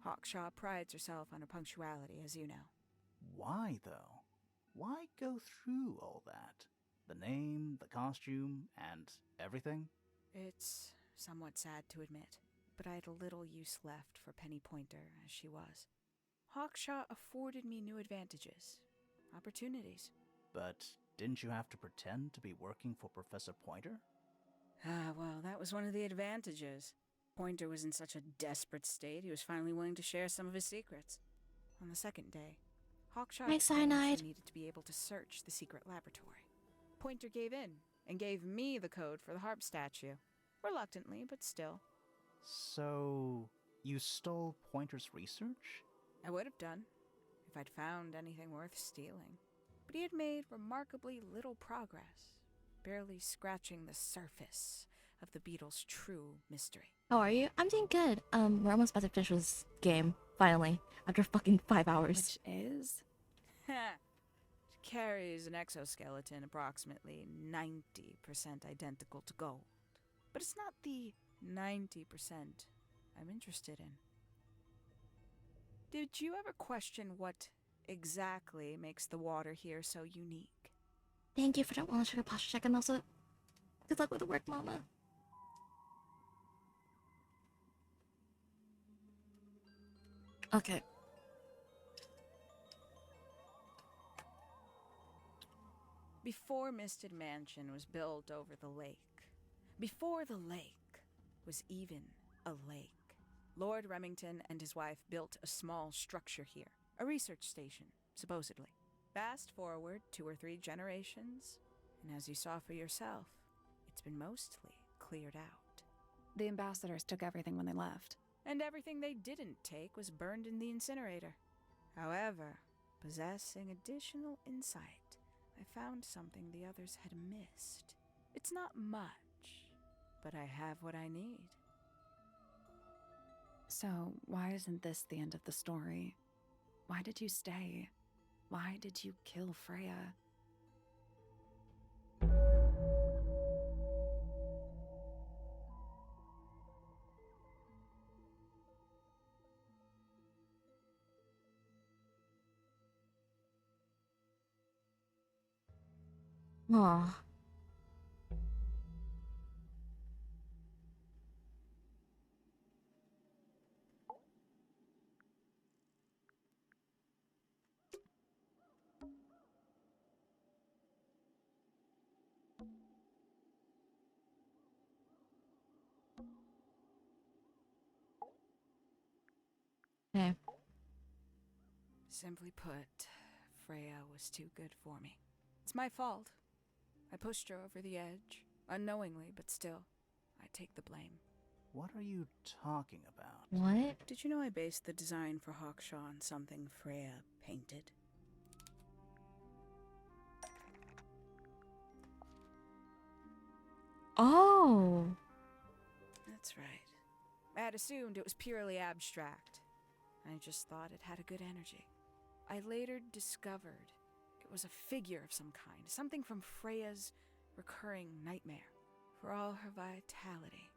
Hawkshaw prides herself on her punctuality, as you know. Why, though? Why go through all that? The name, the costume, and everything? It's somewhat sad to admit, but I had little use left for Penny Pointer as she was. Hawkshaw afforded me new advantages, opportunities. But didn't you have to pretend to be working for Professor Pointer? Well, that was one of the advantages. Pointer was in such a desperate state, he was finally willing to share some of his secrets. On the second day, Hawkshaw My explained cyanide. she needed to be able to search the secret laboratory. Pointer gave in and gave me the code for the harp statue. Reluctantly, but still. So, you stole Pointer's research? I would have done, if I'd found anything worth stealing. But he had made remarkably little progress, barely scratching the surface of the beetle's true mystery. How are you? I'm doing good. We're almost about to finish this game, finally, after fucking 5 hours. Which is? She carries an exoskeleton approximately 90% identical to gold. But it's not the 90% I'm interested in. Did you ever question what exactly makes the water here so unique? Thank you for that wellness sugar posture check, and also good luck with the work, Mama. Okay. Before Misted Mansion was built over the lake, before the lake was even a lake, Lord Remington and his wife built a small structure here, a research station, supposedly. Fast forward 2 or 3 generations, and as you saw for yourself, it's been mostly cleared out. The ambassadors took everything when they left. And everything they didn't take was burned in the incinerator. However, possessing additional insight, I found something the others had missed. It's not much, but I have what I need. So, why isn't this the end of the story? Why did you stay? Why did you kill Freya? Aw. Okay. Simply put, Freya was too good for me. It's my fault. I pushed her over the edge, unknowingly, but still, I take the blame. What are you talking about? What? Did you know I based the design for Hawkshaw on something Freya painted? Oh. That's right. I had assumed it was purely abstract. I just thought it had a good energy. I later discovered it was a figure of some kind, something from Freya's recurring nightmare. For all her vitality,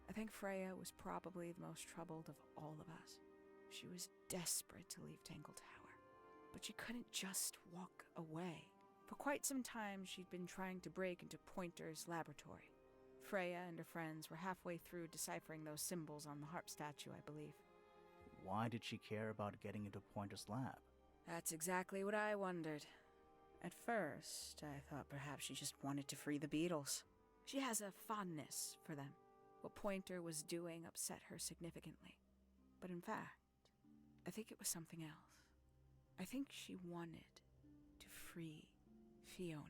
I think Freya was probably the most troubled of all of us. She was desperate to leave Tangle Tower, but she couldn't just walk away. For quite some time, she'd been trying to break into Pointer's laboratory. Freya and her friends were halfway through deciphering those symbols on the harp statue, I believe. Why did she care about getting into Pointer's lab? That's exactly what I wondered. At first, I thought perhaps she just wanted to free the beetles. She has a fondness for them. What Pointer was doing upset her significantly. But in fact, I think it was something else. I think she wanted to free Fiona.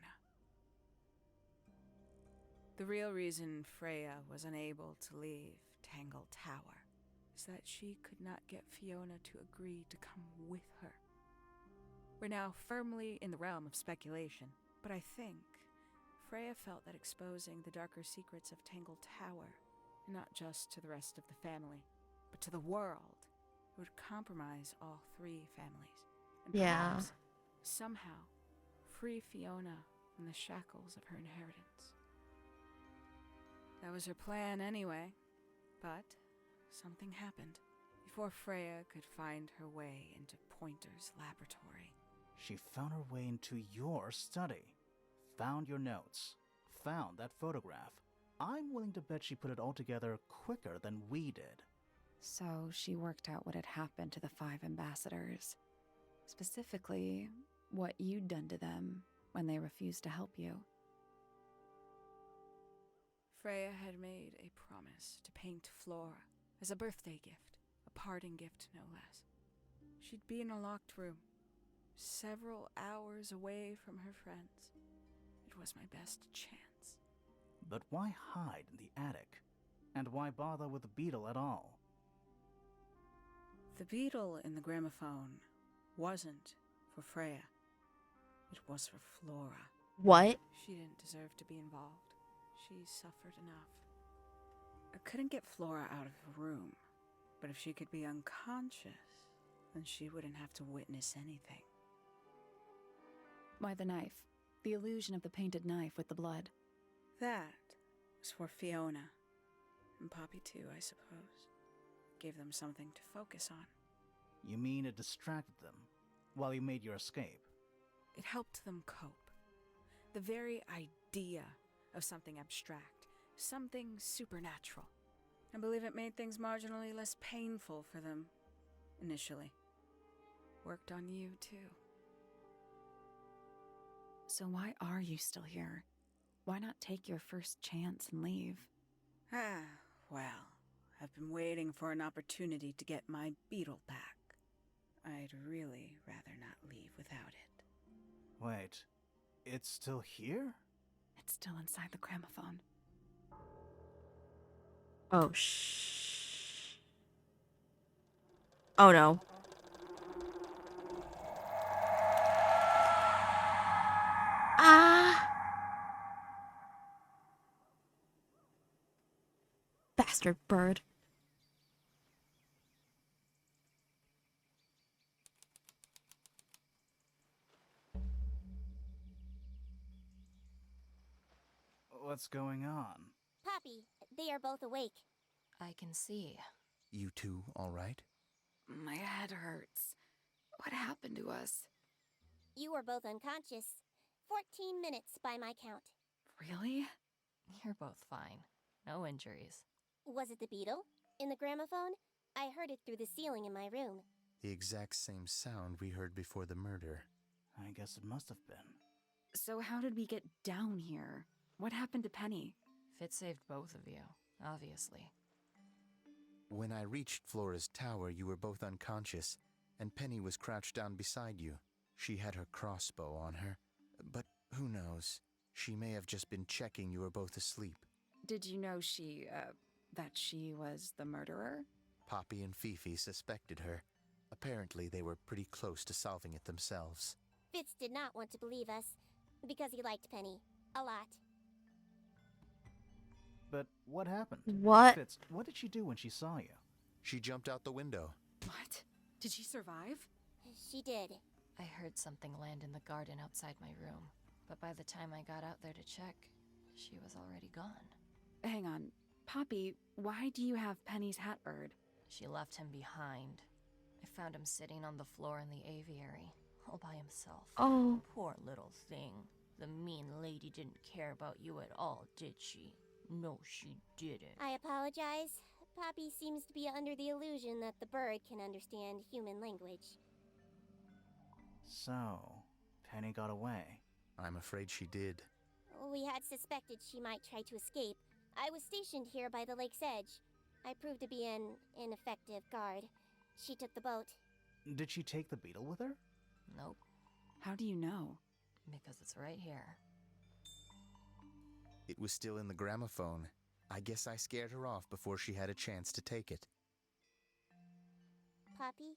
The real reason Freya was unable to leave Tangle Tower is that she could not get Fiona to agree to come with her. We're now firmly in the realm of speculation, but I think Freya felt that exposing the darker secrets of Tangle Tower, not just to the rest of the family, but to the world, would compromise all three families. And Yeah. perhaps, somehow, free Fiona from the shackles of her inheritance. That was her plan anyway, but something happened. Before Freya could find her way into Pointer's laboratory. She found her way into your study, found your notes, found that photograph. I'm willing to bet she put it all together quicker than we did. So she worked out what had happened to the 5 ambassadors. Specifically, what you'd done to them when they refused to help you. Freya had made a promise to paint Flora as a birthday gift, a parting gift no less. She'd be in a locked room, several hours away from her friends. It was my best chance. But why hide in the attic? And why bother with the beetle at all? The beetle in the gramophone wasn't for Freya. It was for Flora. What? She didn't deserve to be involved. She suffered enough. I couldn't get Flora out of the room, but if she could be unconscious, then she wouldn't have to witness anything. Why the knife? The illusion of the painted knife with the blood. That was for Fiona. And Poppy too, I suppose. Gave them something to focus on. You mean it distracted them while you made your escape? It helped them cope. The very idea of something abstract, something supernatural. I believe it made things marginally less painful for them, initially. Worked on you, too. So why are you still here? Why not take your first chance and leave? Well, I've been waiting for an opportunity to get my beetle back. I'd really rather not leave without it. Wait, it's still here? It's still inside the gramophone. Oh, Oh no. Ah! Bastard bird. What's going on? Poppy, they are both awake. I can see. You two all right? My head hurts. What happened to us? You were both unconscious. 14 minutes by my count. Really? You're both fine. No injuries. Was it the beetle? In the gramophone? I heard it through the ceiling in my room. The exact same sound we heard before the murder. I guess it must have been. So how did we get down here? What happened to Penny? Fitz saved both of you, obviously. When I reached Flora's tower, you were both unconscious, and Penny was crouched down beside you. She had her crossbow on her, but who knows? She may have just been checking you were both asleep. Did you know that she was the murderer? Poppy and Fifi suspected her. Apparently, they were pretty close to solving it themselves. Fitz did not want to believe us, because he liked Penny. A lot. But what happened? What? Fitz, what did she do when she saw you? She jumped out the window. What? Did she survive? She did. I heard something land in the garden outside my room, but by the time I got out there to check, she was already gone. Hang on. Poppy, why do you have Penny's hat bird? She left him behind. I found him sitting on the floor in the aviary, all by himself. Oh. Poor little thing. The mean lady didn't care about you at all, did she? No, she didn't. I apologize. Poppy seems to be under the illusion that the bird can understand human language. So, Penny got away. I'm afraid she did. We had suspected she might try to escape. I was stationed here by the lake's edge. I proved to be an ineffective guard. She took the boat. Did she take the beetle with her? Nope, How do you know? because it's right here. It was still in the gramophone. I guess I scared her off before she had a chance to take it. Poppy,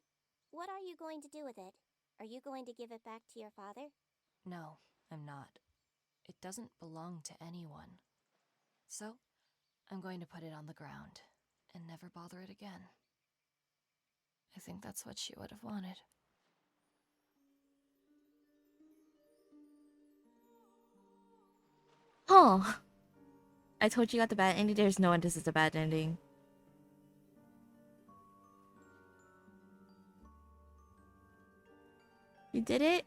what are you going to do with it? Are you going to give it back to your father? No, I'm not. It doesn't belong to anyone. So, I'm going to put it on the ground and never bother it again. I think that's what she would have wanted. Oh, I told you got the bad ending. There's no one. This is the bad ending. You did it?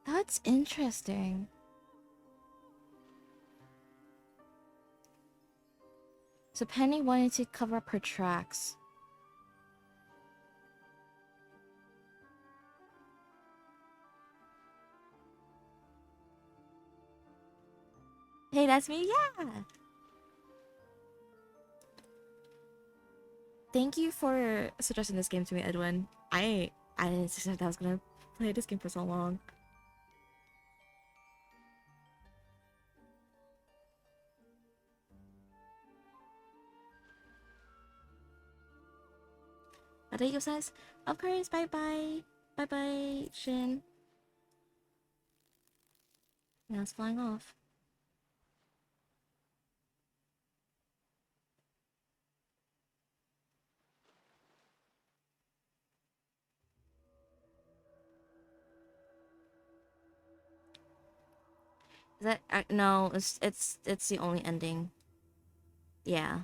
That's interesting. So Penny wanted to cover up her tracks. Hey, that's me. Yeah. Thank you for suggesting this game to me, Edwin. I didn't suspect I was gonna play this game for so long. Adayo says, of course, bye bye. Bye bye, Shin. Now it's flying off. Is that no? It's the only ending. Yeah.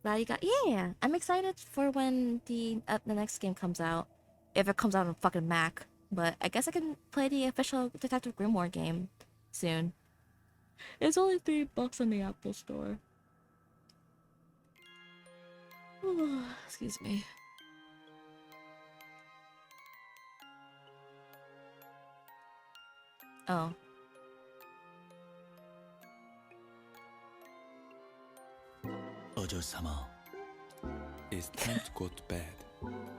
Glad you got. Yeah, I'm excited for when the next game comes out. If it comes out on fucking Mac, but I guess I can play the official Detective Grimoire game soon. It's only $3 on the Apple Store. Excuse me. Oh. 어조사마. It's time to go to bed.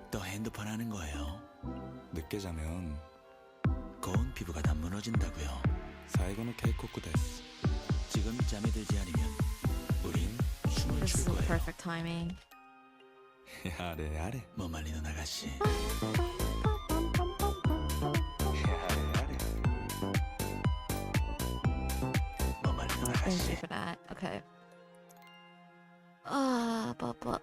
또 핸드폰 하는 거예요? 늦게 자면 고운 피부가 다 무너진다고요. 사이고노 케이코쿠 데스. 지금 잠이 들지 않으면 우린 춤을 This is 출 거예요. perfect timing. 야래 야래. 뭐 말리는 아가씨. Thank you for that. Okay. But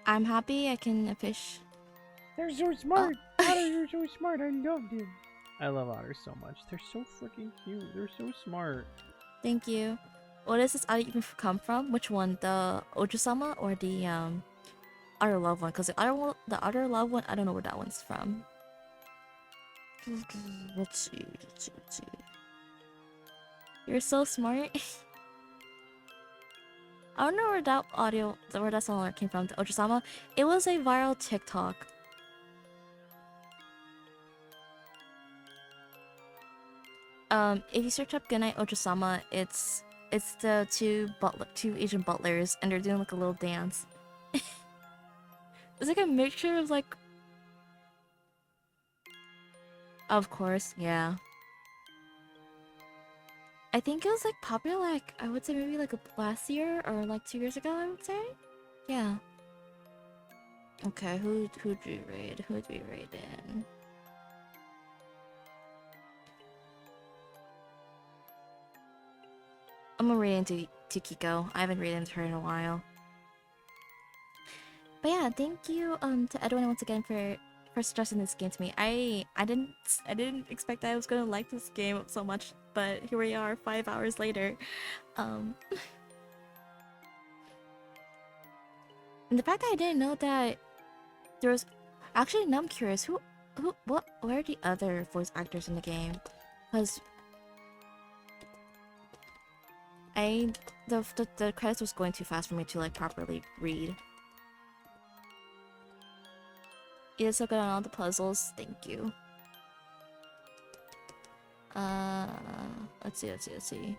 I'm happy I can fish. They're so smart. Otter, you're so smart. I loved him. I love otters so much. They're so freaking cute. They're so smart. Thank you. What does this otter even come from? Which one? The Ojusama or the Otter Love one? Because the Otter Love one, I don't know where that one's from. Let's see. You're so smart. I don't know where that song came from. The Ojusama. It was a viral TikTok. If you search up Goodnight Ojusama, it's the two Asian butlers, and they're doing like a little dance. It's like a mixture of like. Of course, yeah. I think it was like popular, like I would say maybe like last year or like 2 years ago. I would say, yeah. Okay, who'd we raid? Who'd we raid in? I'm gonna raid into Kiko. I haven't raided into her in a while. But yeah, thank you to Edwin once again for suggesting this game to me. I didn't expect that I was gonna like this game so much, but here we are 5 hours later. And the fact that I didn't know that there was actually, now I'm curious where are the other voice actors in the game? Because the credits was going too fast for me to like properly read. You're so good on all the puzzles. Thank you. Let's see.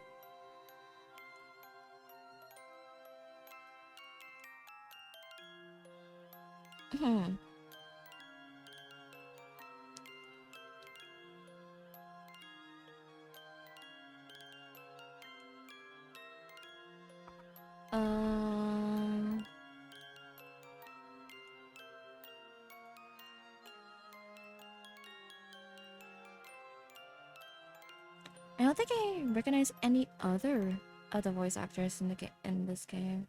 Hmm. I don't think I recognize any other voice actors in this game.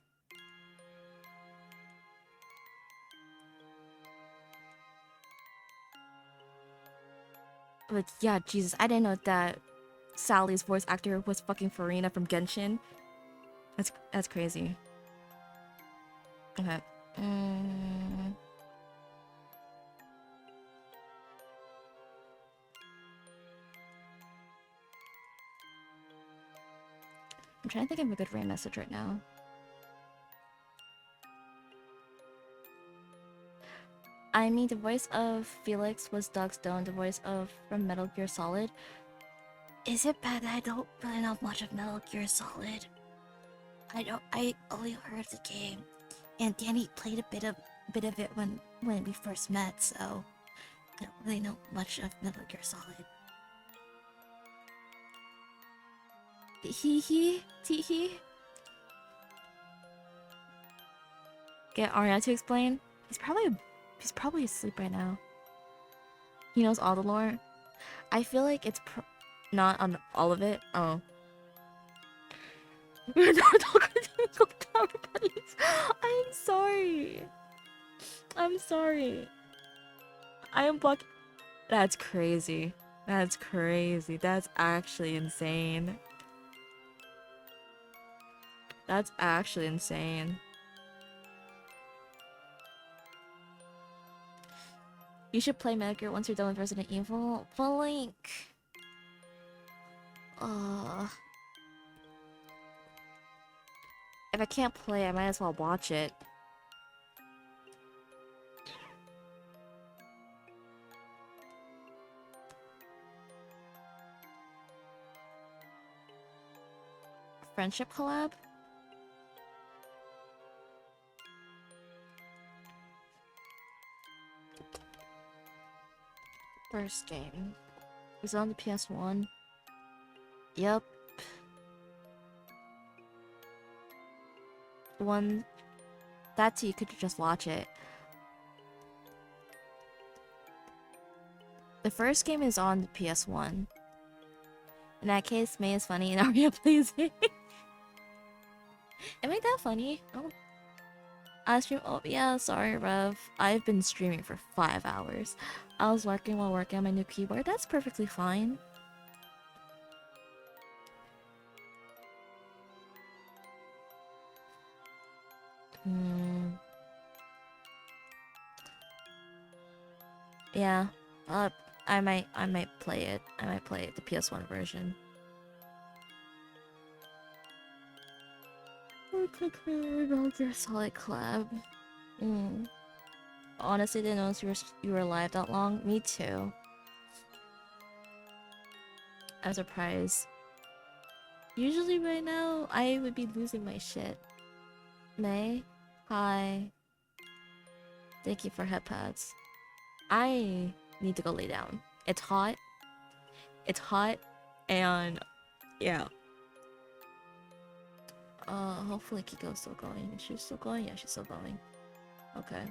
But yeah, Jesus, I didn't know that Sally's voice actor was fucking Farina from Genshin. That's crazy. Okay. I'm trying to think of a good rain message right now. I mean, the voice of Felix was Doug Stone, the voice of from Metal Gear Solid. Is it bad that I don't really know much of Metal Gear Solid? I only heard the game, and Danny played a bit of it when we first met, so I don't really know much of Metal Gear Solid. Tee-hee. Get Arya to explain. He's probably asleep right now. He knows all the lore. I feel like it's not on all of it. Oh. We're not talking to Tower Buddies. I'm sorry. I am fucking. That's crazy. That's actually insane. You should play Metal Gear once you're done with Resident Evil. But Link. If I can't play, I might as well watch it. Friendship collab? First game. It was on the PS1. Yep. The one... That's you could just watch it. The first game is on the PS1. In that case, May is funny and Arya plays it. Am I that funny? Oh. I stream. Oh, yeah, sorry, Rev. I've been streaming for 5 hours. I was working while working on my new keyboard. That's perfectly fine. Yeah. I might play it. I might play it, the PS1 version. Metal Gear Solid collab. Honestly, didn't notice you were live that long. Me too. I'm surprised. Usually right now, I would be losing my shit. May, hi. Thank you for headpads. I need to go lay down. It's hot. And yeah. Hopefully Kiko's still going. Is she still going? Yeah, she's still going. Okay.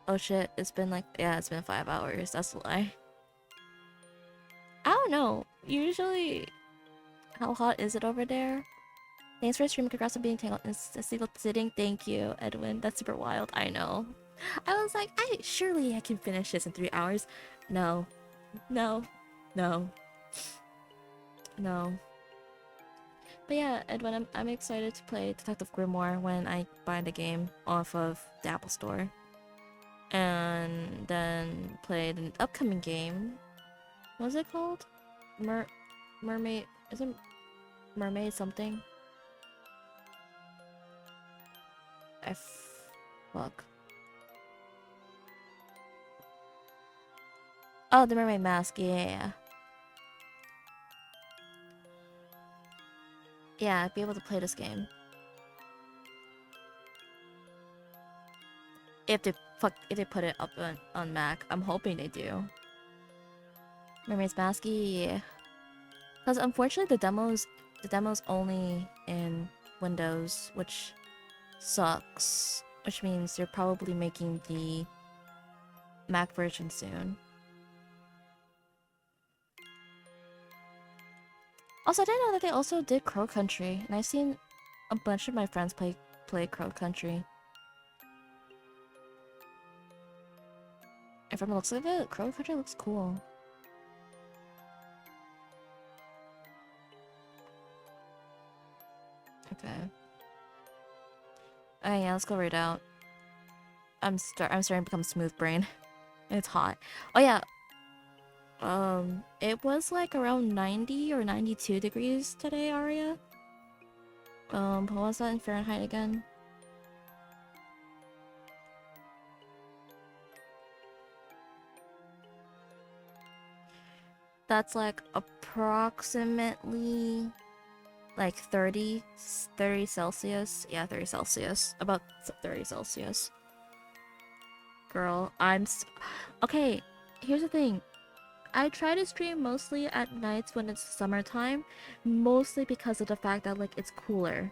Oh shit, it's been 5 hours. That's a lie. I don't know. Usually, how hot is it over there? Thanks for streaming. Congrats on being tangled in a single sitting. Thank you, Edwin. That's super wild. I know. I was like, surely I can finish this in 3 hours. No. But yeah, Edwin, I'm excited to play Detective Grimoire when I buy the game off of the Apple Store. And then play the upcoming game. What's it called? Mermaid... Is it Mermaid something? Fuck. Oh, the mermaid mask. Yeah. Yeah, I'd be able to play this game. If they put it up on Mac. I'm hoping they do. Mermaid's Masky. Because unfortunately the demo's only in Windows, which sucks. Which means they're probably making the Mac version soon. Also, I didn't know that they also did Crow Country, and I've seen a bunch of my friends play Crow Country. And from the looks of it, Crow Country looks cool. Okay. Oh yeah, let's go right out. I'm starting to become smooth brain. It's hot. Oh yeah. It was like around 90 or 92 degrees today, Aria. What was that in Fahrenheit again? That's like approximately like 30 Celsius. Yeah, 30 Celsius. About 30 Celsius. Girl, okay, here's the thing. I try to stream mostly at nights when it's summertime, mostly because of the fact that like it's cooler.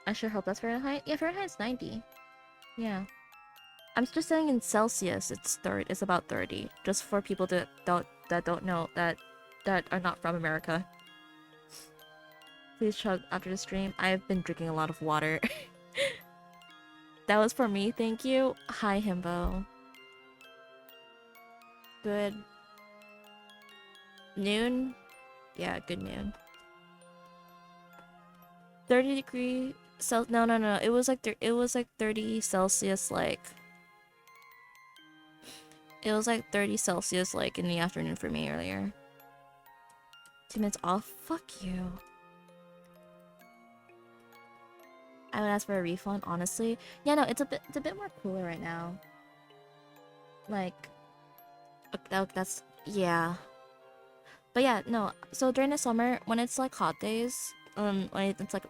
I sure hope that's Fahrenheit. Yeah, Fahrenheit's 90. Yeah. I'm just saying in Celsius it's about 30. Just for people that don't know that are not from America. Please chug after the stream. I've been drinking a lot of water. That was for me, thank you. Hi Himbo. Good noon? Yeah, good noon. 30 degree no. It was like 30 Celsius like it was like 30 Celsius like in the afternoon for me earlier. 2 minutes off? Fuck you. I would ask for a refund, honestly. Yeah, no, it's a bit more cooler right now. Like that's yeah. But yeah, no. So during the summer, when it's like hot days, when it's like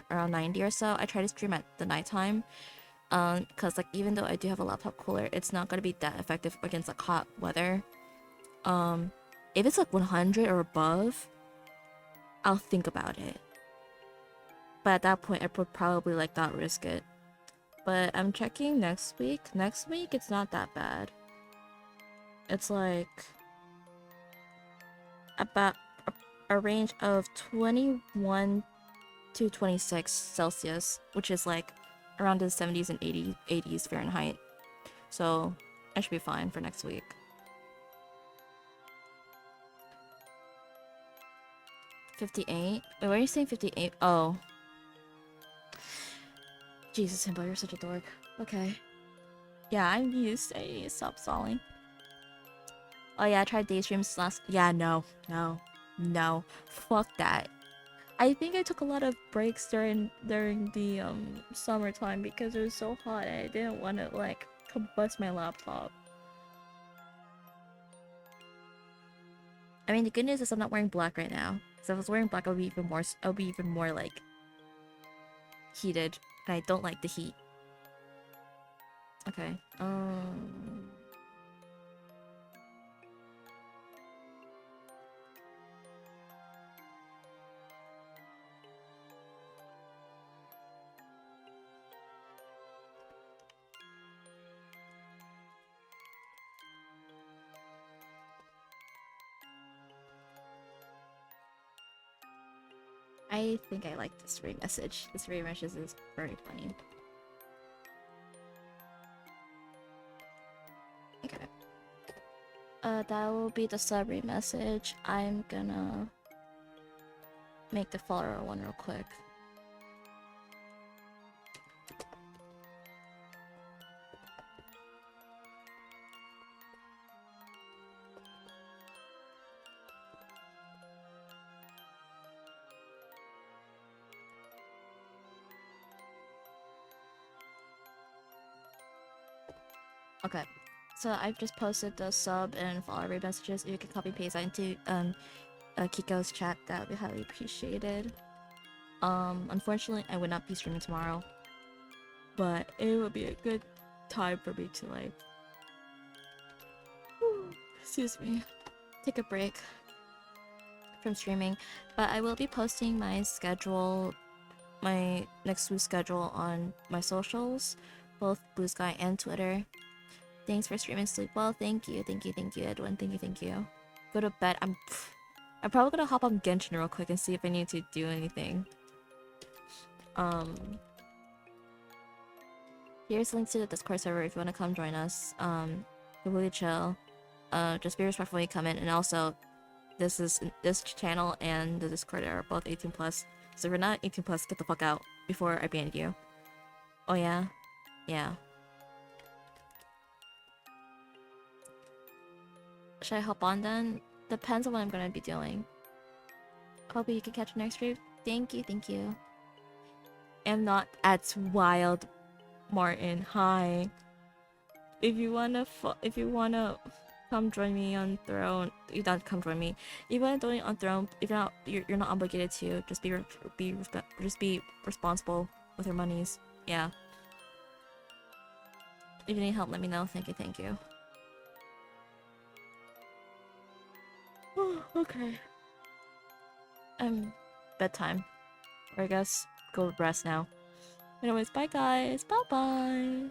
around 90 or so, I try to stream at the nighttime. Cause like even though I do have a laptop cooler, it's not gonna be that effective against like hot weather. If it's like 100 or above, I'll think about it. But at that point, I would probably like not risk it. But I'm checking next week. Next week, it's not that bad. It's like about a range of 21 to 26 Celsius, which is like around the 70s and 80s Fahrenheit. So I should be fine for next week. $58? Wait, why are you saying 58? Oh. Jesus, Himbo, you're such a dork. Okay. Yeah, I need to stop stalling. Oh yeah, I tried day streams last. Yeah, no. Fuck that. I think I took a lot of breaks during the summertime because it was so hot and I didn't want to like combust my laptop. I mean, the good news is I'm not wearing black right now. Because if I was wearing black, I'll be even more like heated. And I don't like the heat. Okay. I think I like this Ray message. This Ray message is very funny. Okay. That will be the summary message. I'm gonna make the follower one real quick. Okay. So I've just posted the sub and follow rate messages. If you can copy paste that into Kiko's chat, that would be highly appreciated. Unfortunately, I would not be streaming tomorrow, but it would be a good time for me to like, excuse me, take a break from streaming. But I will be posting my schedule, my next week's schedule on my socials, both Blue Sky and Twitter. Thanks for streaming. Sleep well. Thank you, Edwin. Thank you. Go to bed. I'm probably gonna hop on Genshin real quick and see if I need to do anything. Here's links to the Discord server if you want to come join us. Really chill. Just be respectful when you come in, and also, this channel and the Discord are both 18+. So if you're not 18+, get the fuck out before I ban you. Oh yeah, yeah. Should I hop on then? Depends on what I'm gonna be doing. Hope you can catch the next stream. Thank you. I'm not as wild, Martin. Hi. If you wanna come join me on Throne, you don't come join me. If you wanna join me on Throne, if you're not obligated to. Just be responsible with your monies. Yeah. If you need help, let me know. Thank you. Okay. Bedtime. Or I guess go rest now. Anyways, bye guys. Bye bye.